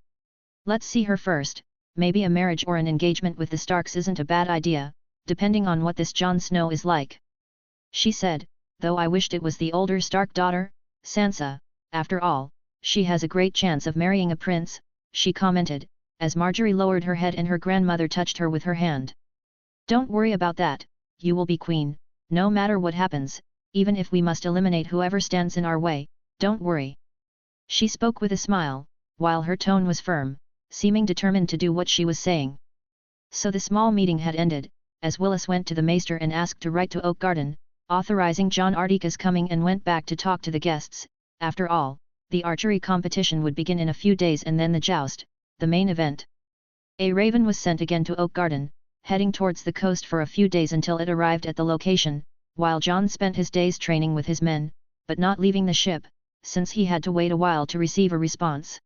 Let's see her first, maybe a marriage or an engagement with the Starks isn't a bad idea, depending on what this Jon Snow is like. She said, though I wished it was the older Stark daughter, Sansa. After all, she has a great chance of marrying a prince, she commented, as Marjorie lowered her head and her grandmother touched her with her hand. Don't worry about that, you will be queen, no matter what happens, even if we must eliminate whoever stands in our way, don't worry. She spoke with a smile, while her tone was firm, seeming determined to do what she was saying. So the small meeting had ended, as Willis went to the maester and asked to write to Oak Garden, authorizing Jon Artika's coming, and went back to talk to the guests. After all, the archery competition would begin in a few days and then the joust, the main event. A raven was sent again to Oak Garden, heading towards the coast for a few days until it arrived at the location, while Jon spent his days training with his men, but not leaving the ship, since he had to wait a while to receive a response.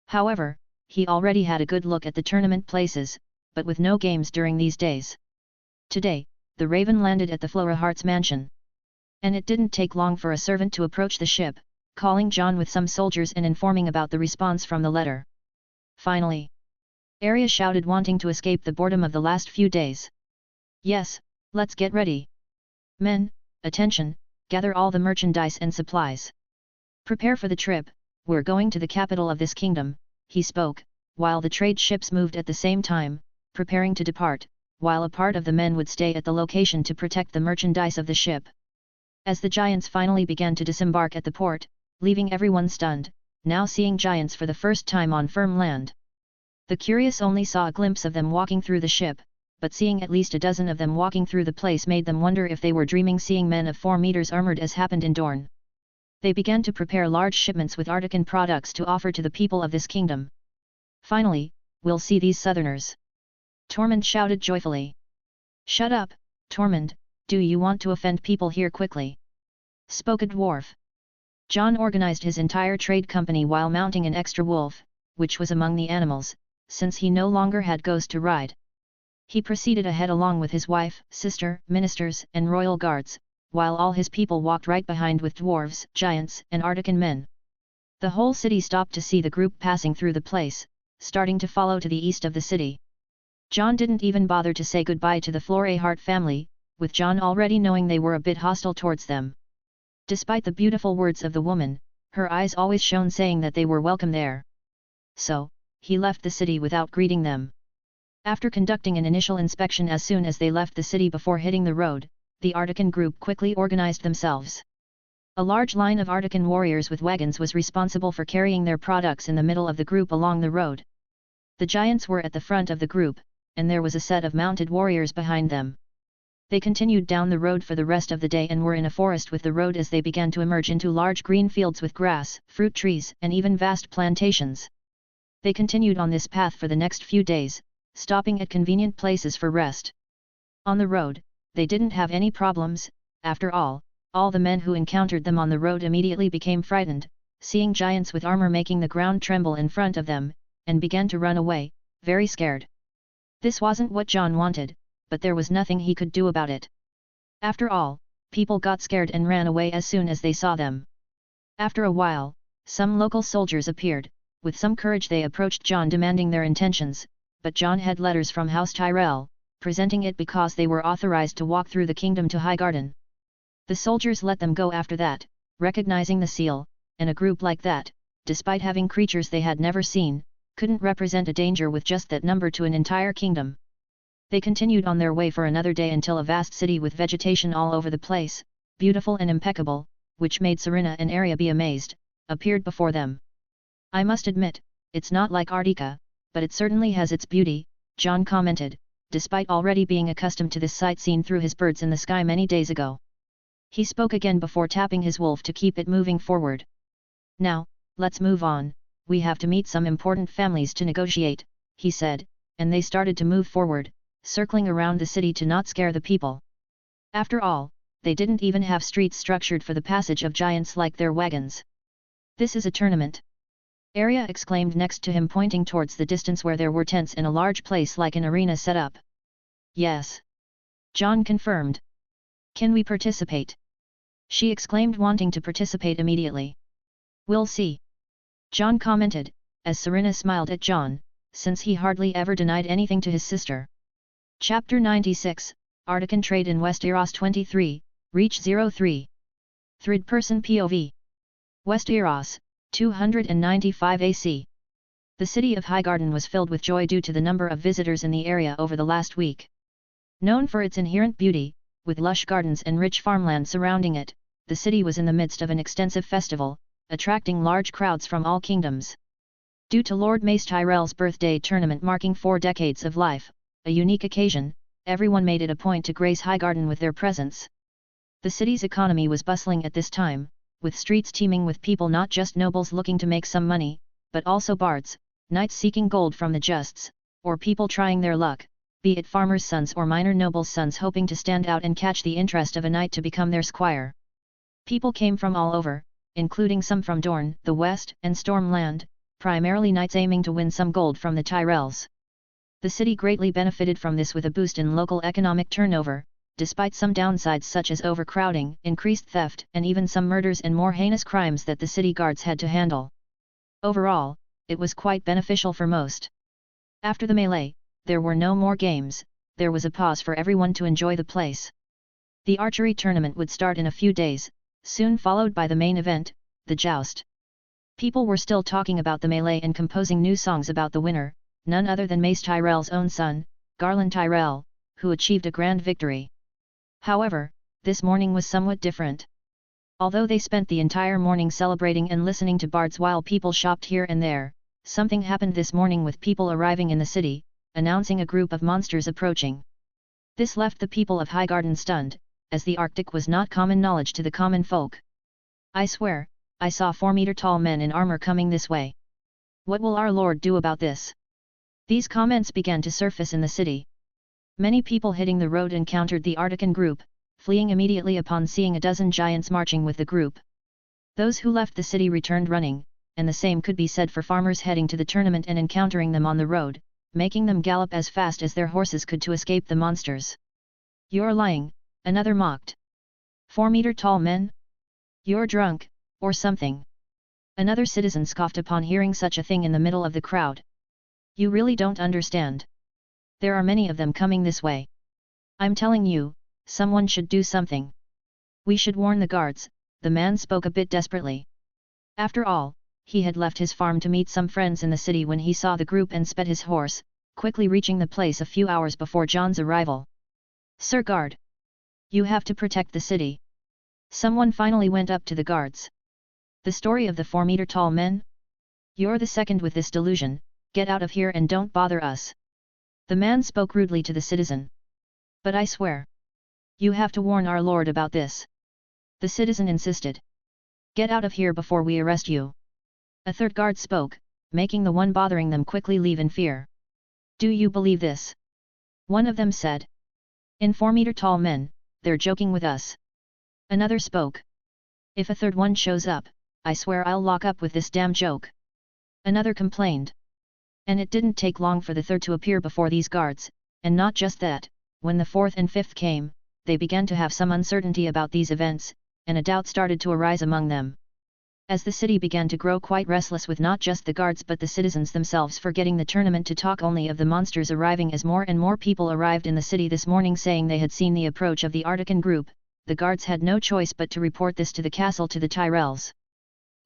However, he already had a good look at the tournament places, but with no games during these days. Today, the raven landed at the Florahart's mansion. And it didn't take long for a servant to approach the ship, calling Jon with some soldiers and informing about the response from the letter. Finally, Arya shouted, wanting to escape the boredom of the last few days. Yes, let's get ready. Men, attention, gather all the merchandise and supplies. Prepare for the trip, we're going to the capital of this kingdom, he spoke, while the trade ships moved at the same time, preparing to depart, while a part of the men would stay at the location to protect the merchandise of the ship. As the giants finally began to disembark at the port, leaving everyone stunned, now seeing giants for the first time on firm land. The curious only saw a glimpse of them walking through the ship, but seeing at least a dozen of them walking through the place made them wonder if they were dreaming, seeing men of 4 meters armored as happened in Dorne. They began to prepare large shipments with Artican products to offer to the people of this kingdom. Finally, we'll see these southerners. Tormund shouted joyfully. Shut up, Tormund, do you want to offend people here quickly? Spoke a dwarf. Jon organized his entire trade company while mounting an extra wolf, which was among the animals, since he no longer had Ghost to ride. He proceeded ahead along with his wife, sister, ministers, and royal guards, while all his people walked right behind with dwarves, giants, and Artican men. The whole city stopped to see the group passing through the place, starting to follow to the east of the city. Jon didn't even bother to say goodbye to the Floraheart family, with Jon already knowing they were a bit hostile towards them. Despite the beautiful words of the woman, her eyes always shone, saying that they were welcome there. So, he left the city without greeting them. After conducting an initial inspection as soon as they left the city before hitting the road, the Artican group quickly organized themselves. A large line of Artican warriors with wagons was responsible for carrying their products in the middle of the group along the road. The giants were at the front of the group, and there was a set of mounted warriors behind them. They continued down the road for the rest of the day and were in a forest with the road as they began to emerge into large green fields with grass, fruit trees, and even vast plantations. They continued on this path for the next few days, stopping at convenient places for rest. On the road, they didn't have any problems. After all the men who encountered them on the road immediately became frightened, seeing giants with armor making the ground tremble in front of them, and began to run away, very scared. This wasn't what Jon wanted, but there was nothing he could do about it. After all, people got scared and ran away as soon as they saw them. After a while, some local soldiers appeared. With some courage they approached Jon demanding their intentions, but Jon had letters from House Tyrell, presenting it because they were authorized to walk through the kingdom to Highgarden. The soldiers let them go after that, recognizing the seal, and a group like that, despite having creatures they had never seen, couldn't represent a danger with just that number to an entire kingdom. They continued on their way for another day until a vast city with vegetation all over the place, beautiful and impeccable, which made Serena and Arya be amazed, appeared before them. I must admit, it's not like Artika, but it certainly has its beauty, Jon commented, despite already being accustomed to this sight seen through his birds in the sky many days ago. He spoke again before tapping his wolf to keep it moving forward. Now, let's move on, we have to meet some important families to negotiate, he said, and they started to move forward, circling around the city to not scare the people. After all, they didn't even have streets structured for the passage of giants like their wagons. This is a tournament. Arya exclaimed next to him, pointing towards the distance where there were tents in a large place like an arena set up. Yes. Jon confirmed. Can we participate? She exclaimed, wanting to participate immediately. We'll see. Jon commented, as Serena smiled at Jon, since he hardly ever denied anything to his sister. Chapter 96, Artican Trade in Westeros 23, Reach 03. Third Person POV. Westeros, 295 AC. The city of Highgarden was filled with joy due to the number of visitors in the area over the last week. Known for its inherent beauty, with lush gardens and rich farmland surrounding it, the city was in the midst of an extensive festival, attracting large crowds from all kingdoms. Due to Lord Mace Tyrell's birthday tournament marking 4 decades of life, a unique occasion, everyone made it a point to grace Highgarden with their presence. The city's economy was bustling at this time, with streets teeming with people, not just nobles looking to make some money, but also bards, knights seeking gold from the justs, or people trying their luck, be it farmers' sons or minor nobles' sons hoping to stand out and catch the interest of a knight to become their squire. People came from all over, including some from Dorne, the West, and Stormland, primarily knights aiming to win some gold from the Tyrells. The city greatly benefited from this with a boost in local economic turnover, despite some downsides such as overcrowding, increased theft, and even some murders and more heinous crimes that the city guards had to handle. Overall, it was quite beneficial for most. After the melee, there were no more games, there was a pause for everyone to enjoy the place. The archery tournament would start in a few days, soon followed by the main event, the joust. People were still talking about the melee and composing new songs about the winner, none other than Mace Tyrell's own son, Garland Tyrell, who achieved a grand victory. However, this morning was somewhat different. Although they spent the entire morning celebrating and listening to bards while people shopped here and there, something happened this morning with people arriving in the city, announcing a group of monsters approaching. This left the people of Highgarden stunned, as the Arctic was not common knowledge to the common folk. "I swear, I saw 4-meter-tall men in armor coming this way. What will our lord do about this?" These comments began to surface in the city. Many people hitting the road encountered the Artican group, fleeing immediately upon seeing a dozen giants marching with the group. Those who left the city returned running, and the same could be said for farmers heading to the tournament and encountering them on the road, making them gallop as fast as their horses could to escape the monsters. "You're lying," another mocked. 4-meter-tall men? You're drunk, or something." Another citizen scoffed upon hearing such a thing in the middle of the crowd. "You really don't understand. There are many of them coming this way. I'm telling you, someone should do something. We should warn the guards," the man spoke a bit desperately. After all, he had left his farm to meet some friends in the city when he saw the group and sped his horse, quickly reaching the place a few hours before Jon's arrival. "Sir Guard! You have to protect the city." Someone finally went up to the guards. "The story of the 4-meter-tall men? You're the second with this delusion, get out of here and don't bother us." The man spoke rudely to the citizen. "But I swear. You have to warn our lord about this." The citizen insisted. "Get out of here before we arrest you." A third guard spoke, making the one bothering them quickly leave in fear. "Do you believe this?" one of them said. "In 4-meter-tall men, they're joking with us." Another spoke. "If a third one shows up, I swear I'll lock up with this damn joke." Another complained. And it didn't take long for the third to appear before these guards, and not just that, when the fourth and fifth came, they began to have some uncertainty about these events, and a doubt started to arise among them. As the city began to grow quite restless with not just the guards but the citizens themselves forgetting the tournament to talk only of the monsters arriving as more and more people arrived in the city this morning saying they had seen the approach of the Artican group, the guards had no choice but to report this to the castle to the Tyrells.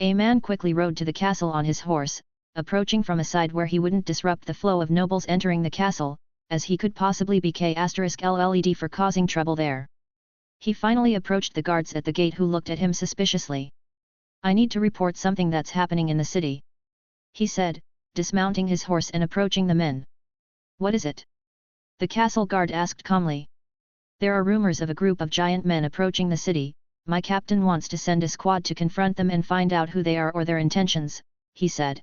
A man quickly rode to the castle on his horse, approaching from a side where he wouldn't disrupt the flow of nobles entering the castle, as he could possibly be K*LLED for causing trouble there. He finally approached the guards at the gate who looked at him suspiciously. "I need to report something that's happening in the city," he said, dismounting his horse and approaching the men. "What is it?" the castle guard asked calmly. "There are rumors of a group of giant men approaching the city. My captain wants to send a squad to confront them and find out who they are or their intentions," he said.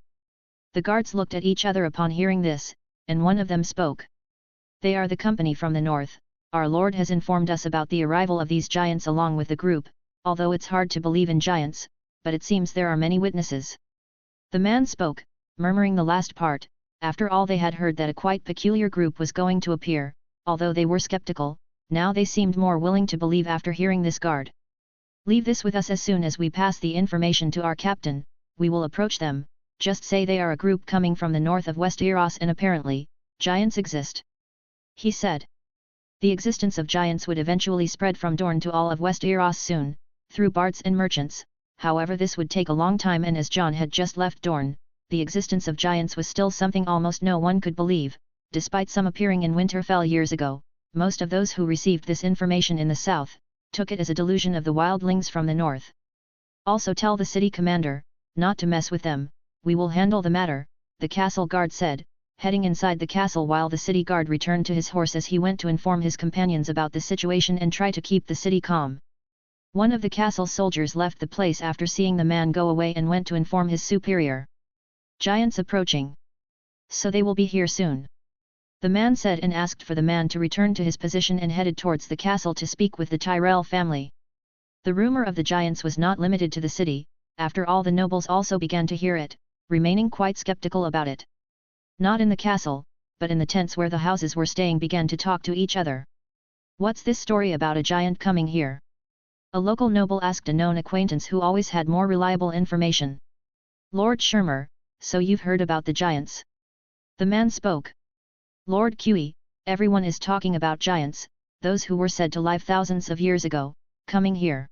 The guards looked at each other upon hearing this, and one of them spoke. "They are the company from the north. Our lord has informed us about the arrival of these giants along with the group, although it's hard to believe in giants, but it seems there are many witnesses." The man spoke, murmuring the last part. After all, they had heard that a quite peculiar group was going to appear. Although they were skeptical, now they seemed more willing to believe after hearing this guard. "Leave this with us. As soon as we pass the information to our captain, we will approach them," Just say they are a group coming from the north of Westeros and apparently, giants exist. He said. The existence of giants would eventually spread from Dorne to all of Westeros soon, through bards and merchants, however this would take a long time, and as Jon had just left Dorne, the existence of giants was still something almost no one could believe, despite some appearing in Winterfell years ago. Most of those who received this information in the south, took it as a delusion of the wildlings from the north. Also tell the city commander, not to mess with them, we will handle the matter, the castle guard said, heading inside the castle while the city guard returned to his horse as he went to inform his companions about the situation and try to keep the city calm. One of the castle soldiers left the place after seeing the man go away and went to inform his superior. Giants approaching. So they will be here soon. The man said and asked for the man to return to his position and headed towards the castle to speak with the Tyrell family. The rumor of the giants was not limited to the city, after all the nobles also began to hear it, remaining quite skeptical about it. Not in the castle, but in the tents where the houses were staying began to talk to each other. What's this story about a giant coming here? A local noble asked a known acquaintance who always had more reliable information. Lord Shermer, so you've heard about the giants? The man spoke. Lord Q, everyone is talking about giants, those who were said to live thousands of years ago, coming here.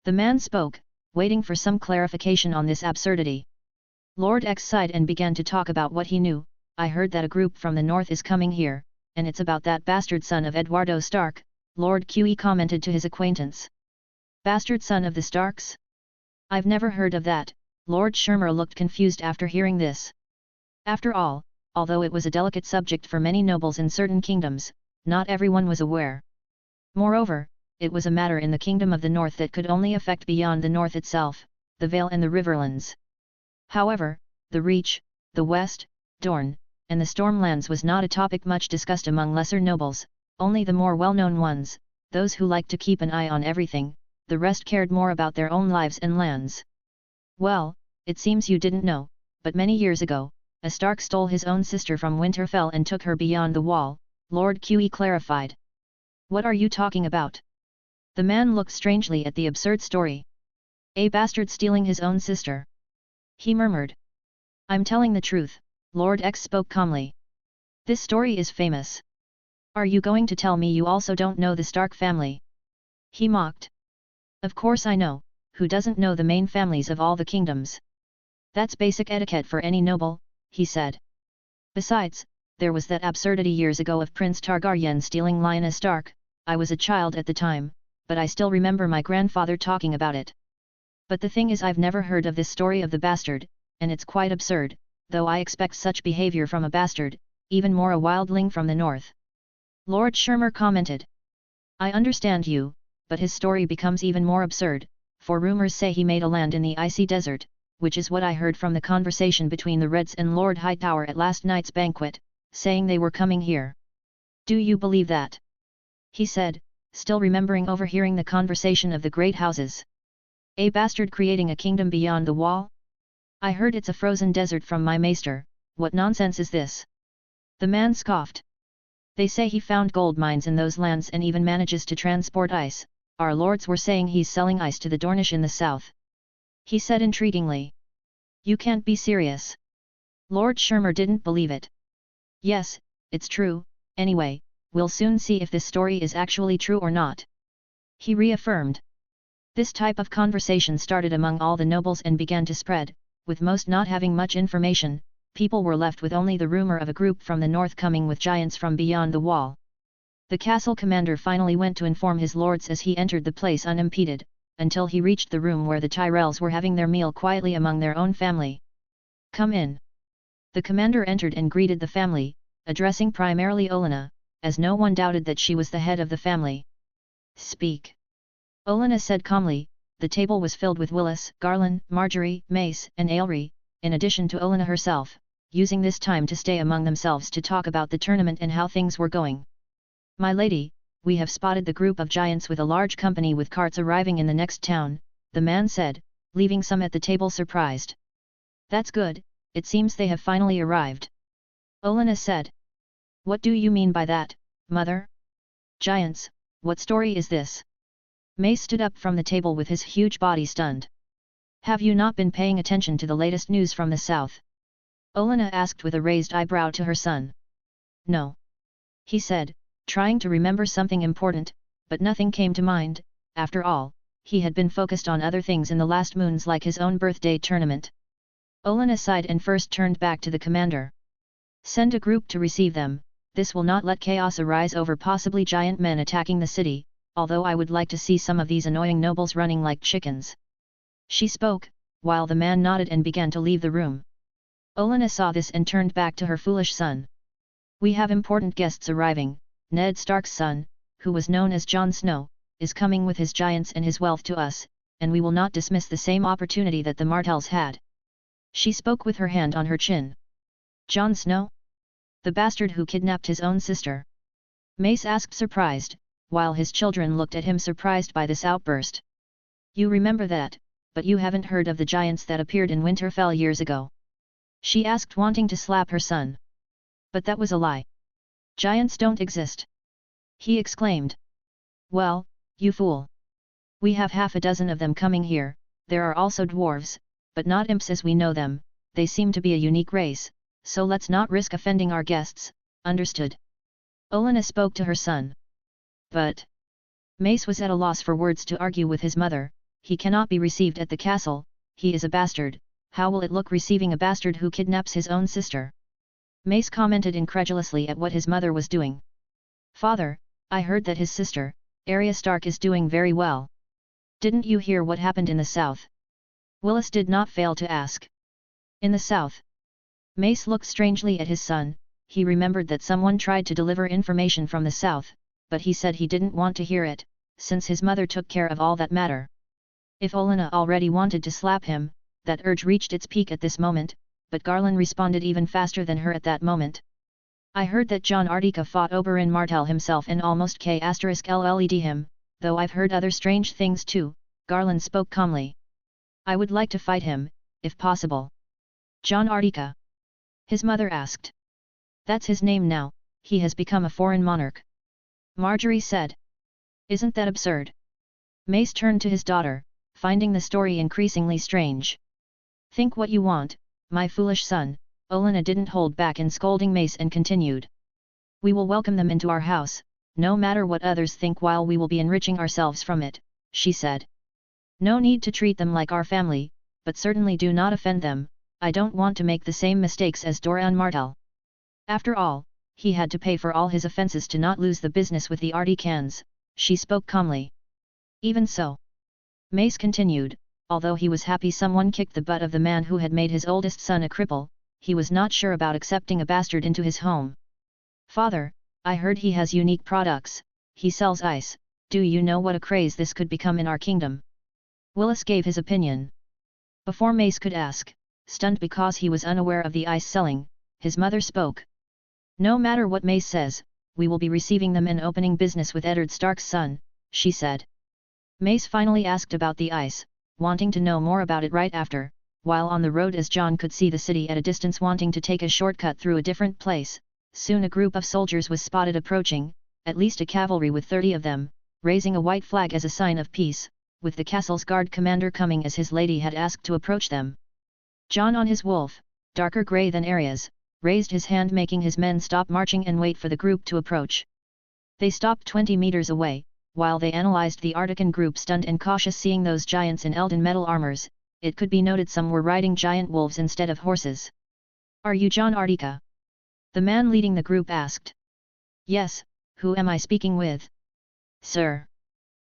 The man spoke, waiting for some clarification on this absurdity. Lord X sighed and began to talk about what he knew. I heard that a group from the north is coming here, and it's about that bastard son of Eduardo Stark, Lord Q commented to his acquaintance. Bastard son of the Starks? I've never heard of that. Lord Shermer looked confused after hearing this. After all, although it was a delicate subject for many nobles in certain kingdoms, not everyone was aware. Moreover, it was a matter in the Kingdom of the North that could only affect beyond the North itself, the Vale and the Riverlands. However, the Reach, the West, Dorne, and the Stormlands was not a topic much discussed among lesser nobles, only the more well-known ones, those who liked to keep an eye on everything, the rest cared more about their own lives and lands. Well, it seems you didn't know, but many years ago, a Stark stole his own sister from Winterfell and took her beyond the wall, Lord Q clarified. What are you talking about? The man looked strangely at the absurd story. A bastard stealing his own sister. He murmured. I'm telling the truth, Lord X spoke calmly. This story is famous. Are you going to tell me you also don't know the Stark family? He mocked. Of course I know, who doesn't know the main families of all the kingdoms? That's basic etiquette for any noble, he said. Besides, there was that absurdity years ago of Prince Targaryen stealing Lyanna Stark. I was a child at the time, but I still remember my grandfather talking about it. But the thing is, I've never heard of this story of the bastard, and it's quite absurd, though I expect such behavior from a bastard, even more a wildling from the north. Lord Shermer commented. I understand you, but his story becomes even more absurd, for rumors say he made a land in the icy desert, which is what I heard from the conversation between the Reds and Lord Hightower at last night's banquet, saying they were coming here. Do you believe that? He said, still remembering overhearing the conversation of the great houses. A bastard creating a kingdom beyond the wall? I heard it's a frozen desert from my maester. What nonsense is this? The man scoffed. They say he found gold mines in those lands and even manages to transport ice. Our lords were saying he's selling ice to the Dornish in the south. He said intriguingly. You can't be serious. Lord Shermer didn't believe it. Yes, it's true. Anyway, we'll soon see if this story is actually true or not. He reaffirmed. This type of conversation started among all the nobles and began to spread, with most not having much information. People were left with only the rumor of a group from the north coming with giants from beyond the wall. The castle commander finally went to inform his lords as he entered the place unimpeded, until he reached the room where the Tyrells were having their meal quietly among their own family. Come in. The commander entered and greeted the family, addressing primarily Olenna, as no one doubted that she was the head of the family. Speak. Olenna said calmly. The table was filled with Willis, Garland, Marjorie, Mace, and Aelry, in addition to Olenna herself, using this time to stay among themselves to talk about the tournament and how things were going. My lady, we have spotted the group of giants with a large company with carts arriving in the next town, the man said, leaving some at the table surprised. That's good, it seems they have finally arrived. Olenna said. What do you mean by that, mother? Giants, what story is this? Mace stood up from the table with his huge body stunned. Have you not been paying attention to the latest news from the south? Olenna asked with a raised eyebrow to her son. No. He said, trying to remember something important, but nothing came to mind. After all, he had been focused on other things in the last moons, like his own birthday tournament. Olenna sighed and first turned back to the commander. Send a group to receive them. This will not let chaos arise over possibly giant men attacking the city, although I would like to see some of these annoying nobles running like chickens. She spoke, while the man nodded and began to leave the room. Olenna saw this and turned back to her foolish son. We have important guests arriving. Ned Stark's son, who was known as Jon Snow, is coming with his giants and his wealth to us, and we will not dismiss the same opportunity that the Martells had. She spoke with her hand on her chin. Jon Snow? The bastard who kidnapped his own sister? Mace asked, surprised, while his children looked at him surprised by this outburst. You remember that, but you haven't heard of the giants that appeared in Winterfell years ago? She asked, wanting to slap her son. But that was a lie. Giants don't exist. He exclaimed. Well, you fool. We have half a dozen of them coming here. There are also dwarves, but not imps as we know them. They seem to be a unique race, so let's not risk offending our guests, understood? Olenna spoke to her son. But Mace was at a loss for words to argue with his mother. He cannot be received at the castle, he is a bastard. How will it look receiving a bastard who kidnaps his own sister? Mace commented incredulously at what his mother was doing. Father, I heard that his sister, Arya Stark, is doing very well. Didn't you hear what happened in the south? Willis did not fail to ask. In the south? Mace looked strangely at his son. He remembered that someone tried to deliver information from the south, but he said he didn't want to hear it, since his mother took care of all that matter. If Olenna already wanted to slap him, that urge reached its peak at this moment, but Garland responded even faster than her at that moment. I heard that Jon Artika fought Oberyn Martell himself and almost killed him, though I've heard other strange things too, Garland spoke calmly. I would like to fight him, if possible. Jon Artika? His mother asked. That's his name now, he has become a foreign monarch. Marjorie said. Isn't that absurd? Mace turned to his daughter, finding the story increasingly strange. Think what you want, my foolish son. Olenna didn't hold back in scolding Mace and continued. We will welcome them into our house, no matter what others think, while we will be enriching ourselves from it, she said. No need to treat them like our family, but certainly do not offend them. I don't want to make the same mistakes as Doran Martell. After all, he had to pay for all his offences to not lose the business with the Ardicans, she spoke calmly. Even so. Mace continued, although he was happy someone kicked the butt of the man who had made his oldest son a cripple, he was not sure about accepting a bastard into his home. Father, I heard he has unique products. He sells ice. Do you know what a craze this could become in our kingdom? Willis gave his opinion. Before Mace could ask, stunned because he was unaware of the ice selling, his mother spoke. No matter what Mace says, we will be receiving them and opening business with Eddard Stark's son, she said. Mace finally asked about the ice, wanting to know more about it right after, while on the road, as Jon could see the city at a distance, wanting to take a shortcut through a different place. Soon a group of soldiers was spotted approaching, at least a cavalry with 30 of them, raising a white flag as a sign of peace, with the castle's guard commander coming as his lady had asked to approach them. Jon, on his wolf, darker grey than Arya's, raised his hand, making his men stop marching and wait for the group to approach. They stopped 20 meters away, while they analyzed the Artican group, stunned and cautious, seeing those giants in Elden metal armors. It could be noted some were riding giant wolves instead of horses. Are you Jon Artika? The man leading the group asked. Yes, who am I speaking with? Sir.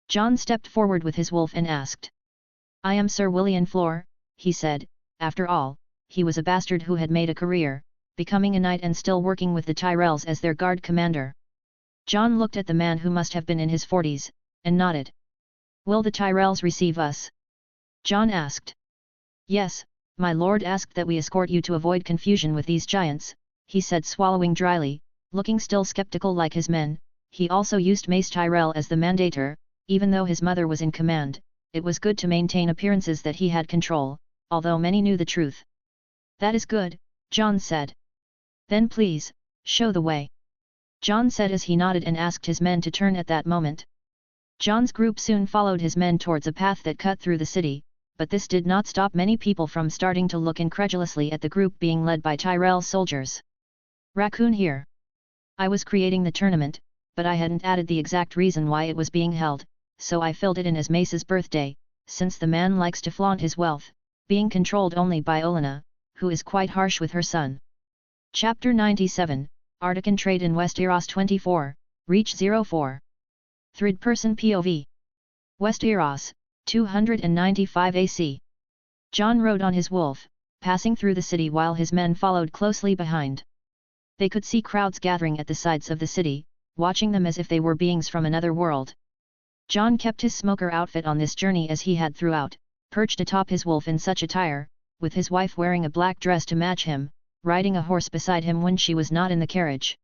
Jon stepped forward with his wolf and asked. I am Sir William Flor, he said. After all, he was a bastard who had made a career, becoming a knight and still working with the Tyrells as their guard commander. Jon looked at the man, who must have been in his 40s, and nodded. Will the Tyrells receive us? Jon asked. Yes, my lord asked that we escort you to avoid confusion with these giants, he said, swallowing dryly, looking still skeptical like his men. He also used Mace Tyrell as the mandator. Even though his mother was in command, it was good to maintain appearances that he had control, although many knew the truth. That is good, Jon said. Then please, show the way. Jon said as he nodded and asked his men to turn at that moment. Jon's group soon followed his men towards a path that cut through the city, but this did not stop many people from starting to look incredulously at the group being led by Tyrell soldiers. Raccoon here. I was creating the tournament, but I hadn't added the exact reason why it was being held, so I filled it in as Mace's birthday, since the man likes to flaunt his wealth, being controlled only by Olenna, who is quite harsh with her son. Chapter 97, Artican Trade in Westeros 24, Reach 04. Third Person POV. Westeros, 295 AC. Jon rode on his wolf, passing through the city while his men followed closely behind. They could see crowds gathering at the sides of the city, watching them as if they were beings from another world. Jon kept his smoker outfit on this journey as he had throughout, perched atop his wolf in such attire, with his wife wearing a black dress to match him, riding a horse beside him when she was not in the carriage.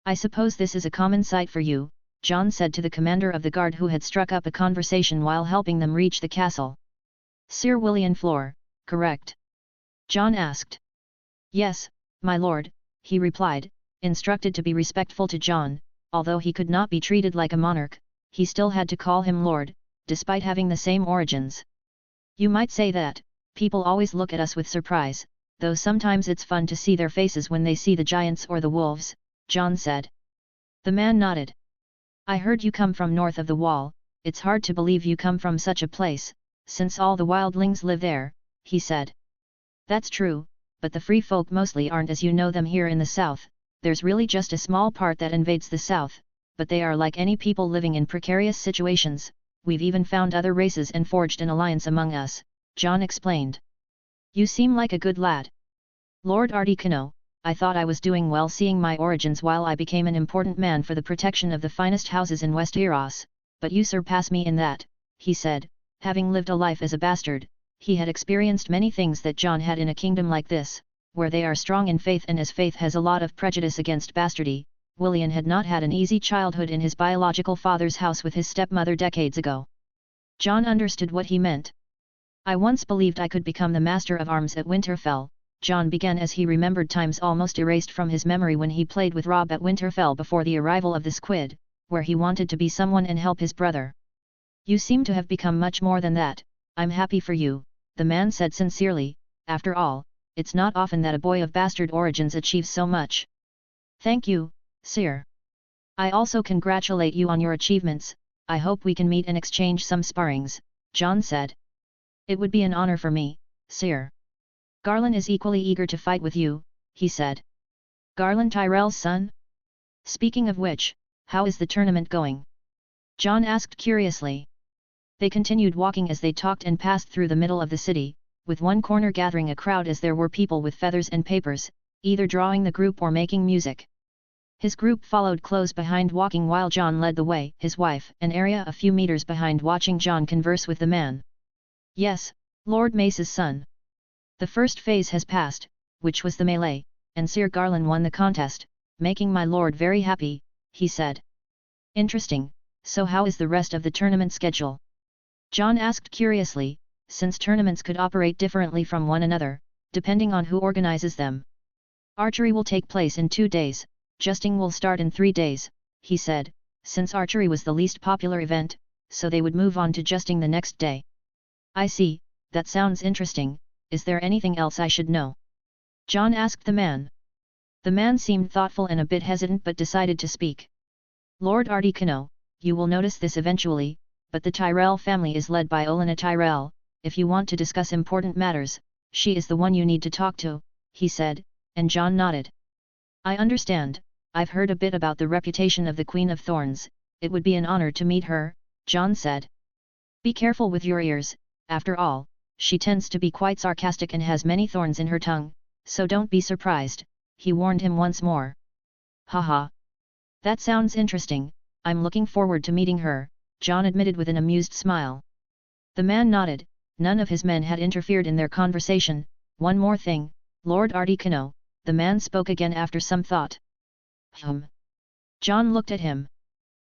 I suppose this is a common sight for you, Jon said to the commander of the guard who had struck up a conversation while helping them reach the castle. Sir William Flor, correct? Jon asked. Yes, my lord, he replied, instructed to be respectful to Jon, although he could not be treated like a monarch, he still had to call him lord, despite having the same origins. You might say that, people always look at us with surprise, though sometimes it's fun to see their faces when they see the giants or the wolves, Jon said. The man nodded. I heard you come from north of the wall, it's hard to believe you come from such a place, since all the wildlings live there, he said. That's true, but the free folk mostly aren't as you know them here in the south, there's really just a small part that invades the south, but they are like any people living in precarious situations, we've even found other races and forged an alliance among us, Jon explained. You seem like a good lad. Lord Ardikino, I thought I was doing well seeing my origins while I became an important man for the protection of the finest houses in Westeros, but you surpass me in that, he said, having lived a life as a bastard, he had experienced many things that Jon had in a kingdom like this, where they are strong in faith, and as faith has a lot of prejudice against bastardy, William had not had an easy childhood in his biological father's house with his stepmother decades ago. Jon understood what he meant. I once believed I could become the master of arms at Winterfell, Jon began as he remembered times almost erased from his memory when he played with Robb at Winterfell before the arrival of the Squid, where he wanted to be someone and help his brother. You seem to have become much more than that, I'm happy for you, the man said sincerely, after all, it's not often that a boy of bastard origins achieves so much. Thank you, sire. I also congratulate you on your achievements, I hope we can meet and exchange some sparrings, Jon said. It would be an honor for me, sire. Garland is equally eager to fight with you, he said. Garland Tyrell's son? Speaking of which, how is the tournament going? Jon asked curiously. They continued walking as they talked and passed through the middle of the city, with one corner gathering a crowd as there were people with feathers and papers, either drawing the group or making music. His group followed close behind, walking while Jon led the way, his wife an area a few meters behind, watching Jon converse with the man. Yes, Lord Mace's son. The first phase has passed, which was the melee, and Sir Garland won the contest, making my lord very happy, he said. Interesting, so how is the rest of the tournament schedule? Jon asked curiously, since tournaments could operate differently from one another, depending on who organizes them. Archery will take place in 2 days, jousting will start in 3 days, he said, since archery was the least popular event, so they would move on to jousting the next day. I see, that sounds interesting. Is there anything else I should know? Jon asked the man. The man seemed thoughtful and a bit hesitant but decided to speak. Lord Ardikino, you will notice this eventually, but the Tyrell family is led by Olenna Tyrell, if you want to discuss important matters, she is the one you need to talk to, he said, and Jon nodded. I understand, I've heard a bit about the reputation of the Queen of Thorns, it would be an honor to meet her, Jon said. Be careful with your ears, after all, she tends to be quite sarcastic and has many thorns in her tongue, so don't be surprised, he warned him once more. Haha. That sounds interesting, I'm looking forward to meeting her, Jon admitted with an amused smile. The man nodded, none of his men had interfered in their conversation. One more thing, Lord Ardikino, the man spoke again after some thought. Jon looked at him.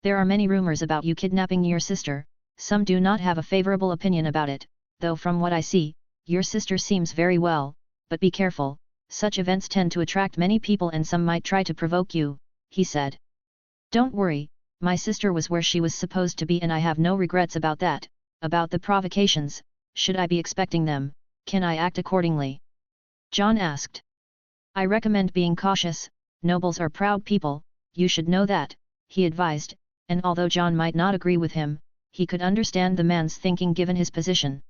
There are many rumors about you kidnapping your sister, some do not have a favorable opinion about it, though from what I see, your sister seems very well, but be careful, such events tend to attract many people and some might try to provoke you, he said. Don't worry, my sister was where she was supposed to be and I have no regrets about that. About the provocations, should I be expecting them, can I act accordingly? Jon asked. I recommend being cautious, nobles are proud people, you should know that, he advised, and although Jon might not agree with him, he could understand the man's thinking given his position.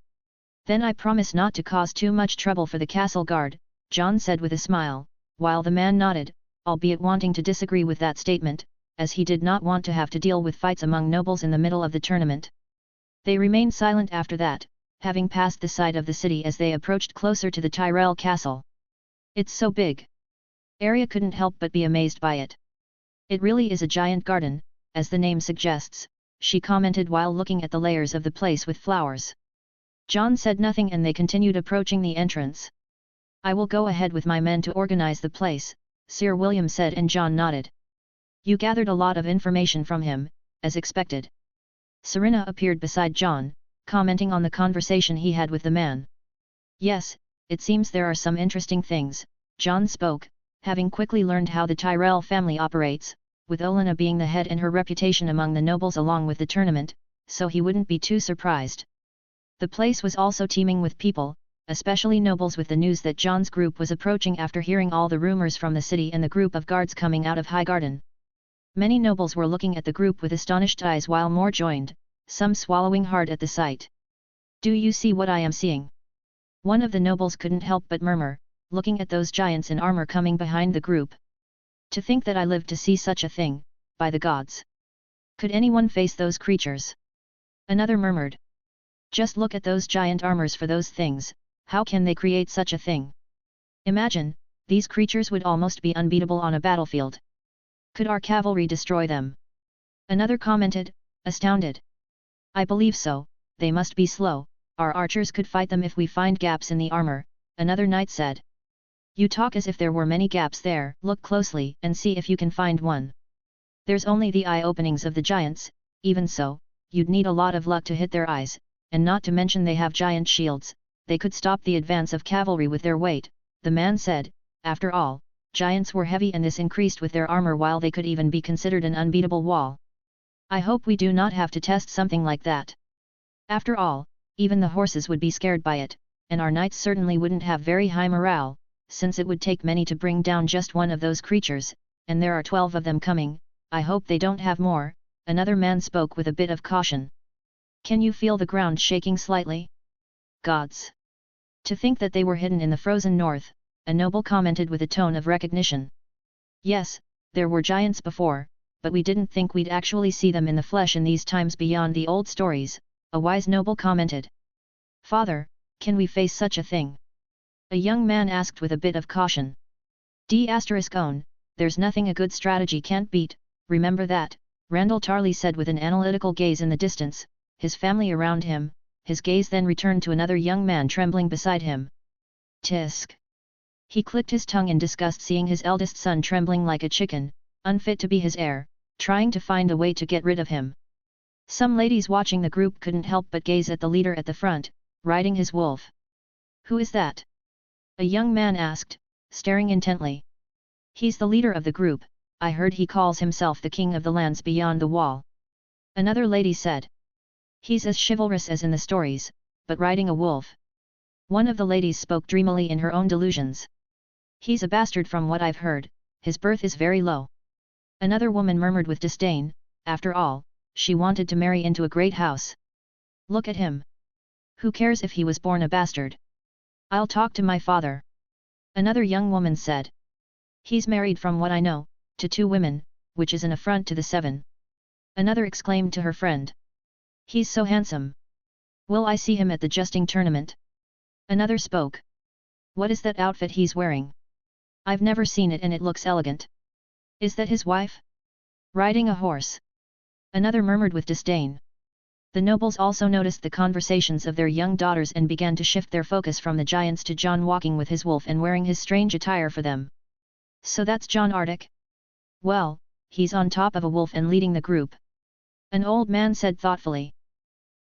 Then I promise not to cause too much trouble for the castle guard, Jon said with a smile, while the man nodded, albeit wanting to disagree with that statement, as he did not want to have to deal with fights among nobles in the middle of the tournament. They remained silent after that, having passed the side of the city as they approached closer to the Tyrell castle. It's so big. Arya couldn't help but be amazed by it. It really is a giant garden, as the name suggests, she commented while looking at the layers of the place with flowers. Jon said nothing and they continued approaching the entrance. I will go ahead with my men to organize the place, Sir William said, and Jon nodded. You gathered a lot of information from him, as expected. Serena appeared beside Jon, commenting on the conversation he had with the man. Yes, it seems there are some interesting things, Jon spoke, having quickly learned how the Tyrell family operates, with Olenna being the head and her reputation among the nobles along with the tournament, so he wouldn't be too surprised. The place was also teeming with people, especially nobles, with the news that Jon's group was approaching after hearing all the rumors from the city and the group of guards coming out of Highgarden. Many nobles were looking at the group with astonished eyes while more joined, some swallowing hard at the sight. Do you see what I am seeing? One of the nobles couldn't help but murmur, looking at those giants in armor coming behind the group. To think that I lived to see such a thing, by the gods! Could anyone face those creatures? Another murmured. Just look at those giant armors for those things, how can they create such a thing? Imagine, these creatures would almost be unbeatable on a battlefield. Could our cavalry destroy them? Another commented, astounded. I believe so, they must be slow, our archers could fight them if we find gaps in the armor, another knight said. You talk as if there were many gaps there, look closely and see if you can find one. There's only the eye openings of the giants, even so, you'd need a lot of luck to hit their eyes, and not to mention they have giant shields, they could stop the advance of cavalry with their weight, the man said. After all, giants were heavy and this increased with their armor, while they could even be considered an unbeatable wall. I hope we do not have to test something like that. After all, even the horses would be scared by it, and our knights certainly wouldn't have very high morale, since it would take many to bring down just one of those creatures, and there are 12 of them coming. I hope they don't have more, another man spoke with a bit of caution. Can you feel the ground shaking slightly? Gods! To think that they were hidden in the frozen north, a noble commented with a tone of recognition. Yes, there were giants before, but we didn't think we'd actually see them in the flesh in these times beyond the old stories, a wise noble commented. Father, can we face such a thing? A young man asked with a bit of caution. *own, there's nothing a good strategy can't beat, remember that, Randall Tarley said with an analytical gaze in the distance, his family around him. His gaze then returned to another young man trembling beside him. Tisk! He clicked his tongue in disgust, seeing his eldest son trembling like a chicken, unfit to be his heir, trying to find a way to get rid of him. Some ladies watching the group couldn't help but gaze at the leader at the front, riding his wolf. Who is that? A young man asked, staring intently. He's the leader of the group, I heard he calls himself the king of the lands beyond the wall. Another lady said. He's as chivalrous as in the stories, but riding a wolf. One of the ladies spoke dreamily in her own delusions. He's a bastard from what I've heard, his birth is very low. Another woman murmured with disdain, after all, she wanted to marry into a great house. Look at him. Who cares if he was born a bastard? I'll talk to my father. Another young woman said. He's married from what I know, to 2 women, which is an affront to the 7. Another exclaimed to her friend. He's so handsome. Will I see him at the jesting tournament? Another spoke. What is that outfit he's wearing? I've never seen it and it looks elegant. Is that his wife? Riding a horse. Another murmured with disdain. The nobles also noticed the conversations of their young daughters and began to shift their focus from the giants to Jon walking with his wolf and wearing his strange attire for them. So that's Jon Artic? Well, he's on top of a wolf and leading the group. An old man said thoughtfully.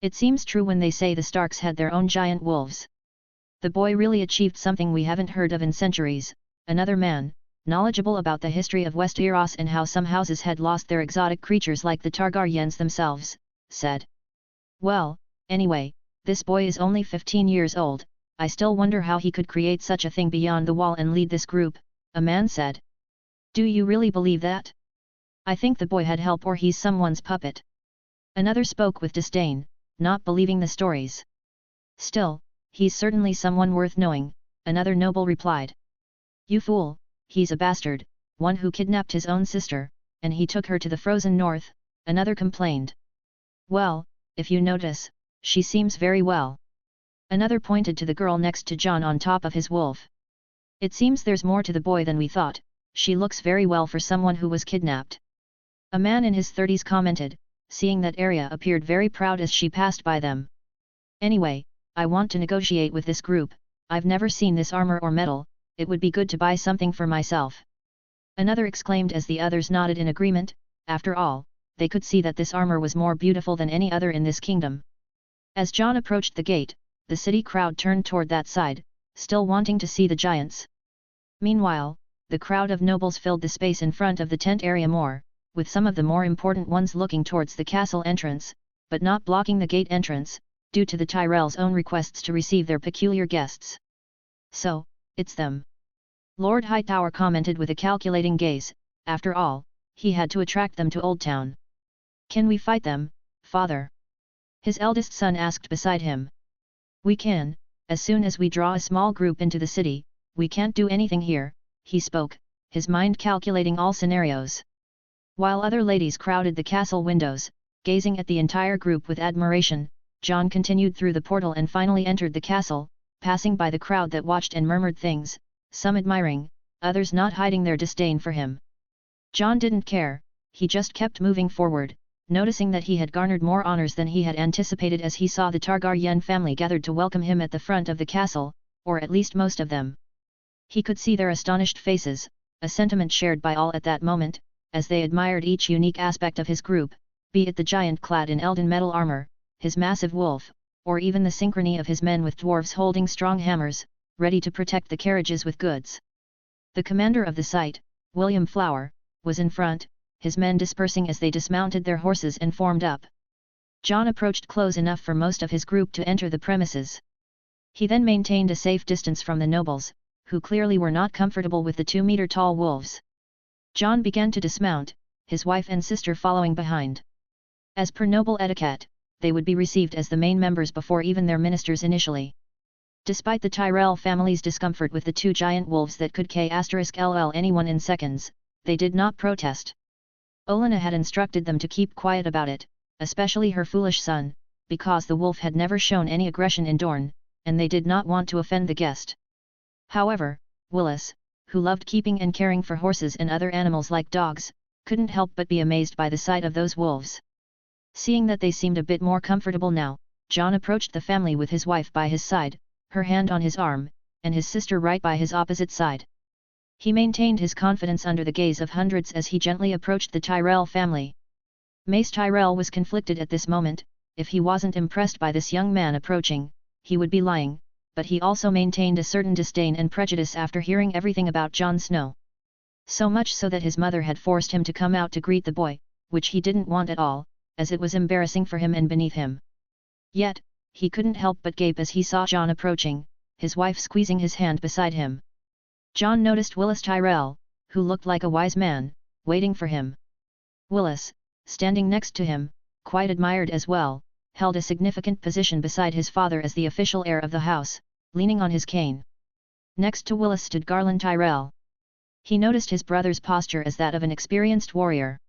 It seems true when they say the Starks had their own giant wolves. The boy really achieved something we haven't heard of in centuries, another man, knowledgeable about the history of Westeros and how some houses had lost their exotic creatures like the Targaryens themselves, said. Well, anyway, This boy is only 15 years old, I still wonder how he could create such a thing beyond the wall and lead this group, a man said. Do you really believe that? I think the boy had help or he's someone's puppet. Another spoke with disdain, not believing the stories. Still, he's certainly someone worth knowing, another noble replied. You fool, he's a bastard, one who kidnapped his own sister, and he took her to the frozen north, another complained. Well, if you notice, she seems very well. Another pointed to the girl next to Jon on top of his wolf. It seems there's more to the boy than we thought, she looks very well for someone who was kidnapped. A man in his 30s commented, seeing that Arya appeared very proud as she passed by them. Anyway, I want to negotiate with this group, I've never seen this armor or metal, it would be good to buy something for myself. Another exclaimed as the others nodded in agreement, after all, they could see that this armor was more beautiful than any other in this kingdom. As Jon approached the gate, the city crowd turned toward that side, still wanting to see the giants. Meanwhile, the crowd of nobles filled the space in front of the tent area more, with some of the more important ones looking towards the castle entrance, but not blocking the gate entrance, due to the Tyrell's own requests to receive their peculiar guests. So, it's them. Lord Hightower commented with a calculating gaze, after all, he had to attract them to Old Town. Can we fight them, father? His eldest son asked beside him. We can, as soon as we draw a small group into the city, we can't do anything here, he spoke, his mind calculating all scenarios. While other ladies crowded the castle windows, gazing at the entire group with admiration, Jon continued through the portal and finally entered the castle, passing by the crowd that watched and murmured things, some admiring, others not hiding their disdain for him. Jon didn't care, he just kept moving forward, noticing that he had garnered more honors than he had anticipated as he saw the Targaryen family gathered to welcome him at the front of the castle, or at least most of them. He could see their astonished faces, a sentiment shared by all at that moment, as they admired each unique aspect of his group, be it the giant clad in Elden metal armor, his massive wolf, or even the synchrony of his men with dwarves holding strong hammers, ready to protect the carriages with goods. The commander of the site, William Flower, was in front, his men dispersing as they dismounted their horses and formed up. Jon approached close enough for most of his group to enter the premises. He then maintained a safe distance from the nobles, who clearly were not comfortable with the 2-meter-tall wolves. Jon began to dismount, his wife and sister following behind. As per noble etiquette, they would be received as the main members before even their ministers initially. Despite the Tyrell family's discomfort with the 2 giant wolves that could KLL anyone in seconds, they did not protest. Olenna had instructed them to keep quiet about it, especially her foolish son, because the wolf had never shown any aggression in Dorne, and they did not want to offend the guest. However, Willis, who loved keeping and caring for horses and other animals like dogs, couldn't help but be amazed by the sight of those wolves. Seeing that they seemed a bit more comfortable now, Jon approached the family with his wife by his side, her hand on his arm, and his sister right by his opposite side. He maintained his confidence under the gaze of hundreds as he gently approached the Tyrell family. Mace Tyrell was conflicted at this moment, if he wasn't impressed by this young man approaching, he would be lying, but he also maintained a certain disdain and prejudice after hearing everything about Jon Snow. So much so that his mother had forced him to come out to greet the boy, which he didn't want at all, as it was embarrassing for him and beneath him. Yet, he couldn't help but gape as he saw Jon approaching, his wife squeezing his hand beside him. Jon noticed Willis Tyrell, who looked like a wise man, waiting for him. Willis, standing next to him, quite admired as well, held a significant position beside his father as the official heir of the house, leaning on his cane. Next to Willis stood Garland Tyrell. He noticed his brother's posture as that of an experienced warrior.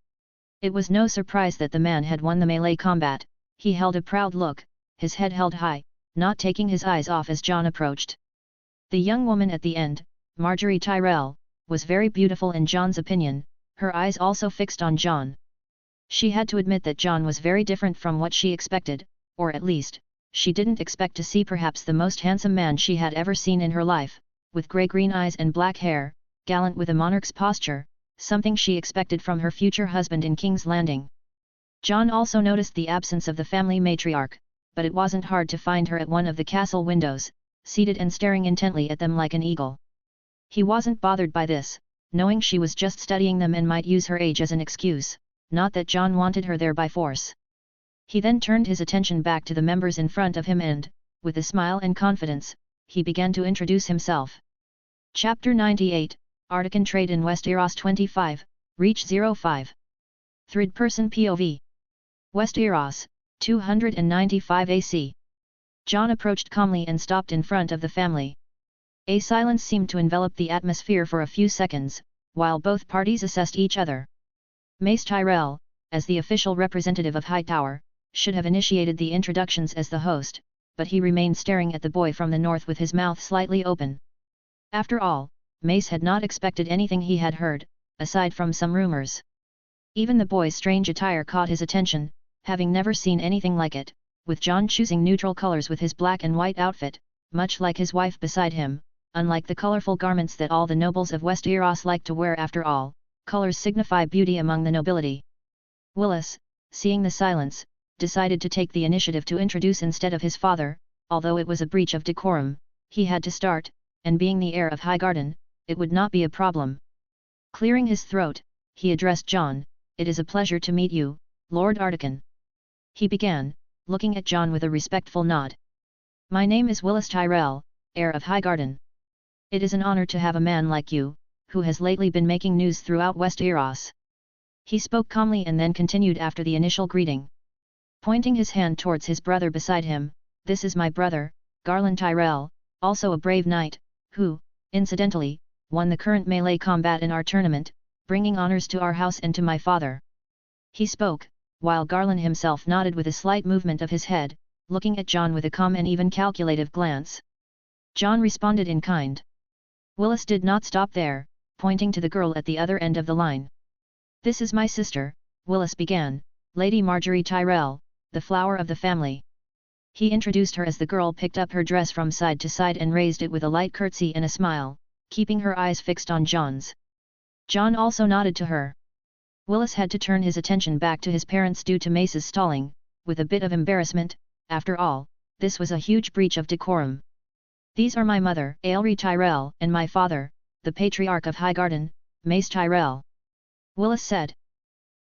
It was no surprise that the man had won the melee combat, he held a proud look, his head held high, not taking his eyes off as Jon approached. The young woman at the end, Marjorie Tyrell, was very beautiful in Jon's opinion, her eyes also fixed on Jon. She had to admit that Jon was very different from what she expected, or at least, she didn't expect to see perhaps the most handsome man she had ever seen in her life, with grey-green eyes and black hair, gallant with a monarch's posture, something she expected from her future husband in King's Landing. Jon also noticed the absence of the family matriarch, but it wasn't hard to find her at one of the castle windows, seated and staring intently at them like an eagle. He wasn't bothered by this, knowing she was just studying them and might use her age as an excuse, not that Jon wanted her there by force. He then turned his attention back to the members in front of him and, with a smile and confidence, he began to introduce himself. Chapter 98, Artican Trade in Westeros 25, Reach 05. Third Person POV. Westeros, 295 AC. Jon approached calmly and stopped in front of the family. A silence seemed to envelop the atmosphere for a few seconds, while both parties assessed each other. Mace Tyrell, as the official representative of Hightower, should have initiated the introductions as the host, but he remained staring at the boy from the north with his mouth slightly open. After all, Mace had not expected anything he had heard, aside from some rumors. Even the boy's strange attire caught his attention, having never seen anything like it, with Jon choosing neutral colors with his black and white outfit, much like his wife beside him, unlike the colorful garments that all the nobles of Westeros like to wear. After all, colors signify beauty among the nobility. Willis, seeing the silence, decided to take the initiative to introduce instead of his father, although it was a breach of decorum, he had to start, and being the heir of Highgarden, it would not be a problem. Clearing his throat, he addressed Jon, "It is a pleasure to meet you, Lord Artican." He began, looking at Jon with a respectful nod. "My name is Willis Tyrell, heir of Highgarden. It is an honor to have a man like you, who has lately been making news throughout Westeros." He spoke calmly and then continued after the initial greeting. Pointing his hand towards his brother beside him, "This is my brother, Garland Tyrell, also a brave knight, who, incidentally, won the current melee combat in our tournament, bringing honors to our house and to my father." He spoke, while Garland himself nodded with a slight movement of his head, looking at Jon with a calm and even calculative glance. Jon responded in kind. Willis did not stop there, pointing to the girl at the other end of the line. "This is my sister," Willis began, "Lady Margaery Tyrell, the flower of the family." He introduced her as the girl picked up her dress from side to side and raised it with a light curtsy and a smile, keeping her eyes fixed on Jon's. Jon also nodded to her. Willis had to turn his attention back to his parents due to Mace's stalling, with a bit of embarrassment. After all, this was a huge breach of decorum. "These are my mother, Aelry Tyrell, and my father, the Patriarch of Highgarden, Mace Tyrell," Willis said.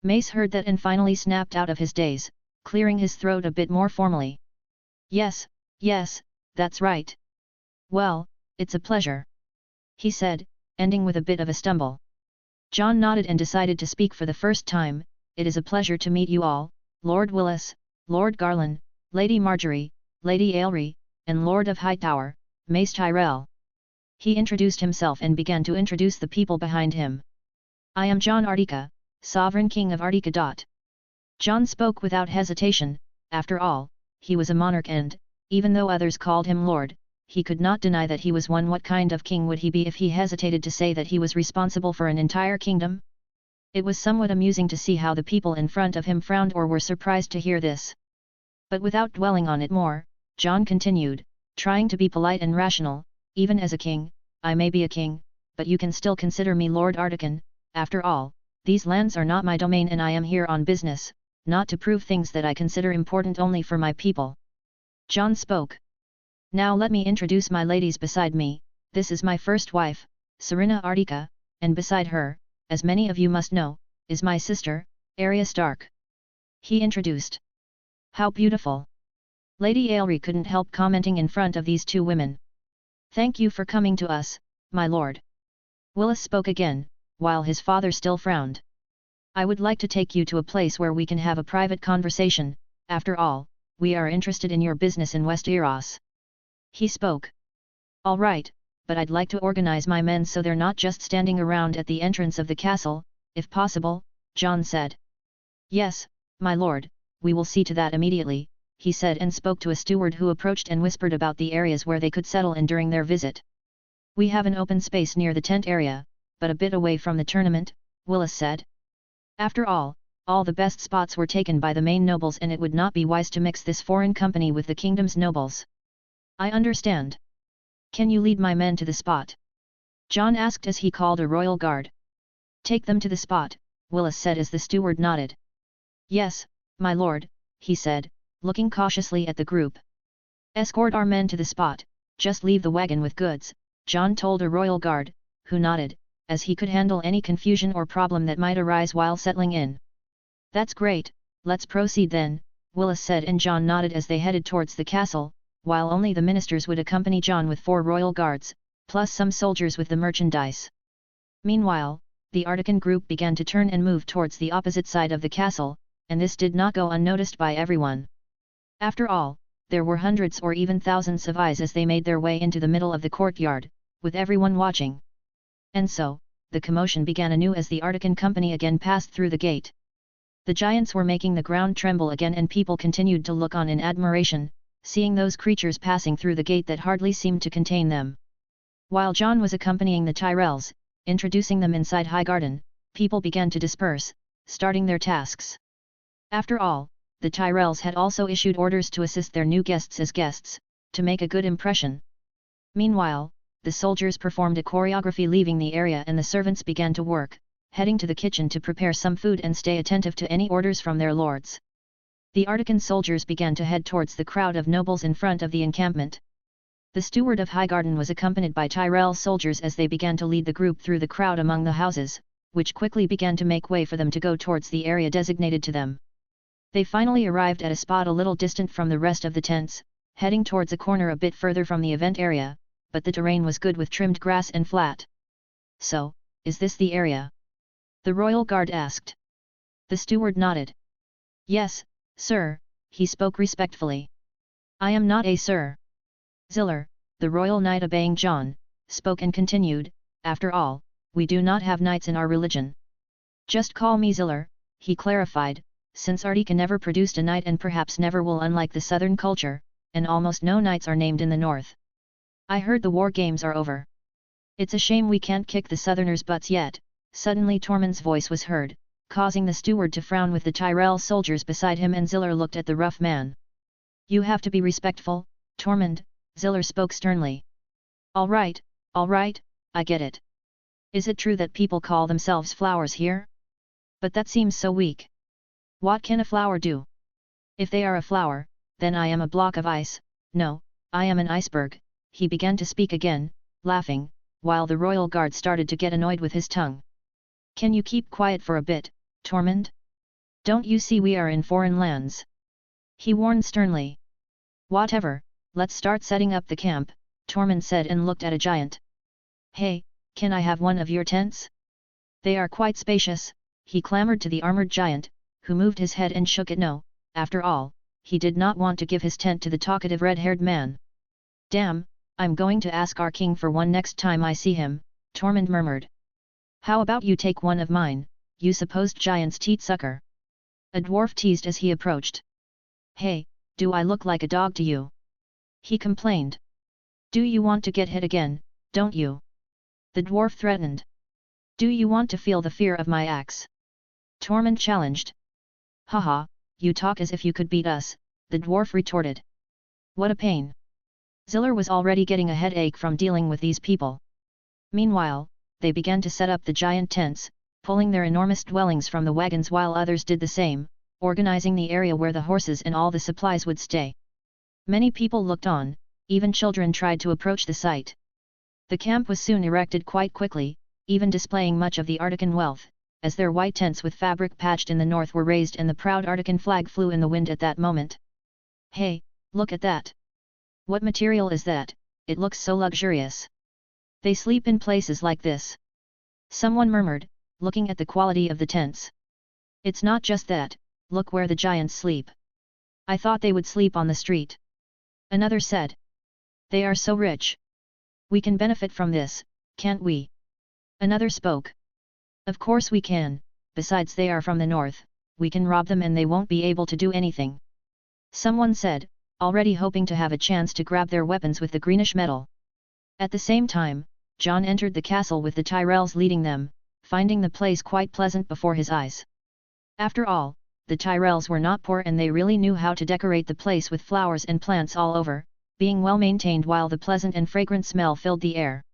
Mace heard that and finally snapped out of his daze, clearing his throat a bit more formally. Yes, that's right. "Well, it's a pleasure," he said, ending with a bit of a stumble. Jon nodded and decided to speak for the first time. "It is a pleasure to meet you all, Lord Willis, Lord Garland, Lady Margaery, Lady Aelry, and Lord of Hightower, Mace Tyrell." He introduced himself and began to introduce the people behind him. "I am Jon Artica, Sovereign King of Artica. Jon spoke without hesitation. After all, he was a monarch and, even though others called him Lord, he could not deny that he was one. What kind of king would he be if he hesitated to say that he was responsible for an entire kingdom? It was somewhat amusing to see how the people in front of him frowned or were surprised to hear this. But without dwelling on it more, Jon continued, trying to be polite and rational, "Even as a king, I may be a king, but you can still consider me Lord Artican. After all, these lands are not my domain and I am here on business, not to prove things that I consider important only for my people." Jon spoke. "Now let me introduce my ladies beside me. This is my first wife, Serena Artica, and beside her, as many of you must know, is my sister, Arya Stark." He introduced. "How beautiful!" Lady Aelry couldn't help commenting in front of these two women. "Thank you for coming to us, my lord." Willis spoke again, while his father still frowned. "I would like to take you to a place where we can have a private conversation. After all, we are interested in your business in Westeros." He spoke. "All right, but I'd like to organize my men so they're not just standing around at the entrance of the castle, if possible," Jon said. "Yes, my lord, we will see to that immediately," he said and spoke to a steward who approached and whispered about the areas where they could settle in during their visit. "We have an open space near the tent area, but a bit away from the tournament," Willis said. After all the best spots were taken by the main nobles and it would not be wise to mix this foreign company with the kingdom's nobles. "I understand. Can you lead my men to the spot?" Jon asked as he called a royal guard. "Take them to the spot," Willis said as the steward nodded. "Yes, my lord," he said, looking cautiously at the group. "Escort our men to the spot, just leave the wagon with goods," Jon told a royal guard, who nodded, as he could handle any confusion or problem that might arise while settling in. "That's great, let's proceed then," Willis said, and Jon nodded as they headed towards the castle, while only the ministers would accompany Jon with 4 royal guards, plus some soldiers with the merchandise. Meanwhile, the Artican group began to turn and move towards the opposite side of the castle, and this did not go unnoticed by everyone. After all, there were hundreds or even thousands of eyes as they made their way into the middle of the courtyard, with everyone watching. And so, the commotion began anew as the Artican company again passed through the gate. The giants were making the ground tremble again, and people continued to look on in admiration, seeing those creatures passing through the gate that hardly seemed to contain them. While Jon was accompanying the Tyrells, introducing them inside Highgarden, people began to disperse, starting their tasks. After all, the Tyrells had also issued orders to assist their new guests as guests, to make a good impression. Meanwhile, the soldiers performed a choreography leaving the area, and the servants began to work, heading to the kitchen to prepare some food and stay attentive to any orders from their lords. The Artican soldiers began to head towards the crowd of nobles in front of the encampment. The steward of Highgarden was accompanied by Tyrell soldiers as they began to lead the group through the crowd among the houses, which quickly began to make way for them to go towards the area designated to them. They finally arrived at a spot a little distant from the rest of the tents, heading towards a corner a bit further from the event area, but the terrain was good with trimmed grass and flat. "So, is this the area?" the royal guard asked. The steward nodded. "Yes, sir," he spoke respectfully. "I am not a sir." Ziller, the royal knight obeying Jon, spoke and continued, "After all, we do not have knights in our religion." "Just call me Ziller," he clarified, since Artica never produced a knight and perhaps never will, unlike the southern culture, and almost no knights are named in the north. "I heard the war games are over. It's a shame we can't kick the southerners' butts yet." Suddenly Tormund's voice was heard, causing the steward to frown with the Tyrell soldiers beside him, and Ziller looked at the rough man. "You have to be respectful, Tormund," Ziller spoke sternly. All right, I get it. Is it true that people call themselves flowers here? But that seems so weak. What can a flower do? If they are a flower, then I am a block of ice. No, I am an iceberg." He began to speak again, laughing, while the royal guard started to get annoyed with his tongue. "Can you keep quiet for a bit, Tormund? Don't you see we are in foreign lands?" he warned sternly. "Whatever, let's start setting up the camp," Tormund said, and looked at a giant. "Hey, can I have one of your tents? They are quite spacious," he clamored to the armored giant, who moved his head and shook it no. After all, he did not want to give his tent to the talkative red-haired man. "Damn, I'm going to ask our king for one next time I see him," Tormund murmured. "How about you take one of mine, you supposed giant's teat sucker?" a dwarf teased as he approached. "Hey, do I look like a dog to you?" he complained. "Do you want to get hit again, don't you?" the dwarf threatened. "Do you want to feel the fear of my axe?" Tormund challenged. "Haha, you talk as if you could beat us," the dwarf retorted. "What a pain." Ziller was already getting a headache from dealing with these people. Meanwhile, they began to set up the giant tents, pulling their enormous dwellings from the wagons while others did the same, organizing the area where the horses and all the supplies would stay. Many people looked on, even children tried to approach the site. The camp was soon erected quite quickly, even displaying much of the Artican wealth, as their white tents with fabric patched in the north were raised and the proud Artican flag flew in the wind at that moment. "Hey, look at that! What material is that? It looks so luxurious. They sleep in places like this," someone murmured, looking at the quality of the tents. "It's not just that, look where the giants sleep. I thought they would sleep on the street," another said. "They are so rich. We can benefit from this, can't we?" another spoke. "Of course we can, besides they are from the north, we can rob them and they won't be able to do anything," someone said, already hoping to have a chance to grab their weapons with the greenish metal. At the same time, Jon entered the castle with the Tyrells leading them, finding the place quite pleasant before his eyes. After all, the Tyrells were not poor and they really knew how to decorate the place with flowers and plants all over, being well maintained while the pleasant and fragrant smell filled the air.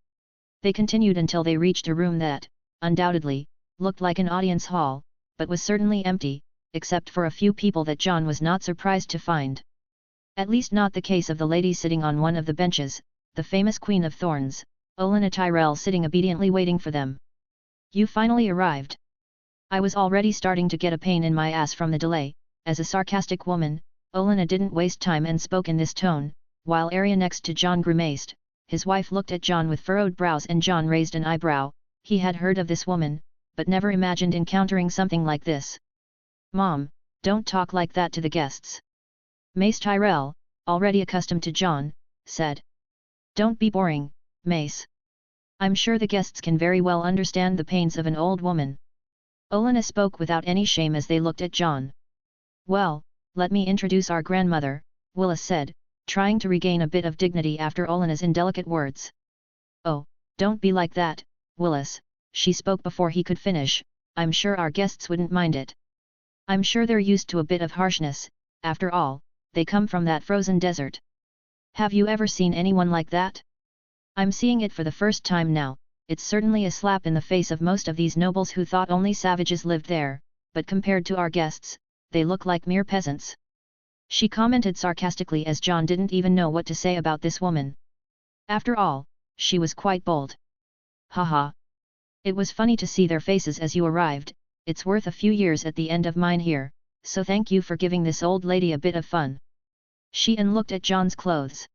They continued until they reached a room that, undoubtedly, looked like an audience hall, but was certainly empty, except for a few people that Jon was not surprised to find. At least not the case of the lady sitting on one of the benches, the famous Queen of Thorns, Olenna Tyrell, sitting obediently waiting for them. "You finally arrived. I was already starting to get a pain in my ass from the delay," as a sarcastic woman, Olenna didn't waste time and spoke in this tone, while area next to Jon grimaced. His wife looked at Jon with furrowed brows and Jon raised an eyebrow. He had heard of this woman, but never imagined encountering something like this. "Mom, don't talk like that to the guests." Mace Tyrell, already accustomed to Jon, said. "Don't be boring, Mace. I'm sure the guests can very well understand the pains of an old woman." Olenna spoke without any shame as they looked at Jon. "Well, let me introduce our grandmother," Willis said, trying to regain a bit of dignity after Olenna's indelicate words. "Oh, don't be like that, Willis," she spoke before he could finish. "I'm sure our guests wouldn't mind it. I'm sure they're used to a bit of harshness, after all, they come from that frozen desert. Have you ever seen anyone like that? I'm seeing it for the first time now. It's certainly a slap in the face of most of these nobles who thought only savages lived there, but compared to our guests, they look like mere peasants." She commented sarcastically as Jon didn't even know what to say about this woman. After all, she was quite bold. "Haha. It was funny to see their faces as you arrived. It's worth a few years at the end of mine here, so thank you for giving this old lady a bit of fun." She looked at Jon's clothes.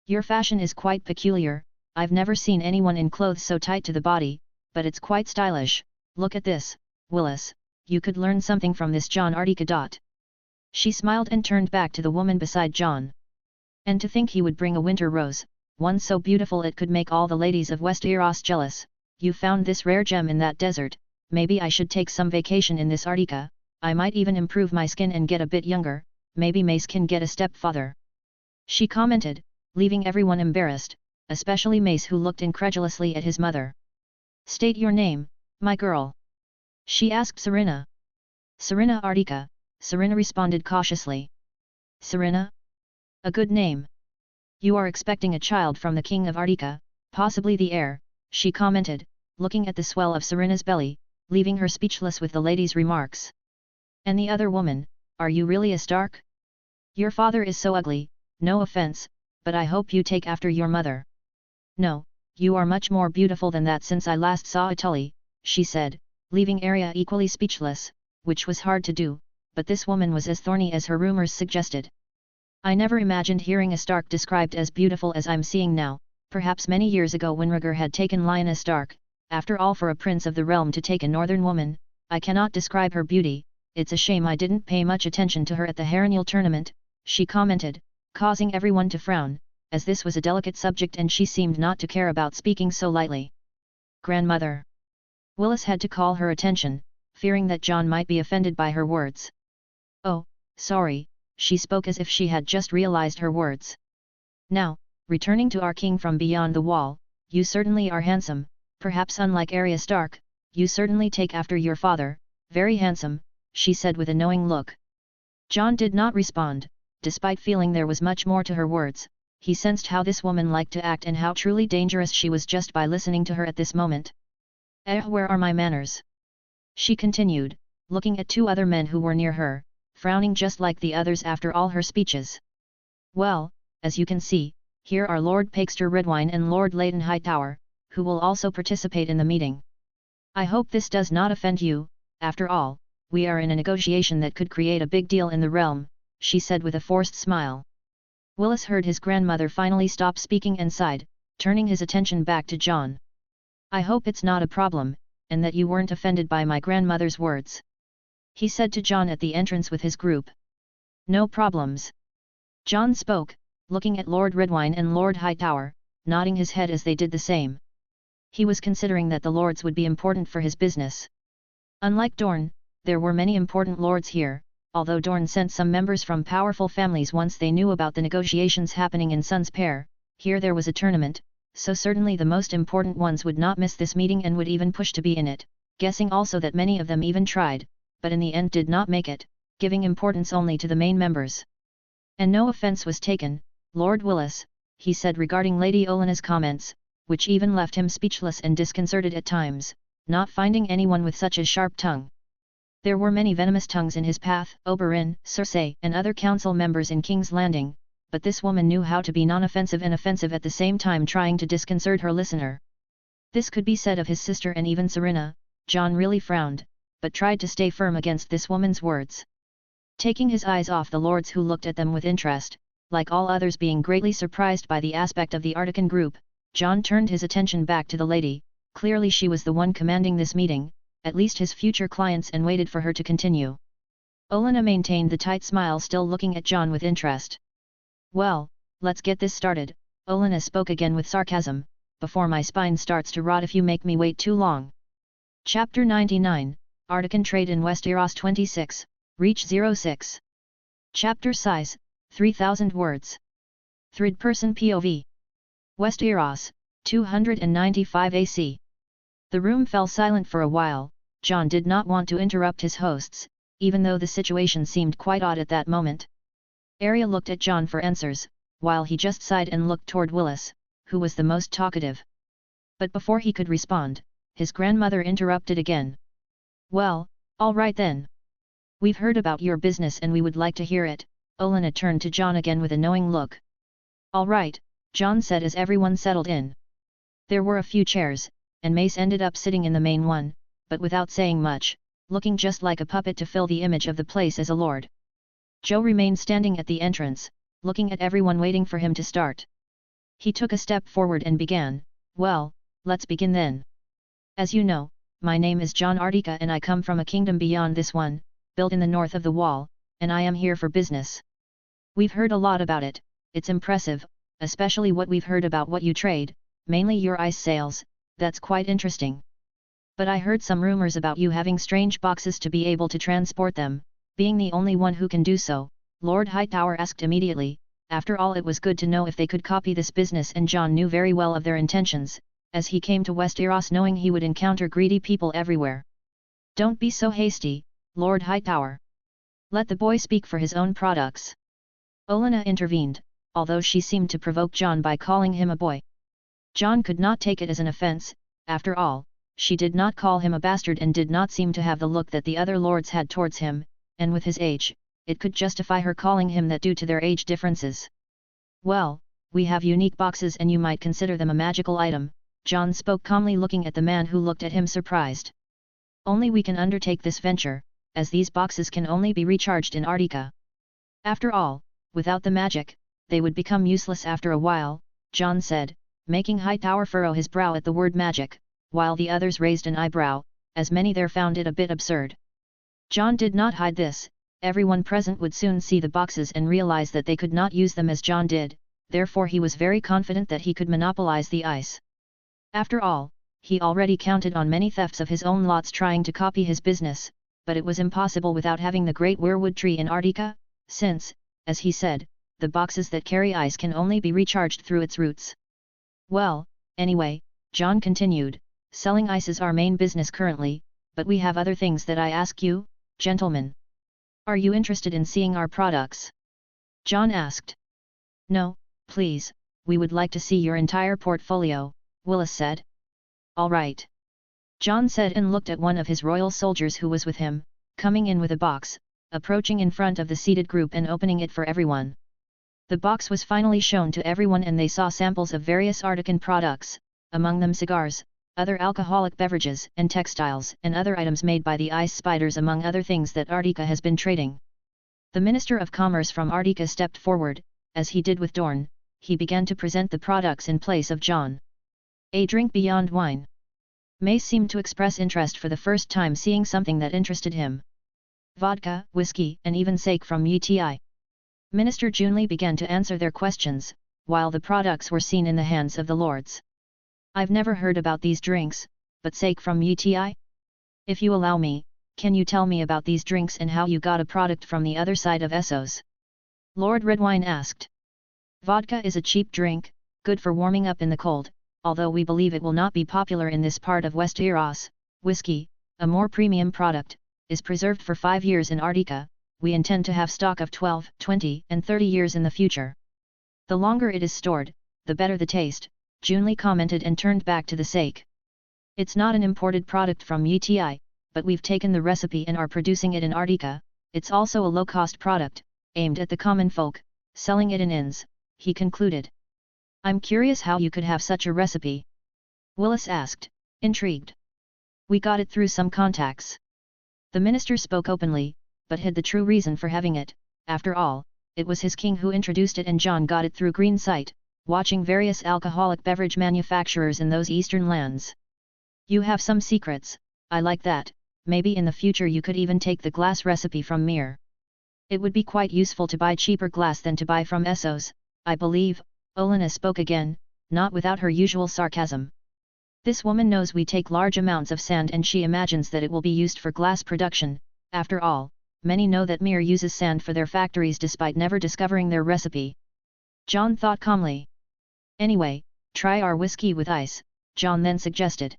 "Your fashion is quite peculiar. I've never seen anyone in clothes so tight to the body, but it's quite stylish. Look at this, Willis, you could learn something from this Jon Artica. She smiled and turned back to the woman beside Jon. "And to think he would bring a winter rose, one so beautiful it could make all the ladies of Westeros jealous. You found this rare gem in that desert. Maybe I should take some vacation in this Artica. I might even improve my skin and get a bit younger. Maybe Mace can get a stepfather." She commented, leaving everyone embarrassed, especially Mace who looked incredulously at his mother. "State your name, my girl," she asked Serena. "Serena Artica," Serena responded cautiously. "Serena? A good name. You are expecting a child from the King of Artica, possibly the heir," she commented, looking at the swell of Serena's belly, leaving her speechless with the lady's remarks. "And the other woman, are you really a Stark? Your father is so ugly, no offense, but I hope you take after your mother." "No, you are much more beautiful than that since I last saw a Tully," she said, leaving Arya equally speechless, which was hard to do, but this woman was as thorny as her rumors suggested. "I never imagined hearing a Stark described as beautiful as I'm seeing now, perhaps many years ago when Rhaegar had taken Lyanna Stark. After all, for a prince of the realm to take a northern woman, I cannot describe her beauty. It's a shame I didn't pay much attention to her at the Harrenhal tournament," she commented, causing everyone to frown, as this was a delicate subject and she seemed not to care about speaking so lightly. "Grandmother." Willis had to call her attention, fearing that Jon might be offended by her words. "Oh, sorry," she spoke as if she had just realized her words. "Now, returning to our king from beyond the wall, you certainly are handsome, perhaps unlike Arya Stark, you certainly take after your father, very handsome," she said with a knowing look. Jon did not respond, despite feeling there was much more to her words. He sensed how this woman liked to act and how truly dangerous she was just by listening to her at this moment. Where are my manners?" she continued, looking at two other men who were near her, frowning just like the others after all her speeches. "Well, as you can see, here are Lord Pakester Redwine and Lord Leighton Hightower, who will also participate in the meeting. I hope this does not offend you. After all, we are in a negotiation that could create a big deal in the realm," she said with a forced smile. Willis heard his grandmother finally stop speaking and sighed, turning his attention back to Jon. "I hope it's not a problem, and that you weren't offended by my grandmother's words," he said to Jon at the entrance with his group. "No problems." Jon spoke, looking at Lord Redwine and Lord Hightower, nodding his head as they did the same. He was considering that the lords would be important for his business. Unlike Dorne, there were many important lords here, although Dorne sent some members from powerful families once they knew about the negotiations happening in Sun's Pair. Here there was a tournament, so certainly the most important ones would not miss this meeting and would even push to be in it, guessing also that many of them even tried, but in the end did not make it, giving importance only to the main members. "And no offense was taken, Lord Willis," he said regarding Lady Olenna's comments, which even left him speechless and disconcerted at times, not finding anyone with such a sharp tongue. There were many venomous tongues in his path, Oberyn, Cersei, and other council members in King's Landing, but this woman knew how to be non-offensive and offensive at the same time, trying to disconcert her listener. This could be said of his sister and even Serena. Jon really frowned, but tried to stay firm against this woman's words. Taking his eyes off the lords who looked at them with interest, like all others being greatly surprised by the aspect of the Artican group, Jon turned his attention back to the lady. Clearly she was the one commanding this meeting, at least his future clients, and waited for her to continue. Olenna maintained the tight smile, still looking at Jon with interest. "Well, let's get this started," Olenna spoke again with sarcasm, "before my spine starts to rot if you make me wait too long." Chapter 99, Artican Trade in Westeros 26, Reach 06. Chapter Size, 3000 words. Third Person POV. Westeros, 295 AC. The room fell silent for a while. Jon did not want to interrupt his hosts, even though the situation seemed quite odd at that moment. Arya looked at Jon for answers, while he just sighed and looked toward Willis, who was the most talkative. But before he could respond, his grandmother interrupted again. "Well, all right then. We've heard about your business and we would like to hear it." Olenna turned to Jon again with a knowing look. "All right," Jon said as everyone settled in. There were a few chairs, and Mace ended up sitting in the main one, but without saying much, looking just like a puppet to fill the image of the place as a lord. Joe remained standing at the entrance, looking at everyone waiting for him to start. He took a step forward and began, "Well, let's begin then. As you know, my name is Jon Artica and I come from a kingdom beyond this one, built in the north of the wall, and I am here for business. We've heard a lot about it, it's impressive, especially what we've heard about what you trade, mainly your ice sales, that's quite interesting. But I heard some rumors about you having strange boxes to be able to transport them, being the only one who can do so," Lord Hightower asked immediately. After all, it was good to know if they could copy this business, and Jon knew very well of their intentions, as he came to Westeros knowing he would encounter greedy people everywhere. "Don't be so hasty, Lord Hightower. Let the boy speak for his own products." Olenna intervened, although she seemed to provoke Jon by calling him a boy. Jon could not take it as an offence. After all, she did not call him a bastard and did not seem to have the look that the other lords had towards him, and with his age, it could justify her calling him that due to their age differences. "Well, we have unique boxes and you might consider them a magical item," Jon spoke calmly, looking at the man who looked at him surprised. "Only we can undertake this venture, as these boxes can only be recharged in Artica. After all, without the magic, they would become useless after a while," Jon said, making Hightower furrow his brow at the word magic, while the others raised an eyebrow, as many there found it a bit absurd. Jon did not hide this. Everyone present would soon see the boxes and realize that they could not use them as Jon did, therefore he was very confident that he could monopolize the ice. After all, he already counted on many thefts of his own lots trying to copy his business, but it was impossible without having the great weirwood tree in Artica, since, as he said, the boxes that carry ice can only be recharged through its roots. "Well, anyway," Jon continued, "selling ice is our main business currently, but we have other things that I ask you, gentlemen. Are you interested in seeing our products?" Jon asked. "No, please, we would like to see your entire portfolio," Willis said. "All right," Jon said, and looked at one of his royal soldiers who was with him, coming in with a box, approaching in front of the seated group and opening it for everyone. The box was finally shown to everyone and they saw samples of various Artican products, among them cigars, other alcoholic beverages and textiles and other items made by the ice spiders, among other things that Artica has been trading. The Minister of Commerce from Artica stepped forward. As he did with Dorne, he began to present the products in place of Jon. A drink beyond wine. Mace seemed to express interest for the first time, seeing something that interested him. Vodka, whiskey and even sake from Uti. Minister Junley began to answer their questions, while the products were seen in the hands of the lords. "I've never heard about these drinks, but sake from Uti? If you allow me, can you tell me about these drinks and how you got a product from the other side of Essos?" Lord Redwine asked. "Vodka is a cheap drink, good for warming up in the cold, although we believe it will not be popular in this part of Westeros. Whiskey, a more premium product, is preserved for 5 years in Artica. We intend to have stock of 12, 20 and 30 years in the future. The longer it is stored, the better the taste," Junley commented and turned back to the sake. "It's not an imported product from Uti, but we've taken the recipe and are producing it in Artica. It's also a low-cost product, aimed at the common folk, selling it in inns," he concluded. "I'm curious how you could have such a recipe?" Willis asked, intrigued. "We got it through some contacts." The minister spoke openly, but hid the true reason for having it. After all, it was his king who introduced it and Jon got it through green sight, watching various alcoholic beverage manufacturers in those eastern lands. You have some secrets, I like that. Maybe in the future you could even take the glass recipe from Mir. It would be quite useful to buy cheaper glass than to buy from Essos, I believe. Olenna spoke again, not without her usual sarcasm. This woman knows we take large amounts of sand and she imagines that it will be used for glass production. After all, many know that Mir uses sand for their factories despite never discovering their recipe. Jon thought calmly. Anyway, try our whiskey with ice, Jon then suggested.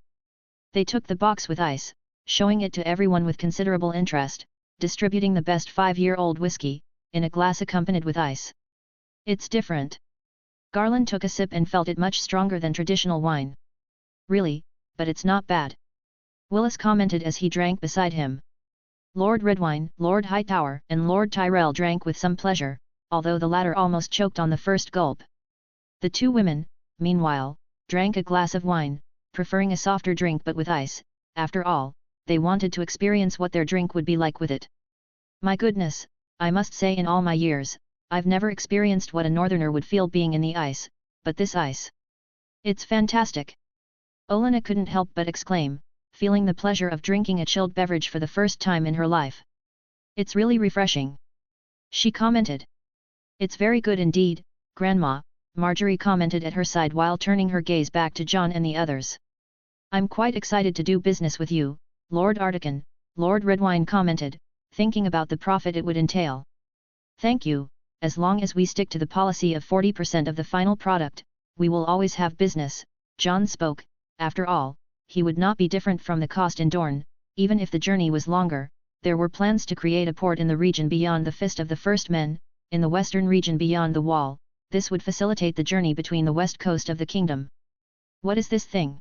They took the box with ice, showing it to everyone with considerable interest, distributing the best 5-year-old whiskey, in a glass accompanied with ice. It's different. Garland took a sip and felt it much stronger than traditional wine. Really, but it's not bad. Willis commented as he drank beside him. Lord Redwine, Lord Hightower, and Lord Tyrell drank with some pleasure, although the latter almost choked on the first gulp. The two women, meanwhile, drank a glass of wine, preferring a softer drink but with ice. After all, they wanted to experience what their drink would be like with it. My goodness, I must say in all my years, I've never experienced what a northerner would feel being in the ice, but this ice. It's fantastic. Olenna couldn't help but exclaim, feeling the pleasure of drinking a chilled beverage for the first time in her life. It's really refreshing. She commented. It's very good indeed, Grandma, Marjorie commented at her side while turning her gaze back to Jon and the others. I'm quite excited to do business with you, Lord Artican, Lord Redwine commented, thinking about the profit it would entail. Thank you, as long as we stick to the policy of 40% of the final product, we will always have business, Jon spoke. After all, he would not be different from the cost in Dorne, even if the journey was longer. There were plans to create a port in the region beyond the Fist of the First Men, in the western region beyond the Wall. This would facilitate the journey between the west coast of the kingdom. What is this thing?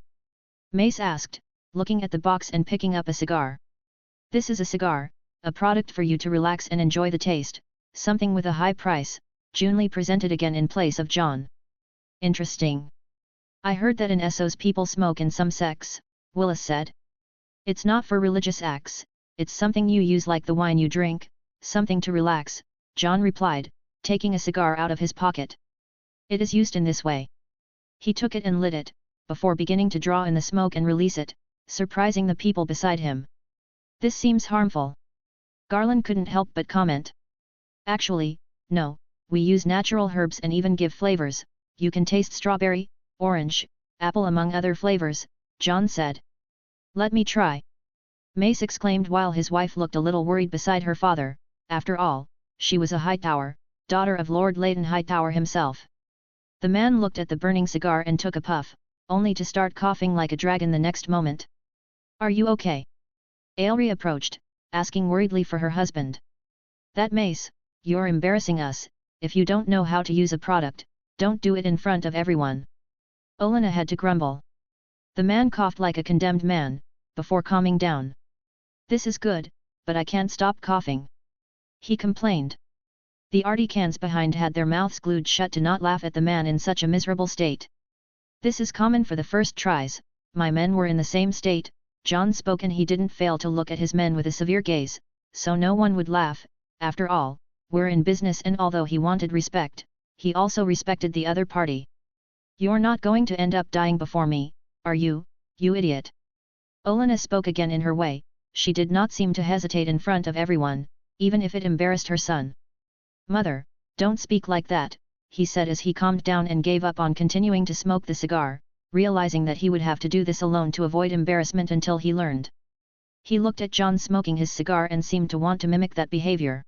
Mace asked, looking at the box and picking up a cigar. This is a cigar, a product for you to relax and enjoy the taste, something with a high price, Junlei presented again in place of Jon. Interesting. I heard that in Essos people smoke in some sects, Willis said. It's not for religious acts, it's something you use like the wine you drink, something to relax, Jon replied, taking a cigar out of his pocket. It is used in this way. He took it and lit it, before beginning to draw in the smoke and release it, surprising the people beside him. This seems harmful. Garland couldn't help but comment. Actually, no, we use natural herbs and even give flavors. You can taste strawberry, orange, apple among other flavors, Jon said. Let me try. Mace exclaimed while his wife looked a little worried beside her father. After all, she was a Hightower, daughter of Lord Leighton Hightower himself. The man looked at the burning cigar and took a puff, only to start coughing like a dragon the next moment. Are you okay? Aelri approached, asking worriedly for her husband. That Mace, you're embarrassing us. If you don't know how to use a product, don't do it in front of everyone. Olenna had to grumble. The man coughed like a condemned man, before calming down. This is good, but I can't stop coughing. He complained. The artisans behind had their mouths glued shut to not laugh at the man in such a miserable state. This is common for the first tries, my men were in the same state, Jon spoke and he didn't fail to look at his men with a severe gaze, so no one would laugh. After all, we're in business and although he wanted respect, he also respected the other party. You're not going to end up dying before me, are you, you idiot? Olenna spoke again in her way, she did not seem to hesitate in front of everyone, even if it embarrassed her son. Mother, don't speak like that, he said as he calmed down and gave up on continuing to smoke the cigar, realizing that he would have to do this alone to avoid embarrassment until he learned. He looked at Jon smoking his cigar and seemed to want to mimic that behavior.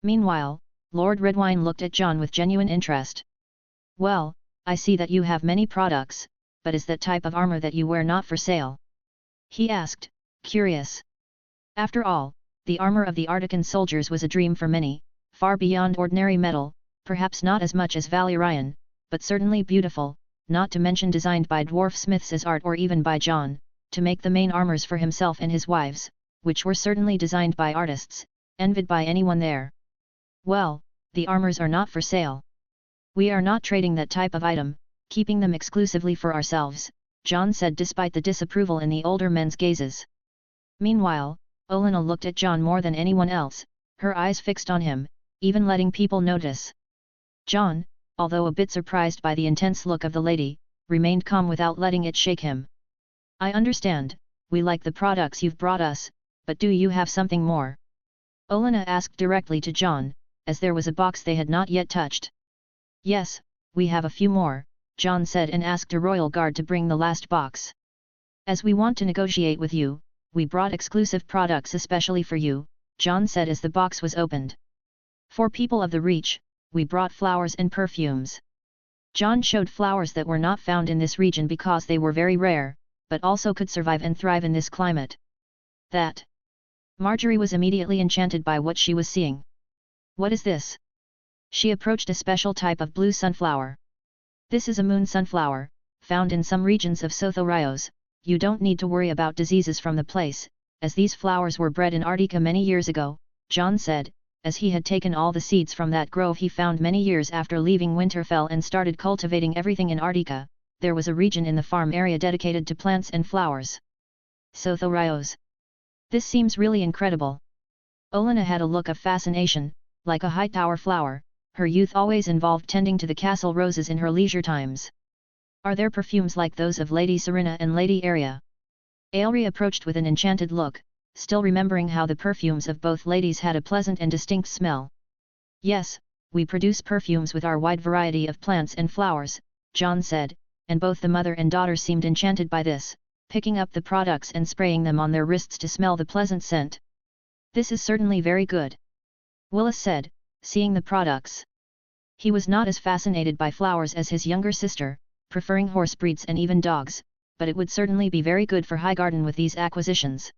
Meanwhile, Lord Redwine looked at Jon with genuine interest. Well, I see that you have many products, but is that type of armor that you wear not for sale? He asked, curious. After all, the armor of the Artican soldiers was a dream for many, far beyond ordinary metal, perhaps not as much as Valyrian, but certainly beautiful, not to mention designed by dwarf smiths as art or even by Jon, to make the main armors for himself and his wives, which were certainly designed by artists, envied by anyone there. Well, the armors are not for sale. We are not trading that type of item, keeping them exclusively for ourselves, Jon said despite the disapproval in the older men's gazes. Meanwhile, Olenna looked at Jon more than anyone else, her eyes fixed on him, even letting people notice. Jon, although a bit surprised by the intense look of the lady, remained calm without letting it shake him. I understand, we like the products you've brought us, but do you have something more? Olenna asked directly to Jon, as there was a box they had not yet touched. Yes, we have a few more, Jon said and asked a royal guard to bring the last box. As we want to negotiate with you, we brought exclusive products especially for you, Jon said as the box was opened. For people of the Reach, we brought flowers and perfumes. Jon showed flowers that were not found in this region because they were very rare, but also could survive and thrive in this climate. That. Marjorie was immediately enchanted by what she was seeing. What is this? She approached a special type of blue sunflower. This is a moon sunflower, found in some regions of Sothorios. You don't need to worry about diseases from the place, as these flowers were bred in Artica many years ago, Jon said, as he had taken all the seeds from that grove he found many years after leaving Winterfell and started cultivating everything in Artica. There was a region in the farm area dedicated to plants and flowers. Sothorios. This seems really incredible. Olenna had a look of fascination, like a Hightower flower. Her youth always involved tending to the castle roses in her leisure times. Are there perfumes like those of Lady Serena and Lady Arya? Aelry approached with an enchanted look, still remembering how the perfumes of both ladies had a pleasant and distinct smell. Yes, we produce perfumes with our wide variety of plants and flowers, Jon said, and both the mother and daughter seemed enchanted by this, picking up the products and spraying them on their wrists to smell the pleasant scent. This is certainly very good. Willis said, seeing the products. He was not as fascinated by flowers as his younger sister, preferring horse breeds and even dogs, but it would certainly be very good for Highgarden with these acquisitions.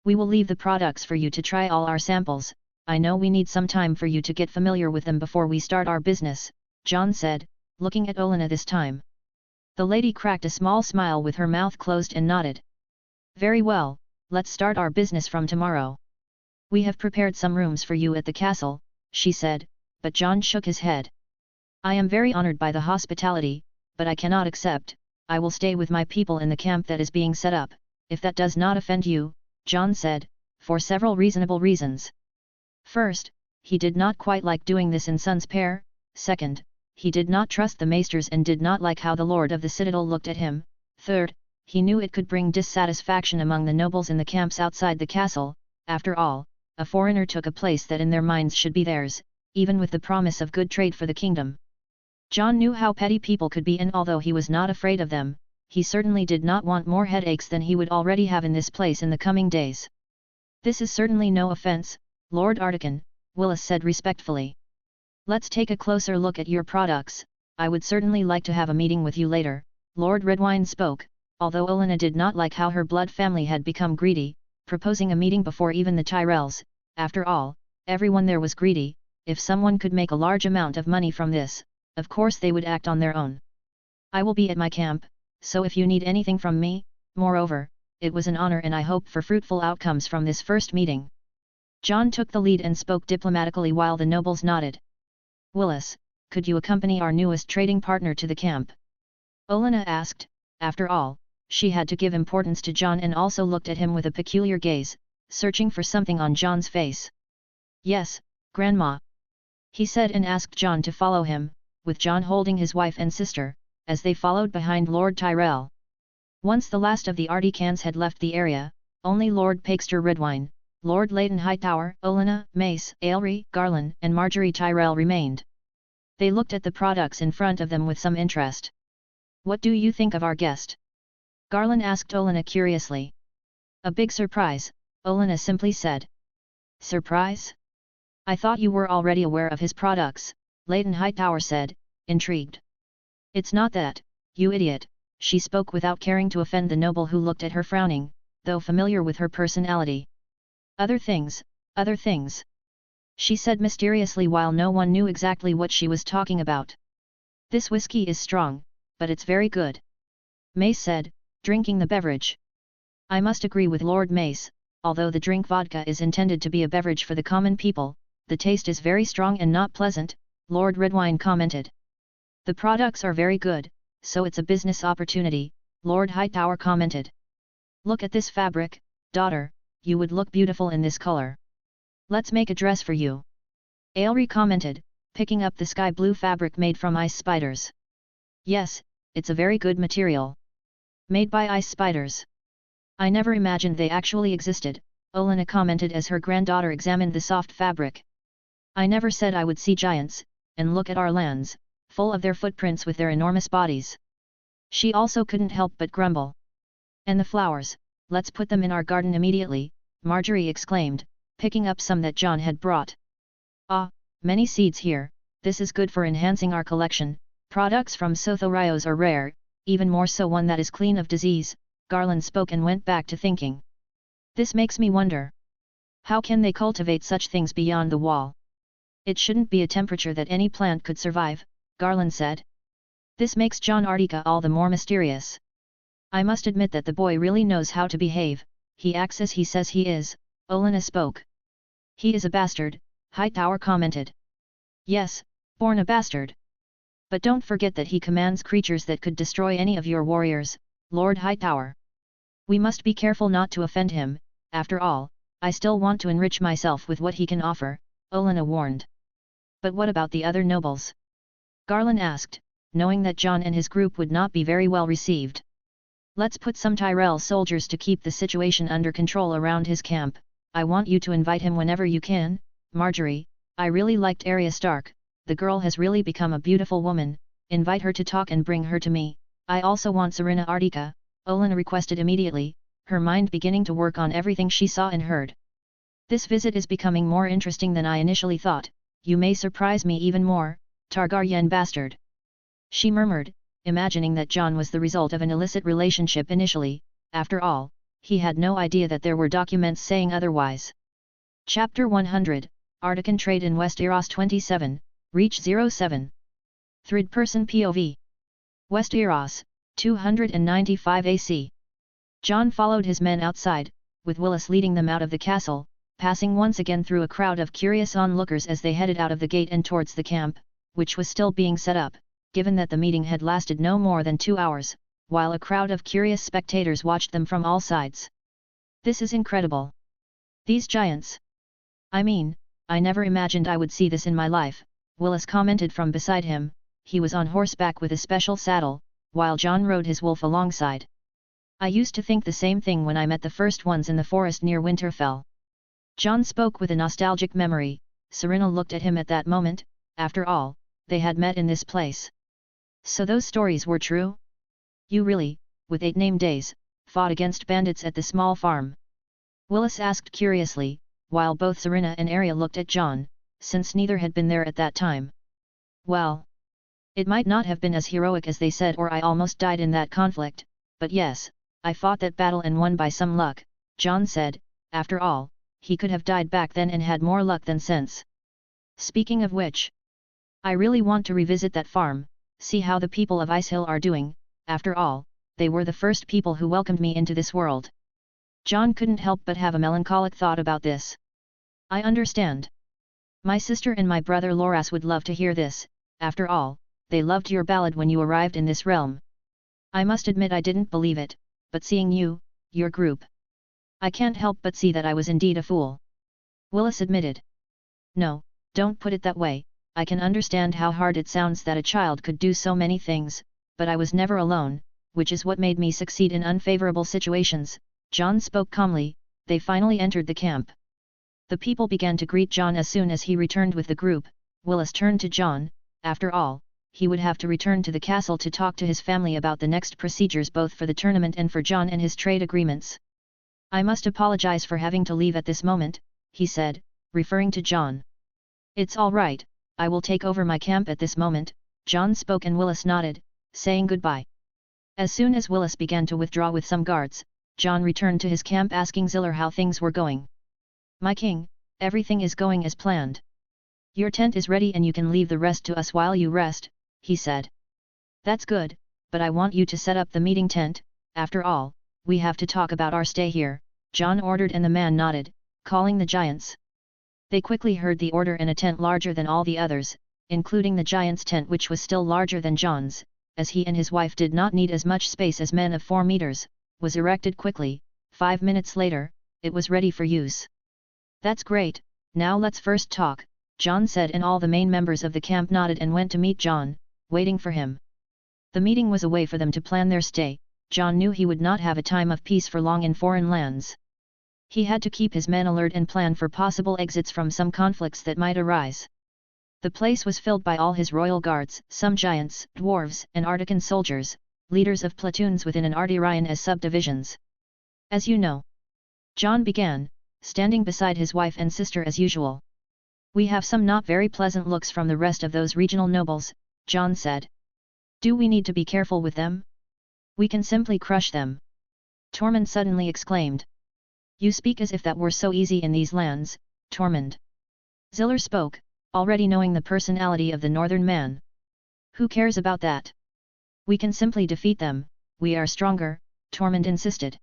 We will leave the products for you to try all our samples. I know we need some time for you to get familiar with them before we start our business, Jon said, looking at Olenna this time. The lady cracked a small smile with her mouth closed and nodded. Very well, let's start our business from tomorrow. We have prepared some rooms for you at the castle, she said, but Jon shook his head. I am very honored by the hospitality, but I cannot accept. I will stay with my people in the camp that is being set up, if that does not offend you, Jon said, for several reasonable reasons. First, he did not quite like doing this in Sun's Pair. Second, he did not trust the maesters and did not like how the Lord of the Citadel looked at him. Third, he knew it could bring dissatisfaction among the nobles in the camps outside the castle. After all, a foreigner took a place that in their minds should be theirs, even with the promise of good trade for the kingdom. Jon knew how petty people could be, and although he was not afraid of them, he certainly did not want more headaches than he would already have in this place in the coming days. This is certainly no offense, Lord Artican, Willis said respectfully. Let's take a closer look at your products. I would certainly like to have a meeting with you later, Lord Redwyne spoke, although Olenna did not like how her blood family had become greedy, proposing a meeting before even the Tyrells. After all, everyone there was greedy. If someone could make a large amount of money from this, of course they would act on their own. I will be at my camp, so if you need anything from me. Moreover, it was an honor and I hope for fruitful outcomes from this first meeting. Jon took the lead and spoke diplomatically while the nobles nodded. Willis, could you accompany our newest trading partner to the camp? Olenna asked. After all, she had to give importance to Jon and also looked at him with a peculiar gaze, searching for something on Jon's face. Yes, Grandma. He said and asked Jon to follow him, with Jon holding his wife and sister, as they followed behind Lord Tyrell. Once the last of the Articans had left the area, only Lord Pakester Redwyne, Lord Leighton Hightower, Olenna, Mace, Aelry, Garland and Marjorie Tyrell remained. They looked at the products in front of them with some interest. What do you think of our guest? Garland asked Olenna curiously. A big surprise, Olenna simply said. Surprise? I thought you were already aware of his products, Leighton Hightower said, intrigued. It's not that, you idiot, she spoke without caring to offend the noble who looked at her frowning, though familiar with her personality. Other things, she said mysteriously while no one knew exactly what she was talking about. This whiskey is strong, but it's very good. Mace said, drinking the beverage. I must agree with Lord Mace, although the drink vodka is intended to be a beverage for the common people, the taste is very strong and not pleasant, Lord Redwyne commented. The products are very good, so it's a business opportunity, Lord Hightower commented. Look at this fabric, daughter, you would look beautiful in this color. Let's make a dress for you. Aelri commented, picking up the sky blue fabric made from ice spiders. Yes, it's a very good material. Made by ice spiders. I never imagined they actually existed, Olenna commented as her granddaughter examined the soft fabric. I never said I would see giants, and look at our lands, full of their footprints with their enormous bodies. She also couldn't help but grumble. And the flowers, let's put them in our garden immediately, Marjorie exclaimed, picking up some that Jon had brought. Ah, many seeds here, this is good for enhancing our collection. Products from Sothorios are rare, even more so one that is clean of disease, Garland spoke and went back to thinking. This makes me wonder. How can they cultivate such things beyond the wall? It shouldn't be a temperature that any plant could survive, Garland said. This makes Jon Artica all the more mysterious. I must admit that the boy really knows how to behave, he acts as he says he is, Olenna spoke. He is a bastard, Hightower commented. Yes, born a bastard. But don't forget that he commands creatures that could destroy any of your warriors, Lord Hightower. We must be careful not to offend him, after all, I still want to enrich myself with what he can offer, Olenna warned. But what about the other nobles? Garland asked, knowing that Jon and his group would not be very well received. Let's put some Tyrell soldiers to keep the situation under control around his camp. I want you to invite him whenever you can, Marjorie. I really liked Arya Stark, the girl has really become a beautiful woman, invite her to talk and bring her to me. I also want Serena Artica, Olenna requested immediately, her mind beginning to work on everything she saw and heard. This visit is becoming more interesting than I initially thought, you may surprise me even more, Targaryen bastard. She murmured, imagining that Jon was the result of an illicit relationship initially, after all, he had no idea that there were documents saying otherwise. Chapter 100, Artican Trade in Westeros 27, Reach 07. Third Person POV. Westeros, 295 AC. Jon followed his men outside, with Willis leading them out of the castle, passing once again through a crowd of curious onlookers as they headed out of the gate and towards the camp, which was still being set up, given that the meeting had lasted no more than 2 hours, while a crowd of curious spectators watched them from all sides. This is incredible. These giants. I mean, I never imagined I would see this in my life, Willis commented from beside him. He was on horseback with a special saddle, while Jon rode his wolf alongside. I used to think the same thing when I met the first ones in the forest near Winterfell. Jon spoke with a nostalgic memory. Serena looked at him at that moment. After all, they had met in this place. So those stories were true? You really, with 8 name days, fought against bandits at the small farm? Willis asked curiously, while both Serena and Arya looked at Jon, since neither had been there at that time. Well, it might not have been as heroic as they said, or I almost died in that conflict, but yes, I fought that battle and won by some luck, Jon said. After all, he could have died back then and had more luck than sense. Speaking of which, I really want to revisit that farm, see how the people of Icehill are doing. After all, they were the first people who welcomed me into this world. Jon couldn't help but have a melancholic thought about this. I understand. My sister and my brother Loras would love to hear this. After all, they loved your ballad when you arrived in this realm. I must admit I didn't believe it, but seeing you, your group, I can't help but see that I was indeed a fool. Willis admitted. No, don't put it that way. I can understand how hard it sounds that a child could do so many things, but I was never alone, which is what made me succeed in unfavorable situations. Jon spoke calmly. They finally entered the camp. The people began to greet Jon as soon as he returned with the group. Willis turned to Jon. After all, he would have to return to the castle to talk to his family about the next procedures, both for the tournament and for Jon and his trade agreements. I must apologize for having to leave at this moment, he said, referring to Jon. It's all right, I will take over my camp at this moment, Jon spoke, and Willis nodded, saying goodbye. As soon as Willis began to withdraw with some guards, Jon returned to his camp asking Ziller how things were going. My king, everything is going as planned. Your tent is ready and you can leave the rest to us while you rest, he said. That's good, but I want you to set up the meeting tent. After all, we have to talk about our stay here, Jon ordered, and the man nodded, calling the giants. They quickly heard the order, and a tent larger than all the others, including the giant's tent, which was still larger than Jon's, as he and his wife did not need as much space as men of 4 meters, was erected quickly. 5 minutes later, it was ready for use. That's great, now let's first talk, Jon said, and all the main members of the camp nodded and went to meet Jon, waiting for him. The meeting was a way for them to plan their stay. Jon knew he would not have a time of peace for long in foreign lands. He had to keep his men alert and plan for possible exits from some conflicts that might arise. The place was filled by all his royal guards, some giants, dwarves, and Artican soldiers, leaders of platoons within an Artyrian as subdivisions. As you know, Jon began, standing beside his wife and sister as usual. We have some not very pleasant looks from the rest of those regional nobles, Jon said. Do we need to be careful with them? We can simply crush them. Tormund suddenly exclaimed. You speak as if that were so easy in these lands, Tormund. Ziller spoke, already knowing the personality of the northern man. Who cares about that? We can simply defeat them, we are stronger, Tormund insisted.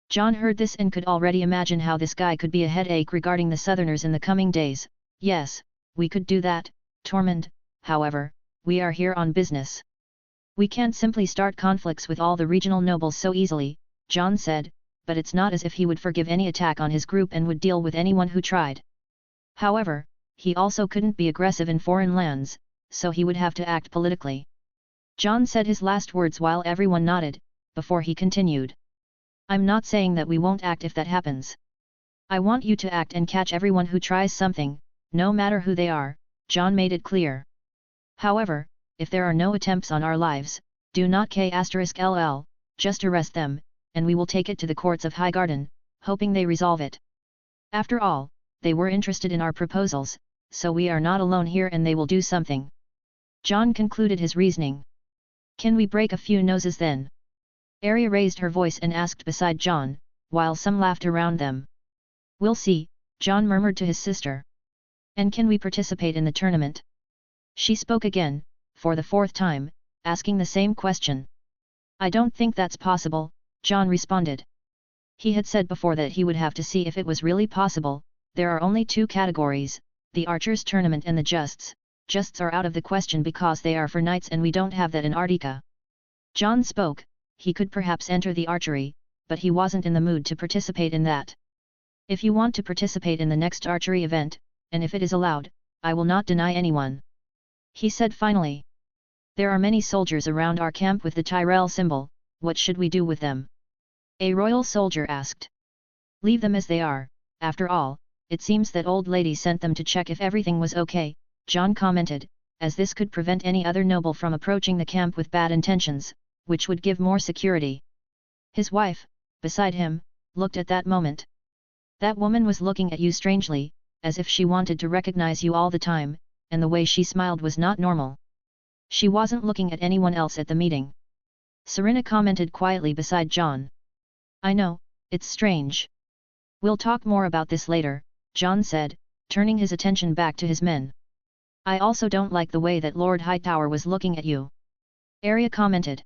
Jon heard this and could already imagine how this guy could be a headache regarding the southerners in the coming days. Yes, we could do that, Tormund, however, we are here on business. We can't simply start conflicts with all the regional nobles so easily, Jon said, but it's not as if he would forgive any attack on his group and would deal with anyone who tried. However, he also couldn't be aggressive in foreign lands, so he would have to act politically. Jon said his last words while everyone nodded, before he continued. I'm not saying that we won't act if that happens. I want you to act and catch everyone who tries something, no matter who they are, Jon made it clear. However, if there are no attempts on our lives, do not k*ll, just arrest them, and we will take it to the courts of Highgarden, hoping they resolve it. After all, they were interested in our proposals, so we are not alone here and they will do something. Jon concluded his reasoning. Can we break a few noses then? Arya raised her voice and asked beside Jon, while some laughed around them. We'll see, Jon murmured to his sister. And can we participate in the tournament? She spoke again, for the fourth time, asking the same question. I don't think that's possible, Jon responded. He had said before that he would have to see if it was really possible. There are only two categories, the archers tournament and the justs. Justs are out of the question because they are for knights and we don't have that in Artica. Jon spoke, he could perhaps enter the archery, but he wasn't in the mood to participate in that. If you want to participate in the next archery event, and if it is allowed, I will not deny anyone. He said finally. There are many soldiers around our camp with the Tyrell symbol, what should we do with them? A royal soldier asked. Leave them as they are, after all, it seems that old lady sent them to check if everything was okay, Jon commented, as this could prevent any other noble from approaching the camp with bad intentions, which would give more security. His wife, beside him, looked at that moment. That woman was looking at you strangely, as if she wanted to recognize you all the time, and the way she smiled was not normal. She wasn't looking at anyone else at the meeting. Serena commented quietly beside Jon. I know, it's strange. We'll talk more about this later, Jon said, turning his attention back to his men. I also don't like the way that Lord Hightower was looking at you. Arya commented.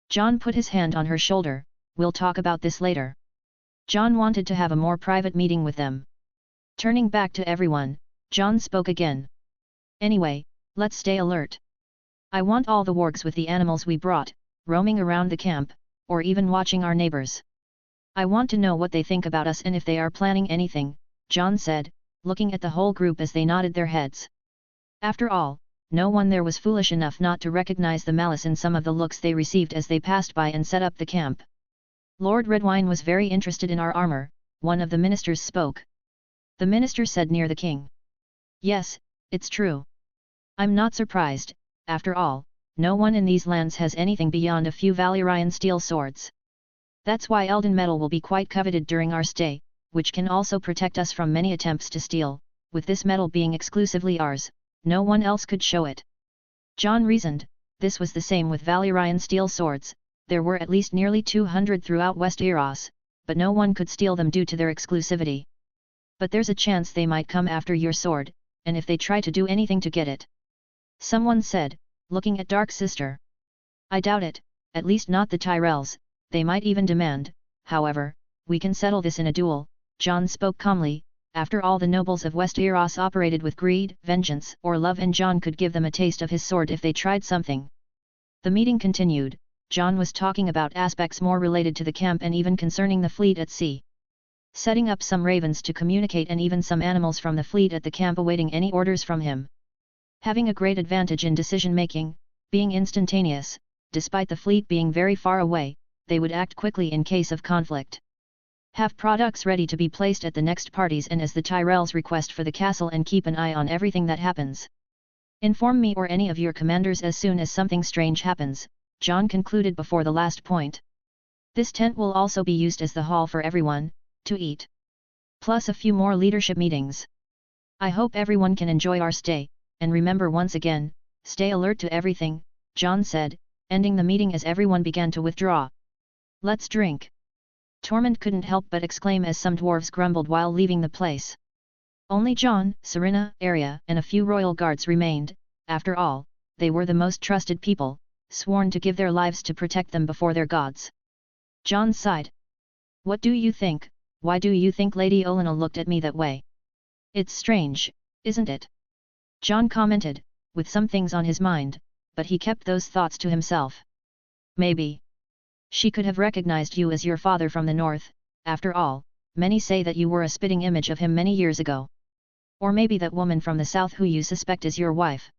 Jon put his hand on her shoulder, we'll talk about this later. Jon wanted to have a more private meeting with them. Turning back to everyone, Jon spoke again. Anyway, let's stay alert. I want all the wargs with the animals we brought, roaming around the camp, or even watching our neighbors. I want to know what they think about us and if they are planning anything, Jon said, looking at the whole group as they nodded their heads. After all, no one there was foolish enough not to recognize the malice in some of the looks they received as they passed by and set up the camp. Lord Redwine was very interested in our armor, one of the ministers spoke. The minister said near the king. Yes, it's true. I'm not surprised, after all, no one in these lands has anything beyond a few Valyrian steel swords. That's why Elden metal will be quite coveted during our stay, which can also protect us from many attempts to steal. With this metal being exclusively ours, no one else could show it. Jon reasoned, this was the same with Valyrian steel swords, there were at least nearly 200 throughout Westeros, but no one could steal them due to their exclusivity. But there's a chance they might come after your sword, and if they try to do anything to get it. Someone said, looking at Dark Sister. I doubt it, at least not the Tyrells, they might even demand, however, we can settle this in a duel, Jon spoke calmly. After all, the nobles of Westeros operated with greed, vengeance, or love, and Jon could give them a taste of his sword if they tried something. The meeting continued. Jon was talking about aspects more related to the camp and even concerning the fleet at sea. setting up some ravens to communicate and even some animals from the fleet at the camp awaiting any orders from him. Having a great advantage in decision-making, being instantaneous, despite the fleet being very far away, they would act quickly in case of conflict. Have products ready to be placed at the next parties and as the Tyrells request for the castle, and keep an eye on everything that happens. Inform me or any of your commanders as soon as something strange happens, Jon concluded before the last point. This tent will also be used as the hall for everyone to eat. Plus a few more leadership meetings. I hope everyone can enjoy our stay, and remember once again, stay alert to everything, Jon said, ending the meeting as everyone began to withdraw. Let's drink. Tormund couldn't help but exclaim as some dwarves grumbled while leaving the place. Only Jon, Serena, Arya, and a few royal guards remained. After all, they were the most trusted people, sworn to give their lives to protect them before their gods. Jon sighed. What do you think? Why do you think Lady Olenna looked at me that way? It's strange, isn't it? Jon commented, with some things on his mind, but he kept those thoughts to himself. Maybe she could have recognized you as your father from the north. After all, many say that you were a spitting image of him many years ago. Or maybe that woman from the south who you suspect is your wife.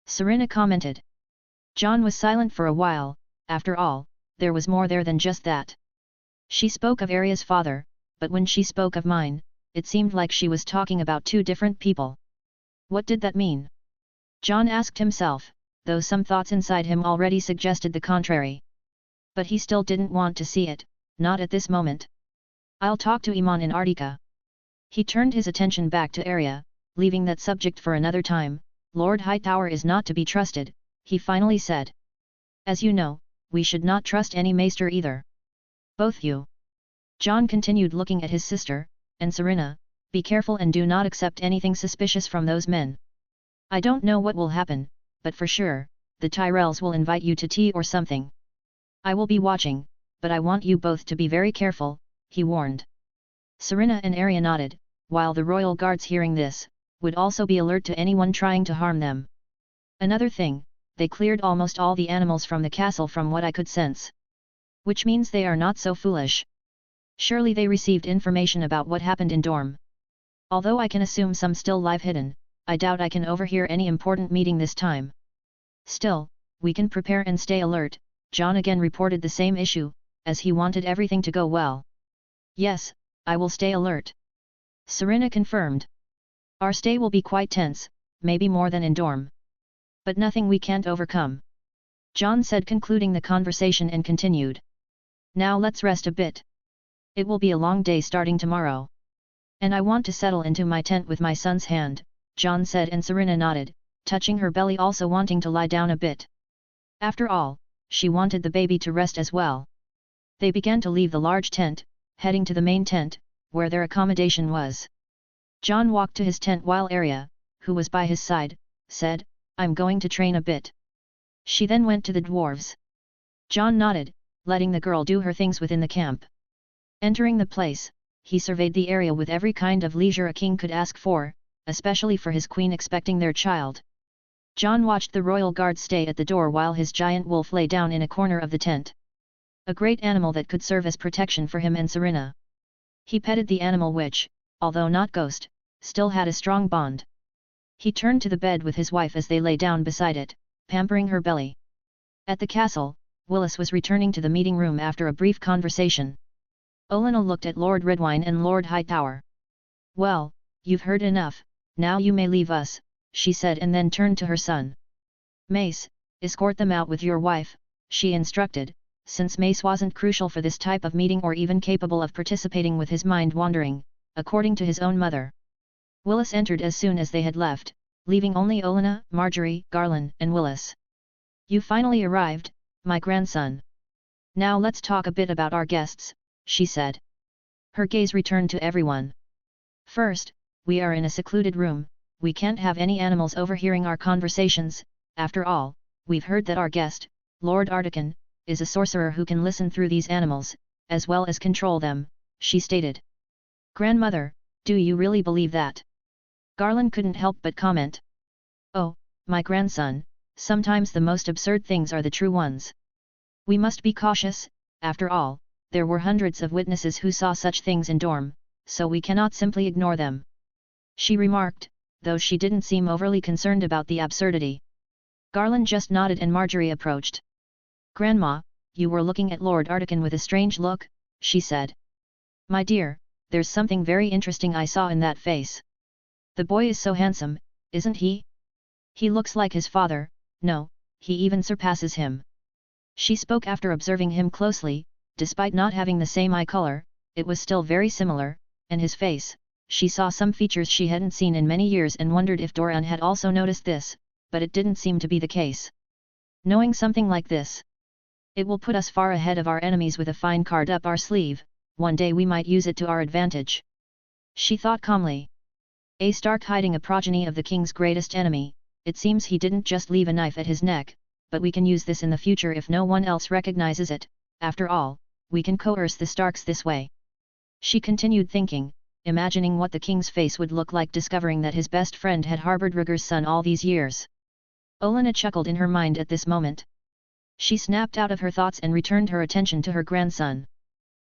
Serena commented. Jon was silent for a while. After all, there was more there than just that. She spoke of Arya's father, but when she spoke of mine, it seemed like she was talking about two different people. What did that mean? Jon asked himself, though some thoughts inside him already suggested the contrary. But he still didn't want to see it, not at this moment. I'll talk to Aemon in Artica. He turned his attention back to Arya, leaving that subject for another time. Lord Hightower is not to be trusted, he finally said. As you know, we should not trust any maester either. Both you. Jon continued looking at his sister, and Serena, be careful and do not accept anything suspicious from those men. I don't know what will happen, but for sure, the Tyrells will invite you to tea or something. I will be watching, but I want you both to be very careful, he warned. Serena and Arya nodded, while the royal guards hearing this, would also be alert to anyone trying to harm them. Another thing, they cleared almost all the animals from the castle from what I could sense. Which means they are not so foolish. Surely they received information about what happened in Dorne. Although I can assume some still lie hidden, I doubt I can overhear any important meeting this time. Still, we can prepare and stay alert. Jon again reported the same issue, as he wanted everything to go well. Yes, I will stay alert. Serena confirmed. Our stay will be quite tense, maybe more than in Dorne. But nothing we can't overcome. Jon said, concluding the conversation, and continued. Now let's rest a bit. It will be a long day starting tomorrow. And I want to settle into my tent with my son's hand, Jon said, and Serena nodded, touching her belly, also wanting to lie down a bit. After all, she wanted the baby to rest as well. They began to leave the large tent, heading to the main tent, where their accommodation was. Jon walked to his tent while Arya, who was by his side, said, I'm going to train a bit. She then went to the dwarves. Jon nodded, letting the girl do her things within the camp. Entering the place, he surveyed the area with every kind of leisure a king could ask for, especially for his queen expecting their child. Jon watched the royal guard stay at the door while his giant wolf lay down in a corner of the tent. A great animal that could serve as protection for him and Serena. He petted the animal which, although not ghost, still had a strong bond. He turned to the bed with his wife as they lay down beside it, pampering her belly. At the castle, Willis was returning to the meeting room after a brief conversation. Olenna looked at Lord Redwyne and Lord Hightower. Well, you've heard enough, now you may leave us, she said, and then turned to her son. Mace, escort them out with your wife, she instructed, since Mace wasn't crucial for this type of meeting or even capable of participating with his mind wandering, according to his own mother. Willis entered as soon as they had left, leaving only Olenna, Marjorie, Garland, and Willis. You finally arrived, my grandson. Now let's talk a bit about our guests, she said. Her gaze returned to everyone. First, we are in a secluded room, we can't have any animals overhearing our conversations. After all, we've heard that our guest, Lord Artican, is a sorcerer who can listen through these animals, as well as control them, she stated. Grandmother, do you really believe that? Garland couldn't help but comment. Oh, my grandson, sometimes the most absurd things are the true ones. We must be cautious, after all, there were hundreds of witnesses who saw such things in Dorne, so we cannot simply ignore them," she remarked, though she didn't seem overly concerned about the absurdity. Garland just nodded and Marjorie approached. "Grandma, you were looking at Lord Artican with a strange look," she said. "My dear, there's something very interesting I saw in that face. The boy is so handsome, isn't he? He looks like his father, no, he even surpasses him." She spoke after observing him closely. Despite not having the same eye color, it was still very similar, and his face, she saw some features she hadn't seen in many years and wondered if Dorne had also noticed this, but it didn't seem to be the case. Knowing something like this, it will put us far ahead of our enemies with a fine card up our sleeve. One day we might use it to our advantage, she thought calmly. A Stark hiding a progeny of the king's greatest enemy, it seems he didn't just leave a knife at his neck, but we can use this in the future if no one else recognizes it. After all, we can coerce the Starks this way. She continued thinking, imagining what the king's face would look like discovering that his best friend had harbored Rhaegar's son all these years. Olenna chuckled in her mind at this moment. She snapped out of her thoughts and returned her attention to her grandson.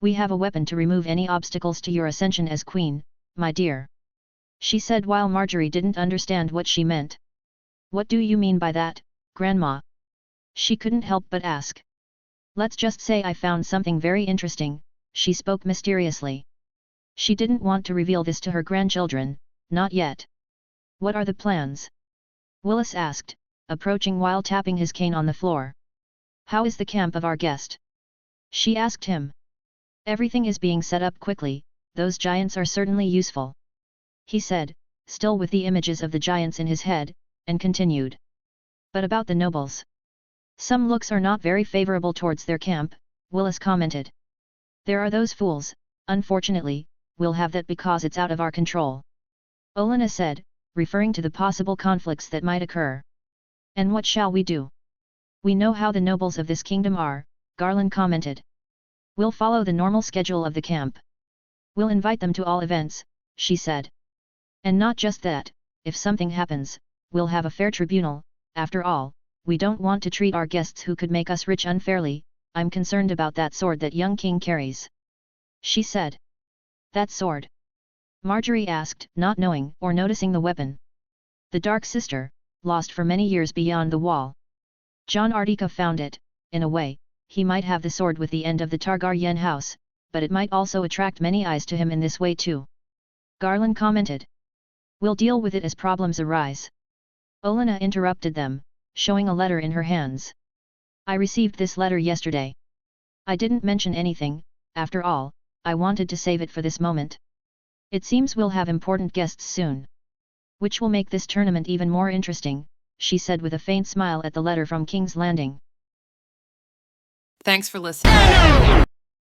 "We have a weapon to remove any obstacles to your ascension as queen, my dear," she said while Marjorie didn't understand what she meant. "What do you mean by that, Grandma?" she couldn't help but ask. "Let's just say I found something very interesting," she spoke mysteriously. She didn't want to reveal this to her grandchildren, not yet. "What are the plans?" Willis asked, approaching while tapping his cane on the floor. "How is the camp of our guest?" she asked him. "Everything is being set up quickly, those giants are certainly useful," he said, still with the images of the giants in his head, and continued. "But about the nobles? Some looks are not very favorable towards their camp," Willis commented. "There are those fools, unfortunately, we'll have that because it's out of our control," Olenna said, referring to the possible conflicts that might occur. "And what shall we do? We know how the nobles of this kingdom are," Garland commented. "We'll follow the normal schedule of the camp. We'll invite them to all events," she said. "And not just that, if something happens, we'll have a fair tribunal. After all, we don't want to treat our guests who could make us rich unfairly. I'm concerned about that sword that young king carries," she said. "That sword?" Marjorie asked, not knowing or noticing the weapon. "The Dark Sister, lost for many years beyond the wall. Jon Artica found it. In a way, he might have the sword with the end of the Targaryen house, but it might also attract many eyes to him in this way too," Garland commented. "We'll deal with it as problems arise." Olenna interrupted them, showing a letter in her hands. "I received this letter yesterday. I didn't mention anything, after all, I wanted to save it for this moment. It seems we'll have important guests soon, which will make this tournament even more interesting," she said with a faint smile at the letter from King's Landing. Thanks for listening.